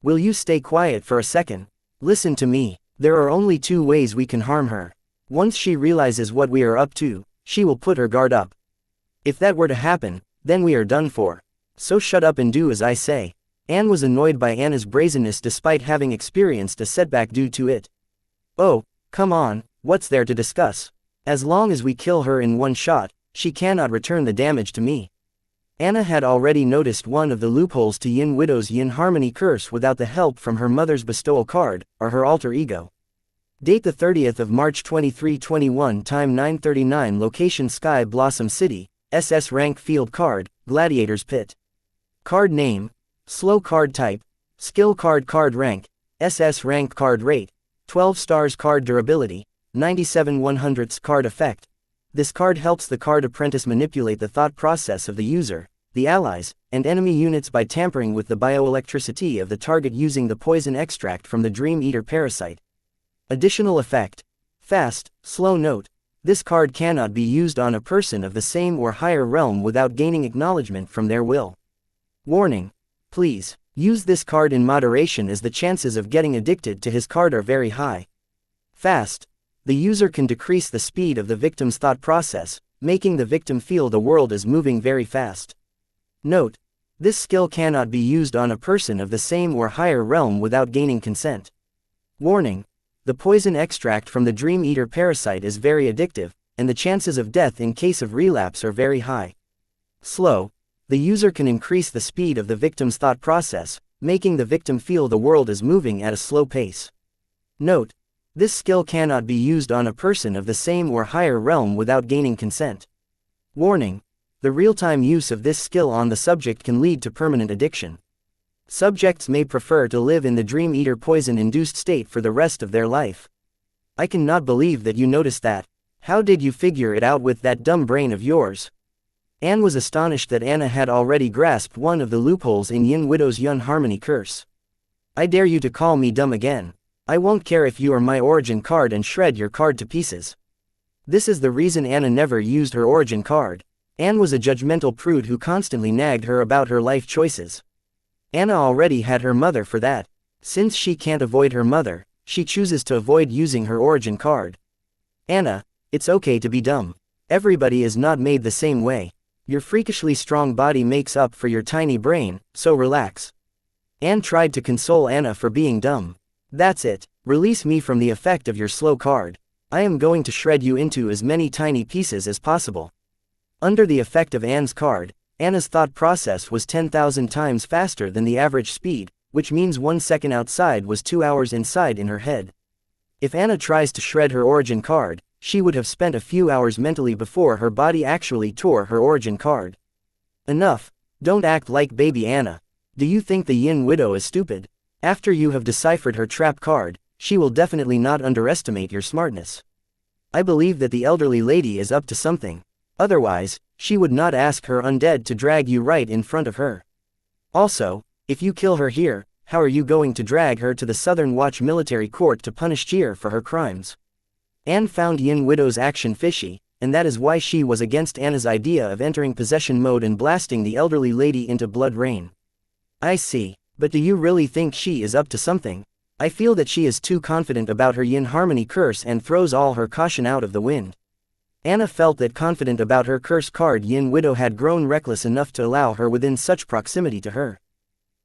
Will you stay quiet for a second? Listen to me. There are only two ways we can harm her. Once she realizes what we are up to, she will put her guard up. If that were to happen, then we are done for. So shut up and do as I say. Anne was annoyed by Anna's brazenness despite having experienced a setback due to it. Oh, come on, what's there to discuss? As long as we kill her in one shot, she cannot return the damage to me. Anna had already noticed one of the loopholes to Yin Widow's Yin Harmony curse without the help from her mother's bestowal card, or her alter ego. Date the 30th of March 2321, time 9:39, location Sky Blossom City, SS rank field card, Gladiator's Pit. Card name, slow card type, skill card, card rank, SS rank, card rate, 12 stars, card durability, 97/100ths, card effect. This card helps the card apprentice manipulate the thought process of the user, the allies, and enemy units by tampering with the bioelectricity of the target using the poison extract from the Dream Eater parasite. Additional effect. Fast, slow note. This card cannot be used on a person of the same or higher realm without gaining acknowledgement from their will. Warning. Please, use this card in moderation, as the chances of getting addicted to his card are very high. Fast. The user can decrease the speed of the victim's thought process, making the victim feel the world is moving very fast. Note. This skill cannot be used on a person of the same or higher realm without gaining consent. Warning. The poison extract from the Dream Eater parasite is very addictive, and the chances of death in case of relapse are very high. Slow. The user can increase the speed of the victim's thought process, making the victim feel the world is moving at a slow pace. Note. This skill cannot be used on a person of the same or higher realm without gaining consent. Warning. The real-time use of this skill on the subject can lead to permanent addiction. Subjects may prefer to live in the Dream Eater poison-induced state for the rest of their life. I cannot believe that you noticed that. How did you figure it out with that dumb brain of yours? Anne was astonished that Anna had already grasped one of the loopholes in Yin Widow's Yin Harmony curse. I dare you to call me dumb again. I won't care if you are my origin card and shred your card to pieces. This is the reason Anna never used her origin card. Anne was a judgmental prude who constantly nagged her about her life choices. Anna already had her mother for that. Since she can't avoid her mother, she chooses to avoid using her origin card. Anna, it's okay to be dumb. Everybody is not made the same way. Your freakishly strong body makes up for your tiny brain, so relax. Anne tried to console Anna for being dumb. That's it. Release me from the effect of your slow card. I am going to shred you into as many tiny pieces as possible. Under the effect of Anne's card, Anna's thought process was 10,000 times faster than the average speed, which means 1 second outside was 2 hours inside in her head. If Anna tries to shred her origin card, she would have spent a few hours mentally before her body actually tore her origin card. Enough. Don't act like baby Anna. Do you think the Yin Widow is stupid? After you have deciphered her trap card, she will definitely not underestimate your smartness. I believe that the elderly lady is up to something. Otherwise, she would not ask her undead to drag you right in front of her. Also, if you kill her here, how are you going to drag her to the Southern Watch military court to punish Cheer for her crimes? Anne found Yin Widow's action fishy, and that is why she was against Anna's idea of entering possession mode and blasting the elderly lady into blood rain. I see. But do you really think she is up to something? I feel that she is too confident about her Yin Harmony curse and throws all her caution out of the wind. Anna felt that confident about her curse card Yin Widow had grown reckless enough to allow her within such proximity to her.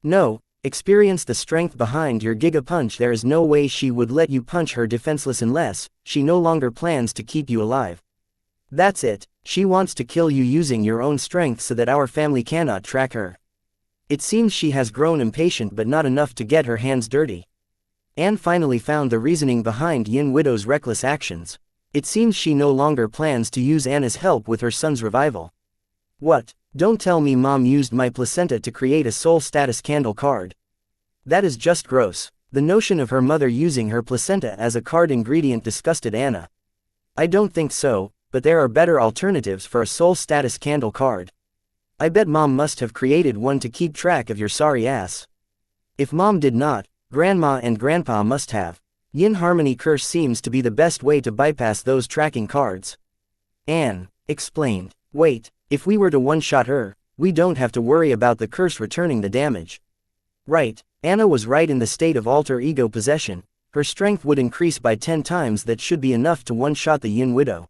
No, experience the strength behind your Giga Punch. There is no way she would let you punch her defenseless unless she no longer plans to keep you alive. That's it, she wants to kill you using your own strength so that our family cannot track her. It seems she has grown impatient but not enough to get her hands dirty. Anne finally found the reasoning behind Yin Widow's reckless actions. It seems she no longer plans to use Anna's help with her son's revival. What? Don't tell me Mom used my placenta to create a soul status candle card. That is just gross. The notion of her mother using her placenta as a card ingredient disgusted Anna. I don't think so, but there are better alternatives for a soul status candle card. I bet Mom must have created one to keep track of your sorry ass. If Mom did not, Grandma and Grandpa must have. Yin Harmony Curse seems to be the best way to bypass those tracking cards. Anne explained. Wait, if we were to one-shot her, we don't have to worry about the curse returning the damage. Right, Anna was right. In the state of alter ego possession, her strength would increase by 10 times. That should be enough to one-shot the Yin Widow.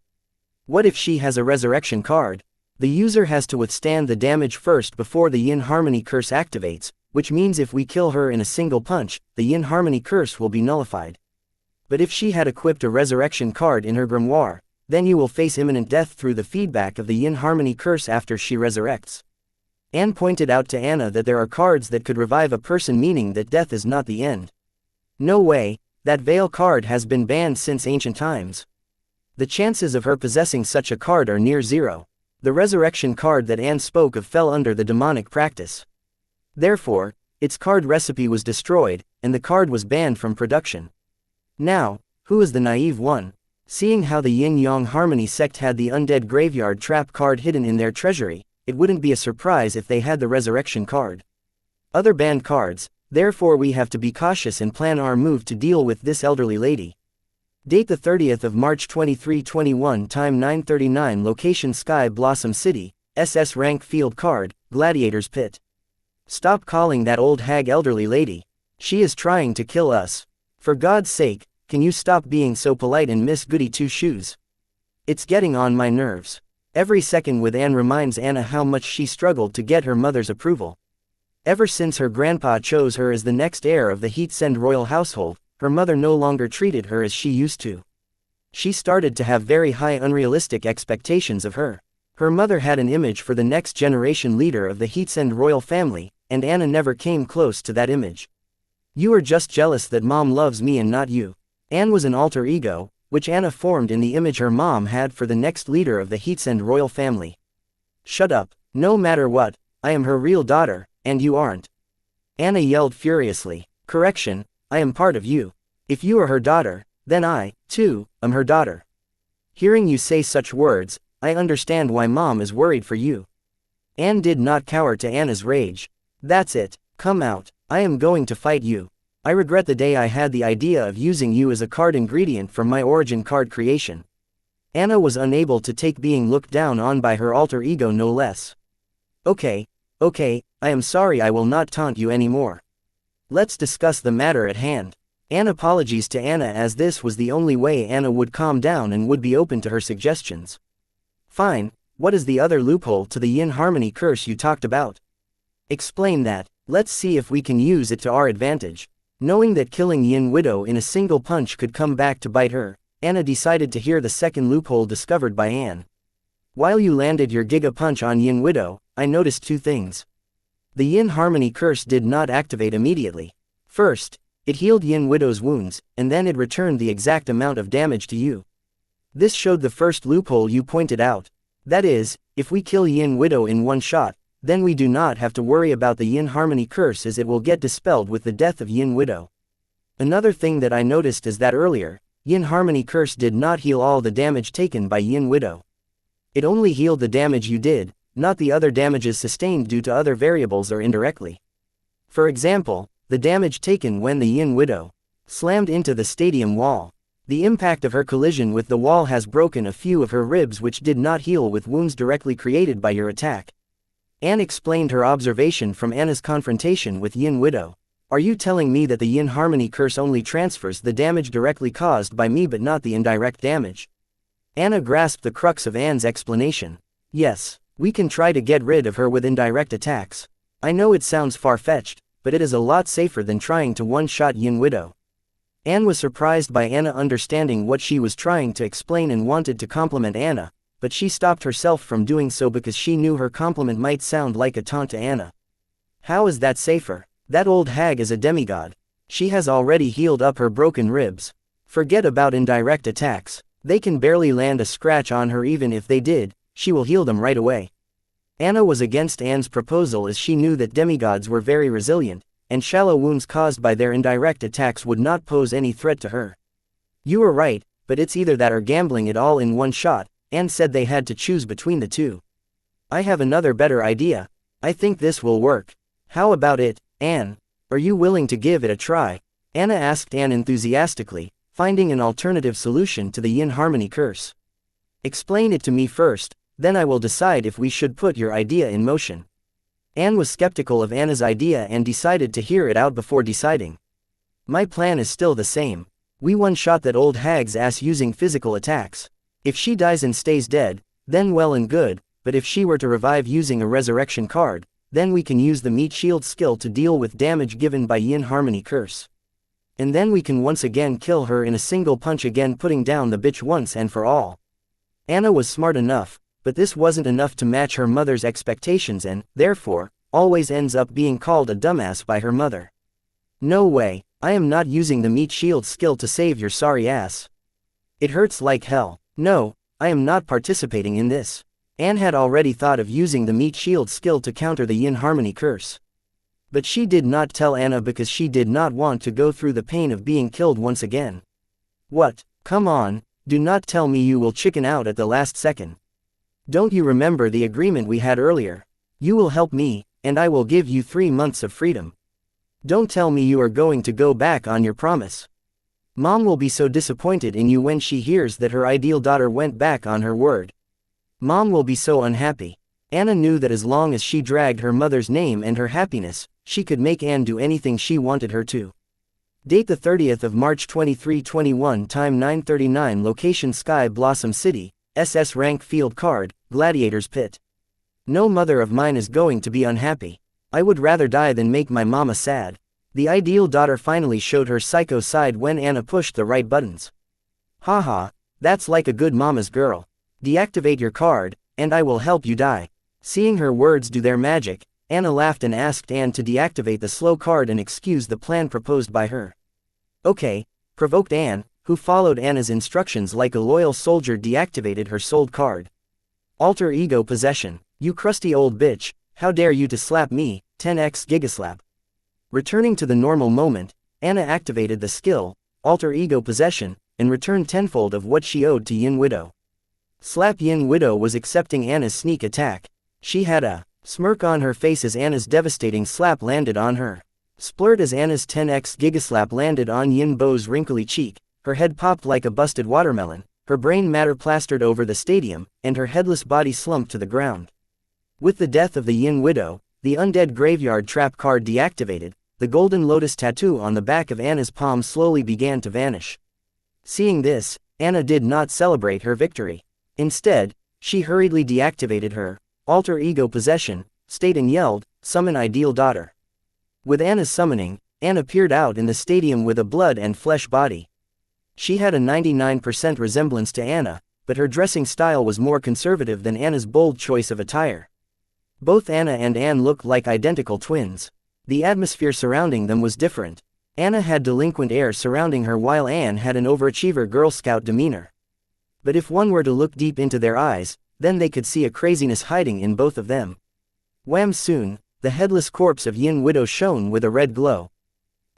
What if she has a resurrection card? The user has to withstand the damage first before the Yin Harmony Curse activates, which means if we kill her in a single punch, the Yin Harmony Curse will be nullified. But if she had equipped a resurrection card in her grimoire, then you will face imminent death through the feedback of the Yin Harmony Curse after she resurrects. Anne pointed out to Anna that there are cards that could revive a person, meaning that death is not the end. No way, that Veil card has been banned since ancient times. The chances of her possessing such a card are near zero. The resurrection card that Anne spoke of fell under the demonic practice. Therefore, its card recipe was destroyed, and the card was banned from production. Now, who is the naive one? Seeing how the Yin-Yang Harmony sect had the Undead Graveyard Trap card hidden in their treasury, it wouldn't be a surprise if they had the resurrection card. Other banned cards, therefore we have to be cautious and plan our move to deal with this elderly lady. Date the 30th of March 2321, time 9:39, location Sky Blossom City, SS rank field card, Gladiator's Pit. Stop calling that old hag elderly lady. She is trying to kill us. For God's sake, can you stop being so polite and Miss Goody Two Shoes? It's getting on my nerves. Every second with Anne reminds Anna how much she struggled to get her mother's approval. Ever since her grandpa chose her as the next heir of the Heatsend royal household, her mother no longer treated her as she used to. She started to have very high unrealistic expectations of her. Her mother had an image for the next generation leader of the Heatsend royal family, and Anna never came close to that image. You are just jealous that Mom loves me and not you. Anne was an alter ego, which Anna formed in the image her mom had for the next leader of the Heatsend royal family. Shut up, no matter what, I am her real daughter, and you aren't. Anna yelled furiously. Correction, I am part of you. If you are her daughter, then I, too, am her daughter. Hearing you say such words, I understand why Mom is worried for you. Anne did not cower to Anna's rage. That's it, come out, I am going to fight you. I regret the day I had the idea of using you as a card ingredient for my origin card creation. Anna was unable to take being looked down on by her alter ego, no less. Okay, I am sorry, I will not taunt you anymore. Let's discuss the matter at hand. Anne apologies to Anna, as this was the only way Anna would calm down and would be open to her suggestions. Fine, what is the other loophole to the Yin Harmony Curse you talked about? Explain that, let's see if we can use it to our advantage. Knowing that killing Yin Widow in a single punch could come back to bite her, Anna decided to hear the second loophole discovered by Anne. While you landed your Giga Punch on Yin Widow, I noticed two things. The Yin Harmony Curse did not activate immediately. First, it healed Yin Widow's wounds, and then it returned the exact amount of damage to you. This showed the first loophole you pointed out. That is, if we kill Yin Widow in one shot, then we do not have to worry about the Yin Harmony Curse, as it will get dispelled with the death of Yin Widow. Another thing that I noticed is that earlier, Yin Harmony Curse did not heal all the damage taken by Yin Widow. It only healed the damage you did, not the other damages sustained due to other variables or indirectly. For example, the damage taken when the Yin Widow slammed into the stadium wall. The impact of her collision with the wall has broken a few of her ribs, which did not heal with wounds directly created by your attack. Anne explained her observation from Anna's confrontation with Yin Widow. Are you telling me that the Yin Harmony Curse only transfers the damage directly caused by me but not the indirect damage? Anna grasped the crux of Anne's explanation. Yes, we can try to get rid of her with indirect attacks. I know it sounds far-fetched, but it is a lot safer than trying to one-shot Yin Widow. Anne was surprised by Anna understanding what she was trying to explain and wanted to compliment Anna, but she stopped herself from doing so because she knew her compliment might sound like a taunt to Anna. How is that safer? That old hag is a demigod. She has already healed up her broken ribs. Forget about indirect attacks. They can barely land a scratch on her. Even if they did, she will heal them right away. Anna was against Anne's proposal as she knew that demigods were very resilient, and shallow wounds caused by their indirect attacks would not pose any threat to her. You are right, but it's either that or gambling it all in one shot. Anne said they had to choose between the two. I have another better idea. I think this will work. How about it, Anne? Are you willing to give it a try? Anna asked Anne enthusiastically, finding an alternative solution to the Yin harmony curse. Explain it to me first, then I will decide if we should put your idea in motion. Anne was skeptical of Anna's idea and decided to hear it out before deciding. My plan is still the same. We one-shot that old hag's ass using physical attacks. If she dies and stays dead, then well and good, but if she were to revive using a resurrection card, then we can use the meat shield skill to deal with damage given by Yin harmony curse. And then we can once again kill her in a single punch, again putting down the bitch once and for all. Anna was smart enough, but this wasn't enough to match her mother's expectations and, therefore, always ends up being called a dumbass by her mother. No way, I am not using the meat shield skill to save your sorry ass. It hurts like hell. No, I am not participating in this. Anne had already thought of using the meat shield skill to counter the Yin harmony curse. But she did not tell Anna because she did not want to go through the pain of being killed once again. What? Come on, do not tell me you will chicken out at the last second. Don't you remember the agreement we had earlier? You will help me, and I will give you 3 months of freedom. Don't tell me you are going to go back on your promise. Mom will be so disappointed in you when she hears that her ideal daughter went back on her word. Mom will be so unhappy. Anna knew that as long as she dragged her mother's name and her happiness, she could make Anne do anything she wanted her to. Date the 30th of March 2321, time 9:39, location Sky Blossom City, SS rank field card, Gladiator's Pit. No mother of mine is going to be unhappy. I would rather die than make my mama sad. The ideal daughter finally showed her psycho side when Anna pushed the right buttons. Haha, that's like a good mama's girl. Deactivate your card, and I will help you die. Seeing her words do their magic, Anna laughed and asked Anne to deactivate the slow card and excuse the plan proposed by her. Okay, provoked Anne, who followed Anna's instructions like a loyal soldier, deactivated her sold card. Alter ego possession. You crusty old bitch, how dare you to slap me, 10x gigaslap. Returning to the normal moment, Anna activated the skill, alter ego possession, and returned tenfold of what she owed to Yin Widow. Slap. Yin Widow was accepting Anna's sneak attack. She had a smirk on her face as Anna's devastating slap landed on her. Splurt as Anna's 10x gigaslap landed on Yin Bo's wrinkly cheek, her head popped like a busted watermelon, her brain matter plastered over the stadium, and her headless body slumped to the ground. With the death of the Yin Widow, the undead graveyard trap card deactivated, the golden lotus tattoo on the back of Anna's palm slowly began to vanish. Seeing this, Anna did not celebrate her victory. Instead, she hurriedly deactivated her alter ego possession state and yelled, "Summon ideal daughter." With Anna's summoning, Anna peered out in the stadium with a blood and flesh body. She had a 99% resemblance to Anna, but her dressing style was more conservative than Anna's bold choice of attire. Both Anna and Anne looked like identical twins. The atmosphere surrounding them was different. Anna had delinquent air surrounding her while Anne had an overachiever Girl Scout demeanor. But if one were to look deep into their eyes, then they could see a craziness hiding in both of them. Wham! Soon, the headless corpse of Yin Widow shone with a red glow.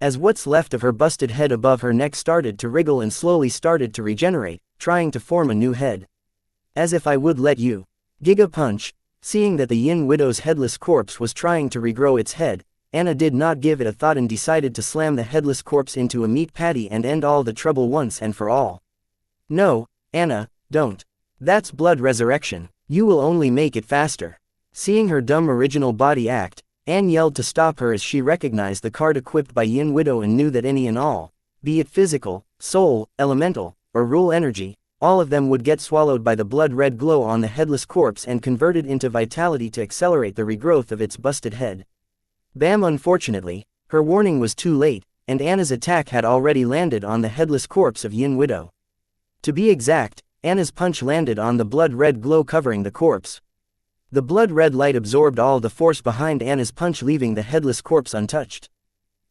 As what's left of her busted head above her neck started to wriggle and slowly started to regenerate, trying to form a new head. As if I would let you. Giga punch. Seeing that the Yin Widow's headless corpse was trying to regrow its head, Anna did not give it a thought and decided to slam the headless corpse into a meat patty and end all the trouble once and for all. No, Anna, don't. That's blood resurrection. You will only make it faster. Seeing her dumb original body act, Anne yelled to stop her as she recognized the card equipped by Yin Widow and knew that any and all, be it physical, soul, elemental, or rule energy, all of them would get swallowed by the blood-red glow on the headless corpse and converted into vitality to accelerate the regrowth of its busted head. Bam! Unfortunately, her warning was too late, and Anna's attack had already landed on the headless corpse of Yin Widow. To be exact, Anna's punch landed on the blood-red glow covering the corpse. The blood-red light absorbed all the force behind Anna's punch, leaving the headless corpse untouched.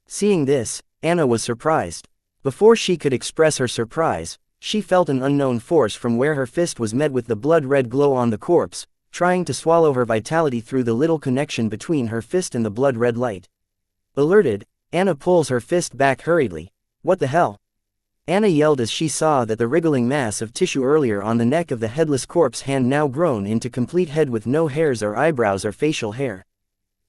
Seeing this, Anna was surprised. Before she could express her surprise, she felt an unknown force from where her fist was met with the blood-red glow on the corpse, trying to swallow her vitality through the little connection between her fist and the blood-red light. Alerted, Anna pulls her fist back hurriedly. What the hell? Anna yelled as she saw that the wriggling mass of tissue earlier on the neck of the headless corpse had now grown into complete head with no hairs or eyebrows or facial hair.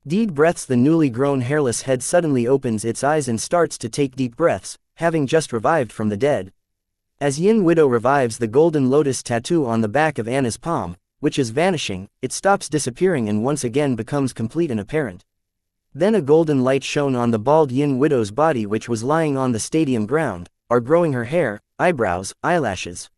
Deep breaths. The newly grown hairless head suddenly opens its eyes and starts to take deep breaths, having just revived from the dead. As Yin Widow revives, the golden lotus tattoo on the back of Anna's palm, which is vanishing, it stops disappearing and once again becomes complete and apparent. Then a golden light shone on the bald Yin Widow's body, which was lying on the stadium ground, are growing her hair, eyebrows, eyelashes.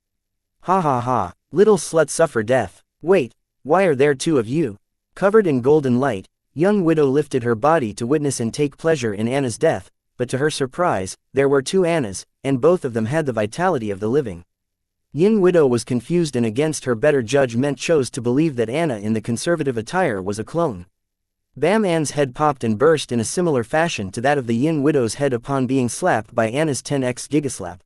Ha ha ha, little slut, suffer death. Wait, why are there two of you? Covered in golden light, young Widow lifted her body to witness and take pleasure in Anna's death, but to her surprise, there were two Annas, and both of them had the vitality of the living. Yin Widow was confused and against her better judgment chose to believe that Anna in the conservative attire was a clone. Bam! Anne's head popped and burst in a similar fashion to that of the Yin Widow's head upon being slapped by Anna's 10x gigaslap.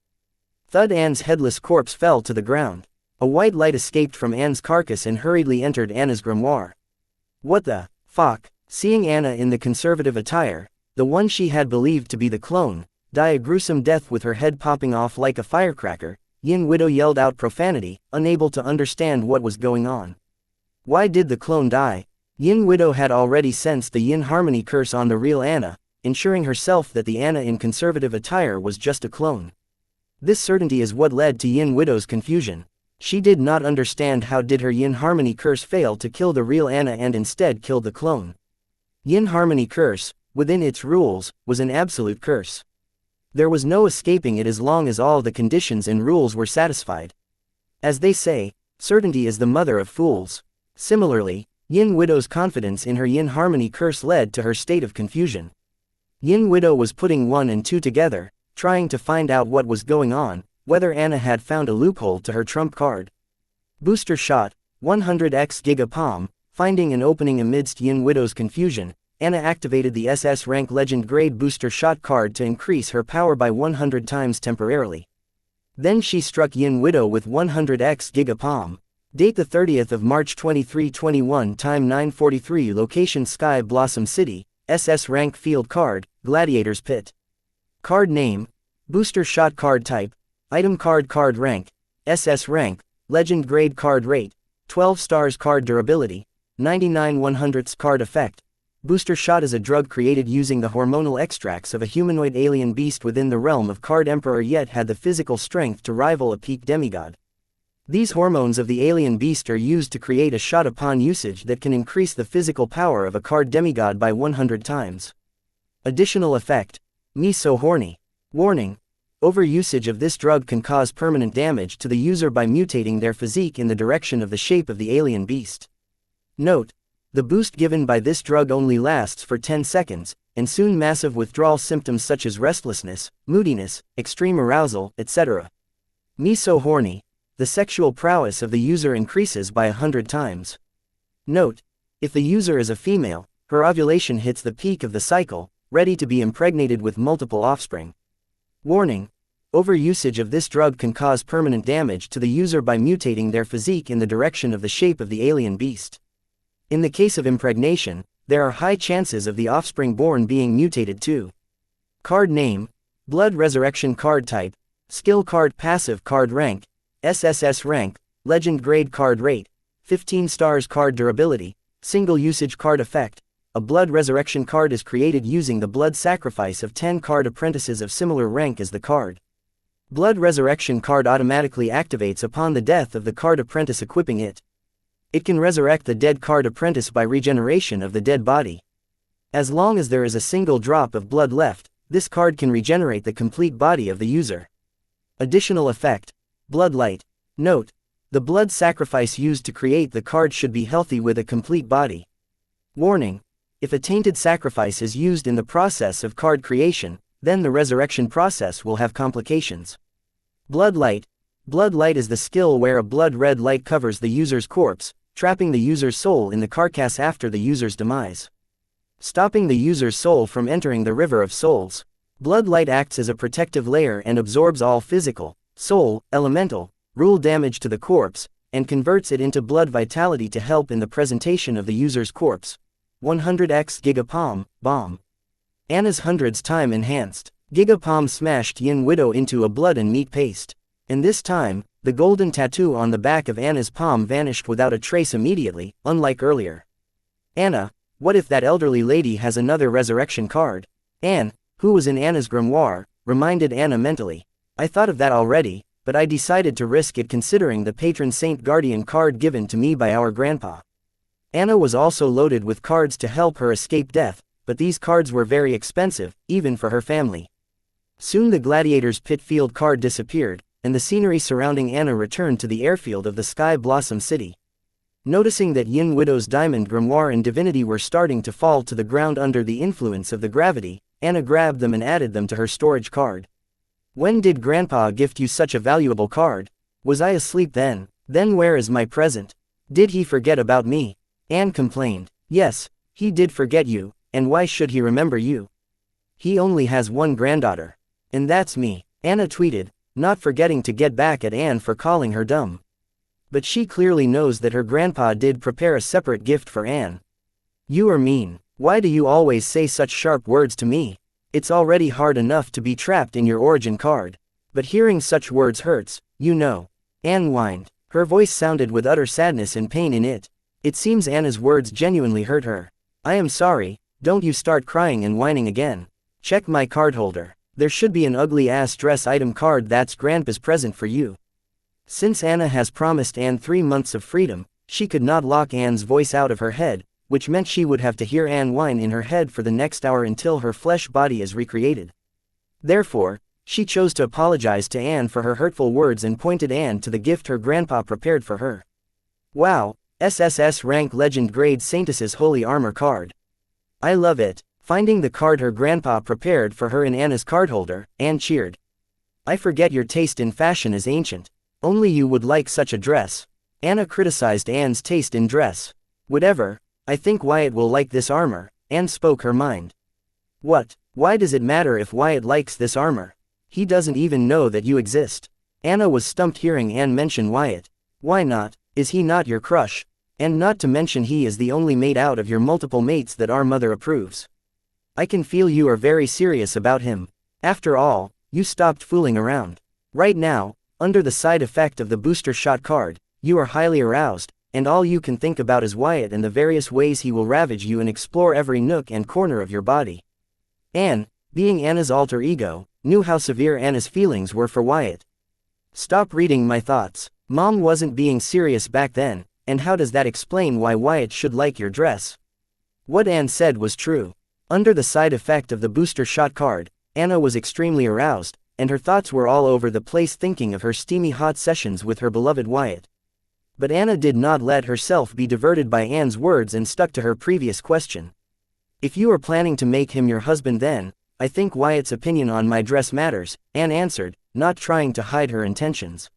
Thud! Anne's headless corpse fell to the ground. A white light escaped from Anne's carcass and hurriedly entered Anna's grimoire. What the fuck? Seeing Anna in the conservative attire, the one she had believed to be the clone, die a gruesome death with her head popping off like a firecracker, Yin Widow yelled out profanity, unable to understand what was going on. Why did the clone die? Yin Widow had already sensed the Yin Harmony curse on the real Anna, ensuring herself that the Anna in conservative attire was just a clone. This certainty is what led to Yin Widow's confusion. She did not understand how did her Yin Harmony curse fail to kill the real Anna and instead killed the clone. Yin Harmony curse, within its rules, was an absolute curse. There was no escaping it as long as all the conditions and rules were satisfied. As they say, certainty is the mother of fools. Similarly, Yin Widow's confidence in her Yin Harmony curse led to her state of confusion. Yin Widow was putting 1 and 2 together, trying to find out what was going on, whether Anna had found a loophole to her trump card. Booster shot, 100x Giga Palm. Finding an opening amidst Yin Widow's confusion, Anna activated the SS rank Legend Grade Booster Shot card to increase her power by 100 times temporarily. Then she struck Yin Widow with 100x Giga Palm. Date the 30th of March 2321, time 9:43, location Sky Blossom City, SS rank Field Card, Gladiator's Pit. Card name, Booster Shot card type, Item card card rank, SS rank, Legend Grade card rate, 12 stars card durability, 99 100ths card effect. Booster Shot is a drug created using the hormonal extracts of a humanoid alien beast within the realm of Card Emperor, yet had the physical strength to rival a peak demigod. These hormones of the alien beast are used to create a shot upon usage that can increase the physical power of a card demigod by 100 times. Additional effect, Me So Horny. Warning, overusage of this drug can cause permanent damage to the user by mutating their physique in the direction of the shape of the alien beast. Note, the boost given by this drug only lasts for 10 seconds, and soon massive withdrawal symptoms such as restlessness, moodiness, extreme arousal, etc. Me So Horny. The sexual prowess of the user increases by 100 times. Note, if the user is a female, her ovulation hits the peak of the cycle, ready to be impregnated with multiple offspring. Warning, overusage of this drug can cause permanent damage to the user by mutating their physique in the direction of the shape of the alien beast. In the case of impregnation, there are high chances of the offspring born being mutated too. Card name, Blood Resurrection card type, Skill card passive card rank, SSS rank, Legend Grade card rate, 15 stars card durability, single usage card effect. A Blood Resurrection card is created using the blood sacrifice of 10 card apprentices of similar rank as the card. Blood Resurrection card automatically activates upon the death of the card apprentice equipping it. It can resurrect the dead card apprentice by regeneration of the dead body. As long as there is a single drop of blood left, this card can regenerate the complete body of the user. Additional effect, Blood Light. Note: the blood sacrifice used to create the card should be healthy with a complete body. Warning: if a tainted sacrifice is used in the process of card creation, then the resurrection process will have complications. Blood light. Blood light is the skill where a blood red light covers the user's corpse, trapping the user's soul in the carcass after the user's demise, stopping the user's soul from entering the river of souls. Blood light acts as a protective layer and absorbs all physical, soul, elemental, rule damage to the corpse, and converts it into blood vitality to help in the presentation of the user's corpse. 100x Gigapalm, bomb. Anna's hundreds time enhanced. Gigapalm smashed Yin Widow into a blood and meat paste. In this time, the golden tattoo on the back of Anna's palm vanished without a trace immediately, unlike earlier. Anna, what if that elderly lady has another resurrection card? Anne, who was in Anna's grimoire, reminded Anna mentally. I thought of that already, but I decided to risk it considering the patron saint guardian card given to me by our grandpa. Anna was also loaded with cards to help her escape death, but these cards were very expensive, even for her family. Soon the gladiator's pit field card disappeared, and the scenery surrounding Anna returned to the airfield of the Sky Blossom City. Noticing that Yin Widow's diamond grimoire and divinity were starting to fall to the ground under the influence of the gravity, Anna grabbed them and added them to her storage card. When did Grandpa gift you such a valuable card? Was I asleep then? Then where is my present? Did he forget about me? Anne complained. Yes, he did forget you, and why should he remember you? He only has one granddaughter. And that's me, Anna tweeted, not forgetting to get back at Anne for calling her dumb. But she clearly knows that her grandpa did prepare a separate gift for Anne. You are mean. Why do you always say such sharp words to me? It's already hard enough to be trapped in your origin card. But hearing such words hurts, you know. Anne whined. Her voice sounded with utter sadness and pain in it. It seems Anna's words genuinely hurt her. I am sorry, don't you start crying and whining again. Check my card holder. There should be an ugly-ass dress item card that's Grandpa's present for you. Since Anna has promised Anne 3 months of freedom, she could not lock Anne's voice out of her head, which meant she would have to hear Anne whine in her head for the next hour until her flesh body is recreated. Therefore, she chose to apologize to Anne for her hurtful words and pointed Anne to the gift her grandpa prepared for her. Wow, SSS rank legend grade Saintess's holy armor card. I love it. Finding the card her grandpa prepared for her in Anna's card holder, Anne cheered. I forget your taste in fashion is ancient. Only you would like such a dress. Anna criticized Anne's taste in dress. Whatever, I think Wyatt will like this armor. Anne spoke her mind. What? Why does it matter if Wyatt likes this armor? He doesn't even know that you exist. Anna was stumped hearing Anne mention Wyatt. Why not? Is he not your crush? And not to mention he is the only mate out of your multiple mates that our mother approves. I can feel you are very serious about him. After all, you stopped fooling around. Right now, under the side effect of the booster shot card, you are highly aroused, and all you can think about is Wyatt and the various ways he will ravage you and explore every nook and corner of your body. Anne, being Anna's alter ego, knew how severe Anna's feelings were for Wyatt. Stop reading my thoughts. Mom wasn't being serious back then, and how does that explain why Wyatt should like your dress? What Anne said was true. Under the side effect of the booster shot card, Anna was extremely aroused, and her thoughts were all over the place thinking of her steamy hot sessions with her beloved Wyatt. But Anna did not let herself be diverted by Anne's words and stuck to her previous question. If you are planning to make him your husband then, I think Wyatt's opinion on my dress matters, Anne answered, not trying to hide her intentions.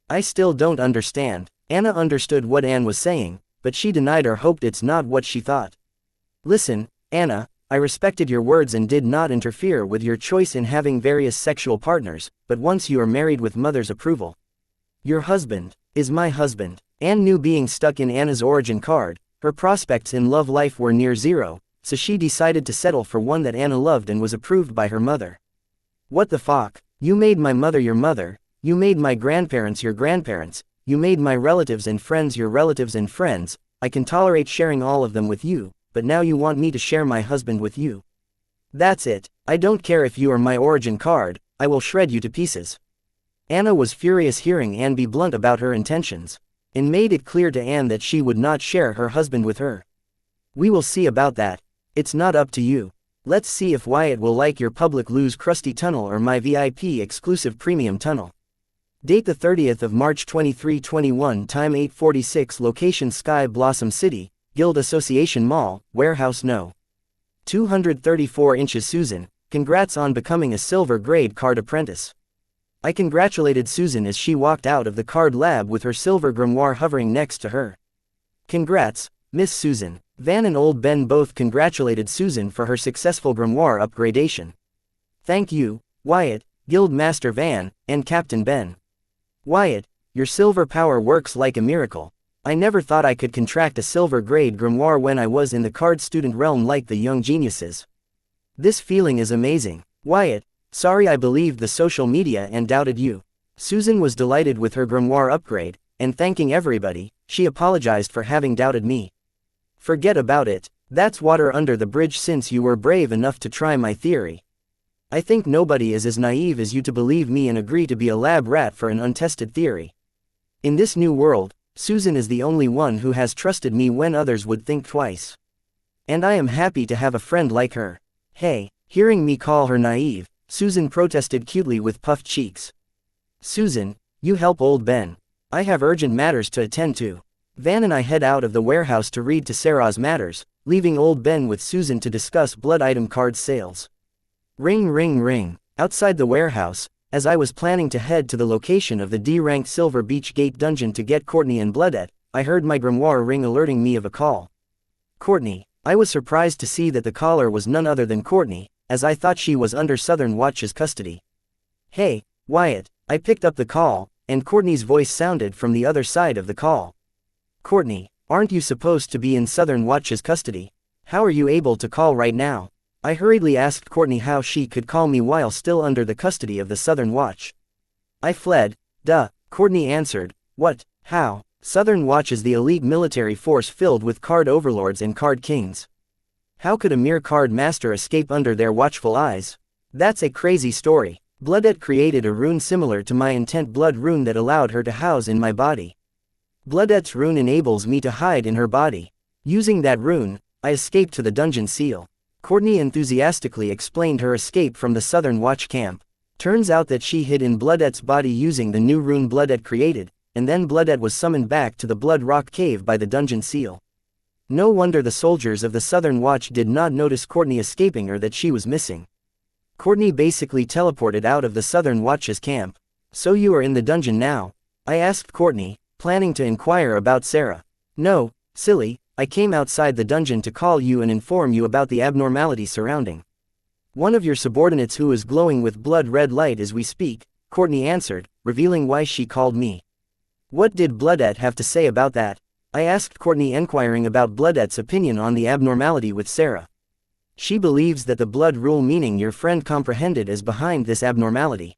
I still don't understand. Anna understood what Anne was saying, but she denied or hoped it's not what she thought. Listen, Anna, I respected your words and did not interfere with your choice in having various sexual partners, but once you are married with mother's approval. Your husband is my husband. Anne knew being stuck in Anna's origin card, her prospects in love life were near zero, so she decided to settle for one that Anna loved and was approved by her mother. What the fuck? You made my mother your mother, you made my grandparents your grandparents, you made my relatives and friends your relatives and friends, I can tolerate sharing all of them with you. But now you want me to share my husband with you. That's it. I don't care if you are my origin card, I will shred you to pieces. Anna was furious hearing Anne be blunt about her intentions, and made it clear to Anne that she would not share her husband with her. We will see about that. It's not up to you. Let's see if Wyatt will like your public loose crusty tunnel or my VIP exclusive premium tunnel. Date the 30th of March 2321. Time 8:46. Location Sky Blossom City, Guild Association Mall, Warehouse No. 234 inches. Susan, congrats on becoming a silver grade card apprentice. I congratulated Susan as she walked out of the card lab with her silver grimoire hovering next to her. Congrats, Miss Susan. Van and Old Ben both congratulated Susan for her successful grimoire upgradation. Thank you, Wyatt, Guild Master Van, and Captain Ben. Wyatt, your silver power works like a miracle. I never thought I could contract a silver grade grimoire when I was in the card student realm like the young geniuses. This feeling is amazing. Wyatt, sorry I believed the social media and doubted you. Susan was delighted with her grimoire upgrade, and thanking everybody, she apologized for having doubted me. Forget about it. That's water under the bridge since you were brave enough to try my theory. I think nobody is as naive as you to believe me and agree to be a lab rat for an untested theory. In this new world, Susan is the only one who has trusted me when others would think twice. And I am happy to have a friend like her. Hey, hearing me call her naive, Susan protested cutely with puffed cheeks. Susan, you help Old Ben. I have urgent matters to attend to. Van and I head out of the warehouse to read to Sarah's matters, leaving Old Ben with Susan to discuss blood item card sales. Ring ring ring. Outside the warehouse, as I was planning to head to the location of the D-rank Silver Beach Gate dungeon to get Courtney and Bloodette, I heard my grimoire ring alerting me of a call. Courtney. I was surprised to see that the caller was none other than Courtney, as I thought she was under Southern Watch's custody. Hey, Wyatt. I picked up the call, and Courtney's voice sounded from the other side of the call. Courtney, aren't you supposed to be in Southern Watch's custody? How are you able to call right now? I hurriedly asked Courtney how she could call me while still under the custody of the Southern Watch. I fled. Duh, Courtney answered. What? How? Southern Watch is the elite military force filled with card overlords and card kings. How could a mere card master escape under their watchful eyes? That's a crazy story. Bloodette created a rune similar to my intent blood rune that allowed her to house in my body. Bloodette's rune enables me to hide in her body. Using that rune, I escaped to the dungeon seal. Courtney enthusiastically explained her escape from the Southern Watch camp. Turns out that she hid in Bloodette's body using the new rune Bloodette created, and then Bloodette was summoned back to the Blood Rock Cave by the dungeon seal. No wonder the soldiers of the Southern Watch did not notice Courtney escaping or that she was missing. Courtney basically teleported out of the Southern Watch's camp. So you are in the dungeon now? I asked Courtney, planning to inquire about Sarah. No, silly, I came outside the dungeon to call you and inform you about the abnormality surrounding one of your subordinates who is glowing with blood red light as we speak, Courtney answered, revealing why she called me. What did Bloodette have to say about that? I asked Courtney, inquiring about Bloodette's opinion on the abnormality with Sarah. She believes that the blood rule meaning your friend comprehended is behind this abnormality.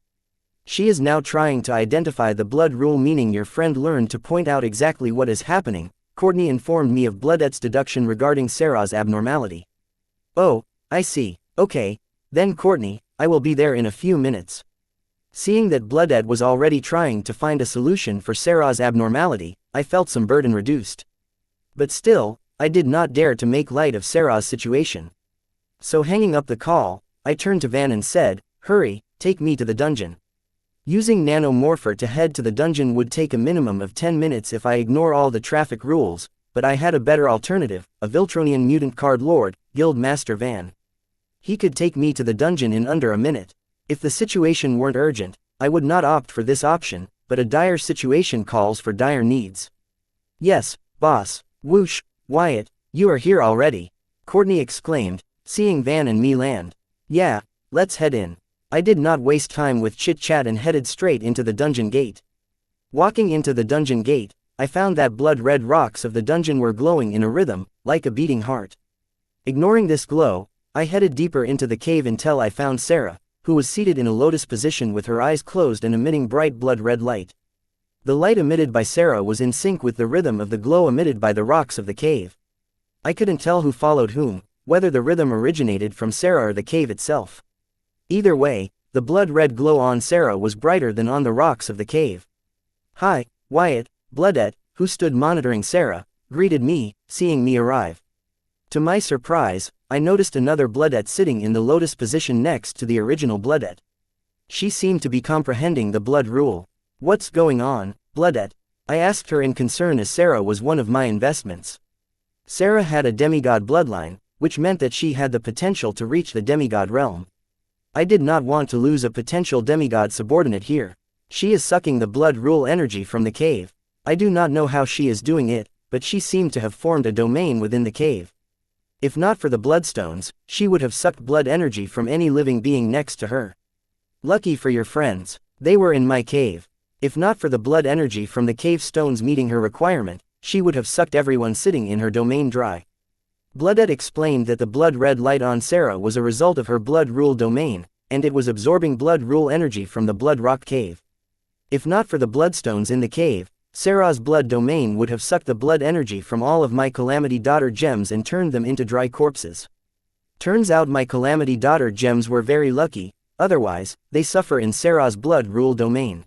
She is now trying to identify the blood rule meaning your friend learned to point out exactly what is happening. Courtney informed me of Bloodette's deduction regarding Sarah's abnormality. Oh, I see. Okay. Then Courtney, I will be there in a few minutes. Seeing that Bloodette was already trying to find a solution for Sarah's abnormality, I felt some burden reduced. But still, I did not dare to make light of Sarah's situation. So hanging up the call, I turned to Van and said, hurry, take me to the dungeon. Using Nanomorpher to head to the dungeon would take a minimum of 10 minutes if I ignore all the traffic rules, but I had a better alternative, a Viltronian mutant card lord, Guild Master Van. He could take me to the dungeon in under a minute. If the situation weren't urgent, I would not opt for this option, but a dire situation calls for dire needs. Yes, boss. Whoosh, Wyatt, you are here already, Courtney exclaimed, seeing Van and me land. Yeah, let's head in. I did not waste time with chit-chat and headed straight into the dungeon gate. Walking into the dungeon gate, I found that blood-red rocks of the dungeon were glowing in a rhythm, like a beating heart. Ignoring this glow, I headed deeper into the cave until I found Sarah, who was seated in a lotus position with her eyes closed and emitting bright blood-red light. The light emitted by Sarah was in sync with the rhythm of the glow emitted by the rocks of the cave. I couldn't tell who followed whom, whether the rhythm originated from Sarah or the cave itself. Either way, the blood-red glow on Sarah was brighter than on the rocks of the cave. Hi, Wyatt, Bloodette, who stood monitoring Sarah, greeted me, seeing me arrive. To my surprise, I noticed another Bloodette sitting in the lotus position next to the original Bloodette. She seemed to be comprehending the blood rule. What's going on, Bloodette? I asked her in concern as Sarah was one of my investments. Sarah had a demigod bloodline, which meant that she had the potential to reach the demigod realm. I did not want to lose a potential demigod subordinate here. She is sucking the blood rule energy from the cave. I do not know how she is doing it, but she seemed to have formed a domain within the cave. If not for the bloodstones, she would have sucked blood energy from any living being next to her. Lucky for your friends, they were in my cave. If not for the blood energy from the cave stones meeting her requirement, she would have sucked everyone sitting in her domain dry. Bloodette explained that the blood red light on Sarah was a result of her blood rule domain, and it was absorbing blood rule energy from the blood rock cave. If not for the bloodstones in the cave, Sarah's blood domain would have sucked the blood energy from all of my Calamity Daughter gems and turned them into dry corpses. Turns out my Calamity Daughter gems were very lucky, otherwise, they suffer in Sarah's blood rule domain.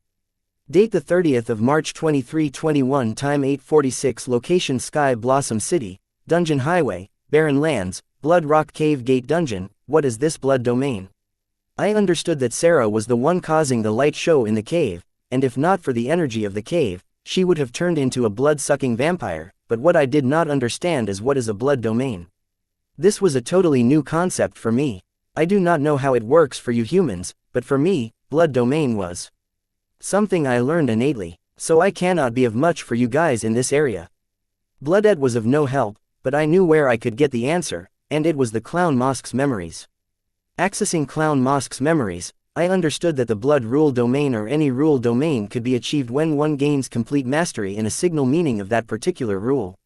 Date the 30th of March 2321, time 8:46, location Sky Blossom City, Dungeon Highway, Barren Lands, Blood Rock Cave Gate Dungeon. What is this blood domain? I understood that Sarah was the one causing the light show in the cave, and if not for the energy of the cave, she would have turned into a blood-sucking vampire, but what I did not understand is what is a blood domain. This was a totally new concept for me. I do not know how it works for you humans, but for me, blood domain was something I learned innately, so I cannot be of much for you guys in this area. Bloodette was of no help, but I knew where I could get the answer, and it was the Clown Mosque's memories. Accessing Clown Mosque's memories, I understood that the blood rule domain or any rule domain could be achieved when one gains complete mastery in a signal meaning of that particular rule.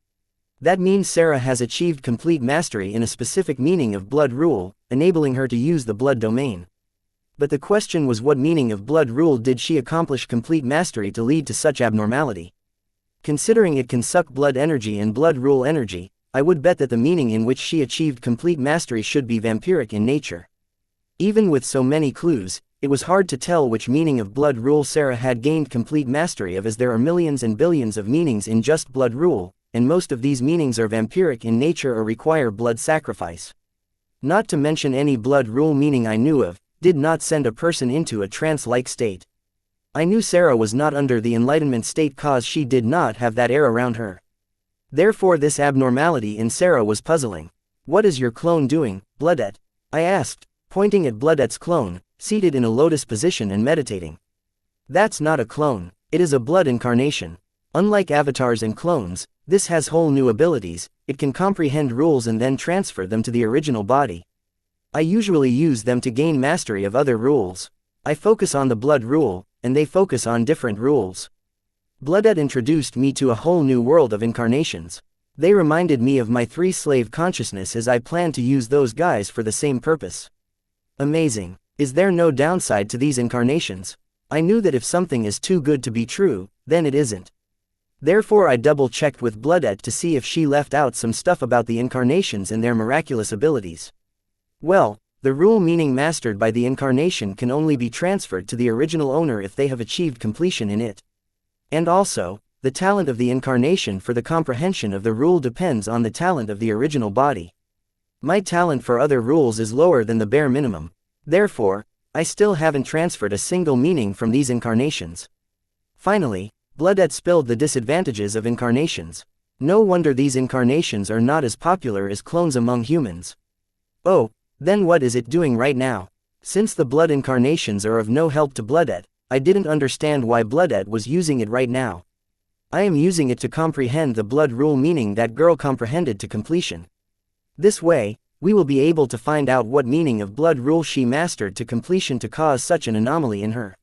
That means Sarah has achieved complete mastery in a specific meaning of blood rule, enabling her to use the blood domain. But the question was, what meaning of blood rule did she accomplish complete mastery to lead to such abnormality? Considering it can suck blood energy and blood rule energy, I would bet that the meaning in which she achieved complete mastery should be vampiric in nature. Even with so many clues, it was hard to tell which meaning of blood rule Sarah had gained complete mastery of, as there are millions and billions of meanings in just blood rule, and most of these meanings are vampiric in nature or require blood sacrifice. Not to mention any blood rule meaning I knew of did not send a person into a trance-like state. I knew Sarah was not under the enlightenment state cause she did not have that air around her. Therefore this abnormality in Sarah was puzzling. What is your clone doing, Bloodette? I asked, pointing at Bloodette's clone, seated in a lotus position and meditating. That's not a clone, it is a blood incarnation. Unlike avatars and clones, this has whole new abilities. It can comprehend rules and then transfer them to the original body. I usually use them to gain mastery of other rules. I focus on the blood rule, and they focus on different rules. Bloodette introduced me to a whole new world of incarnations. They reminded me of my 3 slave consciousness, as I planned to use those guys for the same purpose. Amazing. Is there no downside to these incarnations? I knew that if something is too good to be true, then it isn't. Therefore I double-checked with Bloodette to see if she left out some stuff about the incarnations and their miraculous abilities. Well, the rule meaning mastered by the incarnation can only be transferred to the original owner if they have achieved completion in it. And also, the talent of the incarnation for the comprehension of the rule depends on the talent of the original body. My talent for other rules is lower than the bare minimum. Therefore, I still haven't transferred a single meaning from these incarnations. Finally, Bloodette spilled the disadvantages of incarnations. No wonder these incarnations are not as popular as clones among humans. Oh, then what is it doing right now? Since the blood incarnations are of no help to Bloodette, I didn't understand why Bloodette was using it right now. I am using it to comprehend the blood rule meaning that girl comprehended to completion. This way, we will be able to find out what meaning of blood rule she mastered to completion to cause such an anomaly in her.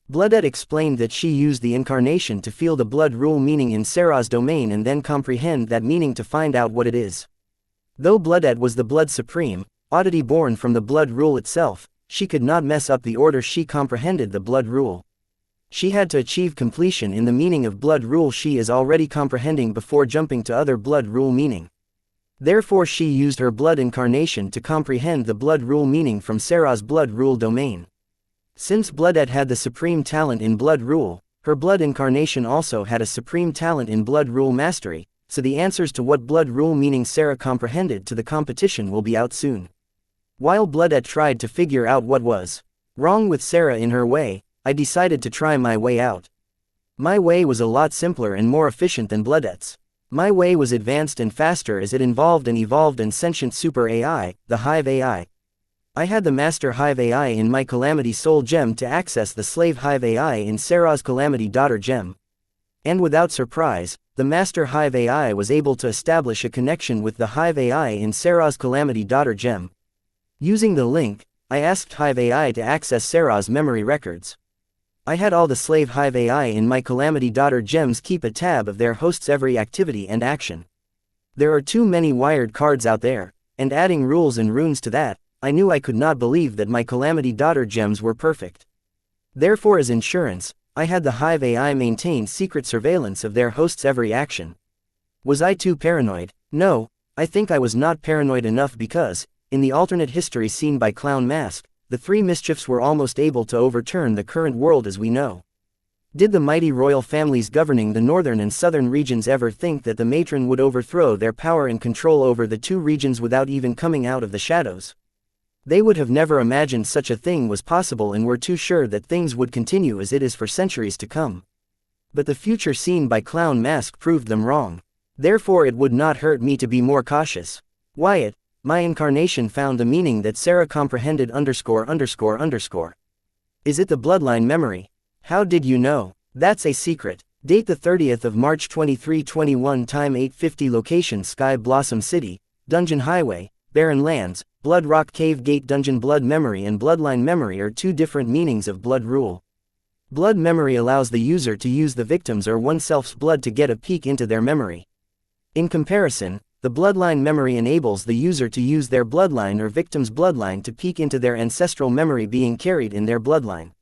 Bloodette explained that she used the incarnation to feel the blood rule meaning in Sarah's domain and then comprehend that meaning to find out what it is. Though Bloodette was the blood supreme, oddity born from the blood rule itself, she could not mess up the order she comprehended the blood rule. She had to achieve completion in the meaning of blood rule she is already comprehending before jumping to other blood rule meaning. Therefore she used her blood incarnation to comprehend the blood rule meaning from Sarah's blood rule domain. Since Bloodette had the supreme talent in blood rule, her blood incarnation also had a supreme talent in blood rule mastery, so the answers to what blood rule meaning Sarah comprehended to the competition will be out soon. While Bloodette tried to figure out what was wrong with Sarah in her way, I decided to try my way out. My way was a lot simpler and more efficient than Bloodette's. My way was advanced and faster as it involved an evolved and sentient super AI, the Hive AI. I had the Master Hive AI in my Calamity Soul Gem to access the Slave Hive AI in Sarah's Calamity Daughter Gem. And without surprise, the Master Hive AI was able to establish a connection with the Hive AI in Sarah's Calamity Daughter Gem. Using the link, I asked Hive AI to access Sarah's memory records. I had all the Slave Hive AI in my Calamity Daughter Gems keep a tab of their host's every activity and action. There are too many wired cards out there, and adding rules and runes to that, I knew I could not believe that my Calamity Daughter Gems were perfect. Therefore, as insurance, I had the Hive AI maintain secret surveillance of their host's every action. Was I too paranoid? No, I think I was not paranoid enough because, in the alternate history seen by Clown Mask, the three mischiefs were almost able to overturn the current world as we know. Did the mighty royal families governing the northern and southern regions ever think that the matron would overthrow their power and control over the two regions without even coming out of the shadows? They would have never imagined such a thing was possible and were too sure that things would continue as it is for centuries to come. But the future seen by Clown Mask proved them wrong. Therefore it would not hurt me to be more cautious. Wyatt, my incarnation found the meaning that Sarah comprehended _____. Is it the bloodline memory? How did you know? That's a secret. Date the 30th of March 2321. Time 8:50. Location Sky Blossom City, Dungeon Highway, Barren Lands, Blood Rock Cave Gate Dungeon. Blood memory and bloodline memory are two different meanings of blood rule. Blood memory allows the user to use the victim's or oneself's blood to get a peek into their memory. In comparison, the bloodline memory enables the user to use their bloodline or victim's bloodline to peek into their ancestral memory being carried in their bloodline.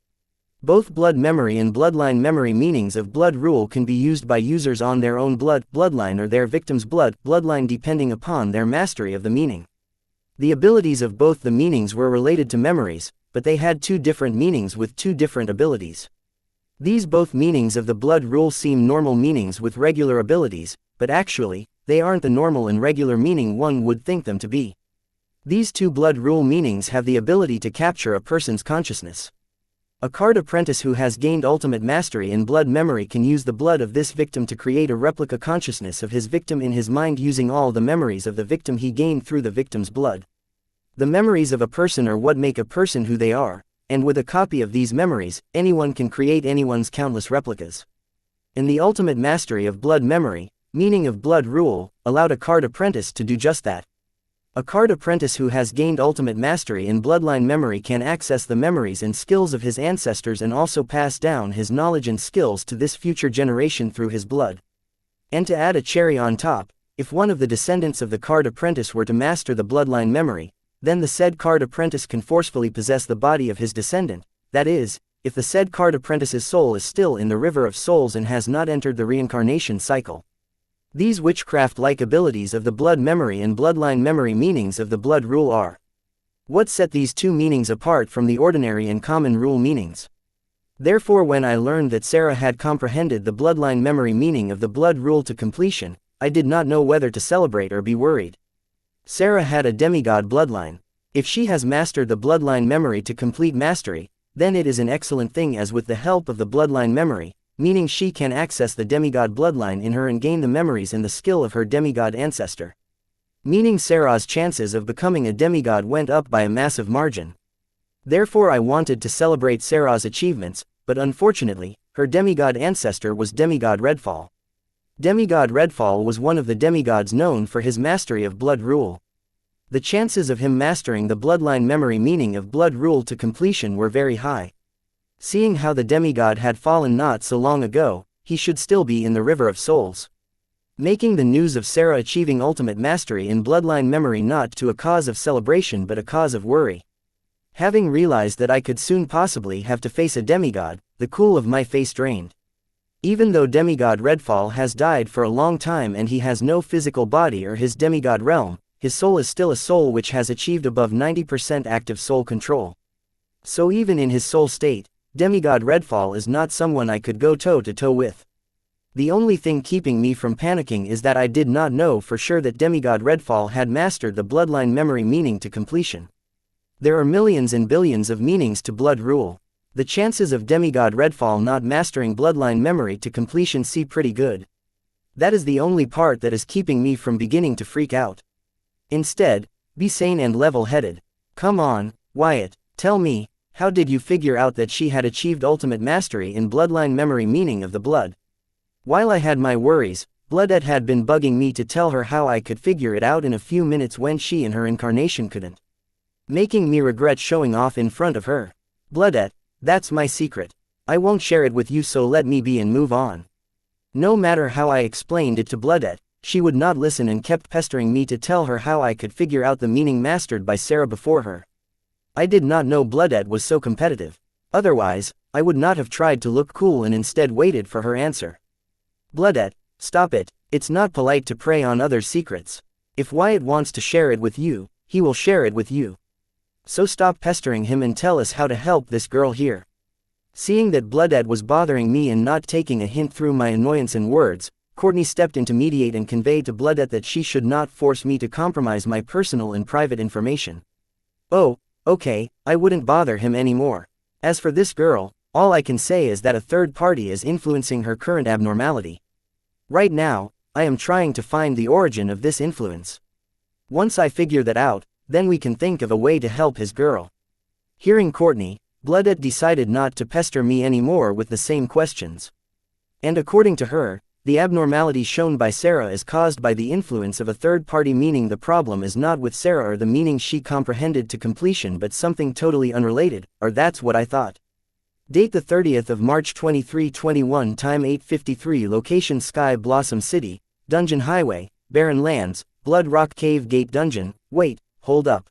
Both blood memory and bloodline memory meanings of blood rule can be used by users on their own bloodline or their victim's bloodline depending upon their mastery of the meaning. The abilities of both the meanings were related to memories, but they had two different meanings with two different abilities. These both meanings of the blood rule seem normal meanings with regular abilities, but actually, they aren't the normal and regular meaning one would think them to be. These two blood rule meanings have the ability to capture a person's consciousness. A card apprentice who has gained ultimate mastery in blood memory can use the blood of this victim to create a replica consciousness of his victim in his mind using all the memories of the victim he gained through the victim's blood. The memories of a person are what make a person who they are, and with a copy of these memories, anyone can create anyone's countless replicas. In the ultimate mastery of blood memory, meaning of blood rule, allowed a card apprentice to do just that. A card apprentice who has gained ultimate mastery in bloodline memory can access the memories and skills of his ancestors and also pass down his knowledge and skills to this future generation through his blood. And to add a cherry on top, if one of the descendants of the card apprentice were to master the bloodline memory, then the said card apprentice can forcefully possess the body of his descendant, that is, if the said card apprentice's soul is still in the river of souls and has not entered the reincarnation cycle. These witchcraft-like abilities of the blood memory and bloodline memory meanings of the blood rule are what set these two meanings apart from the ordinary and common rule meanings. Therefore, when I learned that Sarah had comprehended the bloodline memory meaning of the blood rule to completion, I did not know whether to celebrate or be worried. Sarah had a demigod bloodline. If she has mastered the bloodline memory to complete mastery, then it is an excellent thing, as with the help of the bloodline memory, meaning she can access the demigod bloodline in her and gain the memories and the skill of her demigod ancestor. Meaning Sarah's chances of becoming a demigod went up by a massive margin. Therefore I wanted to celebrate Sarah's achievements, but unfortunately, her demigod ancestor was Demigod Redfall. Demigod Redfall was one of the demigods known for his mastery of blood rule. The chances of him mastering the bloodline memory meaning of blood rule to completion were very high. Seeing how the demigod had fallen not so long ago, he should still be in the river of souls. Making the news of Sarah achieving ultimate mastery in bloodline memory not to a cause of celebration but a cause of worry. Having realized that I could soon possibly have to face a demigod, the cool of my face drained. Even though Demigod Redfall has died for a long time and he has no physical body or his demigod realm, his soul is still a soul which has achieved above 90% active soul control. So even in his soul state, Demigod Redfall is not someone I could go toe-to-toe with. The only thing keeping me from panicking is that I did not know for sure that Demigod Redfall had mastered the bloodline memory meaning to completion. There are millions and billions of meanings to blood rule. The chances of demigod Redfall not mastering bloodline memory to completion seem pretty good. That is the only part that is keeping me from beginning to freak out. Instead, be sane and level-headed. Come on, Wyatt, tell me, how did you figure out that she had achieved ultimate mastery in bloodline memory meaning of the blood? While I had my worries, Bloodette had been bugging me to tell her how I could figure it out in a few minutes when she and her incarnation couldn't. Making me regret showing off in front of her. Bloodette, that's my secret. I won't share it with you, so let me be and move on. No matter how I explained it to Bloodette, she would not listen and kept pestering me to tell her how I could figure out the meaning mastered by Sarah before her. I did not know Bloodette was so competitive. Otherwise, I would not have tried to look cool and instead waited for her answer. Bloodette, stop it, it's not polite to prey on others' secrets. If Wyatt wants to share it with you, he will share it with you. So stop pestering him and tell us how to help this girl here. Seeing that Bloodette was bothering me and not taking a hint through my annoyance and words, Courtney stepped in to mediate and convey to Bloodette that she should not force me to compromise my personal and private information. Oh, okay, I wouldn't bother him anymore. As for this girl, all I can say is that a third party is influencing her current abnormality. Right now, I am trying to find the origin of this influence. Once I figure that out, then we can think of a way to help his girl. Hearing Courtney, Bloodette decided not to pester me anymore with the same questions. And according to her, the abnormality shown by Sarah is caused by the influence of a third party, meaning the problem is not with Sarah or the meaning she comprehended to completion but something totally unrelated, or that's what I thought. Date the 30th of March 2321, time 8:53, location Sky Blossom City, Dungeon Highway, Barren Lands, Blood Rock Cave Gate Dungeon. Wait, hold up.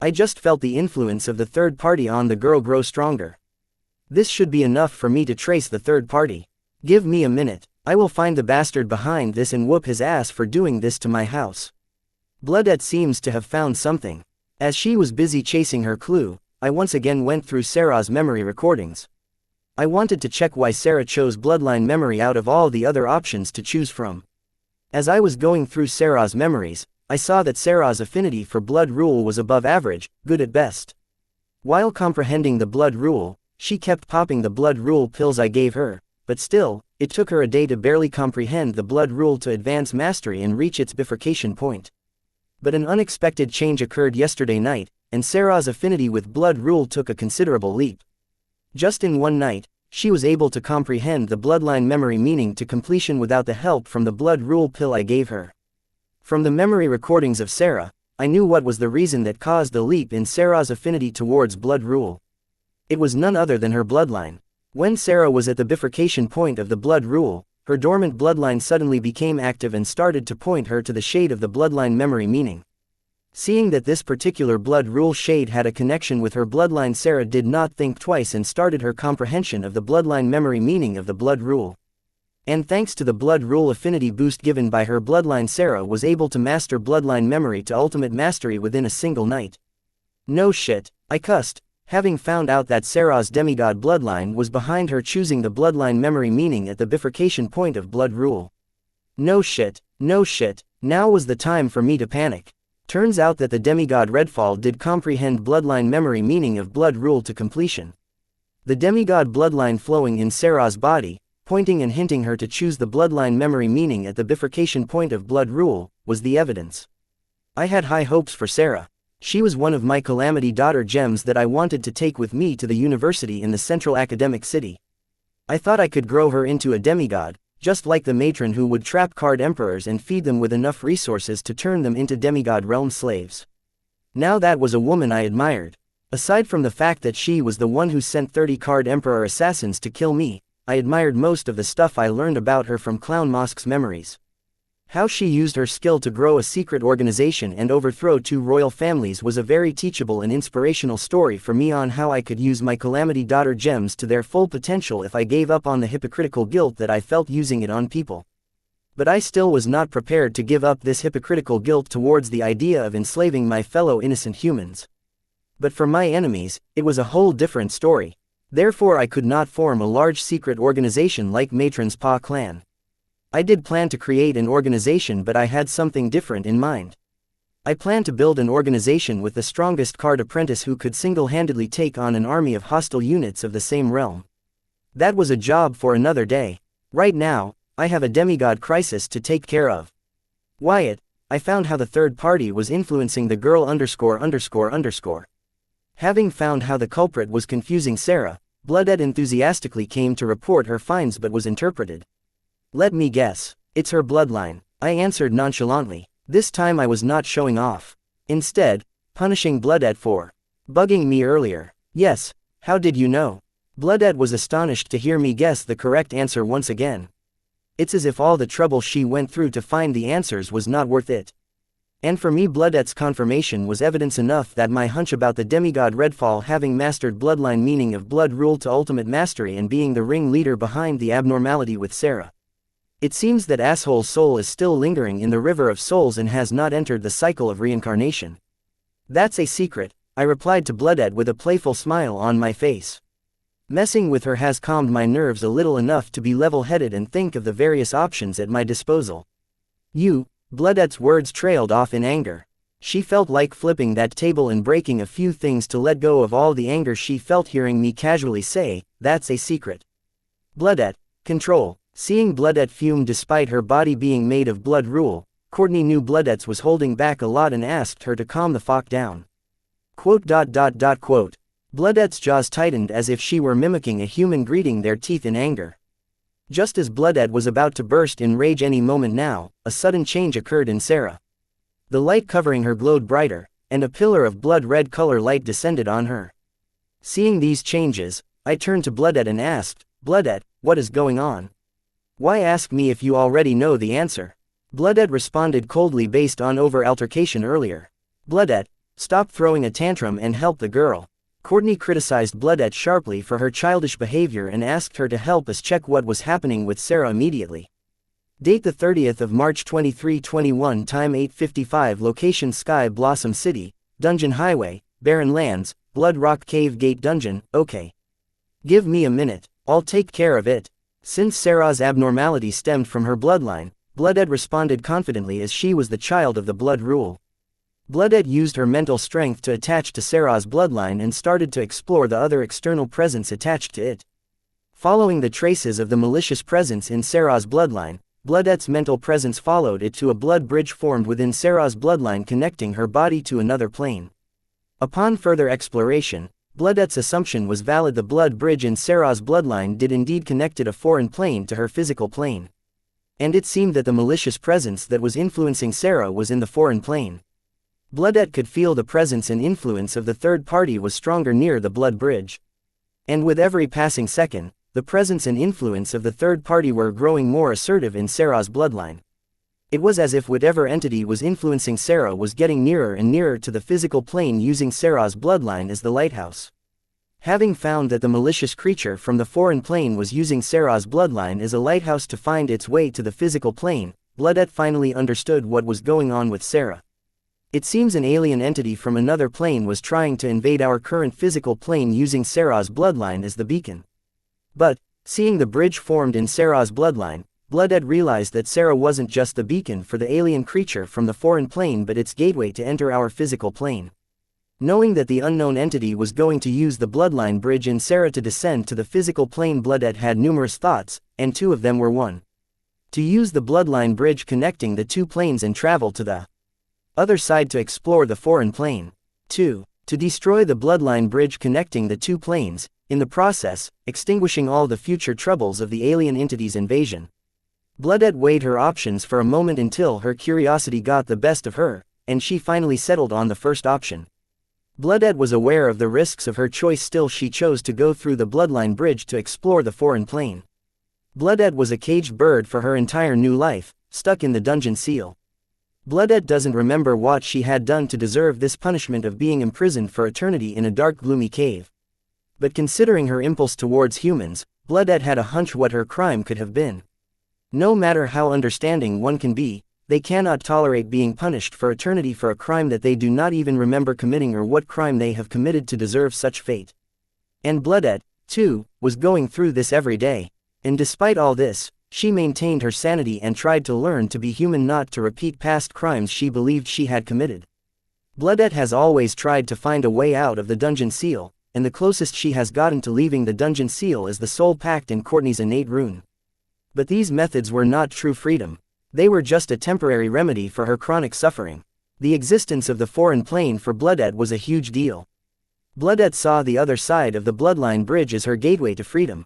I just felt the influence of the third party on the girl grow stronger. This should be enough for me to trace the third party. Give me a minute, I will find the bastard behind this and whoop his ass for doing this to my house. Bloodette seems to have found something. As she was busy chasing her clue, I once again went through Sarah's memory recordings. I wanted to check why Sarah chose bloodline memory out of all the other options to choose from. As I was going through Sarah's memories, I saw that Sarah's affinity for blood rule was above average, good at best. While comprehending the blood rule, she kept popping the blood rule pills I gave her, but still, it took her a day to barely comprehend the blood rule to advance mastery and reach its bifurcation point. But an unexpected change occurred yesterday night, and Sarah's affinity with blood rule took a considerable leap. Just in one night, she was able to comprehend the bloodline memory meaning to completion without the help from the blood rule pill I gave her. From the memory recordings of Sarah, I knew what was the reason that caused the leap in Sarah's affinity towards blood rule. It was none other than her bloodline. When Sarah was at the bifurcation point of the blood rule, her dormant bloodline suddenly became active and started to point her to the shade of the bloodline memory meaning. Seeing that this particular blood rule shade had a connection with her bloodline, Sarah did not think twice and started her comprehension of the bloodline memory meaning of the blood rule. And thanks to the blood rule affinity boost given by her bloodline, Sarah was able to master bloodline memory to ultimate mastery within a single night. No shit, I cussed, having found out that Sarah's demigod bloodline was behind her choosing the bloodline memory meaning at the bifurcation point of blood rule. No shit, now was the time for me to panic. Turns out that the demigod Redfall did comprehend bloodline memory meaning of blood rule to completion. The demigod bloodline flowing in Sarah's body, pointing and hinting her to choose the bloodline memory meaning at the bifurcation point of blood rule, was the evidence. I had high hopes for Sarah. She was one of my Calamity Daughter gems that I wanted to take with me to the university in the central academic city. I thought I could grow her into a demigod, just like the matron who would trap card emperors and feed them with enough resources to turn them into demigod realm slaves. Now that was a woman I admired. Aside from the fact that she was the one who sent 30 card emperor assassins to kill me, I admired most of the stuff I learned about her from Clown Mosque's memories. How she used her skill to grow a secret organization and overthrow 2 royal families was a very teachable and inspirational story for me on how I could use my Calamity Daughter gems to their full potential if I gave up on the hypocritical guilt that I felt using it on people. But I still was not prepared to give up this hypocritical guilt towards the idea of enslaving my fellow innocent humans. But for my enemies, it was a whole different story. Therefore I could not form a large secret organization like Matron's Paw clan. I did plan to create an organization, but I had something different in mind. I plan to build an organization with the strongest card apprentice who could single-handedly take on an army of hostile units of the same realm. That was a job for another day. Right now, I have a demigod crisis to take care of. Wyatt, I found how the third party was influencing the girl ____. Having found how the culprit was confusing Sarah, Blooded enthusiastically came to report her finds but was interpreted. Let me guess. It's her bloodline, I answered nonchalantly. This time I was not showing off. Instead, punishing Blooded for bugging me earlier. Yes, how did you know? Blooded was astonished to hear me guess the correct answer once again. It's as if all the trouble she went through to find the answers was not worth it. And for me Blooded's confirmation was evidence enough that my hunch about the demigod Redfall having mastered bloodline meaning of blood rule to ultimate mastery and being the ringleader behind the abnormality with Sarah. It seems that asshole's soul is still lingering in the river of souls and has not entered the cycle of reincarnation. That's a secret, I replied to Blooded with a playful smile on my face. Messing with her has calmed my nerves a little enough to be level-headed and think of the various options at my disposal. Blooded's words trailed off in anger. She felt like flipping that table and breaking a few things to let go of all the anger she felt hearing me casually say, that's a secret. Blooded, control. Seeing Blooded fume despite her body being made of blood rule, Courtney knew Blooded's was holding back a lot and asked her to calm the fuck down. Quote. Blooded's jaws tightened as if she were mimicking a human greeting their teeth in anger. Just as Blooded was about to burst in rage any moment now, a sudden change occurred in Sarah. The light covering her glowed brighter, and a pillar of blood-red color light descended on her. Seeing these changes, I turned to Blooded and asked, Blooded, what is going on? Why ask me if you already know the answer? Blooded responded coldly based on over-altercation earlier. Blooded, stop throwing a tantrum and help the girl. Courtney criticized Blooded sharply for her childish behavior and asked her to help us check what was happening with Sarah immediately. Date the 30th of March 2321 Time 8:55 Location Sky Blossom City, Dungeon Highway, Barren Lands, Blood Rock Cave Gate Dungeon, okay. Give me a minute, I'll take care of it. Since Sarah's abnormality stemmed from her bloodline, Blooded responded confidently as she was the child of the blood rule. Blooded used her mental strength to attach to Sarah's bloodline and started to explore the other external presence attached to it. Following the traces of the malicious presence in Sarah's bloodline, Blooded's mental presence followed it to a blood bridge formed within Sarah's bloodline connecting her body to another plane. Upon further exploration, Blooded's assumption was valid. The blood bridge in Sarah's bloodline did indeed connected a foreign plane to her physical plane. And it seemed that the malicious presence that was influencing Sarah was in the foreign plane. Blooded could feel the presence and influence of the third party was stronger near the blood bridge. And with every passing second, the presence and influence of the third party were growing more assertive in Sarah's bloodline. It was as if whatever entity was influencing Sarah was getting nearer and nearer to the physical plane using Sarah's bloodline as the lighthouse. Having found that the malicious creature from the foreign plane was using Sarah's bloodline as a lighthouse to find its way to the physical plane, Blooded finally understood what was going on with Sarah. It seems an alien entity from another plane was trying to invade our current physical plane using Sarah's bloodline as the beacon. But, seeing the bridge formed in Sarah's bloodline, Blooded realized that Sarah wasn't just the beacon for the alien creature from the foreign plane but its gateway to enter our physical plane. Knowing that the unknown entity was going to use the bloodline bridge in Sarah to descend to the physical plane, Blooded had numerous thoughts, and two of them were 1. To use the bloodline bridge connecting the two planes and travel to the other side to explore the foreign plane. 2. To destroy the bloodline bridge connecting the two planes, in the process, extinguishing all the future troubles of the alien entity's invasion. Blooded weighed her options for a moment until her curiosity got the best of her, and she finally settled on the first option. Blooded was aware of the risks of her choice, still she chose to go through the bloodline bridge to explore the foreign plane. Blooded was a caged bird for her entire new life, stuck in the dungeon seal. Blooded doesn't remember what she had done to deserve this punishment of being imprisoned for eternity in a dark gloomy cave. But considering her impulse towards humans, Blooded had a hunch what her crime could have been. No matter how understanding one can be, they cannot tolerate being punished for eternity for a crime that they do not even remember committing or what crime they have committed to deserve such fate. And Blooded, too, was going through this every day. And despite all this, she maintained her sanity and tried to learn to be human, not to repeat past crimes she believed she had committed. Bloodette has always tried to find a way out of the dungeon seal, and the closest she has gotten to leaving the dungeon seal is the soul pact in Courtney's innate rune. But these methods were not true freedom. They were just a temporary remedy for her chronic suffering. The existence of the foreign plane for Bloodette was a huge deal. Bloodette saw the other side of the bloodline bridge as her gateway to freedom.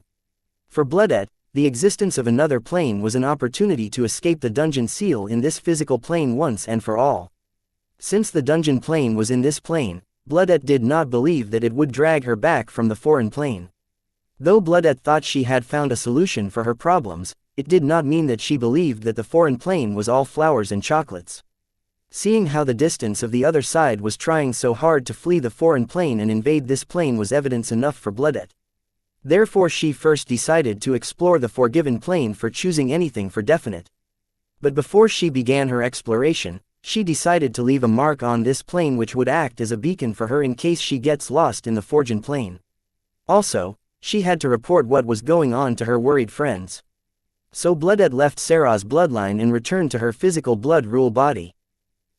For Bloodette, the existence of another plane was an opportunity to escape the dungeon seal in this physical plane once and for all. Since the dungeon plane was in this plane, Bloodette did not believe that it would drag her back from the foreign plane. Though Bloodette thought she had found a solution for her problems, it did not mean that she believed that the foreign plane was all flowers and chocolates. Seeing how the distance of the other side was trying so hard to flee the foreign plane and invade this plane was evidence enough for Bloodette. Therefore she first decided to explore the forgiven plane for choosing anything for definite. But before she began her exploration, she decided to leave a mark on this plane which would act as a beacon for her in case she gets lost in the forged plane. Also, she had to report what was going on to her worried friends. So Bloodette left Sarah's bloodline and returned to her physical blood rule body.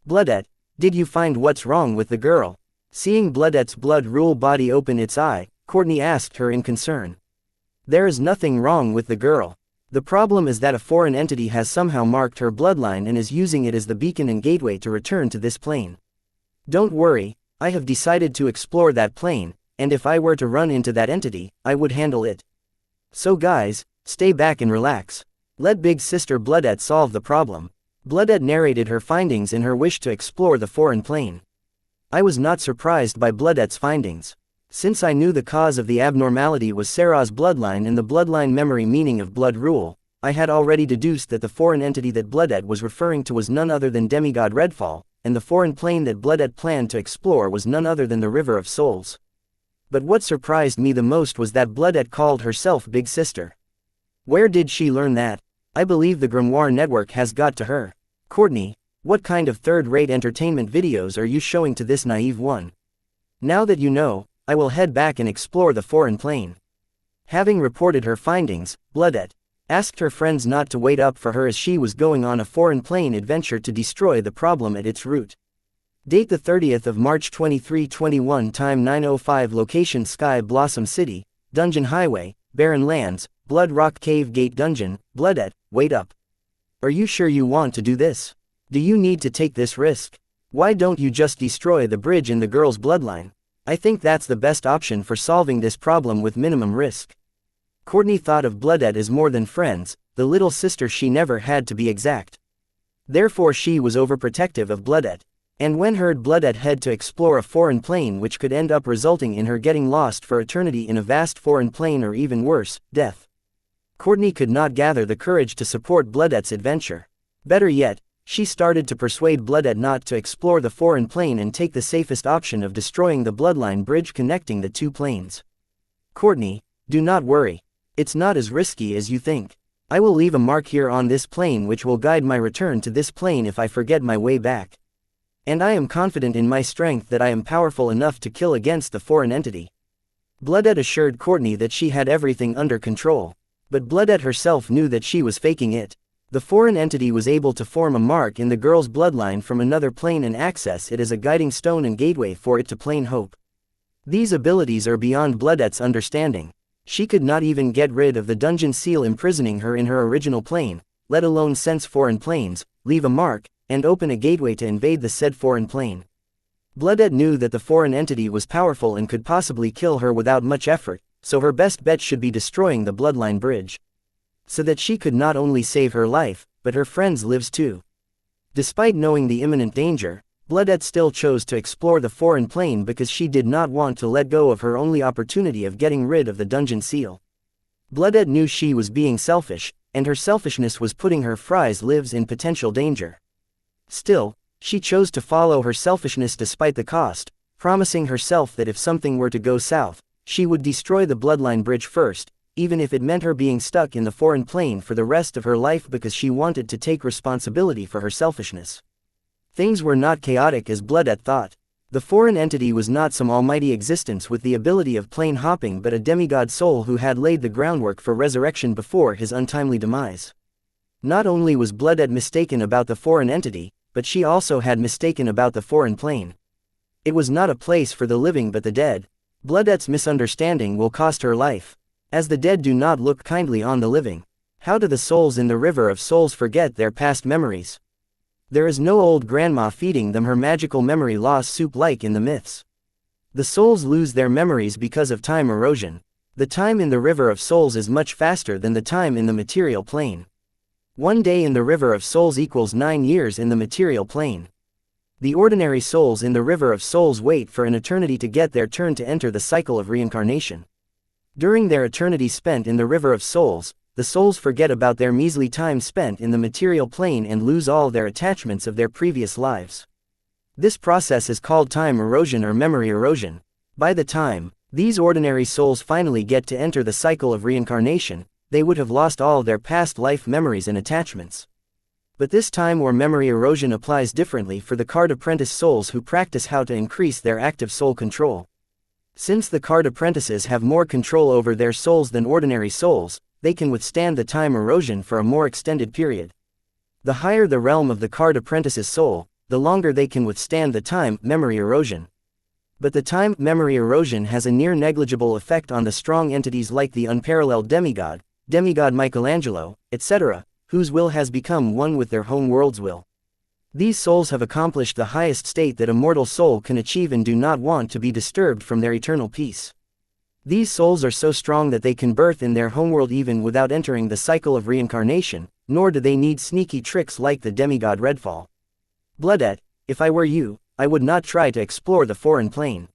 Bloodette, did you find what's wrong with the girl? Seeing Bloodette's blood rule body open its eye, Courtney asked her in concern. There is nothing wrong with the girl. The problem is that a foreign entity has somehow marked her bloodline and is using it as the beacon and gateway to return to this plane. Don't worry, I have decided to explore that plane, and if I were to run into that entity, I would handle it. So guys, stay back and relax. Let big sister Bloodette solve the problem. Bloodette narrated her findings in her wish to explore the foreign plane. I was not surprised by Bloodette's findings. Since I knew the cause of the abnormality was Sarah's bloodline and the bloodline memory meaning of blood rule, I had already deduced that the foreign entity that Bloodette was referring to was none other than demigod Redfall, and the foreign plane that Bloodette planned to explore was none other than the River of Souls. But what surprised me the most was that Bloodette called herself Big Sister. Where did she learn that? I believe the Grimoire network has got to her. Courtney, what kind of third-rate entertainment videos are you showing to this naive one? Now that you know, I will head back and explore the foreign plane. Having reported her findings, Bloodette asked her friends not to wait up for her as she was going on a foreign plane adventure to destroy the problem at its root. Date the 30th of March 2321. Time 9:05. Location Sky Blossom City, Dungeon Highway, Barren Lands, Blood Rock Cave Gate Dungeon. Bloodette, wait up. Are you sure you want to do this? Do you need to take this risk? Why don't you just destroy the bridge in the girl's bloodline? I think that's the best option for solving this problem with minimum risk. Courtney thought of Bloodette as more than friends, the little sister she never had to be exact. Therefore she was overprotective of Bloodette. And when heard Bloodette head to explore a foreign plane which could end up resulting in her getting lost for eternity in a vast foreign plane or even worse, death. Courtney could not gather the courage to support Bloodette's adventure. Better yet, she started to persuade Bloodette not to explore the foreign plane and take the safest option of destroying the bloodline bridge connecting the two planes. Courtney, do not worry. It's not as risky as you think. I will leave a mark here on this plane which will guide my return to this plane if I forget my way back. And I am confident in my strength that I am powerful enough to kill against the foreign entity. Bloodette assured Courtney that she had everything under control. But Bloodette herself knew that she was faking it. The foreign entity was able to form a mark in the girl's bloodline from another plane and access it as a guiding stone and gateway for it to plain hope. These abilities are beyond Bloodette's understanding. She could not even get rid of the dungeon seal imprisoning her in her original plane, let alone sense foreign planes, leave a mark, and open a gateway to invade the said foreign plane. Bloodette knew that the foreign entity was powerful and could possibly kill her without much effort, so her best bet should be destroying the bloodline bridge. So that she could not only save her life, but her friends' lives too. Despite knowing the imminent danger, Bloodette still chose to explore the foreign plane because she did not want to let go of her only opportunity of getting rid of the dungeon seal. Bloodette knew she was being selfish, and her selfishness was putting her friends' lives in potential danger. Still, she chose to follow her selfishness despite the cost, promising herself that if something were to go south, she would destroy the bloodline bridge first, even if it meant her being stuck in the foreign plane for the rest of her life because she wanted to take responsibility for her selfishness. Things were not chaotic as Bloodette thought. The foreign entity was not some almighty existence with the ability of plane hopping but a demigod soul who had laid the groundwork for resurrection before his untimely demise. Not only was Bloodette mistaken about the foreign entity, but she also had mistaken about the foreign plane. It was not a place for the living but the dead. Bloodette's misunderstanding will cost her life. As the dead do not look kindly on the living, how do the souls in the river of souls forget their past memories? There is no old grandma feeding them her magical memory loss soup like in the myths. The souls lose their memories because of time erosion. The time in the river of souls is much faster than the time in the material plane. 1 day in the river of souls equals 9 years in the material plane. The ordinary souls in the river of souls wait for an eternity to get their turn to enter the cycle of reincarnation. During their eternity spent in the river of souls, the souls forget about their measly time spent in the material plane and lose all their attachments of their previous lives. This process is called time erosion or memory erosion. By the time these ordinary souls finally get to enter the cycle of reincarnation, they would have lost all their past life memories and attachments. But this time or memory erosion applies differently for the card apprentice souls who practice how to increase their active soul control. Since the card apprentices have more control over their souls than ordinary souls, they can withstand the time erosion for a more extended period. The higher the realm of the card apprentice's soul, the longer they can withstand the time memory erosion. But the time memory erosion has a near negligible effect on the strong entities like the unparalleled demigod Michelangelo, etc., whose will has become one with their home world's will. These souls have accomplished the highest state that a mortal soul can achieve and do not want to be disturbed from their eternal peace. These souls are so strong that they can birth in their homeworld even without entering the cycle of reincarnation, nor do they need sneaky tricks like the demigod Redfall. Bloodette, if I were you, I would not try to explore the foreign plane.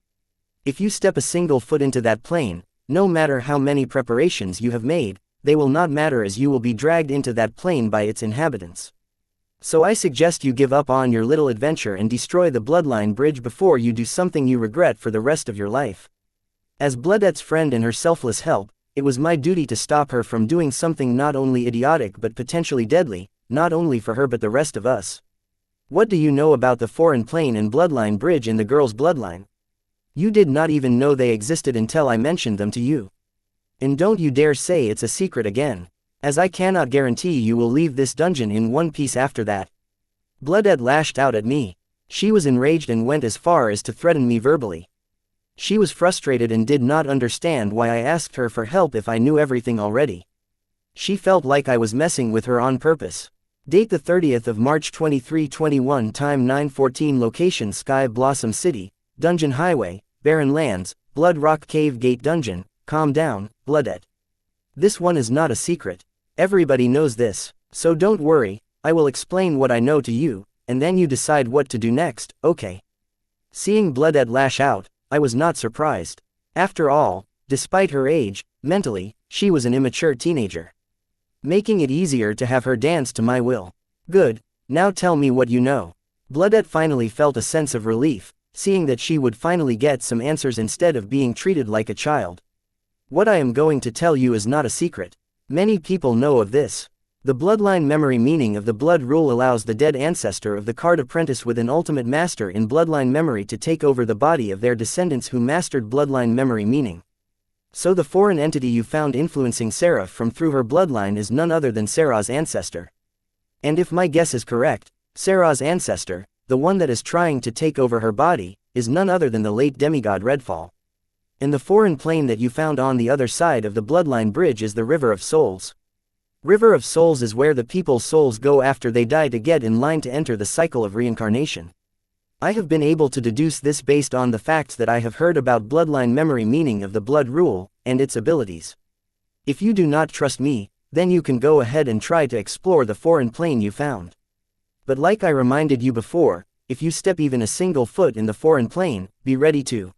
If you step a single foot into that plane, no matter how many preparations you have made, they will not matter as you will be dragged into that plane by its inhabitants. So I suggest you give up on your little adventure and destroy the bloodline bridge before you do something you regret for the rest of your life. As Bloodette's friend and her selfless help, it was my duty to stop her from doing something not only idiotic but potentially deadly, not only for her but the rest of us. What do you know about the foreign plane and bloodline bridge in the girl's bloodline? You did not even know they existed until I mentioned them to you. And don't you dare say it's a secret again, as I cannot guarantee you will leave this dungeon in one piece after that. Bloodette lashed out at me. She was enraged and went as far as to threaten me verbally. She was frustrated and did not understand why I asked her for help if I knew everything already. She felt like I was messing with her on purpose. Date the 30th of March 2321, time 9:14, location Sky Blossom City, Dungeon Highway, Barren Lands, Blood Rock Cave Gate Dungeon. Calm down, Bloodette. This one is not a secret. Everybody knows this, so don't worry, I will explain what I know to you, and then you decide what to do next, okay? Seeing Bloodette lash out, I was not surprised. After all, despite her age, mentally, she was an immature teenager. Making it easier to have her dance to my will. Good, now tell me what you know. Bloodette finally felt a sense of relief, seeing that she would finally get some answers instead of being treated like a child. What I am going to tell you is not a secret. Many people know of this. The bloodline memory meaning of the blood rule allows the dead ancestor of the card apprentice with an ultimate master in bloodline memory to take over the body of their descendants who mastered bloodline memory meaning. So the foreign entity you found influencing Sarah from through her bloodline is none other than Sarah's ancestor. And if my guess is correct, Sarah's ancestor, the one that is trying to take over her body, is none other than the late demigod Redfall. And the foreign plane that you found on the other side of the bloodline bridge is the River of Souls. River of Souls is where the people's souls go after they die to get in line to enter the cycle of reincarnation. I have been able to deduce this based on the facts that I have heard about bloodline memory meaning of the blood rule, and its abilities. If you do not trust me, then you can go ahead and try to explore the foreign plane you found. But like I reminded you before, if you step even a single foot in the foreign plane, be ready to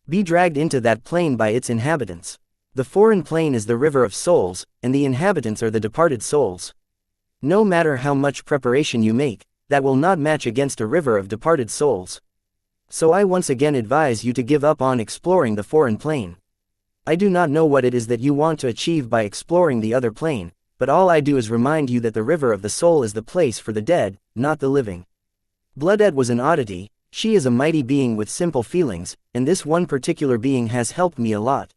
be dragged into that plane by its inhabitants. The foreign plane is the River of Souls, and the inhabitants are the departed souls. No matter how much preparation you make, that will not match against a river of departed souls. So I once again advise you to give up on exploring the foreign plane. I do not know what it is that you want to achieve by exploring the other plane, but all I do is remind you that the River of the Soul is the place for the dead, not the living. Bloodette was an oddity. She is a mighty being with simple feelings, and this one particular being has helped me a lot.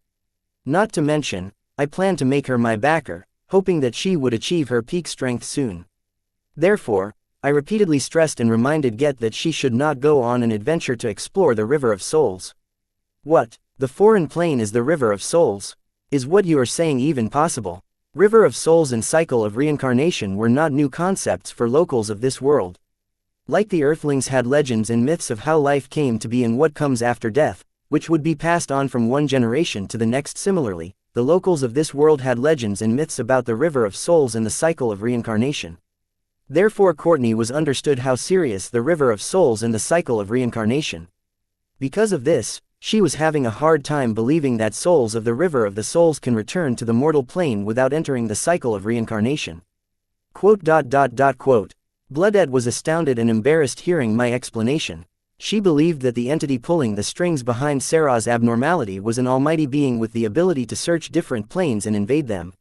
Not to mention, I plan to make her my backer, hoping that she would achieve her peak strength soon. Therefore, I repeatedly stressed and reminded Get that she should not go on an adventure to explore the River of Souls. What? The foreign plane is the River of Souls? Is what you are saying even possible? River of Souls and cycle of reincarnation were not new concepts for locals of this world. Like the Earthlings had legends and myths of how life came to be and what comes after death, which would be passed on from one generation to the next. Similarly, the locals of this world had legends and myths about the River of Souls and the cycle of reincarnation. Therefore Courtney was understood how serious the River of Souls and the cycle of reincarnation. Because of this, she was having a hard time believing that souls of the River of the Souls can return to the mortal plane without entering the cycle of reincarnation. Bloodette was astounded and embarrassed hearing my explanation. She believed that the entity pulling the strings behind Sarah's abnormality was an almighty being with the ability to search different planes and invade them.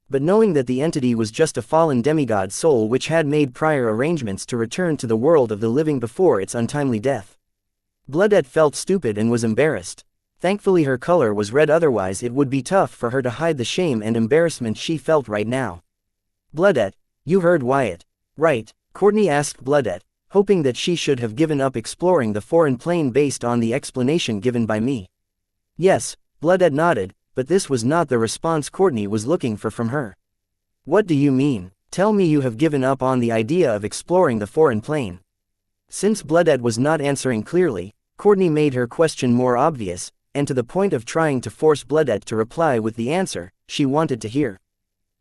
But knowing that the entity was just a fallen demigod soul which had made prior arrangements to return to the world of the living before its untimely death, Bloodette felt stupid and was embarrassed. Thankfully her color was red, otherwise it would be tough for her to hide the shame and embarrassment she felt right now. Bloodette, you heard Wyatt, right? Courtney asked Bloodette, hoping that she should have given up exploring the foreign plane based on the explanation given by me. Yes, Bloodette nodded, but this was not the response Courtney was looking for from her. What do you mean? Tell me you have given up on the idea of exploring the foreign plane. Since Bloodette was not answering clearly, Courtney made her question more obvious, and to the point of trying to force Bloodette to reply with the answer she wanted to hear.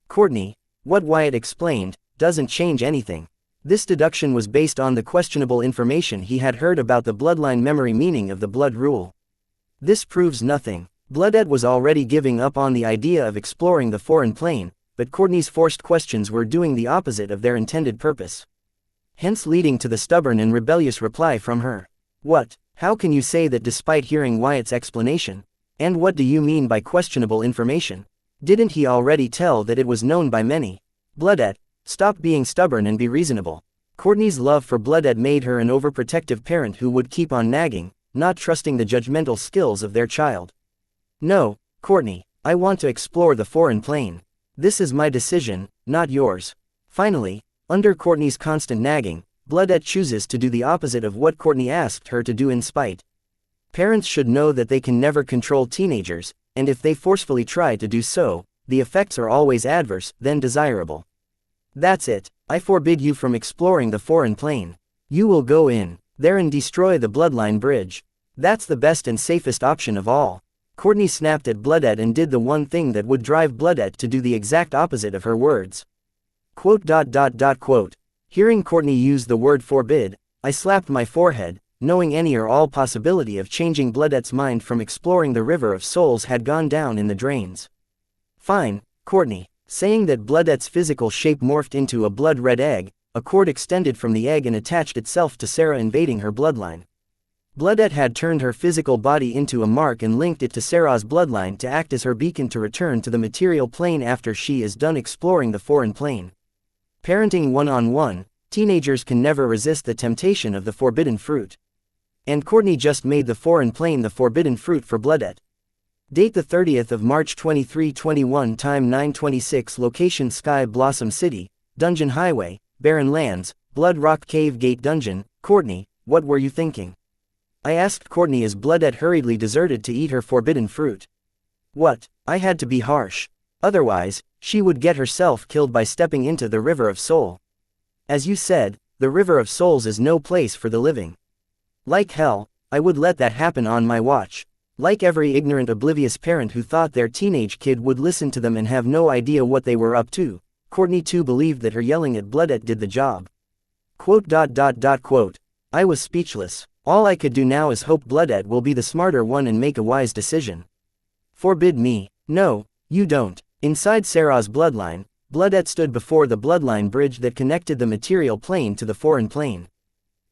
Courtney, what Wyatt explained doesn't change anything. This deduction was based on the questionable information he had heard about the bloodline memory meaning of the blood rule. This proves nothing. Bloodette was already giving up on the idea of exploring the foreign plane, but Courtney's forced questions were doing the opposite of their intended purpose. Hence leading to the stubborn and rebellious reply from her. What? How can you say that despite hearing Wyatt's explanation? And what do you mean by questionable information? Didn't he already tell that it was known by many? Bloodette, stop being stubborn and be reasonable. Courtney's love for Bloodette made her an overprotective parent who would keep on nagging, not trusting the judgmental skills of their child. No, Courtney, I want to explore the foreign plane. This is my decision, not yours. Finally, under Courtney's constant nagging, Bloodette chooses to do the opposite of what Courtney asked her to do in spite. Parents should know that they can never control teenagers, and if they forcefully try to do so, the effects are always adverse, then desirable. That's it, I forbid you from exploring the foreign plane. You will go in there and destroy the bloodline bridge. That's the best and safest option of all. Courtney snapped at Bloodette and did the one thing that would drive Bloodette to do the exact opposite of her words. Hearing Courtney use the word forbid, I slapped my forehead, knowing any or all possibility of changing Bloodette's mind from exploring the River of Souls had gone down in the drains. Fine, Courtney. Saying that Bloodette's physical shape morphed into a blood-red egg, a cord extended from the egg and attached itself to Sarah, invading her bloodline. Bloodette had turned her physical body into a mark and linked it to Sarah's bloodline to act as her beacon to return to the material plane after she is done exploring the foreign plane. Parenting one-on-one, teenagers can never resist the temptation of the forbidden fruit. And Courtney just made the foreign plane the forbidden fruit for Bloodette. Date the 30th of March 2321, time 9:26, location Sky Blossom City, Dungeon Highway, Barren Lands, Blood Rock Cave Gate Dungeon. Courtney, what were you thinking? I asked Courtney as Bloodette hurriedly deserted to eat her forbidden fruit. What? I had to be harsh. Otherwise, she would get herself killed by stepping into the River of Soul. As you said, the River of Souls is no place for the living. Like hell, I would let that happen on my watch. Like every ignorant, oblivious parent who thought their teenage kid would listen to them and have no idea what they were up to, Courtney too believed that her yelling at Bloodette did the job. I was speechless. All I could do now is hope Bloodette will be the smarter one and make a wise decision. Forbid me. No, you don't. Inside Sarah's bloodline, Bloodette stood before the bloodline bridge that connected the material plane to the foreign plane.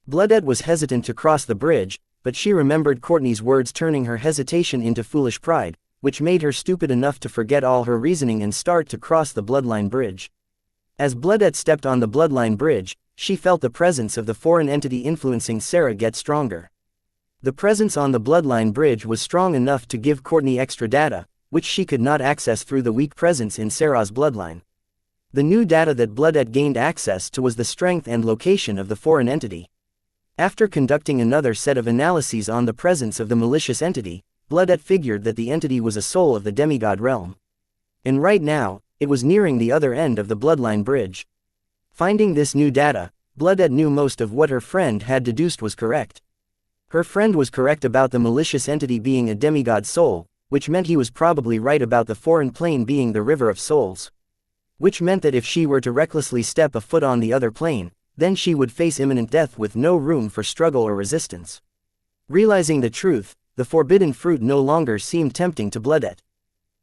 Bloodette was hesitant to cross the bridge, but she remembered Courtney's words, turning her hesitation into foolish pride, which made her stupid enough to forget all her reasoning and start to cross the bloodline bridge. As Bloodette stepped on the bloodline bridge, she felt the presence of the foreign entity influencing Sarah get stronger. The presence on the bloodline bridge was strong enough to give Courtney extra data, which she could not access through the weak presence in Sarah's bloodline. The new data that Bloodette gained access to was the strength and location of the foreign entity. After conducting another set of analyses on the presence of the malicious entity, Bloodette figured that the entity was a soul of the demigod realm. And right now, it was nearing the other end of the bloodline bridge. Finding this new data, Bloodette knew most of what her friend had deduced was correct. Her friend was correct about the malicious entity being a demigod soul, which meant he was probably right about the foreign plane being the river of souls. Which meant that if she were to recklessly step a foot on the other plane, then she would face imminent death with no room for struggle or resistance. Realizing the truth, the forbidden fruit no longer seemed tempting to Bloodette.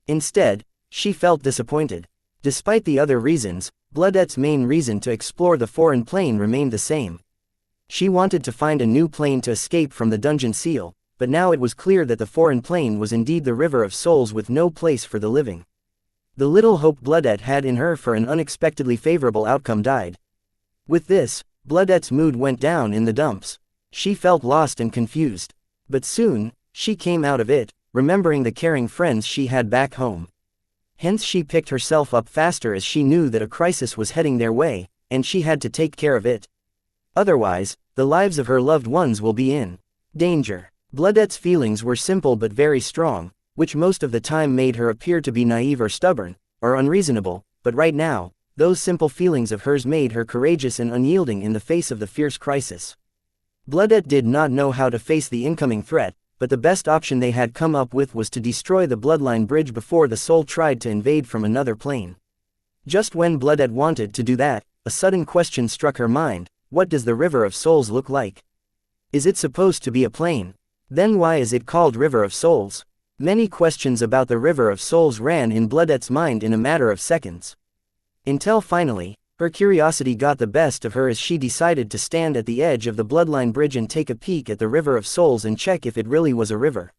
Instead, she felt disappointed. Despite the other reasons, Bloodette's main reason to explore the foreign plane remained the same. She wanted to find a new plane to escape from the dungeon seal, but now it was clear that the foreign plane was indeed the river of souls with no place for the living. The little hope Bloodette had in her for an unexpectedly favorable outcome died. With this, Bloodette's mood went down in the dumps. She felt lost and confused. But soon, she came out of it, remembering the caring friends she had back home. Hence she picked herself up faster as she knew that a crisis was heading their way, and she had to take care of it. Otherwise, the lives of her loved ones will be in danger. Bloodette's feelings were simple but very strong, which most of the time made her appear to be naive or stubborn, or unreasonable, but right now, those simple feelings of hers made her courageous and unyielding in the face of the fierce crisis. Bloodette did not know how to face the incoming threat, but the best option they had come up with was to destroy the bloodline bridge before the soul tried to invade from another plane. Just when Bloodette wanted to do that, a sudden question struck her mind: what does the River of Souls look like? Is it supposed to be a plane? Then why is it called River of Souls? Many questions about the River of Souls ran in Bloodette's mind in a matter of seconds. Until finally, her curiosity got the best of her as she decided to stand at the edge of the bloodline bridge and take a peek at the River of Souls and check if it really was a river.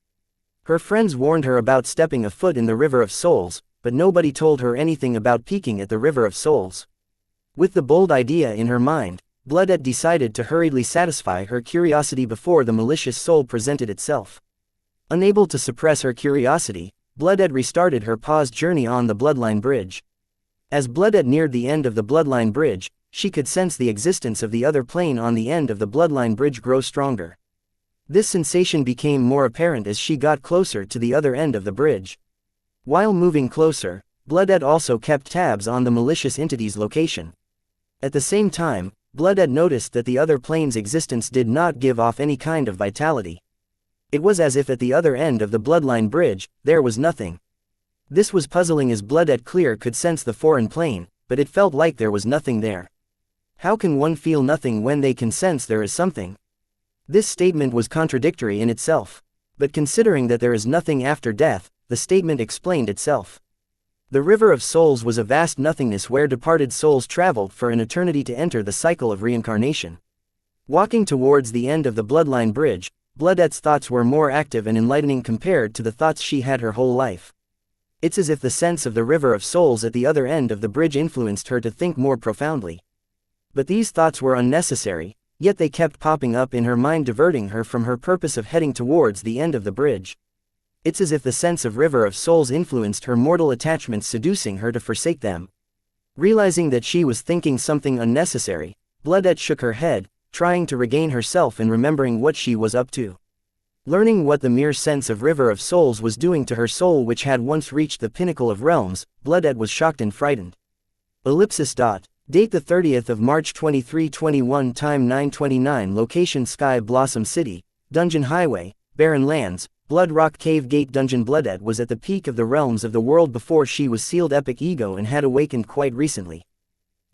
Her friends warned her about stepping a foot in the River of Souls, but nobody told her anything about peeking at the River of Souls. With the bold idea in her mind, Bloodette decided to hurriedly satisfy her curiosity before the malicious soul presented itself. Unable to suppress her curiosity, Bloodette restarted her paused journey on the bloodline bridge. As Bloodette neared the end of the bloodline bridge, she could sense the existence of the other plane on the end of the bloodline bridge grow stronger. This sensation became more apparent as she got closer to the other end of the bridge. While moving closer, Bloodette also kept tabs on the malicious entity's location. At the same time, Bloodette noticed that the other plane's existence did not give off any kind of vitality. It was as if at the other end of the bloodline bridge, there was nothing. This was puzzling as Bloodette could sense the foreign plane, but it felt like there was nothing there. How can one feel nothing when they can sense there is something? This statement was contradictory in itself. But considering that there is nothing after death, the statement explained itself. The River of Souls was a vast nothingness where departed souls traveled for an eternity to enter the cycle of reincarnation. Walking towards the end of the bloodline bridge, Bloodette's thoughts were more active and enlightening compared to the thoughts she had her whole life. It's as if the sense of the River of Souls at the other end of the bridge influenced her to think more profoundly. But these thoughts were unnecessary, yet they kept popping up in her mind, diverting her from her purpose of heading towards the end of the bridge. It's as if the sense of River of Souls influenced her mortal attachments, seducing her to forsake them. Realizing that she was thinking something unnecessary, Bloodette shook her head, trying to regain herself and remembering what she was up to. Learning what the mere sense of River of Souls was doing to her soul, which had once reached the pinnacle of realms, Bloodette was shocked and frightened. Date the 30th of March 2321, time 9:29, location Sky Blossom City, Dungeon Highway, Barren Lands, Blood Rock Cave Gate Dungeon. Bloodette was at the peak of the realms of the world before she was sealed epic ego and had awakened quite recently.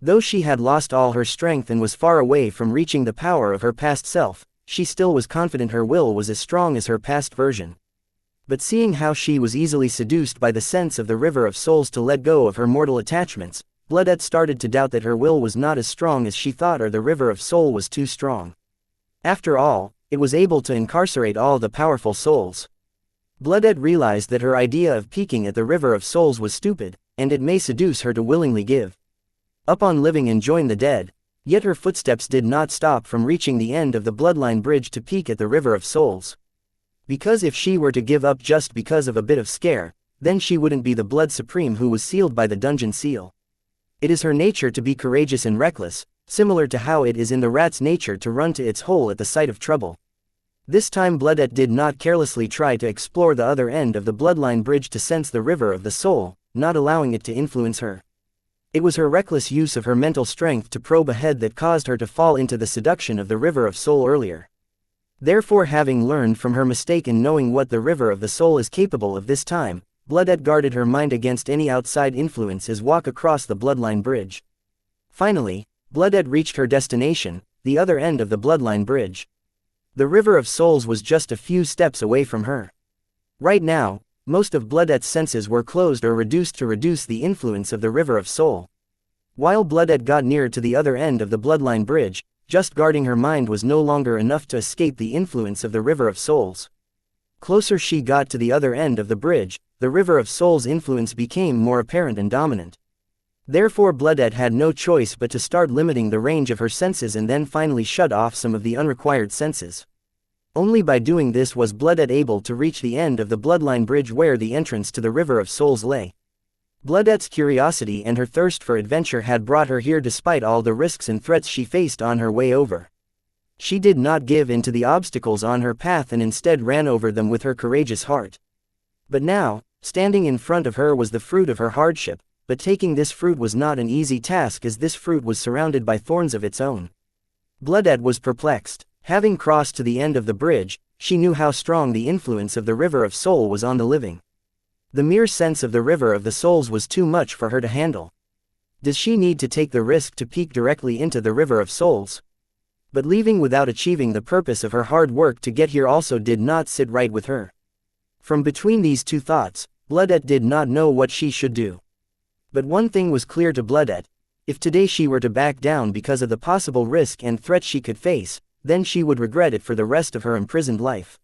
Though she had lost all her strength and was far away from reaching the power of her past self, she still was confident her will was as strong as her past version. But seeing how she was easily seduced by the sense of the River of Souls to let go of her mortal attachments, Bloodette started to doubt that her will was not as strong as she thought, or the River of Soul was too strong. After all, it was able to incarcerate all the powerful souls. Bloodette realized that her idea of peeking at the River of Souls was stupid, and it may seduce her to willingly give up on living and join the dead, yet her footsteps did not stop from reaching the end of the bloodline bridge to peek at the River of Souls. Because if she were to give up just because of a bit of scare, then she wouldn't be the Blood Supreme who was sealed by the dungeon seal. It is her nature to be courageous and reckless, similar to how it is in the rat's nature to run to its hole at the sight of trouble. This time Bloodette did not carelessly try to explore the other end of the bloodline bridge to sense the river of the soul, not allowing it to influence her. It was her reckless use of her mental strength to probe ahead that caused her to fall into the seduction of the river of soul earlier. Therefore, having learned from her mistake and knowing what the river of the soul is capable of this time, Bloodette guarded her mind against any outside influence as walk across the bloodline bridge. Finally, Bloodette reached her destination, the other end of the bloodline bridge. The river of souls was just a few steps away from her. Right now, most of Bloodette's senses were closed or reduced to reduce the influence of the river of soul. While Bloodette got near to the other end of the bloodline bridge, just guarding her mind was no longer enough to escape the influence of the river of souls. Closer she got to the other end of the bridge, the river of souls' influence became more apparent and dominant. Therefore Bloodette had no choice but to start limiting the range of her senses and then finally shut off some of the unrequired senses. Only by doing this was Bloodette able to reach the end of the bloodline bridge where the entrance to the river of souls lay. Bloodette's curiosity and her thirst for adventure had brought her here despite all the risks and threats she faced on her way over. She did not give in to the obstacles on her path and instead ran over them with her courageous heart. But now, standing in front of her was the fruit of her hardship, but taking this fruit was not an easy task as this fruit was surrounded by thorns of its own. Bloodette was perplexed. Having crossed to the end of the bridge, she knew how strong the influence of the river of soul was on the living. The mere sense of the river of the souls was too much for her to handle. Does she need to take the risk to peek directly into the river of souls? But leaving without achieving the purpose of her hard work to get here also did not sit right with her. From between these two thoughts, Bloodette did not know what she should do. But one thing was clear to Bloodette: if today she were to back down because of the possible risk and threat she could face, then she would regret it for the rest of her imprisoned life.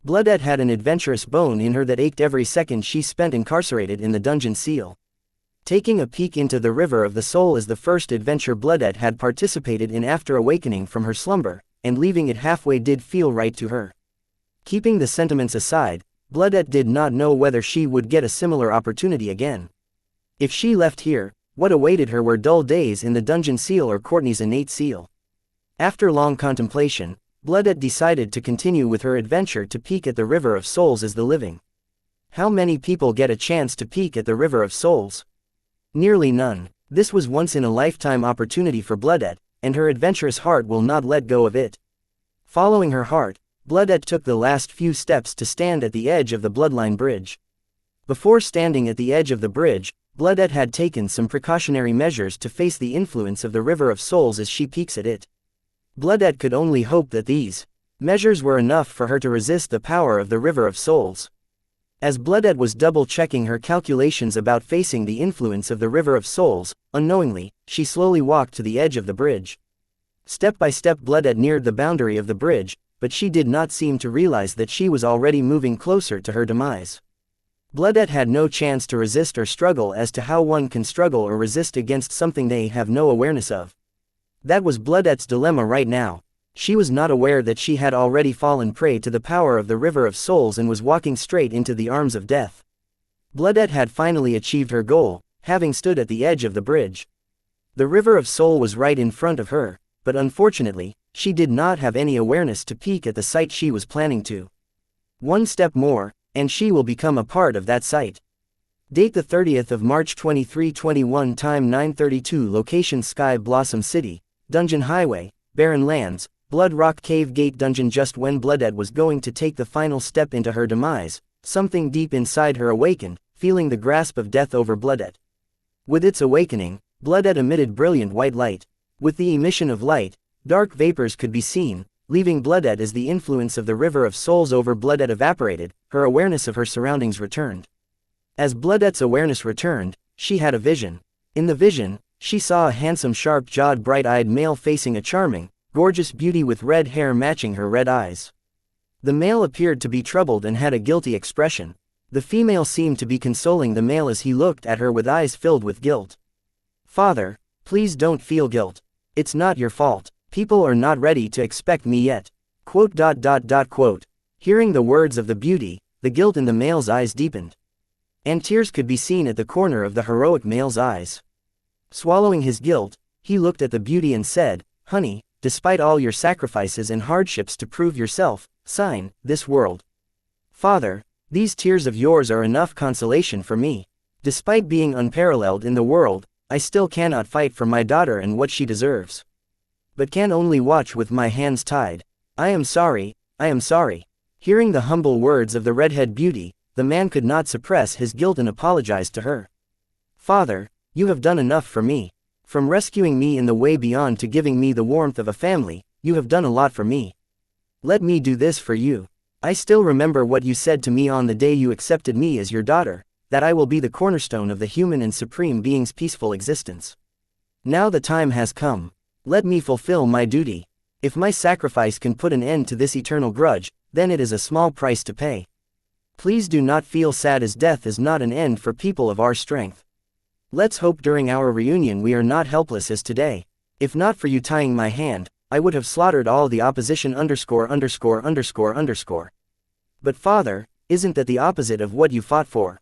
Bloodette had an adventurous bone in her that ached every second she spent incarcerated in the dungeon seal. Taking a peek into the river of the soul is the first adventure Bloodette had participated in after awakening from her slumber, and leaving it halfway did feel right to her. Keeping the sentiments aside, Bloodette did not know whether she would get a similar opportunity again. If she left here, what awaited her were dull days in the dungeon seal or Courtney's innate seal. After long contemplation, Bloodette decided to continue with her adventure to peek at the river of souls as the living. How many people get a chance to peek at the river of souls? Nearly none. This was once-in-a-lifetime opportunity for Bloodette, and her adventurous heart will not let go of it. Following her heart, Bloodette took the last few steps to stand at the edge of the bloodline bridge. Before standing at the edge of the bridge, Bloodette had taken some precautionary measures to face the influence of the river of souls as she peeks at it. Bloodette could only hope that these measures were enough for her to resist the power of the river of souls. As Bloodette was double-checking her calculations about facing the influence of the river of souls, unknowingly, she slowly walked to the edge of the bridge. Step by step Bloodette neared the boundary of the bridge, but she did not seem to realize that she was already moving closer to her demise. Bloodette had no chance to resist or struggle as to how one can struggle or resist against something they have no awareness of. That was Bloodette's dilemma right now. She was not aware that she had already fallen prey to the power of the river of souls and was walking straight into the arms of death. Bloodette had finally achieved her goal, having stood at the edge of the bridge. The river of soul was right in front of her, but unfortunately, she did not have any awareness to peek at the sight she was planning to. One step more, and she will become a part of that sight. Date the 30th of March 2321, time 9:32, location Sky Blossom City, Dungeon Highway, Barren Lands, Blood Rock Cave Gate Dungeon. Just when Bloodette was going to take the final step into her demise, something deep inside her awakened, feeling the grasp of death over Bloodette. With its awakening, Bloodette emitted brilliant white light. With the emission of light, dark vapors could be seen, leaving Bloodette as the influence of the river of souls over Bloodette evaporated, her awareness of her surroundings returned. As Bloodette's awareness returned, she had a vision. In the vision, she saw a handsome, sharp-jawed, bright-eyed male facing a charming, gorgeous beauty with red hair matching her red eyes. The male appeared to be troubled and had a guilty expression. The female seemed to be consoling the male as he looked at her with eyes filled with guilt. "Father, please don't feel guilt. It's not your fault. People are not ready to expect me yet." Quote. Hearing the words of the beauty, the guilt in the male's eyes deepened. And tears could be seen at the corner of the heroic male's eyes. Swallowing his guilt, he looked at the beauty and said, "Honey, despite all your sacrifices and hardships to prove yourself, sign this world." "Father, these tears of yours are enough consolation for me. Despite being unparalleled in the world, I still cannot fight for my daughter and what she deserves. But can only watch with my hands tied. I am sorry, I am sorry." Hearing the humble words of the redhead beauty, the man could not suppress his guilt and apologized to her. "Father, you have done enough for me. From rescuing me in the way beyond to giving me the warmth of a family, you have done a lot for me. Let me do this for you. I still remember what you said to me on the day you accepted me as your daughter, that I will be the cornerstone of the human and supreme being's peaceful existence. Now the time has come. Let me fulfill my duty. If my sacrifice can put an end to this eternal grudge, then it is a small price to pay. Please do not feel sad, as death is not an end for people of our strength. Let's hope during our reunion we are not helpless as today. If not for you tying my hand, I would have slaughtered all the opposition _______. But father, isn't that the opposite of what you fought for?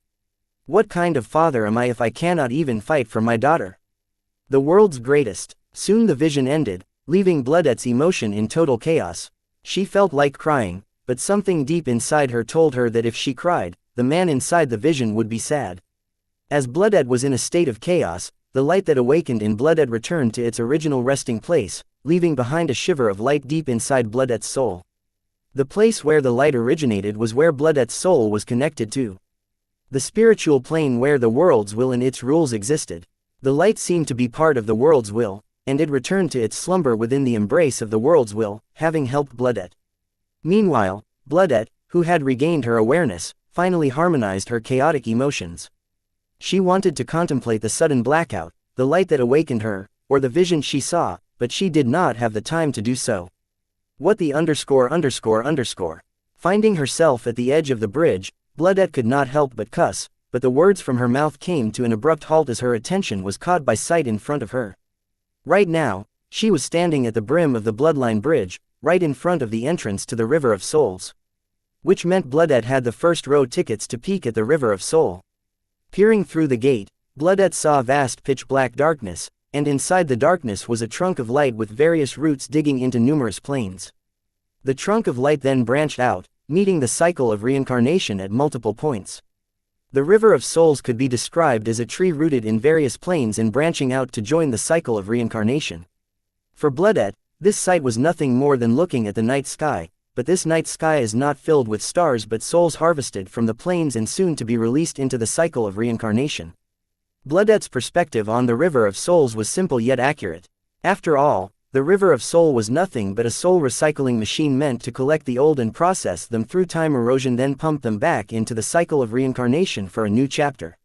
What kind of father am I if I cannot even fight for my daughter? The world's greatest." Soon the vision ended, leaving Bloodette's emotion in total chaos. She felt like crying, but something deep inside her told her that if she cried, the man inside the vision would be sad. As Bloodette was in a state of chaos, the light that awakened in Bloodette returned to its original resting place, leaving behind a shiver of light deep inside Bloodette's soul. The place where the light originated was where Bloodette's soul was connected to. The spiritual plane where the world's will and its rules existed. The light seemed to be part of the world's will, and it returned to its slumber within the embrace of the world's will, having helped Bloodette. Meanwhile, Bloodette, who had regained her awareness, finally harmonized her chaotic emotions. She wanted to contemplate the sudden blackout, the light that awakened her, or the vision she saw, but she did not have the time to do so. What the _____. Finding herself at the edge of the bridge, Bloodette could not help but cuss, but the words from her mouth came to an abrupt halt as her attention was caught by sight in front of her. Right now, she was standing at the brim of the Bloodline Bridge, right in front of the entrance to the River of Souls. Which meant Bloodette had the first row tickets to peek at the River of Soul. Peering through the gate, Bloodette saw vast pitch-black darkness, and inside the darkness was a trunk of light with various roots digging into numerous planes. The trunk of light then branched out, meeting the cycle of reincarnation at multiple points. The River of Souls could be described as a tree rooted in various planes and branching out to join the cycle of reincarnation. For Bloodette, this sight was nothing more than looking at the night sky, but this night sky is not filled with stars but souls harvested from the planes and soon to be released into the cycle of reincarnation. Bloodette's perspective on the River of Souls was simple yet accurate. After all, the River of Soul was nothing but a soul recycling machine meant to collect the old and process them through time erosion, then pump them back into the cycle of reincarnation for a new chapter.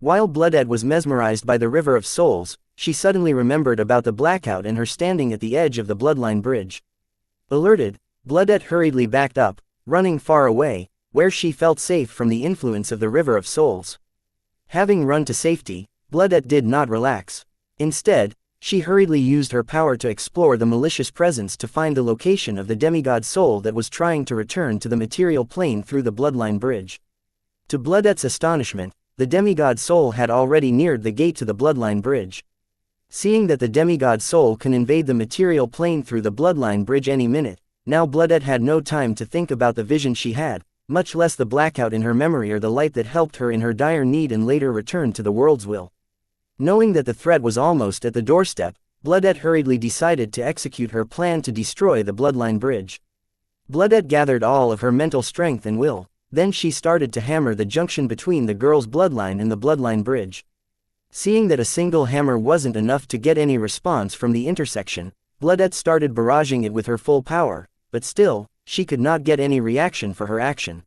While Bloodette was mesmerized by the River of Souls, she suddenly remembered about the blackout and her standing at the edge of the Bloodline Bridge. Alerted, Bloodette hurriedly backed up, running far away, where she felt safe from the influence of the River of Souls. Having run to safety, Bloodette did not relax. Instead, she hurriedly used her power to explore the malicious presence to find the location of the demigod soul that was trying to return to the material plane through the Bloodline Bridge. To Bloodette's astonishment, the demigod soul had already neared the gate to the Bloodline Bridge. Seeing that the demigod soul can invade the material plane through the Bloodline Bridge any minute, now Bloodette had no time to think about the vision she had, much less the blackout in her memory or the light that helped her in her dire need and later returned to the world's will. Knowing that the threat was almost at the doorstep, Bloodette hurriedly decided to execute her plan to destroy the Bloodline Bridge. Bloodette gathered all of her mental strength and will, then she started to hammer the junction between the girl's bloodline and the Bloodline Bridge. Seeing that a single hammer wasn't enough to get any response from the intersection, Bloodette started barraging it with her full power, but still, she could not get any reaction for her action.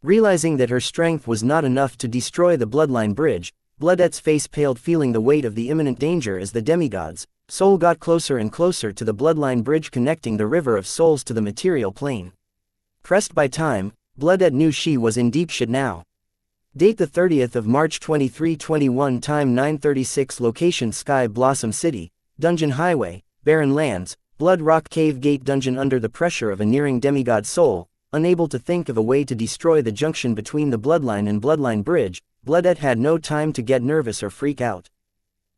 Realizing that her strength was not enough to destroy the Bloodline Bridge, Bloodette's face paled, feeling the weight of the imminent danger as the demigod's soul got closer and closer to the Bloodline Bridge connecting the River of Souls to the material plane. Pressed by time, Bloodette knew she was in deep shit now. Date the 30th of March 2321, time 9:36, location Sky Blossom City, Dungeon Highway, Barren Lands, Blood Rock Cave Gate Dungeon. Under the pressure of a nearing demigod soul, unable to think of a way to destroy the junction between the Bloodline and Bloodline Bridge, Bloodette had no time to get nervous or freak out.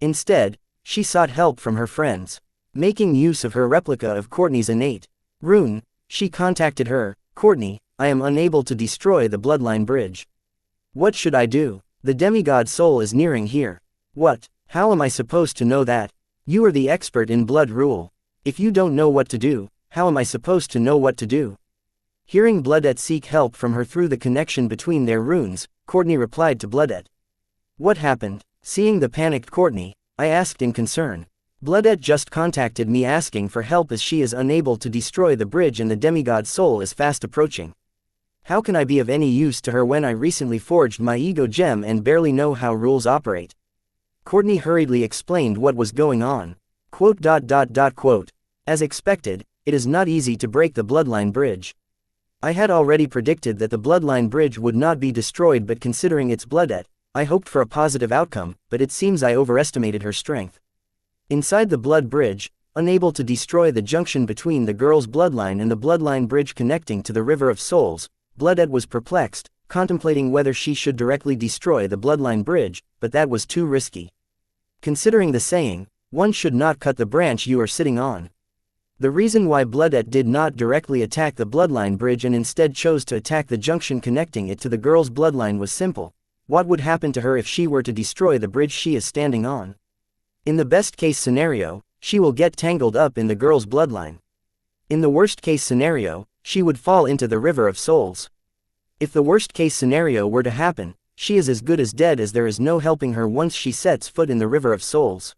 Instead, she sought help from her friends. Making use of her replica of Courtney's innate rune, she contacted her. Courtney, I am unable to destroy the bloodline bridge. What should I do? The demigod soul is nearing here. What? How am I supposed to know that? You are the expert in blood rule. If you don't know what to do, how am I supposed to know what to do? Hearing Bloodette seek help from her through the connection between their runes, Courtney replied to Bloodette. What happened? Seeing the panicked Courtney, I asked in concern. Bloodette just contacted me asking for help as she is unable to destroy the bridge and the demigod soul is fast approaching. How can I be of any use to her when I recently forged my ego gem and barely know how rules operate? Courtney hurriedly explained what was going on. Quote. As expected, it is not easy to break the bloodline bridge. I had already predicted that the bloodline bridge would not be destroyed, but considering it's Bloodette, I hoped for a positive outcome, but it seems I overestimated her strength. Inside the blood bridge, unable to destroy the junction between the girl's bloodline and the bloodline bridge connecting to the River of Souls, Bloodette was perplexed, contemplating whether she should directly destroy the bloodline bridge, but that was too risky. Considering the saying, one should not cut the branch you are sitting on. The reason why Bloodette did not directly attack the bloodline bridge and instead chose to attack the junction connecting it to the girl's bloodline was simple. What would happen to her if she were to destroy the bridge she is standing on? In the best case scenario, she will get tangled up in the girl's bloodline. In the worst case scenario, she would fall into the River of Souls. If the worst case scenario were to happen, she is as good as dead as there is no helping her once she sets foot in the River of Souls.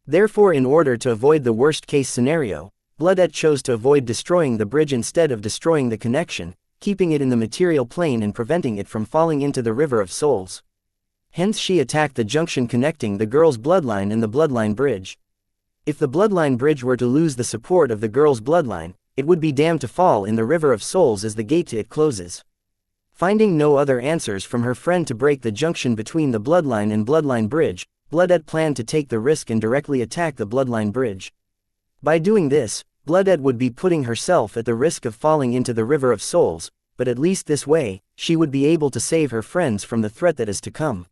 Therefore, in order to avoid the worst case scenario, Bloodette chose to avoid destroying the bridge instead of destroying the connection, keeping it in the material plane and preventing it from falling into the River of Souls. Hence she attacked the junction connecting the girl's bloodline and the bloodline bridge. If the bloodline bridge were to lose the support of the girl's bloodline, it would be damned to fall in the River of Souls as the gate to it closes. Finding no other answers from her friend to break the junction between the bloodline and bloodline bridge, Bloodette planned to take the risk and directly attack the bloodline bridge. By doing this, Bloodette would be putting herself at the risk of falling into the River of Souls, but at least this way, she would be able to save her friends from the threat that is to come.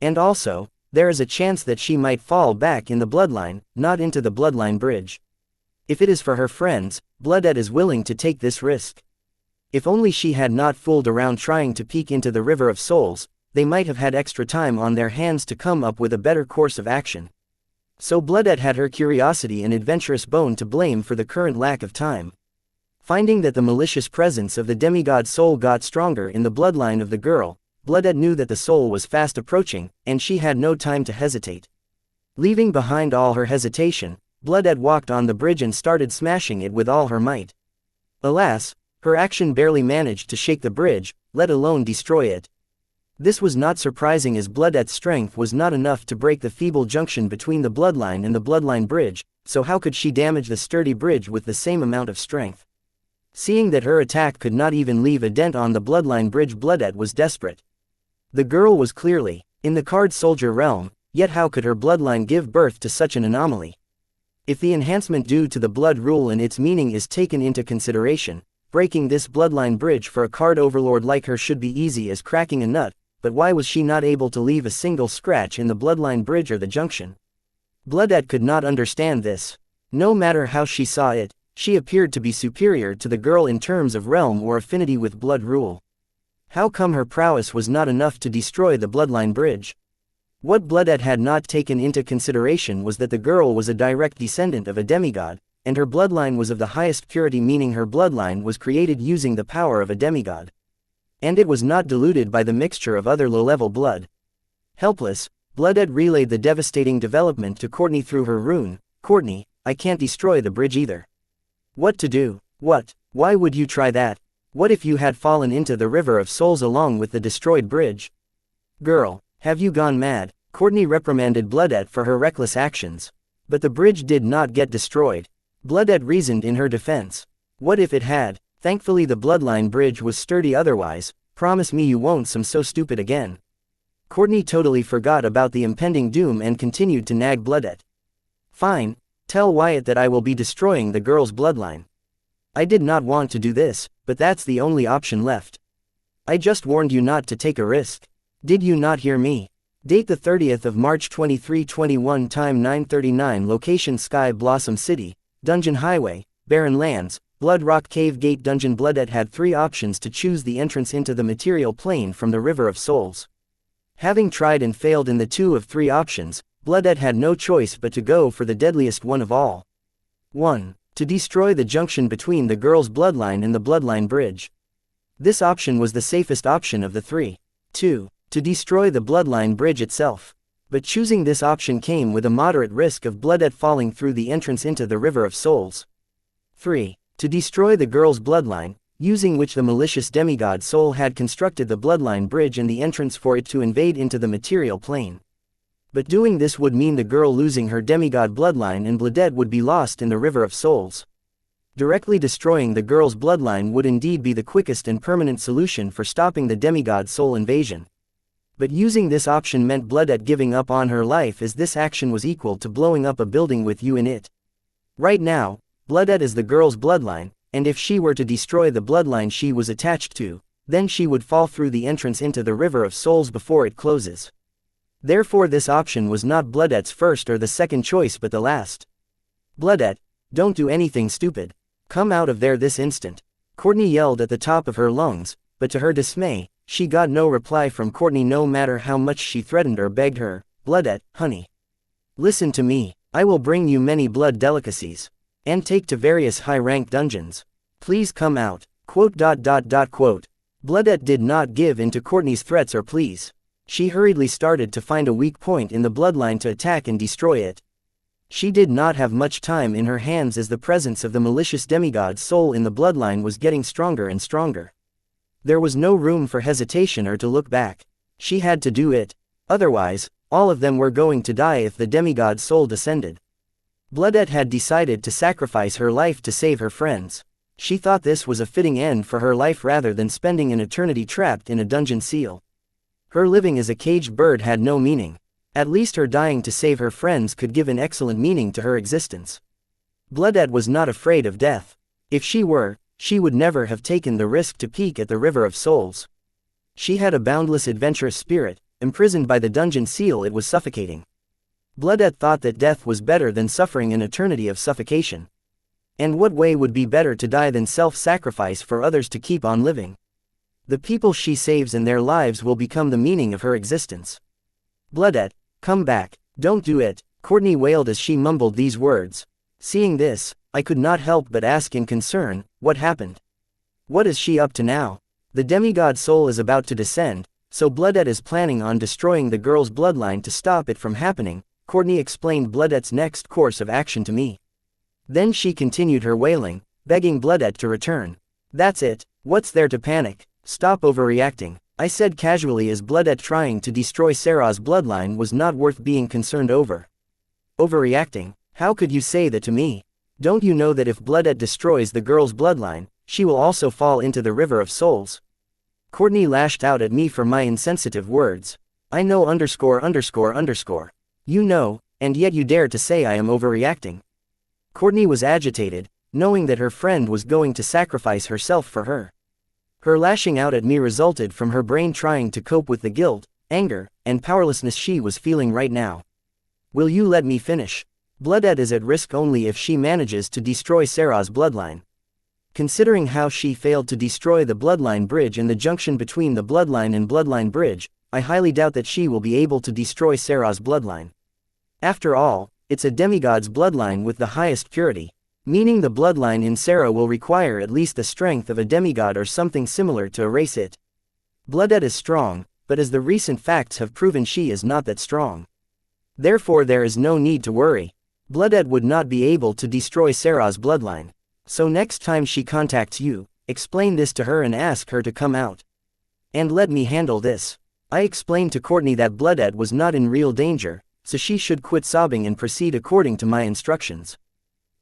And also, there is a chance that she might fall back in the bloodline, not into the bloodline bridge. If it is for her friends, Bloodette is willing to take this risk. If only she had not fooled around trying to peek into the River of Souls, they might have had extra time on their hands to come up with a better course of action. So Bloodette had her curiosity and adventurous bone to blame for the current lack of time. Finding that the malicious presence of the demigod soul got stronger in the bloodline of the girl, Bloodette knew that the soul was fast approaching, and she had no time to hesitate. Leaving behind all her hesitation, Bloodette walked on the bridge and started smashing it with all her might. Alas, her action barely managed to shake the bridge, let alone destroy it. This was not surprising as Bloodette's strength was not enough to break the feeble junction between the bloodline and the bloodline bridge, so how could she damage the sturdy bridge with the same amount of strength? Seeing that her attack could not even leave a dent on the bloodline bridge, Bloodette was desperate. The girl was clearly in the card soldier realm, yet how could her bloodline give birth to such an anomaly? If the enhancement due to the blood rule and its meaning is taken into consideration, breaking this bloodline bridge for a card overlord like her should be easy as cracking a nut, but why was she not able to leave a single scratch in the bloodline bridge or the junction? Bloodette could not understand this. No matter how she saw it, she appeared to be superior to the girl in terms of realm or affinity with blood rule. How come her prowess was not enough to destroy the bloodline bridge? What Bloodette had not taken into consideration was that the girl was a direct descendant of a demigod, and her bloodline was of the highest purity, meaning her bloodline was created using the power of a demigod. And it was not diluted by the mixture of other low-level blood. Helpless, Bloodette relayed the devastating development to Courtney through her rune. Courtney, I can't destroy the bridge either. What to do? What? Why would you try that? What if you had fallen into the River of Souls along with the destroyed bridge? Girl, have you gone mad? Courtney reprimanded Bloodette for her reckless actions. But the bridge did not get destroyed. Bloodette reasoned in her defense. What if it had? Thankfully the bloodline bridge was sturdy otherwise. Promise me you won't some so stupid again. Courtney totally forgot about the impending doom and continued to nag Bloodette. Fine, tell Wyatt that I will be destroying the girl's bloodline. I did not want to do this, but that's the only option left. I just warned you not to take a risk. Did you not hear me? Date the 30th of March 2321. Time 9:39. Location Sky Blossom City, Dungeon Highway, Barren Lands, Blood Rock Cave Gate Dungeon. Bloodette had 3 options to choose the entrance into the material plane from the River of Souls. Having tried and failed in the 2 of 3 options, Bloodette had no choice but to go for the deadliest one of all. 1. To destroy the junction between the girl's bloodline and the bloodline bridge. This option was the safest option of the 3. 2. To destroy the bloodline bridge itself. But choosing this option came with a moderate risk of Bloodette falling through the entrance into the River of Souls. 3. To destroy the girl's bloodline, using which the malicious demigod soul had constructed the bloodline bridge and the entrance for it to invade into the material plane. But doing this would mean the girl losing her demigod bloodline and Bloodette would be lost in the River of Souls. Directly destroying the girl's bloodline would indeed be the quickest and permanent solution for stopping the demigod soul invasion. But using this option meant Bloodette giving up on her life, as this action was equal to blowing up a building with you in it. Right now, Bloodette is the girl's bloodline, and if she were to destroy the bloodline she was attached to, then she would fall through the entrance into the River of Souls before it closes. Therefore this option was not Bloodette's first or the second choice but the last. Bloodette, don't do anything stupid. Come out of there this instant. Courtney yelled at the top of her lungs, but to her dismay, she got no reply from Courtney no matter how much she threatened or begged her. Bloodette, honey. Listen to me, I will bring you many blood delicacies. And take to various high-ranked dungeons. Please come out. Bloodette did not give in to Courtney's threats or pleas. She hurriedly started to find a weak point in the bloodline to attack and destroy it. She did not have much time in her hands as the presence of the malicious demigod soul in the bloodline was getting stronger and stronger. There was no room for hesitation or to look back. She had to do it. Otherwise, all of them were going to die if the demigod soul descended. Bloodette had decided to sacrifice her life to save her friends. She thought this was a fitting end for her life rather than spending an eternity trapped in a dungeon cell. Her living as a caged bird had no meaning. At least her dying to save her friends could give an excellent meaning to her existence. Bloodette was not afraid of death. If she were, she would never have taken the risk to peek at the River of Souls. She had a boundless adventurous spirit. Imprisoned by the dungeon seal it was suffocating. Bloodette thought that death was better than suffering an eternity of suffocation. And what way would be better to die than self-sacrifice for others to keep on living? The people she saves and their lives will become the meaning of her existence. Bloodette, come back, don't do it, Courtney wailed as she mumbled these words. Seeing this, I could not help but ask in concern, what happened? What is she up to now? The demigod soul is about to descend, so Bloodette is planning on destroying the girl's bloodline to stop it from happening. Courtney explained Bloodette's next course of action to me. Then she continued her wailing, begging Bloodette to return. That's it, what's there to panic? Stop overreacting, I said casually as Bloodette trying to destroy Sarah's bloodline was not worth being concerned over. Overreacting? How could you say that to me? Don't you know that if Bloodette destroys the girl's bloodline, she will also fall into the River of Souls? Courtney lashed out at me for my insensitive words. I know ____. You know, and yet you dare to say I am overreacting. Courtney was agitated, knowing that her friend was going to sacrifice herself for her. Her lashing out at me resulted from her brain trying to cope with the guilt, anger, and powerlessness she was feeling right now. Will you let me finish? Bloodette is at risk only if she manages to destroy Sarah's bloodline. Considering how she failed to destroy the bloodline bridge and the junction between the bloodline and bloodline bridge, I highly doubt that she will be able to destroy Sarah's bloodline. After all, it's a demigod's bloodline with the highest purity, meaning the bloodline in Sarah will require at least the strength of a demigod or something similar to erase it. Bloodette is strong, but as the recent facts have proven she is not that strong. Therefore there is no need to worry. Bloodette would not be able to destroy Sarah's bloodline. So next time she contacts you, explain this to her and ask her to come out. And let me handle this. I explained to Courtney that Bloodette was not in real danger, so she should quit sobbing and proceed according to my instructions.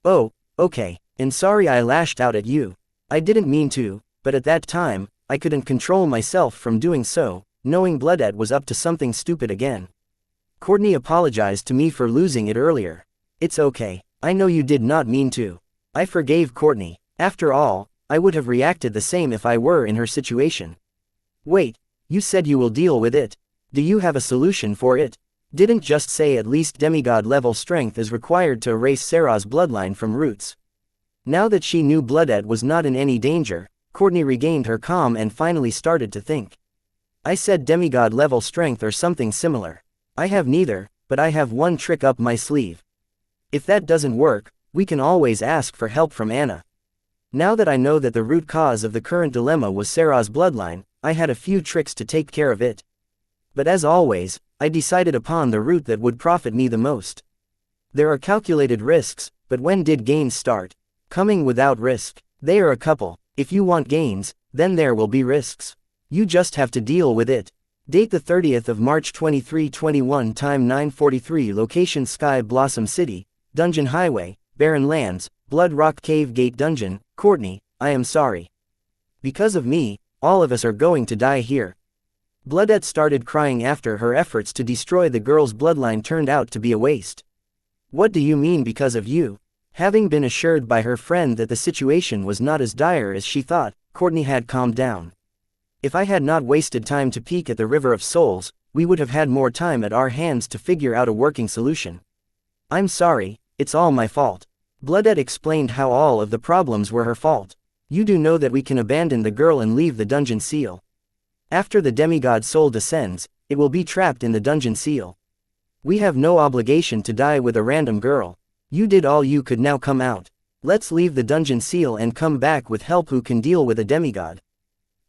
Oh, okay, and sorry I lashed out at you. I didn't mean to, but at that time, I couldn't control myself from doing so, knowing Bloodette was up to something stupid again. Courtney apologized to me for losing it earlier. It's okay, I know you did not mean to. I forgave Courtney. After all, I would have reacted the same if I were in her situation. Wait, you said you will deal with it. Do you have a solution for it? Didn't just say at least demigod-level strength is required to erase Sarah's bloodline from roots. Now that she knew Bloodette was not in any danger, Courtney regained her calm and finally started to think. I said demigod-level strength or something similar. I have neither, but I have one trick up my sleeve. If that doesn't work, we can always ask for help from Anna. Now that I know that the root cause of the current dilemma was Sarah's bloodline, I had a few tricks to take care of it. But as always, I decided upon the route that would profit me the most. There are calculated risks, but when did gains start? Coming without risk. They are a couple. If you want gains, then there will be risks. You just have to deal with it. Date the 30th of March 2321, time 9:43, location Sky Blossom City, Dungeon Highway, Barren Lands, Blood Rock Cave Gate Dungeon. Courtney, I am sorry. Because of me, all of us are going to die here. Bloodette started crying after her efforts to destroy the girl's bloodline turned out to be a waste. What do you mean because of you? Having been assured by her friend that the situation was not as dire as she thought, Courtney had calmed down. If I had not wasted time to peek at the River of Souls, we would have had more time at our hands to figure out a working solution. I'm sorry, it's all my fault. Bloodette explained how all of the problems were her fault. You do know that we can abandon the girl and leave the dungeon seal. After the demigod soul descends, it will be trapped in the dungeon seal. We have no obligation to die with a random girl. You did all you could, now come out. Let's leave the dungeon seal and come back with help who can deal with a demigod.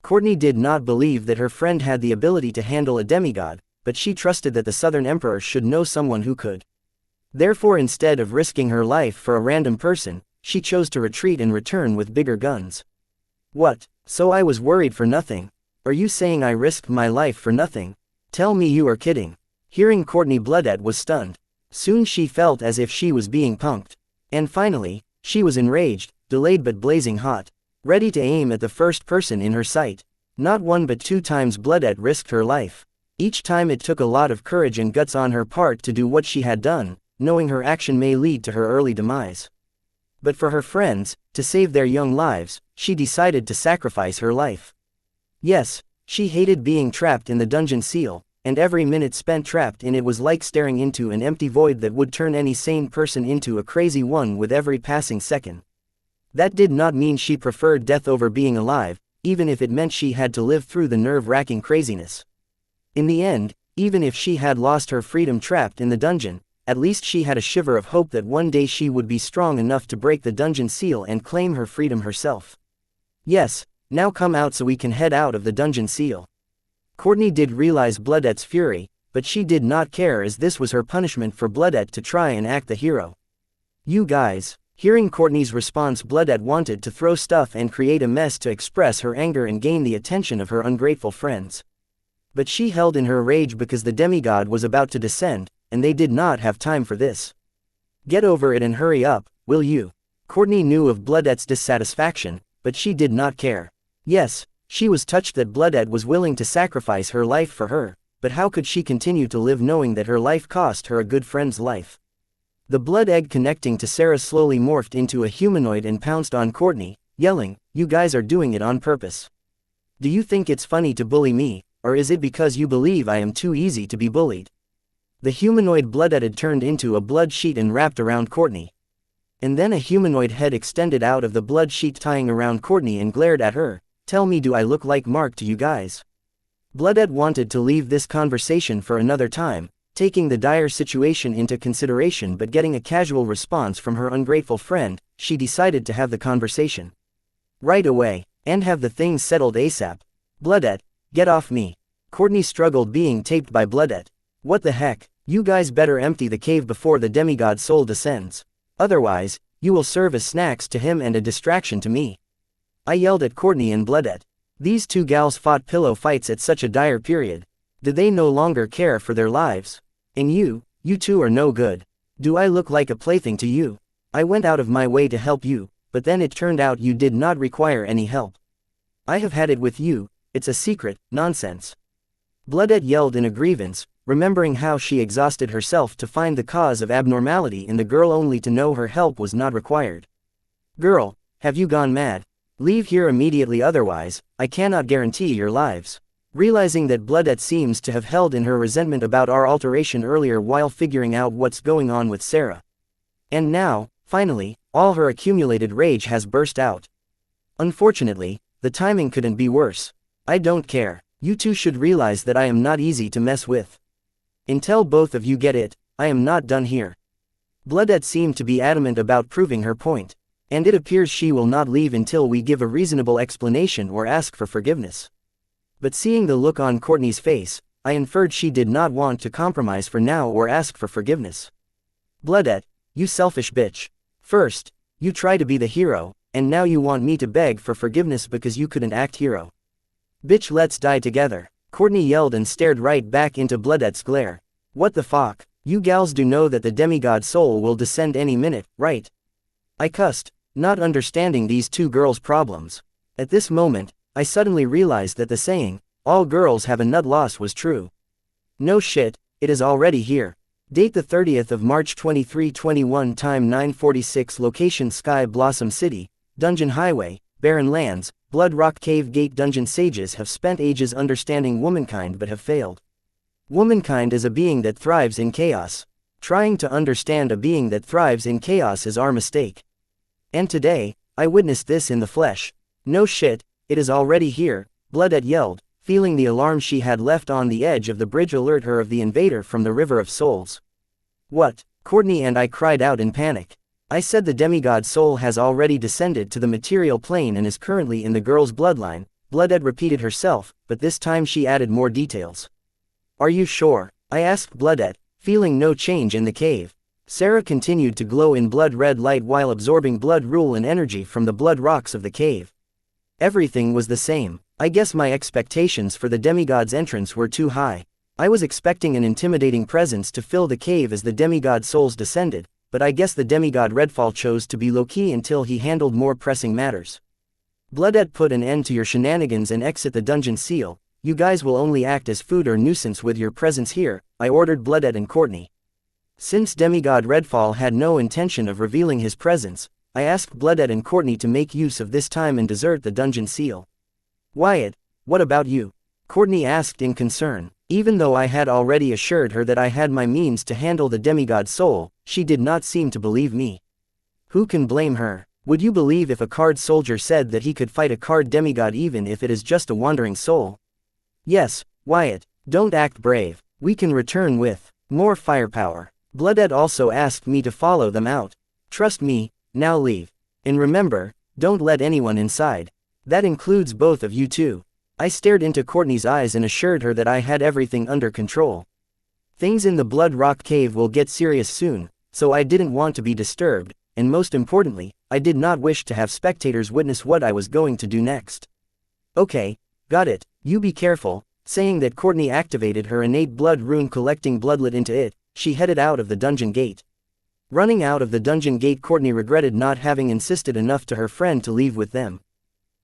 Courtney did not believe that her friend had the ability to handle a demigod, but she trusted that the Southern Emperor should know someone who could. Therefore, instead of risking her life for a random person, she chose to retreat and return with bigger guns. What? So I was worried for nothing? Are you saying I risked my life for nothing? Tell me you are kidding. Hearing Courtney, Bloodette was stunned. Soon she felt as if she was being punked. And finally, she was enraged, delayed but blazing hot, ready to aim at the first person in her sight. Not one but two times Bloodette risked her life. Each time it took a lot of courage and guts on her part to do what she had done, knowing her action may lead to her early demise. But for her friends, to save their young lives, she decided to sacrifice her life. Yes, she hated being trapped in the dungeon seal, and every minute spent trapped in it was like staring into an empty void that would turn any sane person into a crazy one with every passing second. That did not mean she preferred death over being alive, even if it meant she had to live through the nerve-wracking craziness. In the end, even if she had lost her freedom trapped in the dungeon, at least she had a shiver of hope that one day she would be strong enough to break the dungeon seal and claim her freedom herself. Yes, now come out so we can head out of the dungeon seal. Courtney did realize Bloodette's fury, but she did not care as this was her punishment for Bloodette to try and act the hero. You guys. Hearing Courtney's response, Bloodette wanted to throw stuff and create a mess to express her anger and gain the attention of her ungrateful friends. But she held in her rage because the demigod was about to descend, and they did not have time for this. Get over it and hurry up, will you? Courtney knew of Bloodette's dissatisfaction, but she did not care. Yes, she was touched that Bloodette was willing to sacrifice her life for her, but how could she continue to live knowing that her life cost her a good friend's life? The blood egg connecting to Sarah slowly morphed into a humanoid and pounced on Courtney, yelling, "You guys are doing it on purpose. Do you think it's funny to bully me, or is it because you believe I am too easy to be bullied?" The humanoid bloodette had turned into a blood sheet and wrapped around Courtney. And then a humanoid head extended out of the blood sheet tying around Courtney and glared at her. "Tell me, do I look like Mark to you guys?" Bloodette wanted to leave this conversation for another time, taking the dire situation into consideration, but getting a casual response from her ungrateful friend, she decided to have the conversation right away, and have the things settled ASAP. "Bloodette, get off me." Courtney struggled being taped by Bloodette. "What the heck, you guys better empty the cave before the demigod soul descends. Otherwise, you will serve as snacks to him and a distraction to me," I yelled at Courtney and Bloodette. These two gals fought pillow fights at such a dire period. Did they no longer care for their lives? And you two are no good. Do I look like a plaything to you? I went out of my way to help you, but then it turned out you did not require any help. I have had it with you, it's a secret, nonsense. Bloodette yelled in a grievance, remembering how she exhausted herself to find the cause of abnormality in the girl only to know her help was not required. "Girl, have you gone mad? Leave here immediately, otherwise, I cannot guarantee your lives." realizing that Bloodette seems to have held in her resentment about our alteration earlier while figuring out what's going on with Sarah. And now, finally, all her accumulated rage has burst out. Unfortunately, the timing couldn't be worse. I don't care. You two should realize that I am not easy to mess with. Until both of you get it, I am not done here. Bloodette seemed to be adamant about proving her point, and it appears she will not leave until we give a reasonable explanation or ask for forgiveness. But seeing the look on Courtney's face, I inferred she did not want to compromise for now or ask for forgiveness. Bloodette, you selfish bitch. First, you try to be the hero, and now you want me to beg for forgiveness because you couldn't act hero. Bitch, let's die together. Courtney yelled and stared right back into Bloodette's glare. What the fuck? You gals do know that the demigod soul will descend any minute, right? I cussed, not understanding these two girls' problems. At this moment, I suddenly realized that the saying, all girls have a nut loss, was true. No shit, it is already here. Date the 30th of March 2321, time 9:46, location Sky Blossom City, Dungeon Highway, Barren Lands, Blood Rock Cave Gate. Dungeon sages have spent ages understanding womankind but have failed. Womankind is a being that thrives in chaos. Trying to understand a being that thrives in chaos is our mistake. And today, I witnessed this in the flesh. No shit, it is already here, Bloodette yelled, feeling the alarm she had left on the edge of the bridge alert her of the invader from the River of Souls. What? Courtney and I cried out in panic. I said the demigod soul has already descended to the material plane and is currently in the girl's bloodline. Bloodette repeated herself, but this time she added more details. Are you sure? I asked Bloodette, feeling no change in the cave. Sarah continued to glow in blood-red light while absorbing blood rule and energy from the blood rocks of the cave. Everything was the same. I guess my expectations for the demigod's entrance were too high. I was expecting an intimidating presence to fill the cave as the demigod souls descended, but I guess the demigod Redfall chose to be low-key until he handled more pressing matters. Bloodette, put an end to your shenanigans and exit the dungeon seal. You guys will only act as food or nuisance with your presence here, I ordered Bloodette and Courtney. Since demigod Redfall had no intention of revealing his presence, I asked Bloodette and Courtney to make use of this time and desert the dungeon seal. Wyatt, what about you? Courtney asked in concern. Even though I had already assured her that I had my means to handle the demigod soul, she did not seem to believe me. Who can blame her? Would you believe if a card soldier said that he could fight a card demigod even if it is just a wandering soul? Yes, Wyatt, don't act brave. We can return with more firepower. Bloodette also asked me to follow them out. Trust me, now leave. And remember, don't let anyone inside. That includes both of you too. I stared into Courtney's eyes and assured her that I had everything under control. Things in the Blood Rock Cave will get serious soon, so I didn't want to be disturbed, and most importantly, I did not wish to have spectators witness what I was going to do next. Okay, got it, you be careful. Saying that, Courtney activated her innate blood rune, collecting bloodlet into it. She headed out of the dungeon gate. Running out of the dungeon gate, Courtney regretted not having insisted enough to her friend to leave with them.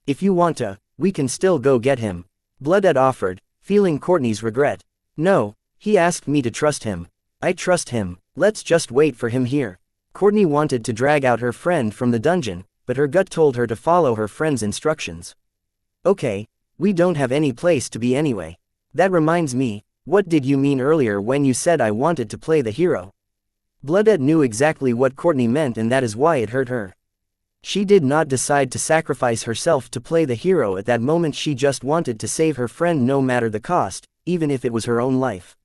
If you want to, we can still go get him, Bloodette offered, feeling Courtney's regret. No, he asked me to trust him. I trust him, let's just wait for him here. Courtney wanted to drag out her friend from the dungeon, but her gut told her to follow her friend's instructions. Okay, we don't have any place to be anyway. That reminds me, what did you mean earlier when you said I wanted to play the hero? Bloodette knew exactly what Courtney meant, and that is why it hurt her. She did not decide to sacrifice herself to play the hero at that moment. She just wanted to save her friend no matter the cost, even if it was her own life.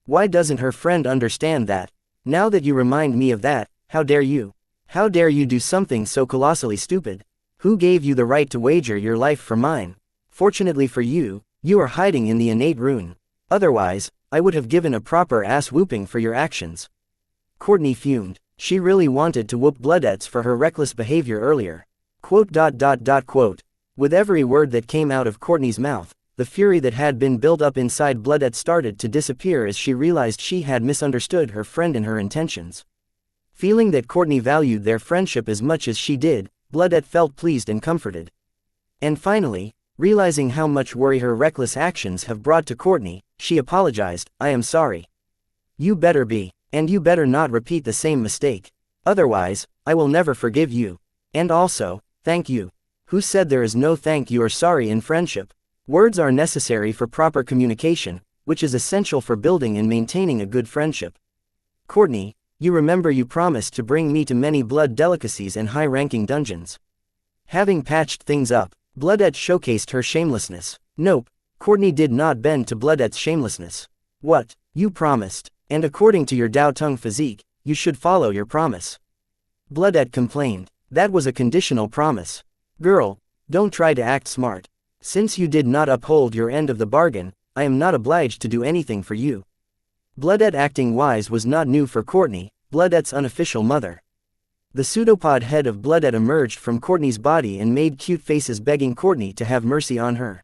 Why doesn't her friend understand that? Now that you remind me of that, how dare you? How dare you do something so colossally stupid? Who gave you the right to wager your life for mine? Fortunately for you, you are hiding in the innate rune. Otherwise, I would have given a proper ass whooping for your actions. Courtney fumed. She really wanted to whoop Bloodette's for her reckless behavior earlier. Quote. With every word that came out of Courtney's mouth, the fury that had been built up inside Bloodette started to disappear as she realized she had misunderstood her friend and her intentions. Feeling that Courtney valued their friendship as much as she did, Bloodette felt pleased and comforted. And finally, realizing how much worry her reckless actions have brought to Courtney, she apologized. I am sorry. You better be. And you better not repeat the same mistake. Otherwise, I will never forgive you. And also, thank you. Who said there is no thank you or sorry in friendship? Words are necessary for proper communication, which is essential for building and maintaining a good friendship. Courtney, you remember you promised to bring me to many blood delicacies and high-ranking dungeons. Having patched things up, Bloodette showcased her shamelessness. Nope, Courtney did not bend to Bloodette's shamelessness. What? You promised, and according to your Dao-Tung physique, you should follow your promise. Bloodette complained. That was a conditional promise. Girl, don't try to act smart. Since you did not uphold your end of the bargain, I am not obliged to do anything for you. Bloodette acting wise was not new for Courtney, Bloodette's unofficial mother. The pseudopod head of Bloodette emerged from Courtney's body and made cute faces begging Courtney to have mercy on her.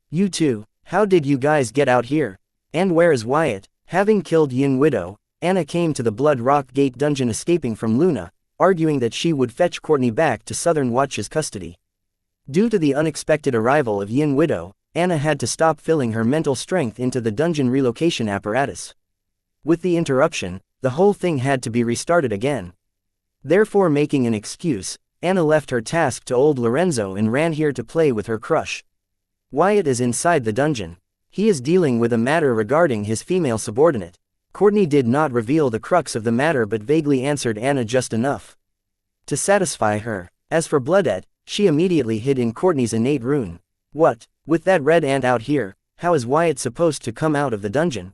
You two, how did you guys get out here? And where is Wyatt? Having killed Yin Widow, Anna came to the Blood Rock Gate dungeon escaping from Luna, arguing that she would fetch Courtney back to Southern Watch's custody. Due to the unexpected arrival of Yin Widow, Anna had to stop filling her mental strength into the dungeon relocation apparatus. With the interruption, the whole thing had to be restarted again. Therefore, making an excuse, Anna left her task to old Lorenzo and ran here to play with her crush. Wyatt is inside the dungeon. He is dealing with a matter regarding his female subordinate. Courtney did not reveal the crux of the matter but vaguely answered Anna just enough to satisfy her. As for Bloodette, she immediately hid in Courtney's innate rune. What? With that red ant out here, how is Wyatt supposed to come out of the dungeon?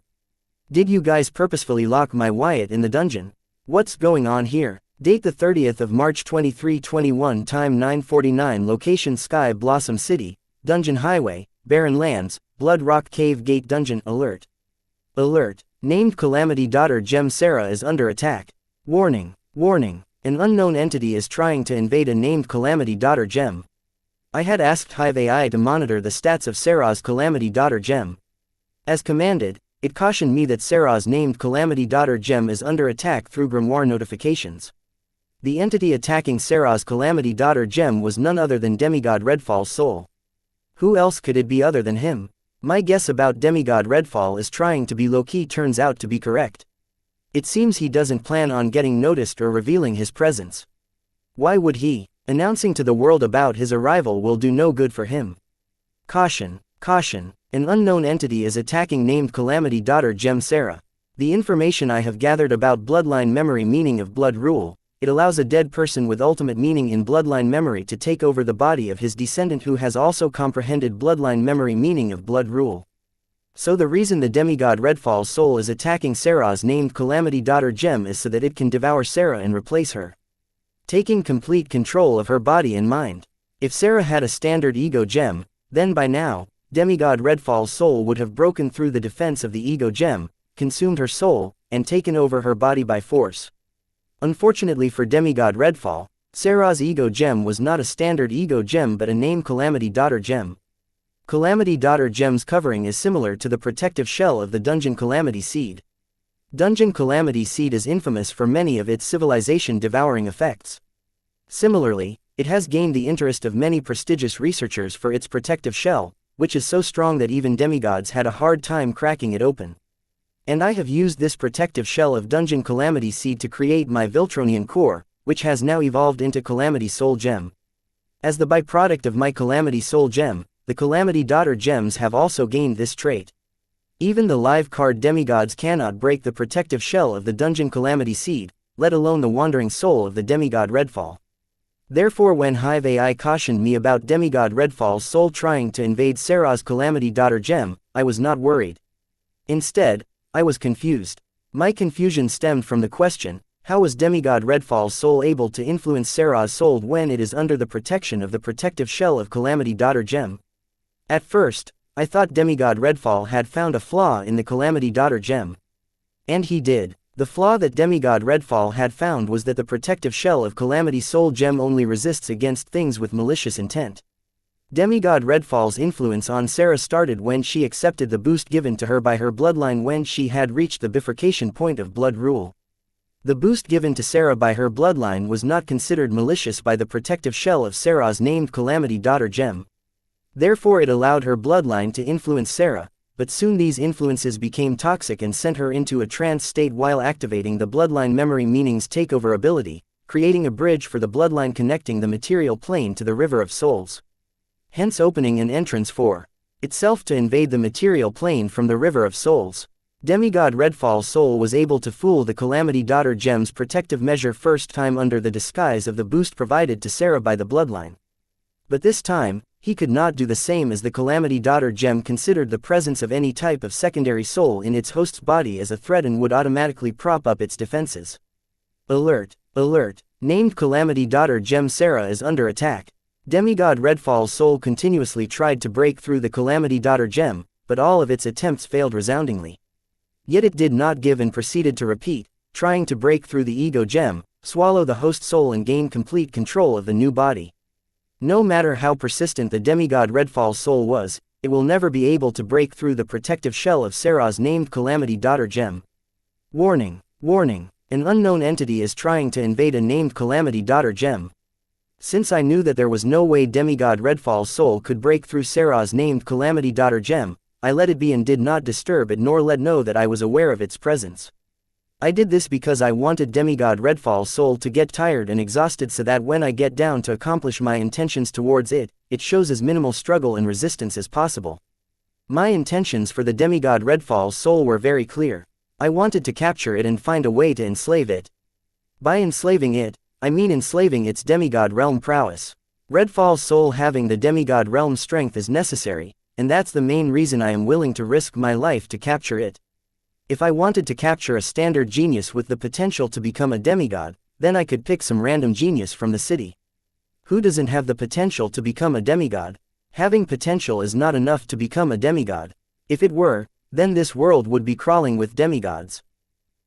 Did you guys purposefully lock my Wyatt in the dungeon? What's going on here? Date the 30th of March 2321, time 9:49, location Sky Blossom City, Dungeon Highway, Barren Lands, Blood Rock Cave Gate Dungeon. Alert. Alert. Named Calamity Daughter Gem Sarah is under attack. Warning. Warning. An unknown entity is trying to invade a named Calamity Daughter Gem. I had asked Hive AI to monitor the stats of Sarah's Calamity Daughter Gem. As commanded, it cautioned me that Sarah's named Calamity Daughter Gem is under attack through Grimoire notifications. The entity attacking Sarah's Calamity Daughter Gem was none other than Demigod Redfall's soul. Who else could it be other than him? My guess about Demigod Redfall is trying to be low-key turns out to be correct. It seems he doesn't plan on getting noticed or revealing his presence. Why would he? Announcing to the world about his arrival will do no good for him. Caution. Caution. An unknown entity is attacking named Calamity Daughter Gem Sarah. The information I have gathered about bloodline memory meaning of blood rule, it allows a dead person with ultimate meaning in bloodline memory to take over the body of his descendant who has also comprehended bloodline memory meaning of blood rule. So the reason the Demigod Redfall's soul is attacking Sarah's named Calamity Daughter Gem is so that it can devour Sarah and replace her, taking complete control of her body and mind. If Sarah had a standard ego gem, then by now, Demigod Redfall's soul would have broken through the defense of the ego gem, consumed her soul, and taken over her body by force. Unfortunately for Demigod Redfall, Sarah's ego gem was not a standard ego gem but a named Calamity Daughter Gem. Calamity Daughter Gem's covering is similar to the protective shell of the Dungeon Calamity Seed. Dungeon Calamity Seed is infamous for many of its civilization-devouring effects. Similarly, it has gained the interest of many prestigious researchers for its protective shell, which is so strong that even demigods had a hard time cracking it open. And I have used this protective shell of Dungeon Calamity Seed to create my Viltronian core, which has now evolved into Calamity Soul Gem. As the byproduct of my Calamity Soul Gem, the Calamity Daughter Gems have also gained this trait. Even the live card demigods cannot break the protective shell of the Dungeon Calamity Seed, let alone the wandering soul of the Demigod Redfall. Therefore when Hive AI cautioned me about Demigod Redfall's soul trying to invade Sarah's Calamity Daughter Gem, I was not worried. Instead, I was confused. My confusion stemmed from the question, how was Demigod Redfall's soul able to influence Sarah's soul when it is under the protection of the protective shell of Calamity Daughter Gem? At first, I thought Demigod Redfall had found a flaw in the Calamity Daughter Gem. And he did. The flaw that Demigod Redfall had found was that the protective shell of Calamity Soul Gem only resists against things with malicious intent. Demigod Redfall's influence on Sarah started when she accepted the boost given to her by her bloodline when she had reached the bifurcation point of blood rule. The boost given to Sarah by her bloodline was not considered malicious by the protective shell of Sarah's named Calamity Daughter Gem. Therefore it allowed her bloodline to influence Sarah, but soon these influences became toxic and sent her into a trance state while activating the bloodline memory meaning's takeover ability, creating a bridge for the bloodline connecting the material plane to the River of Souls. Hence opening an entrance for itself to invade the material plane from the River of Souls. Demigod Redfall's soul was able to fool the Calamity Daughter Gem's protective measure first time under the disguise of the boost provided to Sarah by the bloodline. But this time, he could not do the same, as the Calamity Daughter Gem considered the presence of any type of secondary soul in its host's body as a threat and would automatically prop up its defenses. Alert! Alert! Named Calamity Daughter Gem Sarah is under attack. Demigod Redfall's soul continuously tried to break through the Calamity Daughter Gem, but all of its attempts failed resoundingly. Yet it did not give and proceeded to repeat, trying to break through the Ego Gem, swallow the host soul and gain complete control of the new body. No matter how persistent the Demigod Redfall's soul was, it will never be able to break through the protective shell of Sarah's named Calamity Daughter Gem. Warning! Warning! An unknown entity is trying to invade a named Calamity Daughter Gem. Since I knew that there was no way Demigod Redfall's soul could break through Sarah's named Calamity Daughter Gem, I let it be and did not disturb it nor let know that I was aware of its presence. I did this because I wanted Demigod Redfall's soul to get tired and exhausted so that when I get down to accomplish my intentions towards it, it shows as minimal struggle and resistance as possible. My intentions for the Demigod Redfall's soul were very clear. I wanted to capture it and find a way to enslave it. By enslaving it, I mean enslaving its demigod realm prowess. Redfall's soul having the demigod realm strength is necessary, and that's the main reason I am willing to risk my life to capture it. If I wanted to capture a standard genius with the potential to become a demigod, then I could pick some random genius from the city. Who doesn't have the potential to become a demigod? Having potential is not enough to become a demigod. If it were, then this world would be crawling with demigods.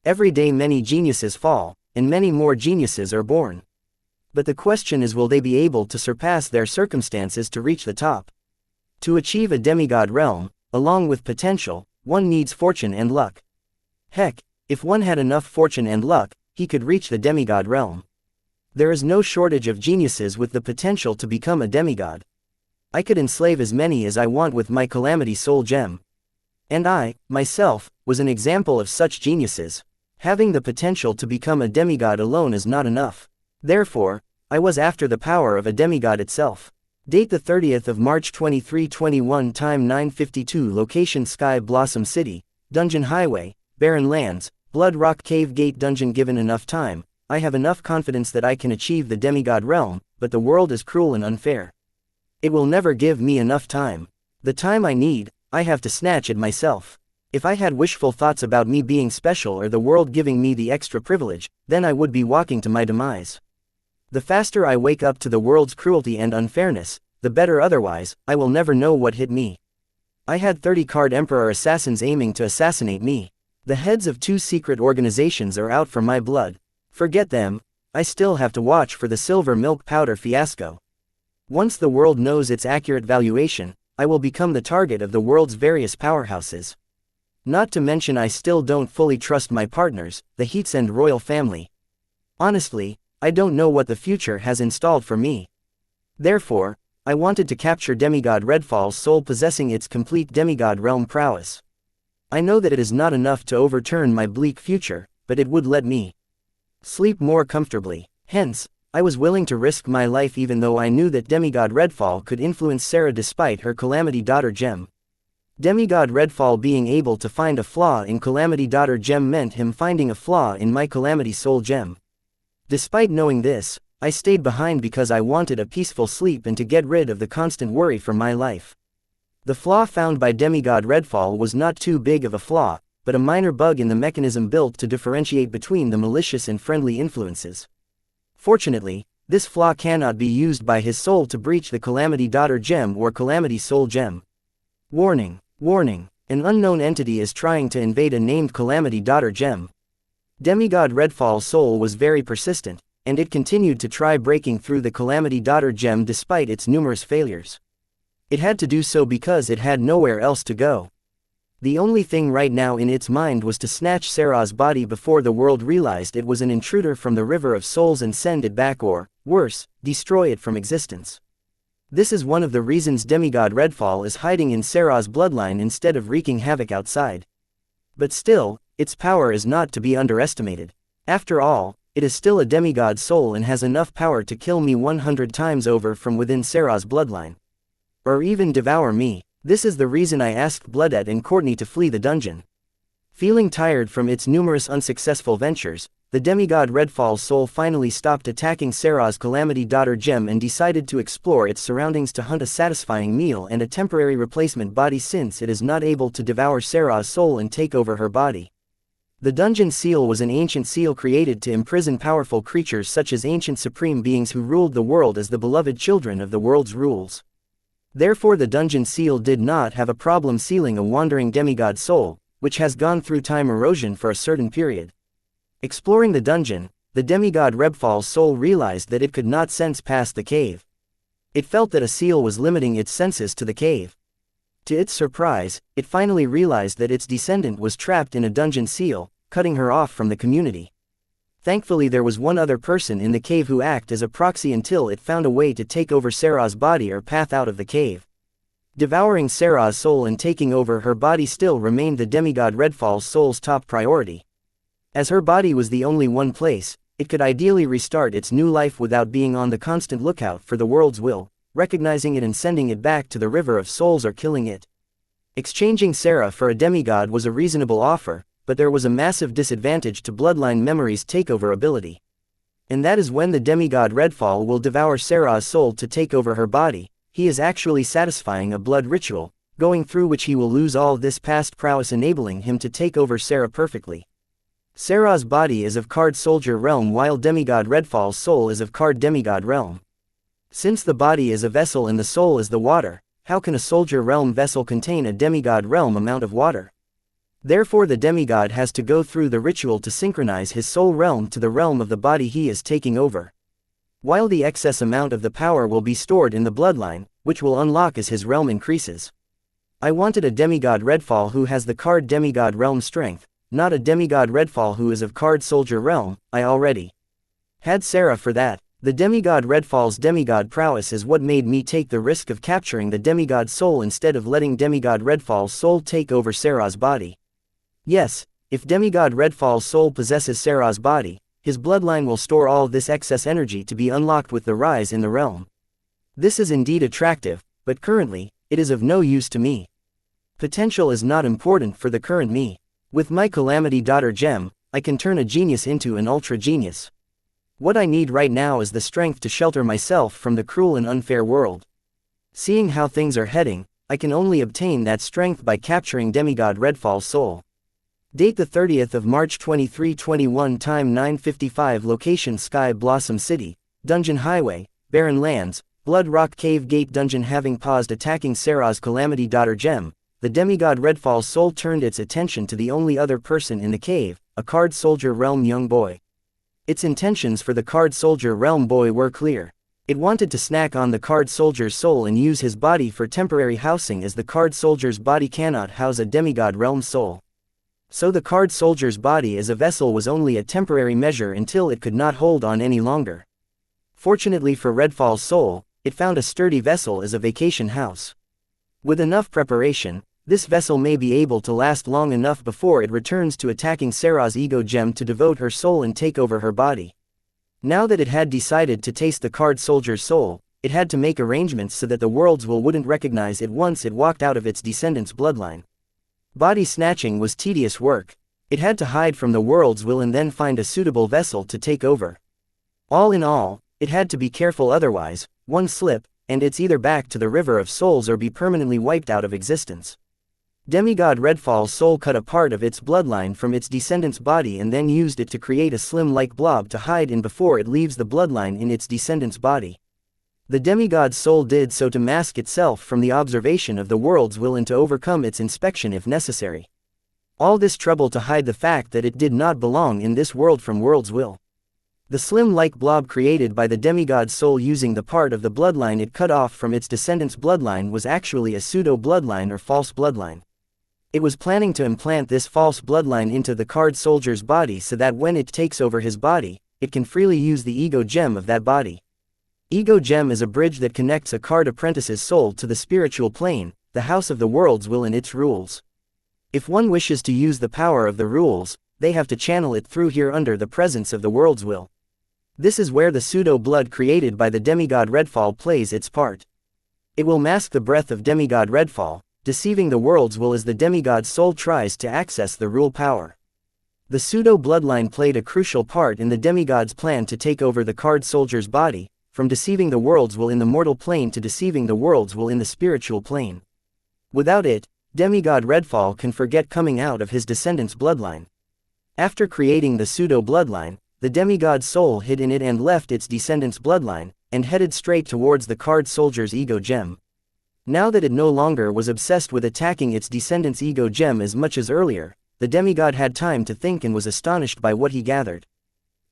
Every day many geniuses fall, and many more geniuses are born. But the question is, will they be able to surpass their circumstances to reach the top? To achieve a demigod realm, along with potential, one needs fortune and luck. Heck, if one had enough fortune and luck, he could reach the demigod realm. There is no shortage of geniuses with the potential to become a demigod. I could enslave as many as I want with my Calamity Soul Gem. And I, myself, was an example of such geniuses. Having the potential to become a demigod alone is not enough. Therefore, I was after the power of a demigod itself. Date the 30th of March 2321, time 9:52, location Sky Blossom City, Dungeon Highway, Barren Lands, Blood Rock Cave Gate Dungeon. Given enough time, I have enough confidence that I can achieve the demigod realm, but the world is cruel and unfair. It will never give me enough time. The time I need, I have to snatch it myself. If I had wishful thoughts about me being special or the world giving me the extra privilege, then I would be walking to my demise. The faster I wake up to the world's cruelty and unfairness, the better. Otherwise, I will never know what hit me. I had 30 Card Emperor assassins aiming to assassinate me. The heads of 2 secret organizations are out for my blood. Forget them, I still have to watch for the silver milk powder fiasco. Once the world knows its accurate valuation, I will become the target of the world's various powerhouses. Not to mention I still don't fully trust my partners, the Heats and royal family. Honestly, I don't know what the future has installed for me. Therefore, I wanted to capture Demigod Redfall's soul possessing its complete demigod realm prowess. I know that it is not enough to overturn my bleak future, but it would let me sleep more comfortably. Hence, I was willing to risk my life even though I knew that Demigod Redfall could influence Sarah despite her Calamity Daughter Gem. Demigod Redfall being able to find a flaw in Calamity Daughter Gem meant him finding a flaw in my Calamity Soul Gem. Despite knowing this, I stayed behind because I wanted a peaceful sleep and to get rid of the constant worry from my life. The flaw found by Demigod Redfall was not too big of a flaw, but a minor bug in the mechanism built to differentiate between the malicious and friendly influences. Fortunately, this flaw cannot be used by his soul to breach the Calamity Daughter Gem or Calamity Soul Gem. Warning! Warning! An unknown entity is trying to invade a named Calamity Daughter Gem. Demigod Redfall's soul was very persistent, and it continued to try breaking through the Calamity Daughter Gem despite its numerous failures. It had to do so because it had nowhere else to go. The only thing right now in its mind was to snatch Sarah's body before the world realized it was an intruder from the River of Souls and send it back or, worse, destroy it from existence. This is one of the reasons Demigod Redfall is hiding in Sarah's bloodline instead of wreaking havoc outside. But still, its power is not to be underestimated. After all, it is still a demigod soul and has enough power to kill me 100 times over from within Sarah's bloodline. Or even devour me. This is the reason I asked Bloodette and Courtney to flee the dungeon. Feeling tired from its numerous unsuccessful ventures, the demigod Redfall's soul finally stopped attacking Sarah's calamity daughter Gem and decided to explore its surroundings to hunt a satisfying meal and a temporary replacement body since it is not able to devour Sarah's soul and take over her body. The dungeon seal was an ancient seal created to imprison powerful creatures such as ancient supreme beings who ruled the world as the beloved children of the world's rules. Therefore the dungeon seal did not have a problem sealing a wandering demigod soul, which has gone through time erosion for a certain period. Exploring the dungeon, the demigod Redfall's soul realized that it could not sense past the cave. It felt that a seal was limiting its senses to the cave. To its surprise, it finally realized that its descendant was trapped in a dungeon seal, cutting her off from the community. Thankfully there was one other person in the cave who acted as a proxy until it found a way to take over Sarah's body or path out of the cave. Devouring Sarah's soul and taking over her body still remained the demigod Redfall's soul's top priority. As her body was the only one place it could ideally restart its new life without being on the constant lookout for the world's will, recognizing it and sending it back to the river of souls or killing it. Exchanging Sarah for a demigod was a reasonable offer, but there was a massive disadvantage to bloodline memory's takeover ability. And that is when the demigod Redfall will devour Sarah's soul to take over her body. He is actually satisfying a blood ritual, going through which he will lose all this past prowess, enabling him to take over Sarah perfectly. Sarah's body is of Card Soldier realm while demigod Redfall's soul is of Card Demigod realm. Since the body is a vessel and the soul is the water, how can a soldier realm vessel contain a demigod realm amount of water? Therefore the demigod has to go through the ritual to synchronize his soul realm to the realm of the body he is taking over. While the excess amount of the power will be stored in the bloodline, which will unlock as his realm increases. I wanted a demigod Redfall who has the Card Demigod realm strength, not a demigod Redfall who is of Card Soldier realm. I already had Sarah for that. The demigod Redfall's demigod prowess is what made me take the risk of capturing the demigod soul instead of letting demigod Redfall's soul take over Sarah's body. Yes, if demigod Redfall's soul possesses Sarah's body, his bloodline will store all this excess energy to be unlocked with the rise in the realm. This is indeed attractive, but currently, it is of no use to me. Potential is not important for the current me. With my calamity daughter Gem, I can turn a genius into an ultra genius. What I need right now is the strength to shelter myself from the cruel and unfair world. Seeing how things are heading, I can only obtain that strength by capturing demigod Redfall's soul. Date the 30th of March 2321, time 9:55, location Sky Blossom City, Dungeon Highway, Barren Lands, Blood Rock Cave Gate Dungeon. Having paused attacking Sarah's calamity daughter Gem, the demigod Redfall's soul turned its attention to the only other person in the cave, a Card Soldier realm young boy. Its intentions for the Card Soldier realm boy were clear. It wanted to snack on the Card Soldier's soul and use his body for temporary housing, as the Card Soldier's body cannot house a demigod realm soul. So the Card Soldier's body as a vessel was only a temporary measure until it could not hold on any longer. Fortunately for Redfall's soul, it found a sturdy vessel as a vacation house. With enough preparation, this vessel may be able to last long enough before it returns to attacking Sarah's ego gem to devote her soul and take over her body. Now that it had decided to taste the Card Soldier's soul, it had to make arrangements so that the world's will wouldn't recognize it once it walked out of its descendant's bloodline. Body snatching was tedious work. It had to hide from the world's will and then find a suitable vessel to take over. All in all, it had to be careful, otherwise, one slip, and it's either back to the river of souls or be permanently wiped out of existence. Demigod Redfall's soul cut a part of its bloodline from its descendant's body and then used it to create a slim-like blob to hide in before it leaves the bloodline in its descendant's body. The demigod's soul did so to mask itself from the observation of the world's will and to overcome its inspection if necessary. All this trouble to hide the fact that it did not belong in this world from world's will. The slim-like blob created by the demigod's soul using the part of the bloodline it cut off from its descendant's bloodline was actually a pseudo-bloodline or false bloodline. It was planning to implant this false bloodline into the Card Soldier's body so that when it takes over his body, it can freely use the ego gem of that body. Ego gem is a bridge that connects a card apprentice's soul to the spiritual plane, the house of the world's will and its rules. If one wishes to use the power of the rules, they have to channel it through here under the presence of the world's will. This is where the pseudo-blood created by the demigod Redfall plays its part. It will mask the breath of demigod Redfall, deceiving the world's will as the demigod's soul tries to access the rule power. The pseudo-bloodline played a crucial part in the demigod's plan to take over the card soldier's body, from deceiving the world's will in the mortal plane to deceiving the world's will in the spiritual plane. Without it, demigod Redfall can forget coming out of his descendant's bloodline. After creating the pseudo-bloodline, the demigod's soul hid in it and left its descendant's bloodline, and headed straight towards the card soldier's ego gem. Now that it no longer was obsessed with attacking its descendant's ego gem as much as earlier, the demigod had time to think and was astonished by what he gathered.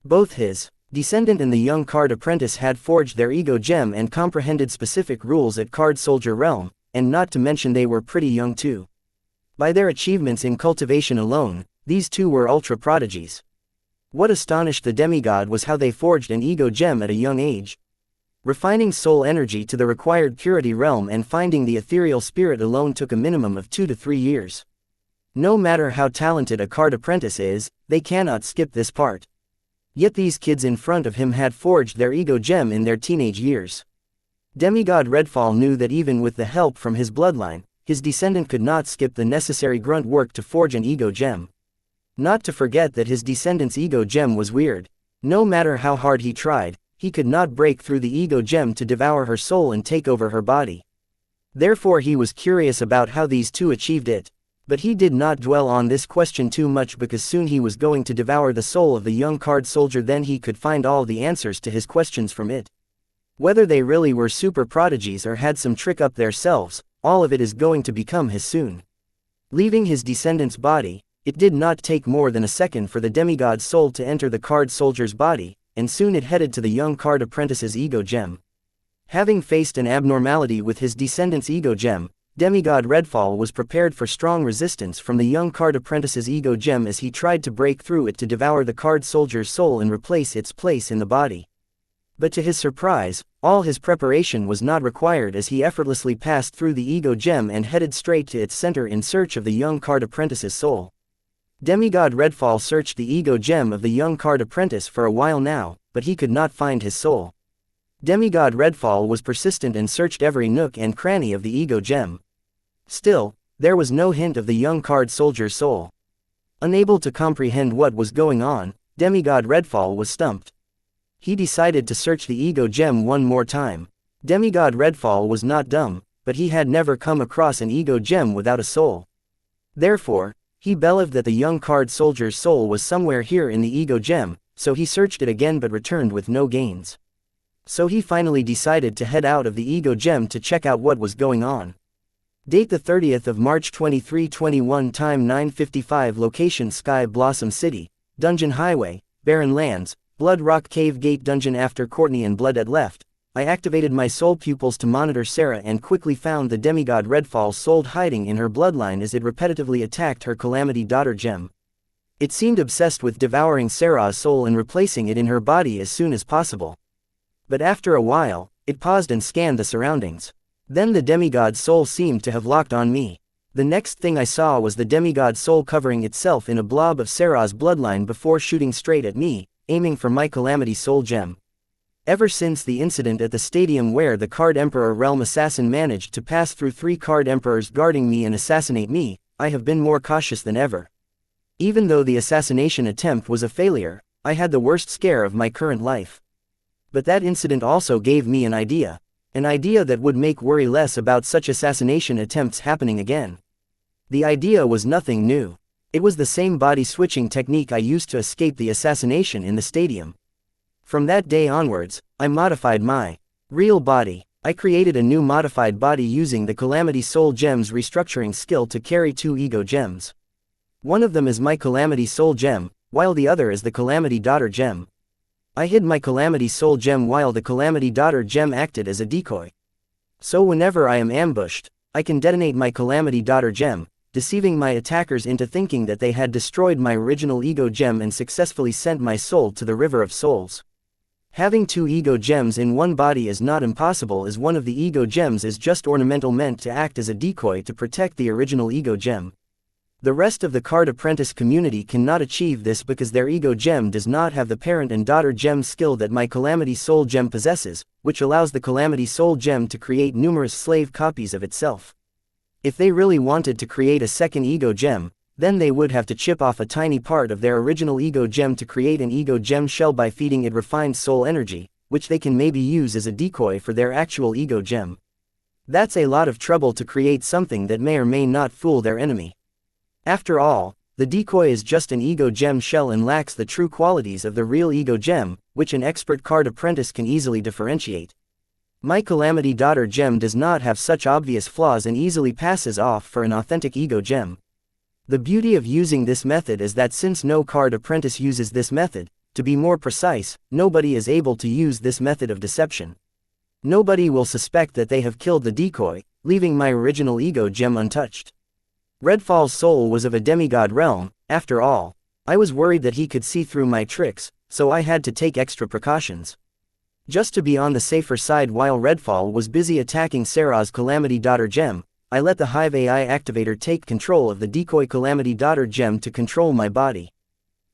Both his descendant and the young card apprentice had forged their ego gem and comprehended specific rules at card soldier realm, and not to mention they were pretty young too. By their achievements in cultivation alone, these two were ultra prodigies. What astonished the demigod was how they forged an ego gem at a young age. Refining soul energy to the required purity realm and finding the ethereal spirit alone took a minimum of 2 to 3 years. No matter how talented a card apprentice is, they cannot skip this part. Yet these kids in front of him had forged their ego gem in their teenage years. Demigod Redfall knew that even with the help from his bloodline, his descendant could not skip the necessary grunt work to forge an ego gem. Not to forget that his descendant's ego gem was weird. No matter how hard he tried, he could not break through the ego gem to devour her soul and take over her body. Therefore he was curious about how these two achieved it. But he did not dwell on this question too much because soon he was going to devour the soul of the young card soldier, then he could find all the answers to his questions from it. Whether they really were super prodigies or had some trick up their selves, all of it is going to become his soon. Leaving his descendant's body, it did not take more than a second for the demigod's soul to enter the card soldier's body, and soon it headed to the young card apprentice's ego gem. Having faced an abnormality with his descendant's ego gem, demigod Redfall was prepared for strong resistance from the young card apprentice's ego gem as he tried to break through it to devour the card soldier's soul and replace its place in the body. But to his surprise, all his preparation was not required as he effortlessly passed through the ego gem and headed straight to its center in search of the young card apprentice's soul. Demigod Redfall searched the ego gem of the young card apprentice for a while now, but he could not find his soul. Demigod Redfall was persistent and searched every nook and cranny of the ego gem. Still, there was no hint of the young card soldier's soul. Unable to comprehend what was going on, Demigod Redfall was stumped. He decided to search the ego gem one more time. Demigod Redfall was not dumb, but he had never come across an ego gem without a soul. Therefore, he believed that the young card soldier's soul was somewhere here in the ego gem, so he searched it again but returned with no gains. So he finally decided to head out of the ego gem to check out what was going on. Date the 30th of March 2321, time 9:55, location Sky Blossom City, Dungeon Highway, Barren Lands, Blood Rock Cave Gate Dungeon. After Courtney and Blood had left, I activated my soul pupils to monitor Sarah and quickly found the demigod Redfall's soul hiding in her bloodline as it repetitively attacked her Calamity Daughter gem. It seemed obsessed with devouring Sarah's soul and replacing it in her body as soon as possible. But after a while, it paused and scanned the surroundings. Then the demigod's soul seemed to have locked on me. The next thing I saw was the demigod's soul covering itself in a blob of Sarah's bloodline before shooting straight at me, aiming for my Calamity Soul gem. Ever since the incident at the stadium where the Card Emperor Realm Assassin managed to pass through 3 Card Emperors guarding me and assassinate me, I have been more cautious than ever. Even though the assassination attempt was a failure, I had the worst scare of my current life. But that incident also gave me an idea that would make worry less about such assassination attempts happening again. The idea was nothing new. It was the same body switching technique I used to escape the assassination in the stadium. From that day onwards, I modified my real body. I created a new modified body using the Calamity Soul Gem's restructuring skill to carry 2 ego gems. One of them is my Calamity Soul Gem, while the other is the Calamity Daughter Gem. I hid my Calamity Soul Gem while the Calamity Daughter Gem acted as a decoy. So whenever I am ambushed, I can detonate my Calamity Daughter Gem, deceiving my attackers into thinking that they had destroyed my original ego gem and successfully sent my soul to the River of Souls. Having 2 ego gems in one body is not impossible, as one of the ego gems is just ornamental, meant to act as a decoy to protect the original ego gem. The rest of the Card Apprentice community cannot achieve this because their ego gem does not have the parent and daughter gem skill that my Calamity Soul Gem possesses, which allows the Calamity Soul Gem to create numerous slave copies of itself. If they really wanted to create a second ego gem, then they would have to chip off a tiny part of their original ego gem to create an ego gem shell by feeding it refined soul energy, which they can maybe use as a decoy for their actual ego gem. That's a lot of trouble to create something that may or may not fool their enemy. After all, the decoy is just an ego gem shell and lacks the true qualities of the real ego gem, which an expert card apprentice can easily differentiate. My Calamity Daughter gem does not have such obvious flaws and easily passes off for an authentic ego gem. The beauty of using this method is that since no card apprentice uses this method, to be more precise, nobody is able to use this method of deception. Nobody will suspect that they have killed the decoy, leaving my original ego gem untouched. Redfall's soul was of a demigod realm, after all. I was worried that he could see through my tricks, so I had to take extra precautions. Just to be on the safer side while Redfall was busy attacking Sarah's Calamity Daughter gem, I let the Hive AI activator take control of the decoy Calamity Daughter gem to control my body.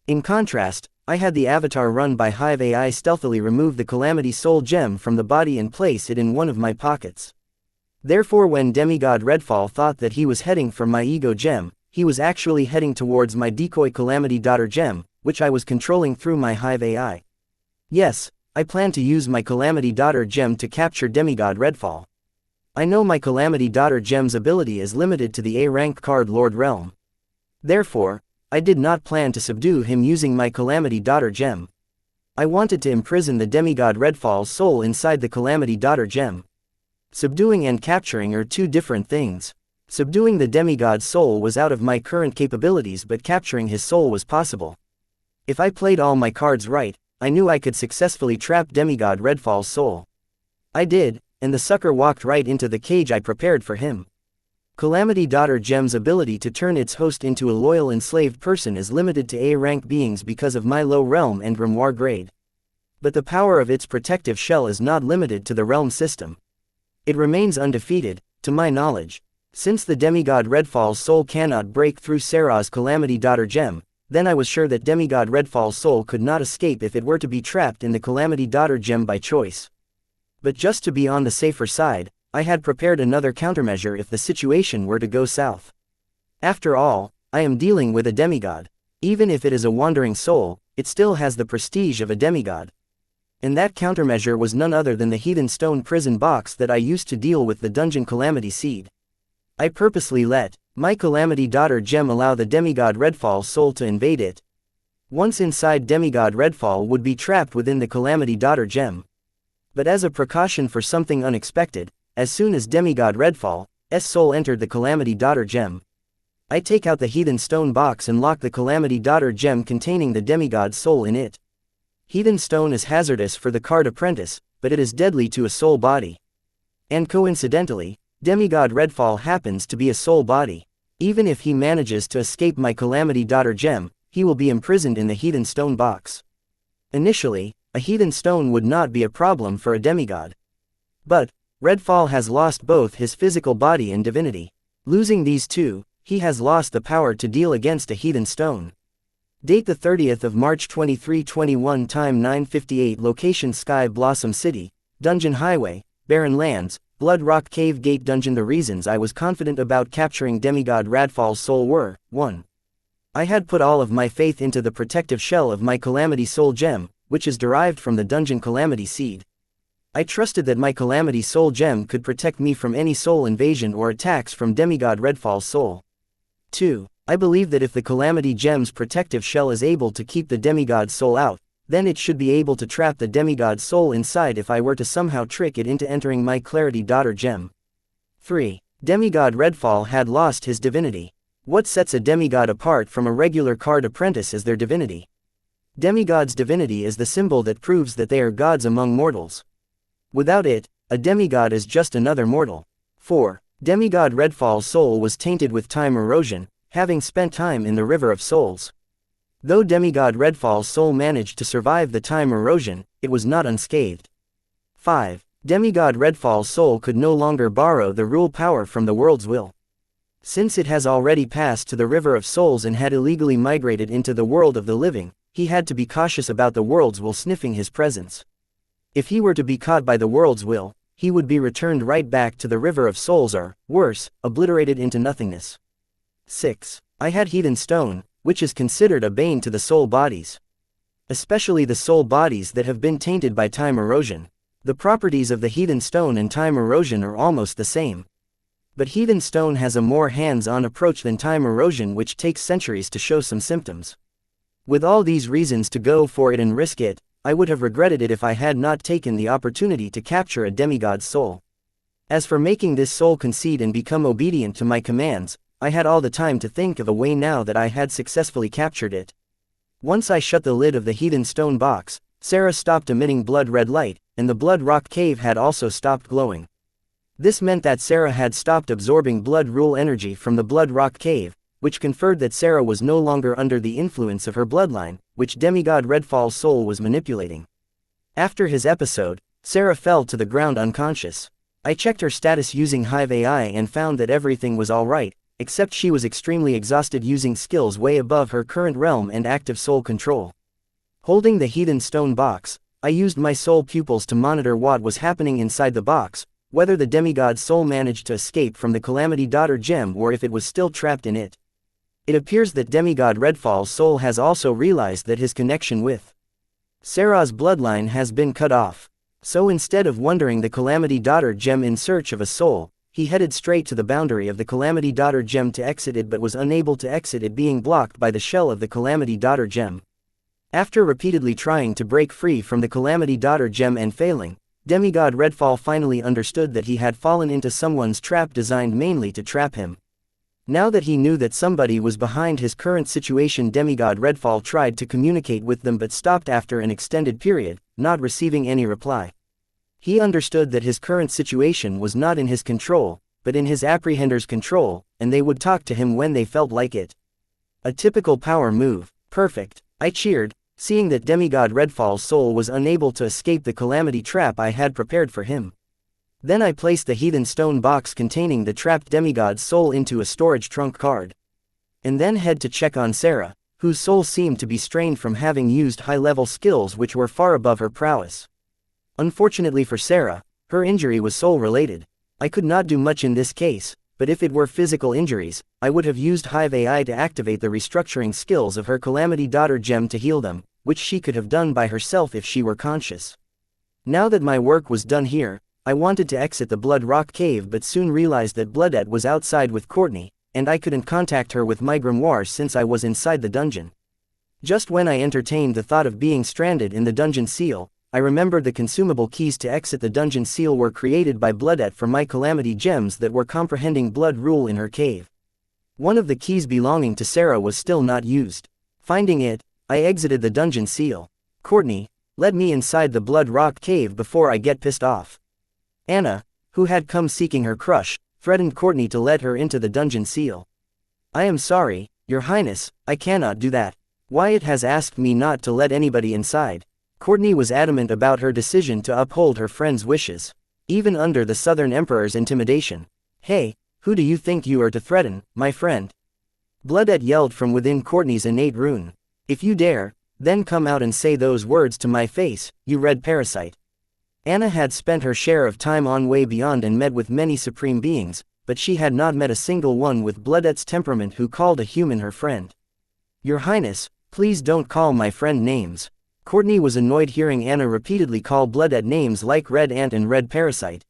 In contrast, I had the avatar run by Hive AI stealthily remove the Calamity Soul gem from the body and place it in one of my pockets. Therefore, when Demigod Redfall thought that he was heading for my ego gem, he was actually heading towards my decoy Calamity Daughter gem, which I was controlling through my Hive AI. Yes, I plan to use my Calamity Daughter gem to capture Demigod Redfall. I know my Calamity Daughter gem's ability is limited to the A-rank card Lord realm. Therefore, I did not plan to subdue him using my Calamity Daughter gem. I wanted to imprison the Demigod Redfall's soul inside the Calamity Daughter gem. Subduing and capturing are two different things. Subduing the demigod's soul was out of my current capabilities, but capturing his soul was possible. If I played all my cards right, I knew I could successfully trap Demigod Redfall's soul. I did, and the sucker walked right into the cage I prepared for him. Calamity Daughter gem's ability to turn its host into a loyal enslaved person is limited to A-rank beings because of my low realm and grimoire grade. But the power of its protective shell is not limited to the realm system. It remains undefeated, to my knowledge. Since the Demigod Redfall's soul cannot break through Sarah's Calamity Daughter gem, then I was sure that Demigod Redfall's soul could not escape if it were to be trapped in the Calamity Daughter gem by choice. But just to be on the safer side, I had prepared another countermeasure if the situation were to go south. After all, I am dealing with a demigod. Even if it is a wandering soul, it still has the prestige of a demigod. And that countermeasure was none other than the Heathen Stone prison box that I used to deal with the Dungeon Calamity Seed. I purposely let my Calamity Daughter gem allow the Demigod Redfall's soul to invade it. Once inside, Demigod Redfall would be trapped within the Calamity Daughter gem. But as a precaution for something unexpected, as soon as Demigod Redfall's soul entered the Calamity Daughter gem, I take out the Heathen Stone box and lock the Calamity Daughter gem containing the demigod's soul in it. Heathen Stone is hazardous for the card apprentice, but it is deadly to a soul body. And coincidentally, Demigod Redfall happens to be a soul body. Even if he manages to escape my Calamity Daughter gem, he will be imprisoned in the Heathen Stone box. Initially, a Heathen Stone would not be a problem for a demigod. But Redfall has lost both his physical body and divinity. Losing these two, he has lost the power to deal against a Heathen Stone. Date the 30th of March 2321, time 9:58, location Sky Blossom City, Dungeon Highway, Barren Lands, Blood Rock Cave Gate Dungeon. The reasons I was confident about capturing Demigod Redfall's soul were: 1. I had put all of my faith into the protective shell of my Calamity Soul gem, which is derived from the Dungeon Calamity Seed. I trusted that my Calamity Soul gem could protect me from any soul invasion or attacks from Demigod Redfall's soul. 2. I believe that if the Calamity gem's protective shell is able to keep the demigod's soul out, then it should be able to trap the demigod's soul inside if I were to somehow trick it into entering my Calamity Daughter gem. 3. Demigod Redfall had lost his divinity. What sets a demigod apart from a regular card apprentice is their divinity. Demigod's divinity is the symbol that proves that they are gods among mortals. Without it, a demigod is just another mortal. 4. Demigod Redfall's soul was tainted with time erosion, having spent time in the River of Souls. Though Demigod Redfall's soul managed to survive the time erosion, it was not unscathed. 5. Demigod Redfall's soul could no longer borrow the rule power from the world's will. Since it has already passed to the River of Souls and had illegally migrated into the world of the living, he had to be cautious about the world's will sniffing his presence. If he were to be caught by the world's will, he would be returned right back to the river of souls or, worse, obliterated into nothingness. 6. I had heathen stone, which is considered a bane to the soul bodies. Especially the soul bodies that have been tainted by time erosion. The properties of the heathen stone and time erosion are almost the same. But heathen stone has a more hands-on approach than time erosion, which takes centuries to show some symptoms. With all these reasons to go for it and risk it, I would have regretted it if I had not taken the opportunity to capture a demigod's soul. As for making this soul concede and become obedient to my commands, I had all the time to think of a way now that I had successfully captured it. Once I shut the lid of the heathen stone box, Sarah stopped emitting blood-red light, and the blood rock cave had also stopped glowing. This meant that Sarah had stopped absorbing blood rule energy from the blood rock cave, which conferred that Sarah was no longer under the influence of her bloodline, which demigod Redfall's soul was manipulating. After his episode, Sarah fell to the ground unconscious. I checked her status using Hive AI and found that everything was alright, except she was extremely exhausted using skills way above her current realm and active soul control. Holding the heathen stone box, I used my soul pupils to monitor what was happening inside the box, whether the demigod's soul managed to escape from the Calamity Daughter gem or if it was still trapped in it. It appears that demigod Redfall's soul has also realized that his connection with Sarah's bloodline has been cut off. So instead of wandering the Calamity Daughter gem in search of a soul, he headed straight to the boundary of the Calamity Daughter gem to exit it, but was unable to exit it, being blocked by the shell of the Calamity Daughter gem. After repeatedly trying to break free from the Calamity Daughter gem and failing, demigod Redfall finally understood that he had fallen into someone's trap designed mainly to trap him. Now that he knew that somebody was behind his current situation, demigod Redfall tried to communicate with them but stopped after an extended period, not receiving any reply. He understood that his current situation was not in his control, but in his apprehender's control, and they would talk to him when they felt like it. A typical power move. Perfect, I cheered, seeing that demigod Redfall's soul was unable to escape the calamity trap I had prepared for him. Then I placed the heathen stone box containing the trapped demigod's soul into a storage trunk card. And then head to check on Sarah, whose soul seemed to be strained from having used high-level skills which were far above her prowess. Unfortunately for Sarah, her injury was soul-related. I could not do much in this case, but if it were physical injuries, I would have used Hive AI to activate the restructuring skills of her Calamity Daughter gem to heal them, which she could have done by herself if she were conscious. Now that my work was done here, I wanted to exit the Blood Rock Cave but soon realized that Bloodette was outside with Courtney, and I couldn't contact her with my grimoires since I was inside the dungeon. Just when I entertained the thought of being stranded in the dungeon seal, I remembered the consumable keys to exit the dungeon seal were created by Bloodette for my Calamity gems that were comprehending blood rule in her cave. One of the keys belonging to Sarah was still not used. Finding it, I exited the dungeon seal. Courtney, let me inside the Blood Rock Cave before I get pissed off. Anna, who had come seeking her crush, threatened Courtney to let her into the dungeon seal. I am sorry, Your Highness, I cannot do that. Wyatt has asked me not to let anybody inside. Courtney was adamant about her decision to uphold her friend's wishes, even under the Southern Emperor's intimidation. Hey, who do you think you are to threaten, my friend? Bloodette yelled from within Courtney's innate rune. If you dare, then come out and say those words to my face, you red parasite. Anna had spent her share of time on Way Beyond and met with many supreme beings, but she had not met a single one with Bloodette's temperament who called a human her friend. Your Highness, please don't call my friend names. Courtney was annoyed hearing Anna repeatedly call Bloodette names like Red Ant and Red Parasite.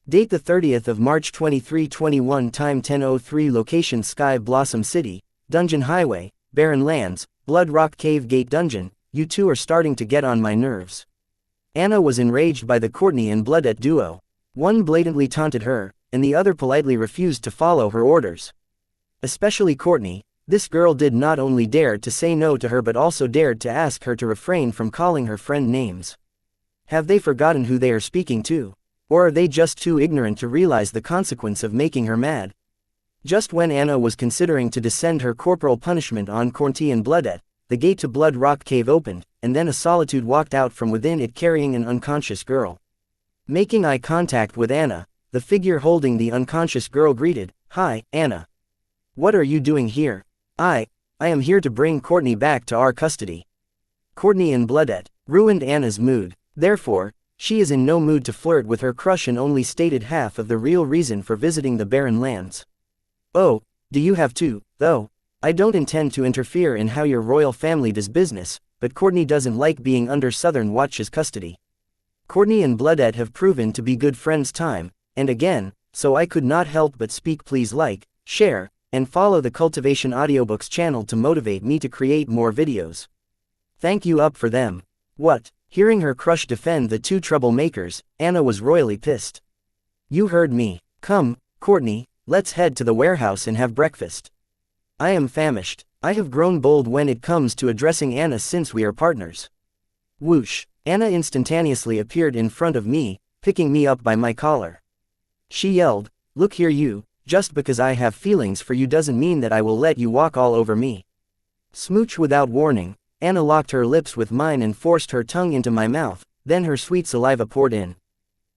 Date the 30th of March 2321, time 10:03, location Sky Blossom City, Dungeon Highway, Barren Lands, Blood Rock Cave Gate Dungeon. You two are starting to get on my nerves. Anna was enraged by the Courtney and Bloodette duo. One blatantly taunted her, and the other politely refused to follow her orders. Especially Courtney. This girl did not only dare to say no to her but also dared to ask her to refrain from calling her friend names. Have they forgotten who they are speaking to? Or are they just too ignorant to realize the consequence of making her mad? Just when Anna was considering to descend her corporal punishment on Courtney and Bloodette, the gate to Blood Rock Cave opened, and then a solitude walked out from within it carrying an unconscious girl. Making eye contact with Anna, the figure holding the unconscious girl greeted, "Hi, Anna. What are you doing here?" I am here to bring Courtney back to our custody." Courtney and Bloodette ruined Anna's mood. Therefore, She is in no mood to flirt with her crush and only stated half of the real reason for visiting the barren lands. Oh, do you have to, though? I don't intend to interfere in how your royal family does business, but Courtney doesn't like being under Southern Watch's custody. Courtney and Bloodette have proven to be good friends time and again, so I could not help but speak. Please like, share, and follow the Cultivation Audiobooks channel to motivate me to create more videos. Thank you. Up for them. What? Hearing her crush defend the two troublemakers, Anna was royally pissed. You heard me. Come, Courtney, let's head to the warehouse and have breakfast. I am famished. I have grown bold when it comes to addressing Anna since we are partners. Whoosh! Anna instantaneously appeared in front of me, picking me up by my collar. She yelled, "Look here you, just because I have feelings for you doesn't mean that I will let you walk all over me." Smooch. Without warning, Anna locked her lips with mine and forced her tongue into my mouth, then her sweet saliva poured in.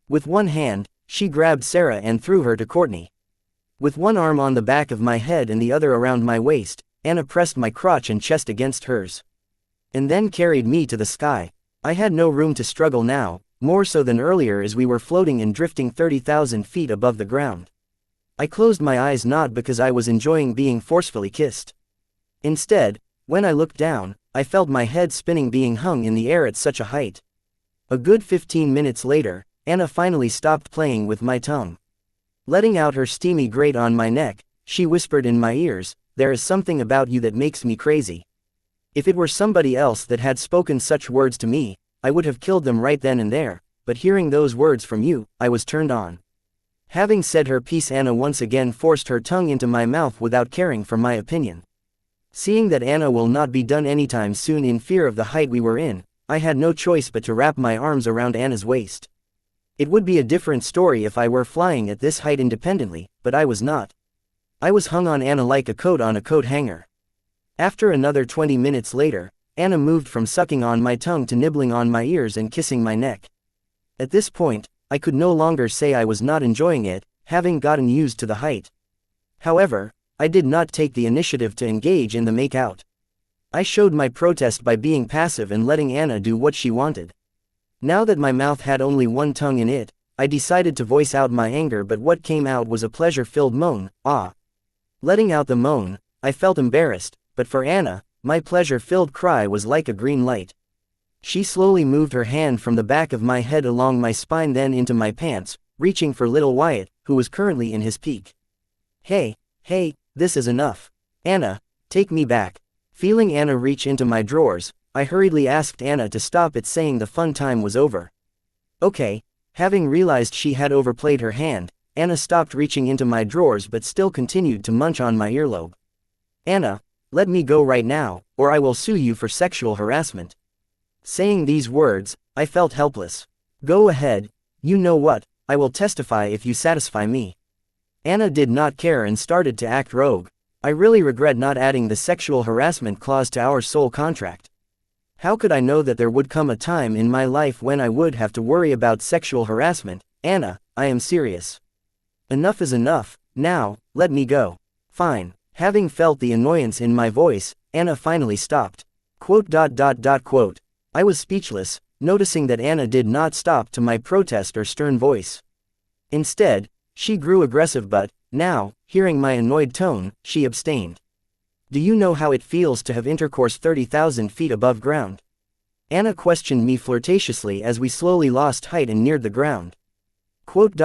With one hand, she grabbed Sarah and threw her to Courtney. With one arm on the back of my head and the other around my waist, Anna pressed my crotch and chest against hers. And then carried me to the sky. I had no room to struggle now, more so than earlier as we were floating and drifting 30,000 feet above the ground. I closed my eyes not because I was enjoying being forcefully kissed. Instead, when I looked down, I felt my head spinning being hung in the air at such a height. A good 15 minutes later, Anna finally stopped playing with my tongue. Letting out her steamy grate on my neck, she whispered in my ears, "There is something about you that makes me crazy." If it were somebody else that had spoken such words to me, I would have killed them right then and there, but hearing those words from you, I was turned on. Having said her piece, Anna once again forced her tongue into my mouth without caring for my opinion. Seeing that Anna will not be done anytime soon in fear of the height we were in, I had no choice but to wrap my arms around Anna's waist. It would be a different story if I were flying at this height independently, but I was not. I was hung on Anna like a coat on a coat hanger. After another 20 minutes later, Anna moved from sucking on my tongue to nibbling on my ears and kissing my neck. At this point, I could no longer say I was not enjoying it, having gotten used to the height. However, I did not take the initiative to engage in the make-out. I showed my protest by being passive and letting Anna do what she wanted. Now that my mouth had only one tongue in it, I decided to voice out my anger, but what came out was a pleasure-filled moan, "Ah." Letting out the moan, I felt embarrassed, but for Anna, my pleasure-filled cry was like a green light. She slowly moved her hand from the back of my head along my spine then into my pants, reaching for little Wyatt, who was currently in his peak. Hey, this is enough. Anna, take me back." Feeling Anna reach into my drawers, I hurriedly asked Anna to stop it, saying the fun time was over. Okay. Having realized she had overplayed her hand, Anna stopped reaching into my drawers but still continued to munch on my earlobe. "Anna, let me go right now, or I will sue you for sexual harassment." Saying these words, I felt helpless. "Go ahead, you know what, I will testify if you satisfy me." Anna did not care and started to act rogue. I really regret not adding the sexual harassment clause to our soul contract. How could I know that there would come a time in my life when I would have to worry about sexual harassment? Anna, I am serious. Enough is enough, now, let me go. Fine. Having felt the annoyance in my voice, Anna finally stopped. Quote. I was speechless, noticing that Anna did not stop to my protest or stern voice. Instead, she grew aggressive but, now, hearing my annoyed tone, she abstained. "Do you know how it feels to have intercourse 30,000 feet above ground?" Anna questioned me flirtatiously as we slowly lost height and neared the ground. Quote.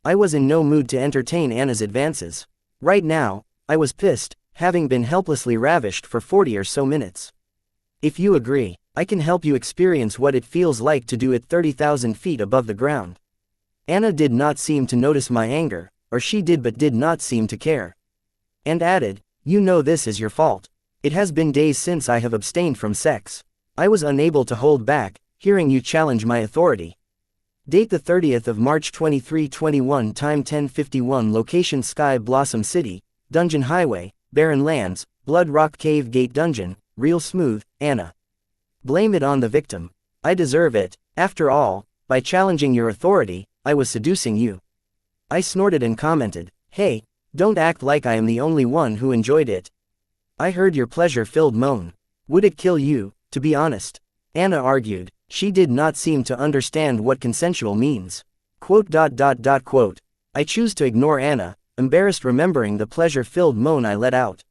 I was in no mood to entertain Anna's advances. Right now, I was pissed, having been helplessly ravished for 40 or so minutes. "If you agree, I can help you experience what it feels like to do it 30,000 feet above the ground." Anna did not seem to notice my anger, or she did but did not seem to care. And added, "You know this is your fault. It has been days since I have abstained from sex. I was unable to hold back, hearing you challenge my authority." Date the 30th of March 2321, time 10:51, location Sky Blossom City, Dungeon Highway, Barren Lands, Blood Rock Cave Gate Dungeon, real smooth, Anna. Blame it on the victim. I deserve it, after all, by challenging your authority, I was seducing you. I snorted and commented, "Hey, don't act like I am the only one who enjoyed it. I heard your pleasure-filled moan. Would it kill you, to be honest?" Anna argued, She did not seem to understand what consensual means. Quote. I choose to ignore Anna, embarrassed remembering the pleasure-filled moan I let out.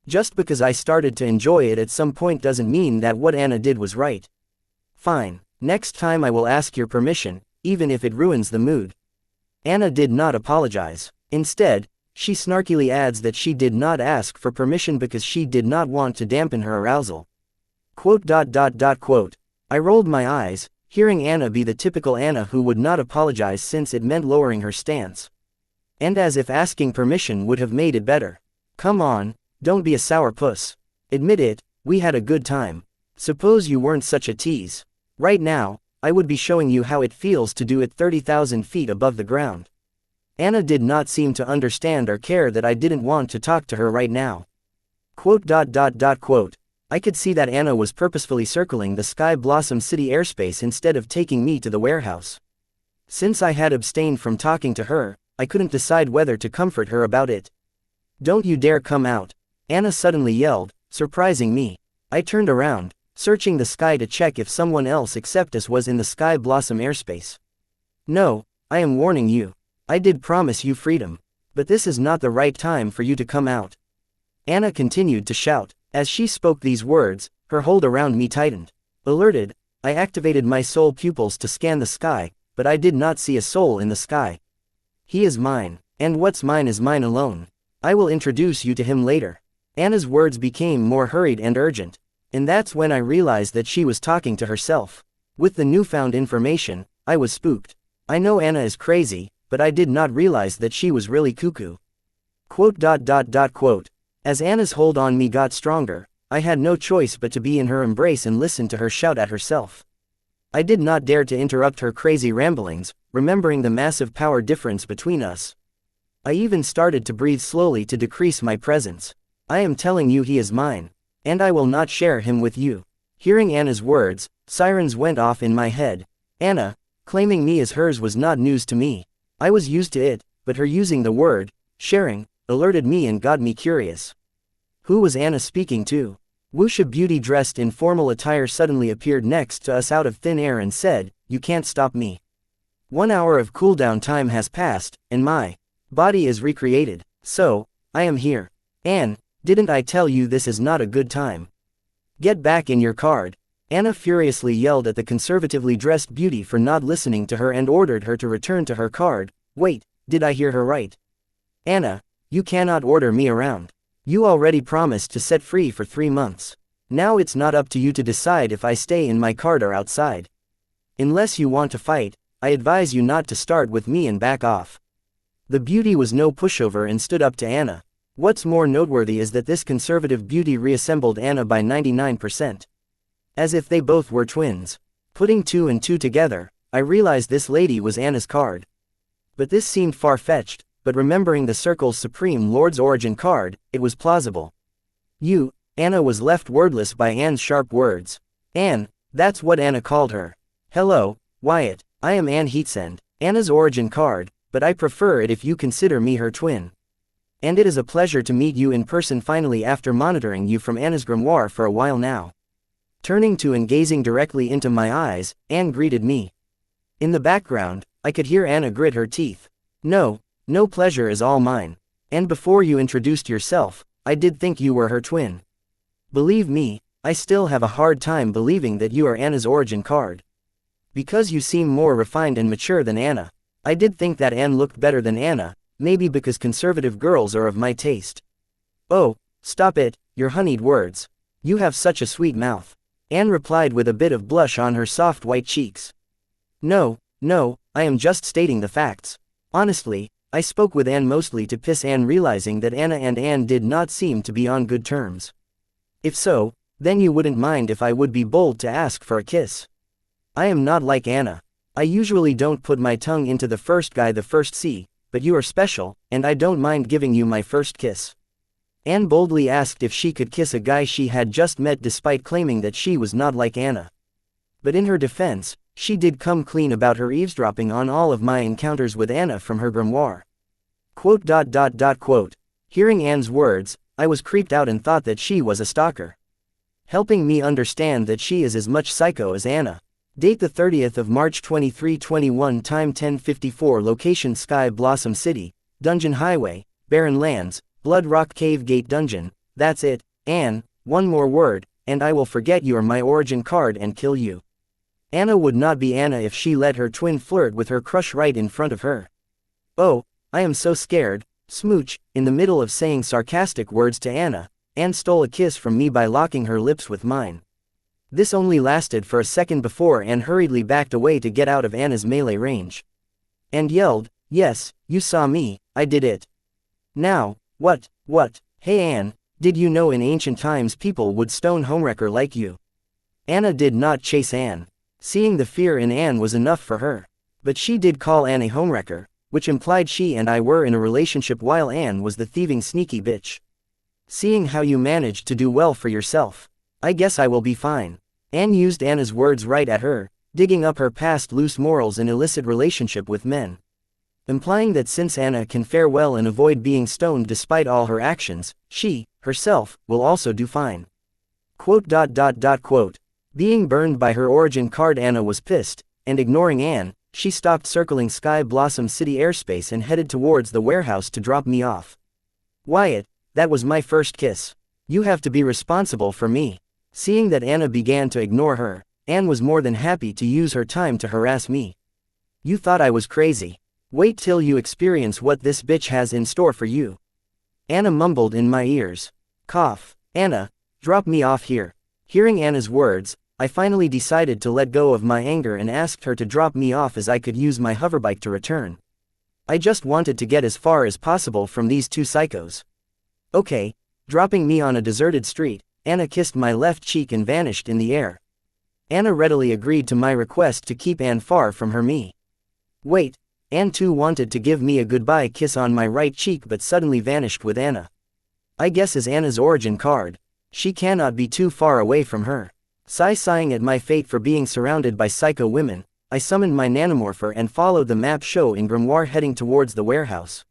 Just because I started to enjoy it at some point doesn't mean that what Anna did was right. Fine, next time I will ask your permission, even if it ruins the mood. Anna did not apologize. Instead, she snarkily adds that she did not ask for permission because she did not want to dampen her arousal. Quote. I rolled my eyes, hearing Anna be the typical Anna who would not apologize since it meant lowering her stance. And as if asking permission would have made it better. Come on, don't be a sourpuss. Admit it, we had a good time. Suppose you weren't such a tease. Right now, I would be showing you how it feels to do it 30,000 feet above the ground. Anna did not seem to understand or care that I didn't want to talk to her right now. Quote. I could see that Anna was purposefully circling the Sky Blossom City airspace instead of taking me to the warehouse. Since I had abstained from talking to her, I couldn't decide whether to comfort her about it. Don't you dare come out, Anna suddenly yelled, surprising me. I turned around, searching the sky to check if someone else except us was in the Sky Blossom airspace. No, I am warning you. I did promise you freedom. But this is not the right time for you to come out. Anna continued to shout. As she spoke these words, her hold around me tightened. Alerted, I activated my soul pupils to scan the sky, but I did not see a soul in the sky. He is mine, and what's mine is mine alone. I will introduce you to him later. Anna's words became more hurried and urgent. And that's when I realized that she was talking to herself. With the newfound information, I was spooked. I know Anna is crazy, but I did not realize that she was really cuckoo. Quote. As Anna's hold on me got stronger, I had no choice but to be in her embrace and listen to her shout at herself. I did not dare to interrupt her crazy ramblings, remembering the massive power difference between us. I even started to breathe slowly to decrease my presence. I am telling you he is mine, and I will not share him with you. Hearing Anna's words, sirens went off in my head. Anna, claiming me as hers was not news to me. I was used to it, but her using the word, sharing, alerted me and got me curious. Who was Anna speaking to? Wuxia beauty dressed in formal attire suddenly appeared next to us out of thin air and said, "You can't stop me. 1 hour of cooldown time has passed, and my body is recreated, so, I am here. Anne, didn't I tell you this is not a good time? Get back in your card." Anna furiously yelled at the conservatively dressed beauty for not listening to her and ordered her to return to her card. Wait, did I hear her right? Anna, you cannot order me around. You already promised to set free for 3 months. Now it's not up to you to decide if I stay in my card or outside. Unless you want to fight, I advise you not to start with me and back off. The beauty was no pushover and stood up to Anna. What's more noteworthy is that this conservative beauty reassembled Anna by 99%. As if they both were twins. Putting 2 and 2 together, I realized this lady was Anna's card. But this seemed far-fetched, but remembering the Circle's Supreme Lord's origin card, it was plausible. You, Anna was left wordless by Anne's sharp words. Anne, that's what Anna called her. Hello, Wyatt, I am Anne Heatsend, Anna's origin card, but I prefer it if you consider me her twin. And it is a pleasure to meet you in person finally after monitoring you from Anna's grimoire for a while now. Turning to and gazing directly into my eyes, Anne greeted me. In the background, I could hear Anna grit her teeth. No pleasure is all mine. And before you introduced yourself, I did think you were her twin. Believe me, I still have a hard time believing that you are Anna's origin card. Because you seem more refined and mature than Anna. I did think that Anne looked better than Anna, maybe because conservative girls are of my taste. Oh, stop it, your honeyed words. You have such a sweet mouth. Anne replied with a bit of blush on her soft white cheeks. No, I am just stating the facts. Honestly, I spoke with Anne mostly to piss Anne, realizing that Anna and Anne did not seem to be on good terms. If so, then you wouldn't mind if I would be bold to ask for a kiss. I am not like Anna. I usually don't put my tongue into the first guy the first see, but you are special, and I don't mind giving you my first kiss. Anne boldly asked if she could kiss a guy she had just met despite claiming that she was not like Anna. But in her defense, she did come clean about her eavesdropping on all of my encounters with Anna from her grimoire. Quote. Hearing Anne's words, I was creeped out and thought that she was a stalker. Helping me understand that she is as much psycho as Anna. Date the 30th of March 2321, time 10:54, location Sky Blossom City, Dungeon Highway, Barren Lands, Blood Rock Cave Gate Dungeon. That's it, Anne, one more word, and I will forget you are my origin card and kill you. Anna would not be Anna if she let her twin flirt with her crush right in front of her. Oh, I am so scared, smooch. In the middle of saying sarcastic words to Anna, Anne stole a kiss from me by locking her lips with mine. This only lasted for a second before Anne hurriedly backed away to get out of Anna's melee range. And yelled, "Yes, you saw me, I did it." Now, what? Hey Anne, did you know in ancient times people would stone homewrecker like you? Anna did not chase Anne. Seeing the fear in Anne was enough for her. But she did call Anne a homewrecker, which implied she and I were in a relationship while Anne was the thieving sneaky bitch. Seeing how you managed to do well for yourself, I guess I will be fine. Anne used Anna's words right at her, digging up her past loose morals and illicit relationship with men. Implying that since Anna can fare well and avoid being stoned despite all her actions, she, herself, will also do fine. Quote. Being burned by her origin card, Anna was pissed, and ignoring Anne, she stopped circling Sky Blossom City airspace and headed towards the warehouse to drop me off. Wyatt, that was my first kiss. You have to be responsible for me. Seeing that Anna began to ignore her, Anne was more than happy to use her time to harass me. You thought I was crazy. Wait till you experience what this bitch has in store for you. Anna mumbled in my ears. Cough. Anna, drop me off here. Hearing Anna's words, I finally decided to let go of my anger and asked her to drop me off as I could use my hoverbike to return. I just wanted to get as far as possible from these two psychos. Okay. Dropping me on a deserted street, Anna kissed my left cheek and vanished in the air. Anna readily agreed to my request to keep Anne far from her me. Wait, Anne too wanted to give me a goodbye kiss on my right cheek but suddenly vanished with Anna. I guess as Anna's origin card, she cannot be too far away from her. Sighing at my fate for being surrounded by psycho women, I summoned my nanomorpher and followed the map show in Grimoire heading towards the warehouse.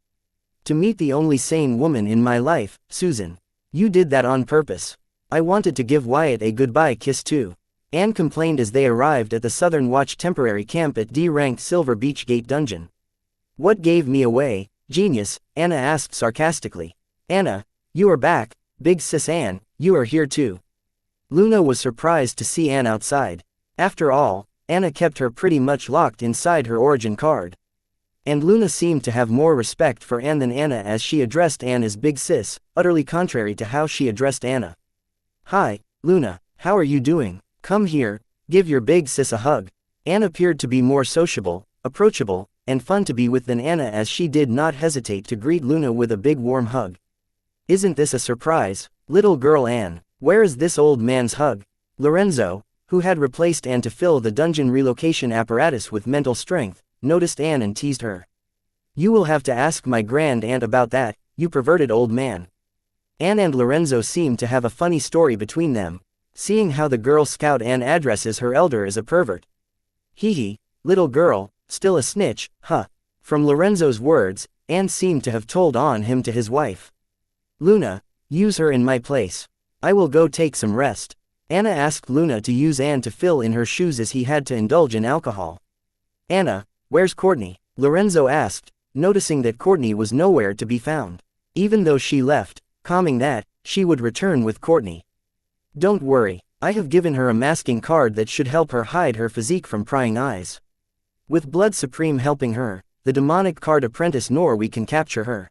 To meet the only sane woman in my life, Susan. You did that on purpose. I wanted to give Wyatt a goodbye kiss too. Anne complained as they arrived at the Southern Watch temporary camp at D-ranked Silver Beach Gate Dungeon. What gave me away, genius? Anna asked sarcastically. Anna, you are back, big sis Anne, you are here too. Luna was surprised to see Anne outside. After all, Anna kept her pretty much locked inside her origin card. And Luna seemed to have more respect for Anne than Anna as she addressed Anne as big sis, utterly contrary to how she addressed Anna. Hi, Luna, how are you doing? Come here, give your big sis a hug. Anne appeared to be more sociable, approachable, and fun to be with than Anna as she did not hesitate to greet Luna with a big warm hug. Isn't this a surprise, little girl Anne? Where is this old man's hug? Lorenzo, who had replaced Anne to fill the dungeon relocation apparatus with mental strength, noticed Anne and teased her. You will have to ask my grand aunt about that, you perverted old man. Anne and Lorenzo seemed to have a funny story between them, seeing how the Girl Scout Anne addresses her elder as a pervert. Hee, little girl, still a snitch, huh? From Lorenzo's words, Anne seemed to have told on him to his wife. Luna, use her in my place. I will go take some rest. Anna asked Luna to use Anne to fill in her shoes as he had to indulge in alcohol. Anna, where's Courtney? Lorenzo asked, noticing that Courtney was nowhere to be found. Even though she left, calming that, she would return with Courtney. Don't worry, I have given her a masking card that should help her hide her physique from prying eyes. With Blood Supreme helping her, the demonic card apprentice nor we can capture her.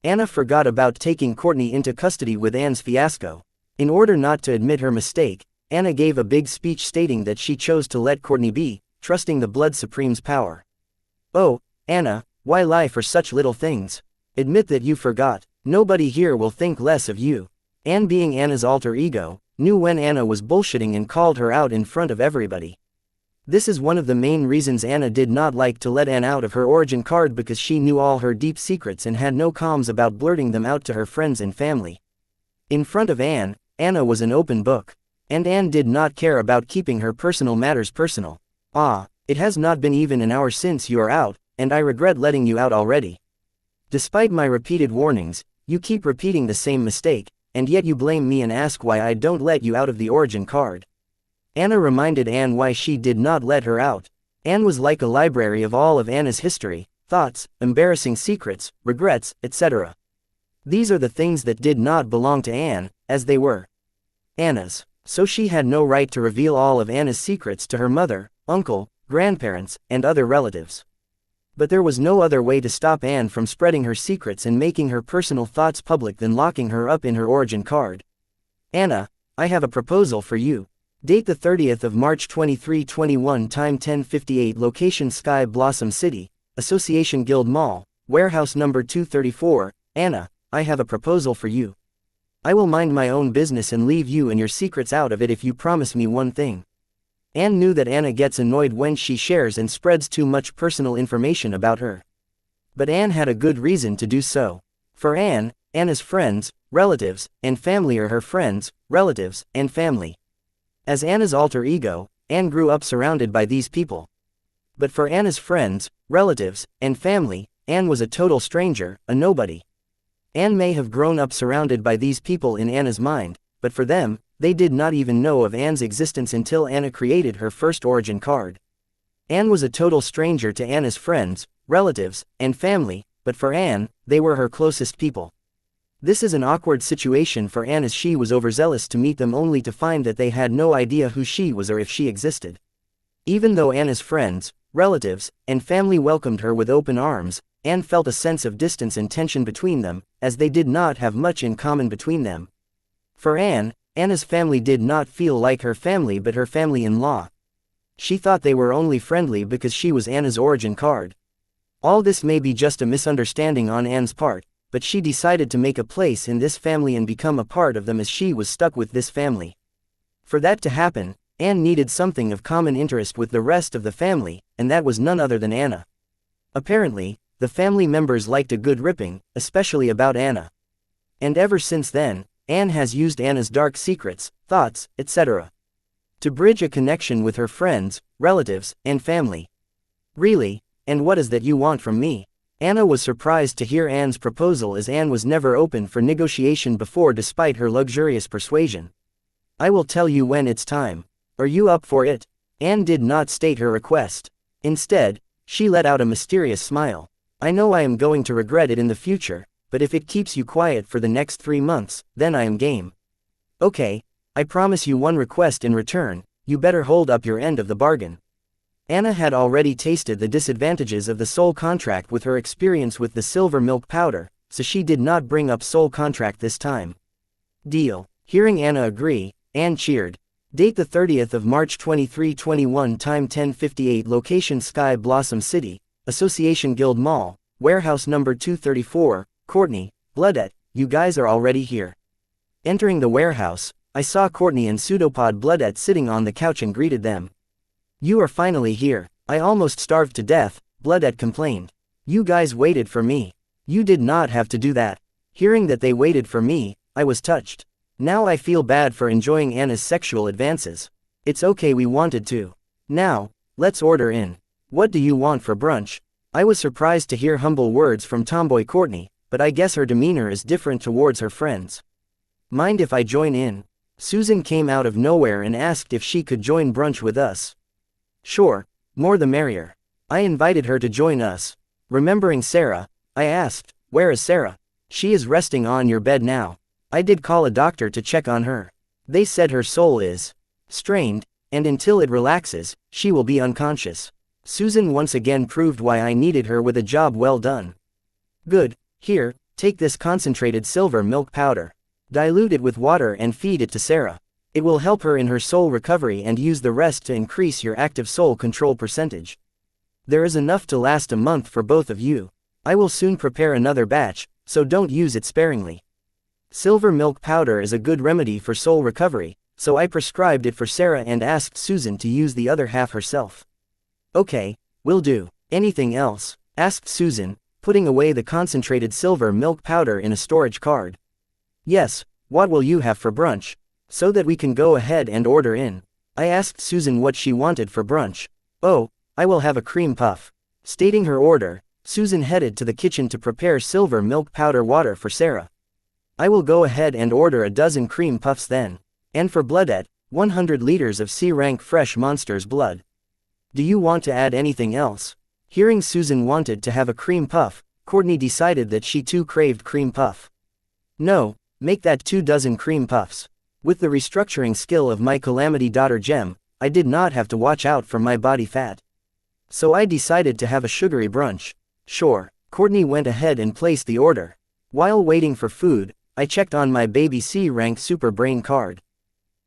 Anna forgot about taking Courtney into custody with Anne's fiasco. In order not to admit her mistake, Anna gave a big speech stating that she chose to let Courtney be, trusting the Blood Supreme's power. Oh, Anna, why lie for such little things? Admit that you forgot. Nobody here will think less of you. Anne, being Anna's alter ego, knew when Anna was bullshitting and called her out in front of everybody. This is one of the main reasons Anna did not like to let Anne out of her origin card, because she knew all her deep secrets and had no qualms about blurting them out to her friends and family. In front of Anne, Anna was an open book. And Anne did not care about keeping her personal matters personal. It has not been even an hour since you are out, and I regret letting you out already. Despite my repeated warnings, you keep repeating the same mistake, and yet you blame me and ask why I don't let you out of the origin card. Anna reminded Anne why she did not let her out. Anne was like a library of all of Anna's history, thoughts, embarrassing secrets, regrets, etc. These are the things that did not belong to Anne, as they were Anna's. So she had no right to reveal all of Anna's secrets to her mother, uncle, grandparents, and other relatives. But there was no other way to stop Anne from spreading her secrets and making her personal thoughts public than locking her up in her origin card. Anna, I have a proposal for you. Date the 30th of March 2321, time 10:58, location Sky Blossom City, Association Guild Mall, warehouse number 234. Anna, I have a proposal for you. I will mind my own business and leave you and your secrets out of it if you promise me one thing. Anne knew that Anna gets annoyed when she shares and spreads too much personal information about her. But Anne had a good reason to do so. For Anne, Anna's friends, relatives, and family are her friends, relatives, and family. As Anna's alter ego, Anne grew up surrounded by these people. But for Anna's friends, relatives, and family, Anne was a total stranger, a nobody. Anne may have grown up surrounded by these people in Anna's mind, but for them, they did not even know of Anne's existence until Anna created her first origin card. Anne was a total stranger to Anna's friends, relatives, and family, but for Anne, they were her closest people. This is an awkward situation for Anne as she was overzealous to meet them only to find that they had no idea who she was or if she existed. Even though Anna's friends, relatives, and family welcomed her with open arms, Anne felt a sense of distance and tension between them, as they did not have much in common between them. For Anne, Anna's family did not feel like her family but her family-in-law. She thought they were only friendly because she was Anna's origin card. All this may be just a misunderstanding on Anne's part, but she decided to make a place in this family and become a part of them as she was stuck with this family. For that to happen, Anne needed something of common interest with the rest of the family, and that was none other than Anna. Apparently, the family members liked a good ripping, especially about Anna. And ever since then, Anne has used Anna's dark secrets, thoughts, etc. to bridge a connection with her friends, relatives, and family. Really? And what is that you want from me? Anna was surprised to hear Anne's proposal as Anne was never open for negotiation before despite her luxurious persuasion. I will tell you when it's time. Are you up for it? Anne did not state her request. Instead, she let out a mysterious smile. I know I am going to regret it in the future, but if it keeps you quiet for the next 3 months, then I am game. Okay, I promise you one request in return, you better hold up your end of the bargain. Anna had already tasted the disadvantages of the soul contract with her experience with the silver milk powder, so she did not bring up soul contract this time. Deal. Hearing Anna agree, Anne cheered. Date the 30th of March 2321, time 10:58, location Sky Blossom City, Association Guild Mall, warehouse number 234. Courtney, Bloodette, you guys are already here. Entering the warehouse, I saw Courtney and pseudopod Bloodette sitting on the couch and greeted them. You are finally here. I almost starved to death, Bloodette complained. You guys waited for me. You did not have to do that. Hearing that they waited for me, I was touched. Now I feel bad for enjoying Anna's sexual advances. It's okay, we wanted to. Now, let's order in. What do you want for brunch? I was surprised to hear humble words from tomboy Courtney, but I guess her demeanor is different towards her friends. Mind if I join in? Susan came out of nowhere and asked if she could join brunch with us. Sure, more the merrier. I invited her to join us. Remembering Sarah, I asked, where is Sarah? She is resting on your bed now. I did call a doctor to check on her. They said her soul is strained, and until it relaxes, she will be unconscious. Susan once again proved why I needed her with a job well done. Good, here, take this concentrated silver milk powder. Dilute it with water and feed it to Sarah. It will help her in her soul recovery and use the rest to increase your active soul control percentage. There is enough to last a month for both of you. I will soon prepare another batch, so don't use it sparingly. Silver milk powder is a good remedy for soul recovery, so I prescribed it for Sarah and asked Susan to use the other half herself. Okay, will do. Anything else? Asked Susan, putting away the concentrated silver milk powder in a storage card. Yes, what will you have for brunch? So that we can go ahead and order in. I asked Susan what she wanted for brunch. Oh, I will have a cream puff. Stating her order, Susan headed to the kitchen to prepare silver milk powder water for Sarah. I will go ahead and order a dozen cream puffs then. And for Bloodette, 100 liters of C-rank fresh monster's blood. Do you want to add anything else? Hearing Susan wanted to have a cream puff, Courtney decided that she too craved cream puff. No, make that 24 cream puffs. With the restructuring skill of my calamity daughter Gem, I did not have to watch out for my body fat. So I decided to have a sugary brunch. Sure, Courtney went ahead and placed the order. While waiting for food, I checked on my baby C-rank super brain card.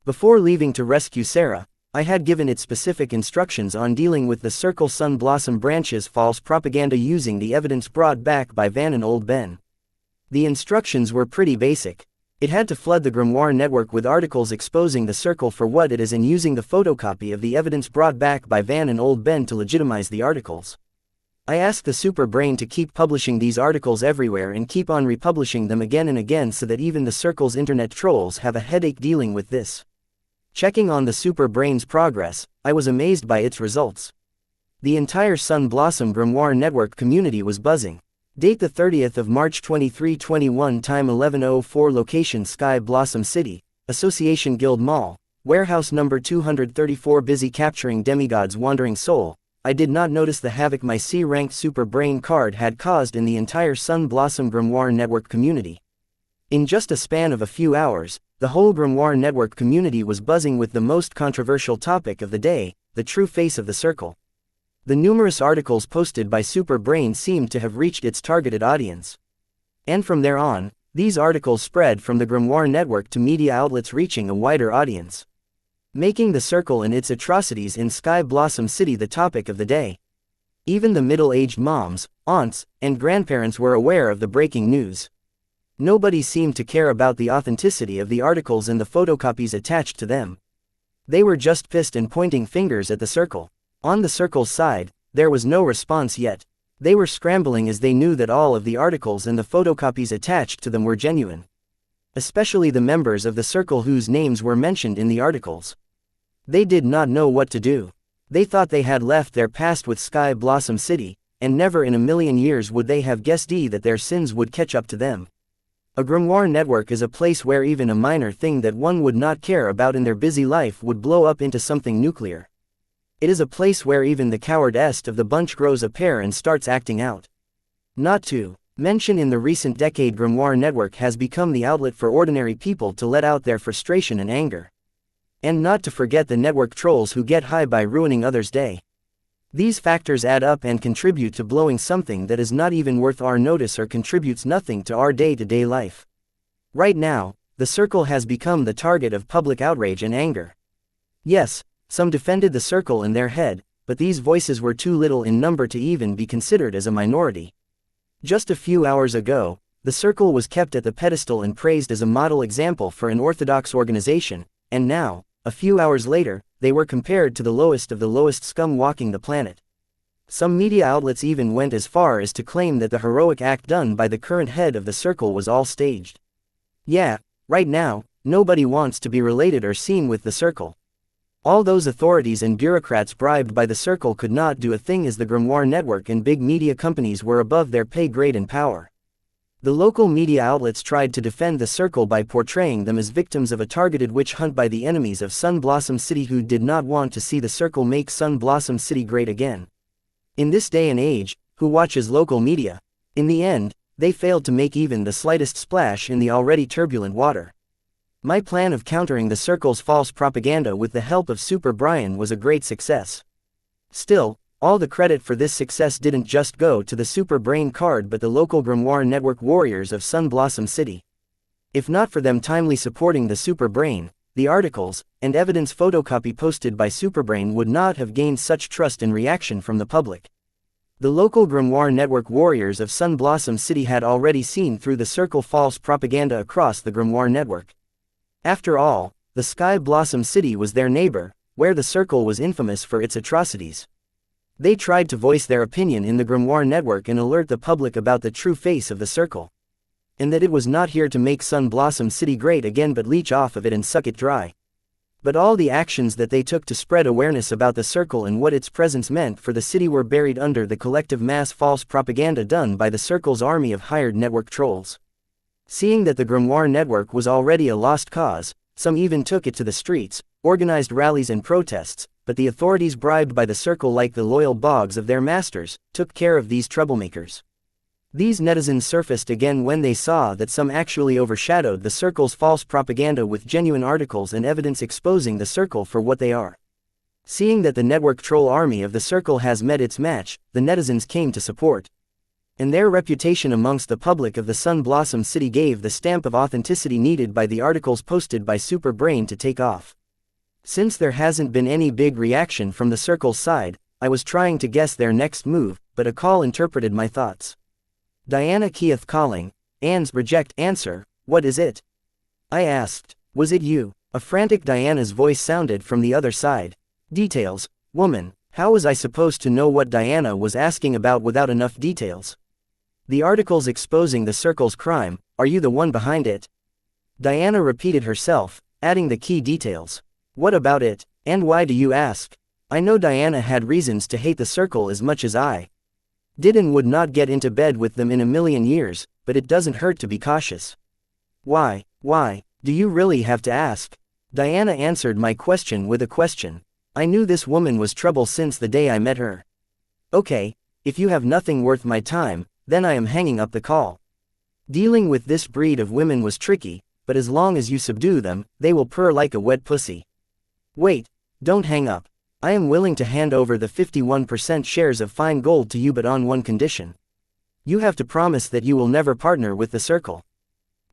Before leaving to rescue Sarah, I had given it specific instructions on dealing with the Circle Sun Blossom branch's false propaganda using the evidence brought back by Van and Old Ben. The instructions were pretty basic. It had to flood the Grimoire network with articles exposing the Circle for what it is and using the photocopy of the evidence brought back by Van and Old Ben to legitimize the articles. I asked the super brain to keep publishing these articles everywhere and keep on republishing them again and again so that even the Circle's internet trolls have a headache dealing with this. Checking on the super brain's progress, I was amazed by its results. The entire Sun Blossom Grimoire network community was buzzing. Date the 30th of March 2321, time 11:04, location Sky Blossom City, Association Guild Mall, warehouse number 234, busy capturing Demigod's wandering soul. I did not notice the havoc my C-ranked super brain card had caused in the entire Sun Blossom Grimoire network community. In just a span of a few hours, the whole Grimoire network community was buzzing with the most controversial topic of the day, the true face of the Circle. The numerous articles posted by Super Brain seemed to have reached its targeted audience. And from there on, these articles spread from the Grimoire network to media outlets reaching a wider audience, making the Circle and its atrocities in Sky Blossom City the topic of the day. Even the middle-aged moms, aunts, and grandparents were aware of the breaking news. Nobody seemed to care about the authenticity of the articles and the photocopies attached to them. They were just pissed and pointing fingers at the Circle. On the Circle's side, there was no response yet. They were scrambling as they knew that all of the articles and the photocopies attached to them were genuine. Especially the members of the Circle whose names were mentioned in the articles. They did not know what to do. They thought they had left their past with Sky Blossom City, and never in a million years would they have guessed that their sins would catch up to them. A Grimoire network is a place where even a minor thing that one would not care about in their busy life would blow up into something nuclear. It is a place where even the cowardest of the bunch grows a pair and starts acting out. Not to mention, in the recent decade, Grimoire network has become the outlet for ordinary people to let out their frustration and anger. And not to forget the network trolls who get high by ruining others' day. These factors add up and contribute to blowing something that is not even worth our notice or contributes nothing to our day-to-day life. Right now, the Circle has become the target of public outrage and anger. Yes, some defended the Circle in their head, but these voices were too little in number to even be considered as a minority. Just a few hours ago, the Circle was kept at the pedestal and praised as a model example for an orthodox organization, and now, a few hours later, they were compared to the lowest of the lowest scum walking the planet. Some media outlets even went as far as to claim that the heroic act done by the current head of the Circle was all staged. Yeah, right now, nobody wants to be related or seen with the Circle. All those authorities and bureaucrats bribed by the Circle could not do a thing, as the Grimoire network and big media companies were above their pay grade and power. The local media outlets tried to defend the Circle by portraying them as victims of a targeted witch hunt by the enemies of Sun Blossom City who did not want to see the Circle make Sun Blossom City great again. In this day and age, who watches local media? In the end, they failed to make even the slightest splash in the already turbulent water. My plan of countering the Circle's false propaganda with the help of Super Brian was a great success. Still, all the credit for this success didn't just go to the Super Brain card but the local Grimoire network warriors of Sun Blossom City. If not for them timely supporting the Super Brain, the articles and evidence photocopy posted by Super Brain would not have gained such trust and reaction from the public. The local Grimoire network warriors of Sun Blossom City had already seen through the Circle false propaganda across the Grimoire network. After all, the Sky Blossom City was their neighbor, where the Circle was infamous for its atrocities. They tried to voice their opinion in the Grimoire network and alert the public about the true face of the Circle. And that it was not here to make Sun Blossom City great again but leech off of it and suck it dry. But all the actions that they took to spread awareness about the Circle and what its presence meant for the city were buried under the collective mass false propaganda done by the Circle's army of hired network trolls. Seeing that the Grimoire network was already a lost cause, some even took it to the streets, organized rallies and protests, but the authorities bribed by the circle, like the loyal bogs of their masters, took care of these troublemakers. These netizens surfaced again when they saw that some actually overshadowed the circle's false propaganda with genuine articles and evidence exposing the circle for what they are. Seeing that the network troll army of the circle has met its match, the netizens came to support. And their reputation amongst the public of the Sun Blossom City gave the stamp of authenticity needed by the articles posted by Super Brain to take off. Since there hasn't been any big reaction from the circle's side, I was trying to guess their next move, but a call interpreted my thoughts. Diana Keith calling. Anne's reject answer. What is it? I asked. Was it you? A frantic Diana's voice sounded from the other side. Details. Woman, how was I supposed to know what Diana was asking about without enough details? The articles exposing the circle's crime, are you the one behind it? Diana repeated herself, adding the key details. What about it, and why do you ask? I know Diana had reasons to hate the circle as much as I did and would not get into bed with them in a million years, but it doesn't hurt to be cautious. Why, do you really have to ask? Diana answered my question with a question. I knew this woman was trouble since the day I met her. Okay, if you have nothing worth my time, then I am hanging up the call. Dealing with this breed of women was tricky, but as long as you subdue them, they will purr like a wet pussy. Wait, don't hang up. I am willing to hand over the 51% shares of Fine Gold to you, but on one condition. You have to promise that you will never partner with the circle.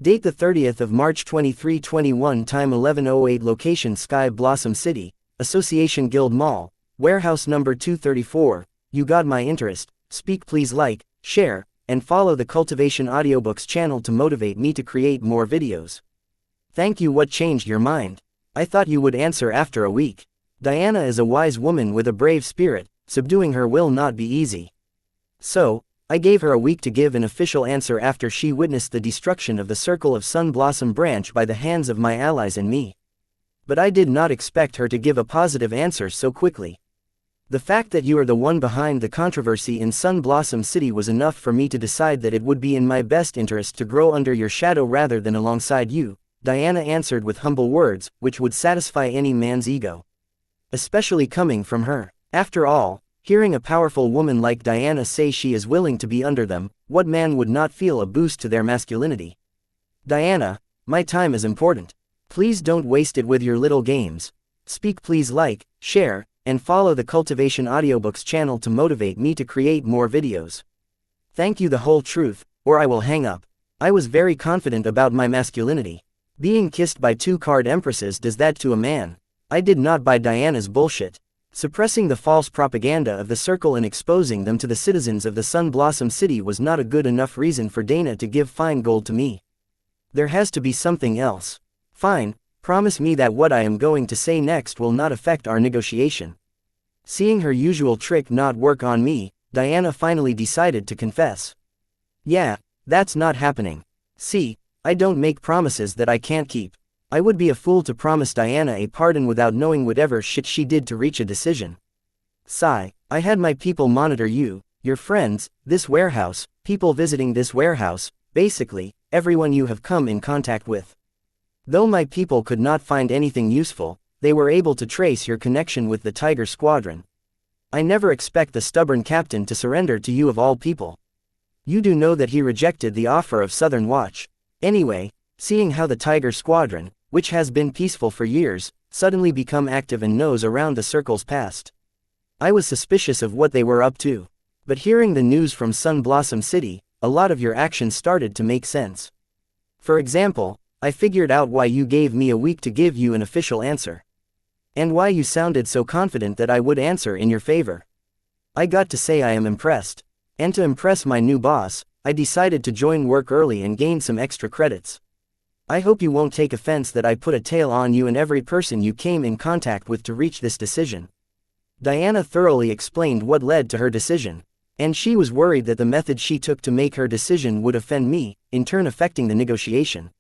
Date the 30th of March 2321, time 11:08, location Sky Blossom City, Association Guild Mall, warehouse number 234. You got my interest. Speak, please like, share, and follow the Cultivation Audiobooks channel to motivate me to create more videos. Thank you. What changed your mind? I thought you would answer after a week. Diana is a wise woman with a brave spirit, subduing her will not be easy. So, I gave her a week to give an official answer after she witnessed the destruction of the Circle of Sun Blossom branch by the hands of my allies and me. But I did not expect her to give a positive answer so quickly. The fact that you are the one behind the controversy in Sun Blossom City was enough for me to decide that it would be in my best interest to grow under your shadow rather than alongside you, Diana answered with humble words, which would satisfy any man's ego. Especially coming from her. After all, hearing a powerful woman like Diana say she is willing to be under them, what man would not feel a boost to their masculinity? Diana, my time is important. Please don't waste it with your little games. Speak, please like, share, and follow the Cultivation Audiobooks channel to motivate me to create more videos. Thank you, the whole truth, or I will hang up. I was very confident about my masculinity. Being kissed by 2 card empresses does that to a man. I did not buy Diana's bullshit. Suppressing the false propaganda of the circle and exposing them to the citizens of the Sun Blossom City was not a good enough reason for Dana to give Fine Gold to me. There has to be something else. Fine, promise me that what I am going to say next will not affect our negotiation. Seeing her usual trick not work on me, Diana finally decided to confess. Yeah, that's not happening. See, I don't make promises that I can't keep. I would be a fool to promise Diana a pardon without knowing whatever shit she did to reach a decision. Sigh, I had my people monitor you, your friends, this warehouse, people visiting this warehouse, basically, everyone you have come in contact with. Though my people could not find anything useful, they were able to trace your connection with the Tiger Squadron. I never expect the stubborn captain to surrender to you of all people. You do know that he rejected the offer of Southern Watch. Anyway, seeing how the Tiger Squadron, which has been peaceful for years, suddenly become active and knows around the circle's past, I was suspicious of what they were up to. But hearing the news from Sun Blossom City, a lot of your actions started to make sense. For example, I figured out why you gave me a week to give you an official answer. And why you sounded so confident that I would answer in your favor. I got to say I am impressed. And to impress my new boss, I decided to join work early and gain some extra credits. I hope you won't take offense that I put a tail on you and every person you came in contact with to reach this decision. Diana thoroughly explained what led to her decision. And she was worried that the method she took to make her decision would offend me, in turn affecting the negotiation.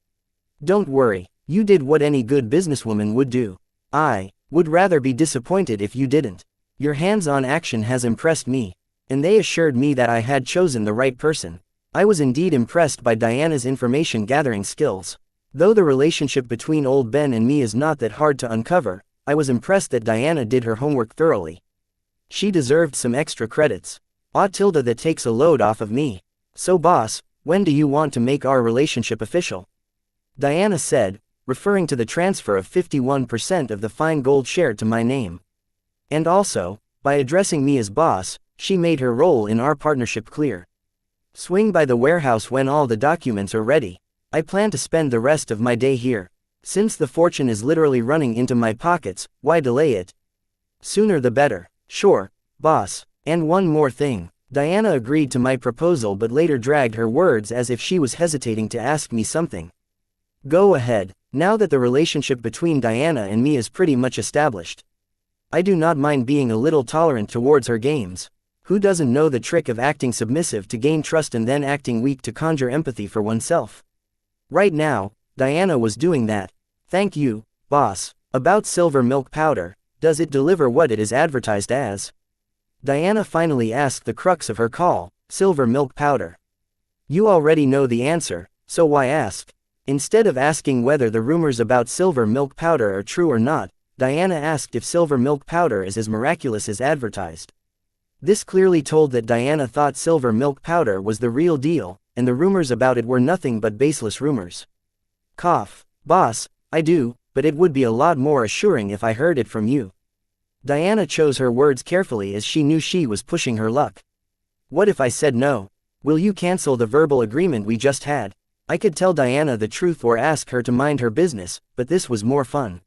Don't worry, you did what any good businesswoman would do. I would rather be disappointed if you didn't. Your hands-on action has impressed me. And they assured me that I had chosen the right person. I was indeed impressed by Diana's information gathering skills. Though the relationship between old Ben and me is not that hard to uncover, I was impressed that Diana did her homework thoroughly. She deserved some extra credits. That takes a load off of me. So boss, when do you want to make our relationship official? Diana said, referring to the transfer of 51% of the fine gold share to my name. And also, by addressing me as boss, she made her role in our partnership clear. Swing by the warehouse when all the documents are ready. I plan to spend the rest of my day here. Since the fortune is literally running into my pockets, why delay it? Sooner the better. Sure, boss. And one more thing. Diana agreed to my proposal but later dragged her words as if she was hesitating to ask me something. Go ahead. Now that the relationship between Diana and me is pretty much established. I do not mind being a little tolerant towards her games. Who doesn't know the trick of acting submissive to gain trust and then acting weak to conjure empathy for oneself? Right now, Diana was doing that. Thank you, boss. About silver milk powder, does it deliver what it is advertised as? Diana finally asked the crux of her call, silver milk powder. You already know the answer, so why ask? Instead of asking whether the rumors about silver milk powder are true or not, Diana asked if silver milk powder is as miraculous as advertised. This clearly told that Diana thought silver milk powder was the real deal, and the rumors about it were nothing but baseless rumors. Cough. Boss, I do, but it would be a lot more assuring if I heard it from you. Diana chose her words carefully as she knew she was pushing her luck. What if I said no? Will you cancel the verbal agreement we just had? I could tell Diana the truth or ask her to mind her business, but this was more fun.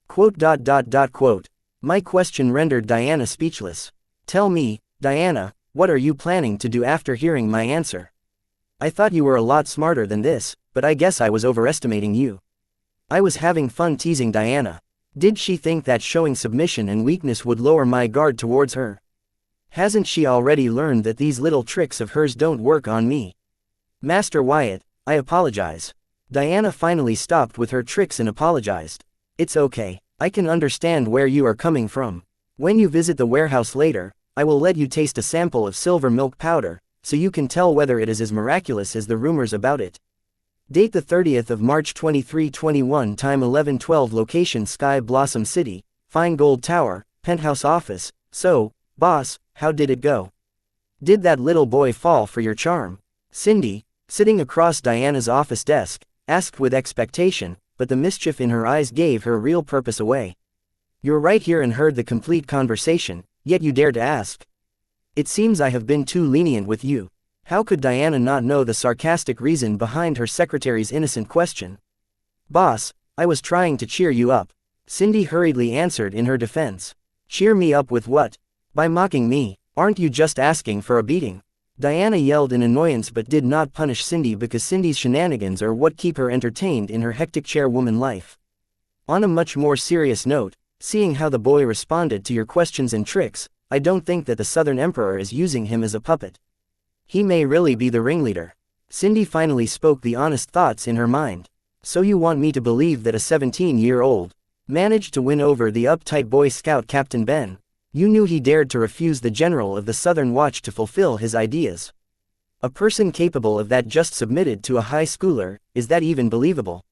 Quote. My question rendered Diana speechless. Tell me, Diana, what are you planning to do after hearing my answer? I thought you were a lot smarter than this, but I guess I was overestimating you. I was having fun teasing Diana. Did she think that showing submission and weakness would lower my guard towards her? Hasn't she already learned that these little tricks of hers don't work on me? Master Wyatt, I apologize. Diana finally stopped with her tricks and apologized. It's okay, I can understand where you are coming from. When you visit the warehouse later, I will let you taste a sample of silver milk powder, so you can tell whether it is as miraculous as the rumors about it. Date the 30th of March 2321, time 11:12, location Sky Blossom City, Fine Gold Tower, Penthouse Office. So, boss, how did it go? Did that little boy fall for your charm? Cindy, sitting across Diana's office desk, asked with expectation, but the mischief in her eyes gave her real purpose away. You're right here and heard the complete conversation, yet you dare to ask. It seems I have been too lenient with you. How could Diana not know the sarcastic reason behind her secretary's innocent question? Boss, I was trying to cheer you up. Cindy hurriedly answered in her defense. Cheer me up with what? By mocking me. Aren't you just asking for a beating? Diana yelled in annoyance but did not punish Cindy because Cindy's shenanigans are what keep her entertained in her hectic chairwoman life. On a much more serious note, seeing how the boy responded to your questions and tricks, I don't think that the Southern Emperor is using him as a puppet. He may really be the ringleader. Cindy finally spoke the honest thoughts in her mind. So you want me to believe that a 17-year-old managed to win over the uptight Boy Scout Captain Ben? You knew he dared to refuse the general of the Southern Watch to fulfill his ideas. A person capable of that just submitted to a high schooler, is that even believable?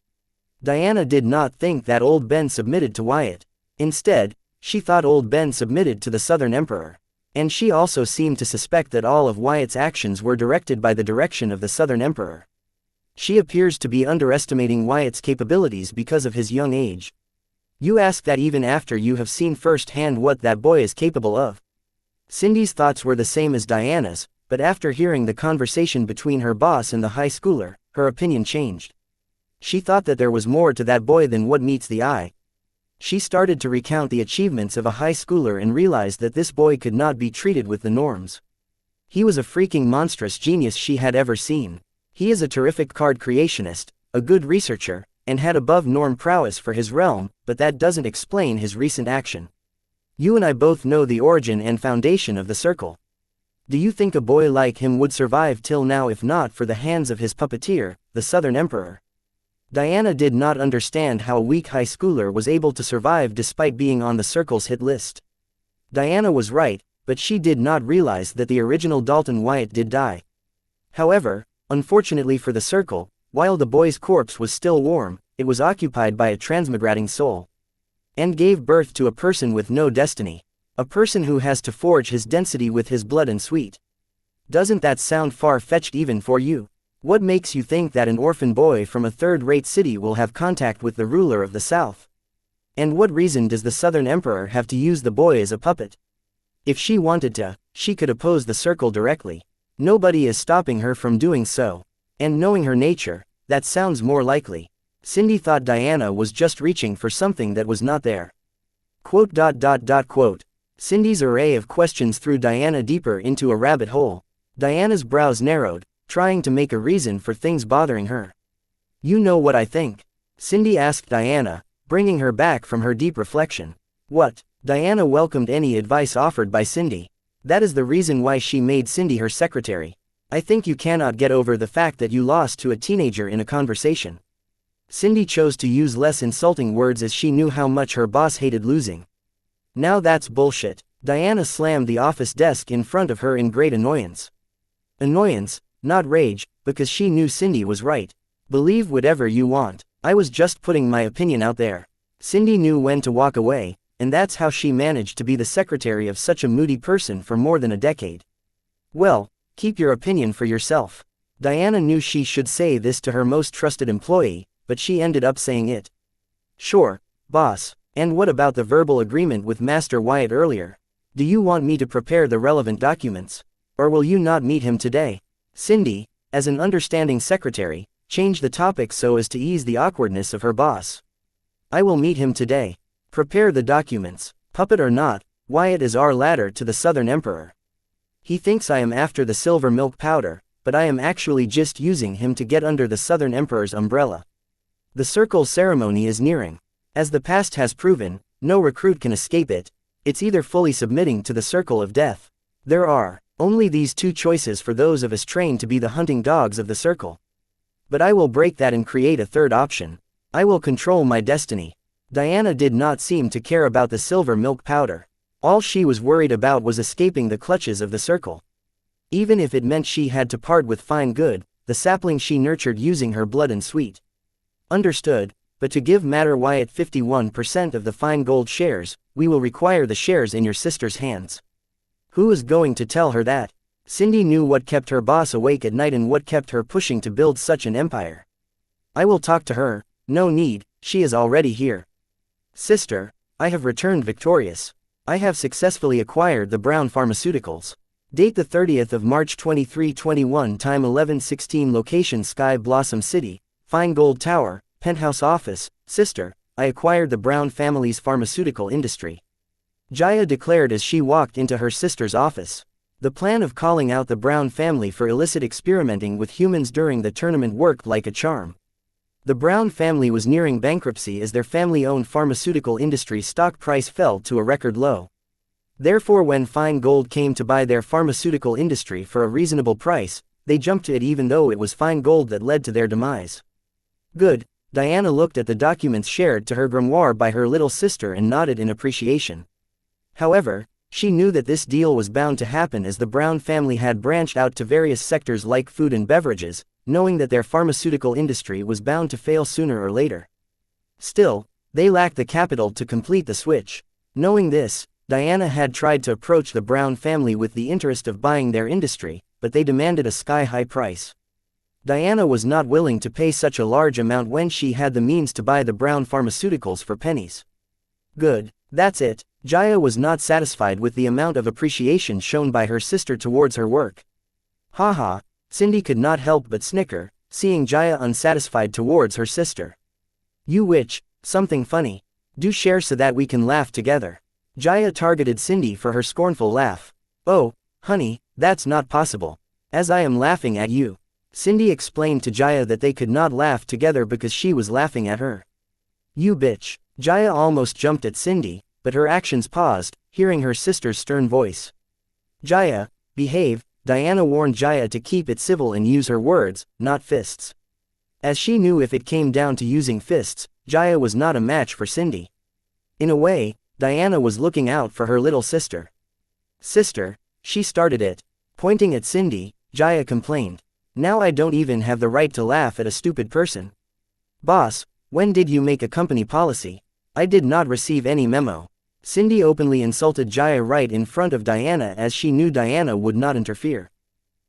Diana did not think that old Ben submitted to Wyatt. Instead, she thought old Ben submitted to the Southern Emperor. And she also seemed to suspect that all of Wyatt's actions were directed by the direction of the Southern Emperor. She appears to be underestimating Wyatt's capabilities because of his young age. You ask that even after you have seen firsthand what that boy is capable of. Cindy's thoughts were the same as Diana's, but after hearing the conversation between her boss and the high schooler, her opinion changed. She thought that there was more to that boy than what meets the eye. She started to recount the achievements of a high schooler and realized that this boy could not be treated with the norms. He was a freaking monstrous genius she had ever seen. He is a terrific card creationist, a good researcher, and had above-norm prowess for his realm, but that doesn't explain his recent action. You and I both know the origin and foundation of the circle. Do you think a boy like him would survive till now if not for the hands of his puppeteer, the Southern Emperor? Diana did not understand how a weak high schooler was able to survive despite being on the circle's hit list. Diana was right, but she did not realize that the original Dalton Wyatt did die. However, unfortunately for the circle, while the boy's corpse was still warm, it was occupied by a transmigrating soul. And gave birth to a person with no destiny. A person who has to forge his density with his blood and sweat. Doesn't that sound far-fetched even for you? What makes you think that an orphan boy from a third-rate city will have contact with the ruler of the South? And what reason does the Southern Emperor have to use the boy as a puppet? If she wanted to, she could oppose the circle directly. Nobody is stopping her from doing so. And knowing her nature, that sounds more likely. Cindy thought Diana was just reaching for something that was not there. Quote. Cindy's array of questions threw Diana deeper into a rabbit hole. Diana's brows narrowed, trying to make a reason for things bothering her. You know what I think? Cindy asked Diana, bringing her back from her deep reflection. What? Diana welcomed any advice offered by Cindy. That is the reason why she made Cindy her secretary. I think you cannot get over the fact that you lost to a teenager in a conversation. Cindy chose to use less insulting words as she knew how much her boss hated losing. Now that's bullshit. Diana slammed the office desk in front of her in great annoyance. Annoyance, not rage, because she knew Cindy was right. Believe whatever you want. I was just putting my opinion out there. Cindy knew when to walk away, and that's how she managed to be the secretary of such a moody person for more than a decade. Well, keep your opinion for yourself. Diana knew she should say this to her most trusted employee, but she ended up saying it. Sure, boss. And what about the verbal agreement with Master Wyatt earlier? Do you want me to prepare the relevant documents? Or will you not meet him today? Cindy, as an understanding secretary, changed the topic so as to ease the awkwardness of her boss. I will meet him today. Prepare the documents. Puppet or not, Wyatt is our ladder to the Southern Emperor. He thinks I am after the silver milk powder, but I am actually just using him to get under the Southern Emperor's umbrella. The circle ceremony is nearing. As the past has proven, no recruit can escape it. It's either fully submitting to the circle of death. There are only these two choices for those of us trained to be the hunting dogs of the circle. But I will break that and create a third option. I will control my destiny. Diana did not seem to care about the silver milk powder. All she was worried about was escaping the clutches of the circle. Even if it meant she had to part with fine good, the sapling she nurtured using her blood and sweat. Understood, but to give Master Wyatt 51% of the fine gold shares, we will require the shares in your sister's hands. Who is going to tell her that? Cindy knew what kept her boss awake at night and what kept her pushing to build such an empire. I will talk to her. No need, she is already here. Sister, I have returned victorious. I have successfully acquired the Brown Pharmaceuticals. Date the 30th of March 2321, time 11:16, location Sky Blossom City, Fine Gold Tower, Penthouse Office. Sister, I acquired the Brown family's pharmaceutical industry. Jaya declared as she walked into her sister's office. The plan of calling out the Brown family for illicit experimenting with humans during the tournament worked like a charm. The Brown family was nearing bankruptcy as their family-owned pharmaceutical industry stock price fell to a record low. Therefore, when Fine Gold came to buy their pharmaceutical industry for a reasonable price, they jumped to it even though it was Fine Gold that led to their demise. Good. Diana looked at the documents shared to her grimoire by her little sister and nodded in appreciation. However, she knew that this deal was bound to happen as the Brown family had branched out to various sectors like food and beverages, knowing that their pharmaceutical industry was bound to fail sooner or later. Still, they lacked the capital to complete the switch. Knowing this, Diana had tried to approach the Brown family with the interest of buying their industry, but they demanded a sky-high price. Diana was not willing to pay such a large amount when she had the means to buy the Brown Pharmaceuticals for pennies. Good, that's it. Jaya was not satisfied with the amount of appreciation shown by her sister towards her work. Haha, Cindy could not help but snicker, seeing Jaya unsatisfied towards her sister. You witch, something funny. Do share so that we can laugh together. Jaya targeted Cindy for her scornful laugh. Oh, honey, that's not possible. As I am laughing at you. Cindy explained to Jaya that they could not laugh together because she was laughing at her. You bitch. Jaya almost jumped at Cindy, but her actions paused, hearing her sister's stern voice. Jaya, behave. Diana warned Jaya to keep it civil and use her words, not fists. As she knew if it came down to using fists, Jaya was not a match for Cindy. In a way, Diana was looking out for her little sister. Sister, she started it. Pointing at Cindy, Jaya complained. Now I don't even have the right to laugh at a stupid person. Boss, when did you make a company policy? I did not receive any memo. Cindy openly insulted Jaya right in front of Diana as she knew Diana would not interfere.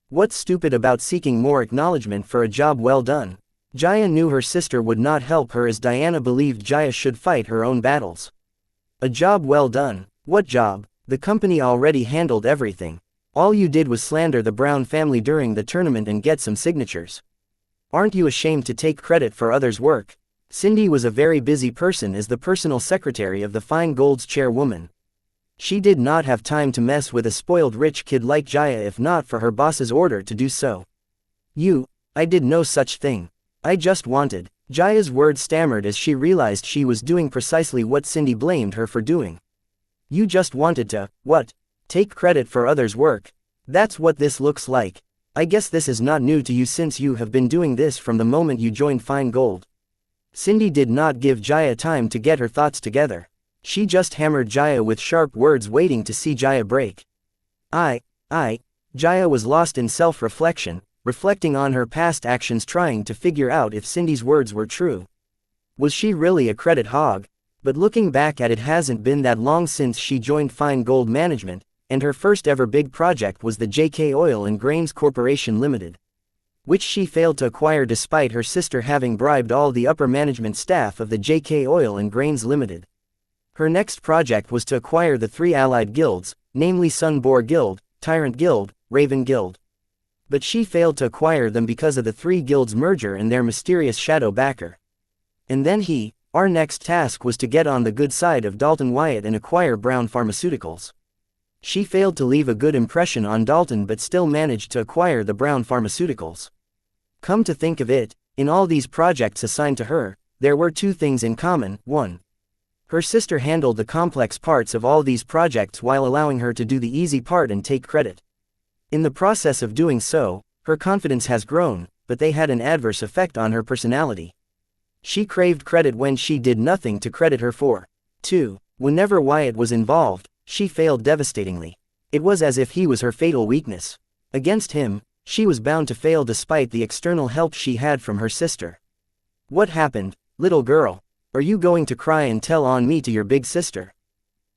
What's stupid about seeking more acknowledgement for a job well done? Jaya knew her sister would not help her as Diana believed Jaya should fight her own battles. A job well done? What job? The company already handled everything. All you did was slander the Brown family during the tournament and get some signatures. Aren't you ashamed to take credit for others' work? Cindy was a very busy person as the personal secretary of the Fine Gold's chairwoman. She did not have time to mess with a spoiled rich kid like Jaya if not for her boss's order to do so. I did no such thing. I just wanted. Jaya's words stammered as she realized she was doing precisely what Cindy blamed her for doing. You just wanted to, what? Take credit for others' work. That's what this looks like. I guess this is not new to you since you have been doing this from the moment you joined Fine Gold. Cindy did not give Jaya time to get her thoughts together. She just hammered Jaya with sharp words waiting to see Jaya break. Jaya was lost in self-reflection, reflecting on her past actions trying to figure out if Cindy's words were true. Was she really a credit hog? But looking back at it hasn't been that long since she joined Fine Gold Management, and her first ever big project was the JK Oil and Grains Corporation Limited, which she failed to acquire despite her sister having bribed all the upper management staff of the JK Oil and Grains Limited. Her next project was to acquire the 3 allied guilds, namely Sunboar Guild, Tyrant Guild, Raven Guild. But she failed to acquire them because of the 3 guilds' merger and their mysterious shadow backer. And then our next task was to get on the good side of Dalton Wyatt and acquire Brown Pharmaceuticals. She failed to leave a good impression on Dalton but still managed to acquire the Brown Pharmaceuticals. Come to think of it, in all these projects assigned to her, there were 2 things in common. 1. Her sister handled the complex parts of all these projects while allowing her to do the easy part and take credit. In the process of doing so, her confidence has grown, but they had an adverse effect on her personality. She craved credit when she did nothing to credit her for. 2. Whenever Wyatt was involved, she failed devastatingly. It was as if he was her fatal weakness. Against him, she was bound to fail despite the external help she had from her sister. What happened, little girl? Are you going to cry and tell on me to your big sister?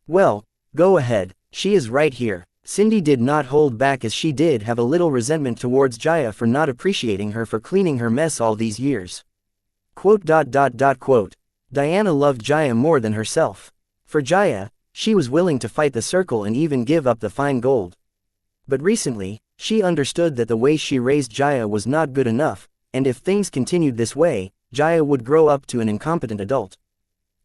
Well, go ahead, she is right here. Cindy did not hold back as she did have a little resentment towards Jaya for not appreciating her for cleaning her mess all these years. Diana loved Jaya more than herself. For Jaya, she was willing to fight the circle and even give up the Fine Gold. But recently, she understood that the way she raised Jaya was not good enough, and if things continued this way, Jaya would grow up to an incompetent adult.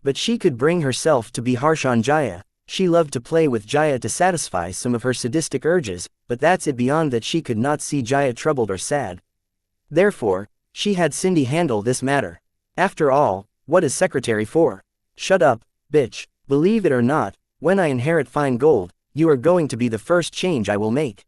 But she could bring herself to be harsh on Jaya. She loved to play with Jaya to satisfy some of her sadistic urges, but that's it. Beyond that, she could not see Jaya troubled or sad. Therefore, she had Cindy handle this matter. After all, what is secretary for? Shut up, bitch. Believe it or not, when I inherit Fine Gold, you are going to be the first change I will make.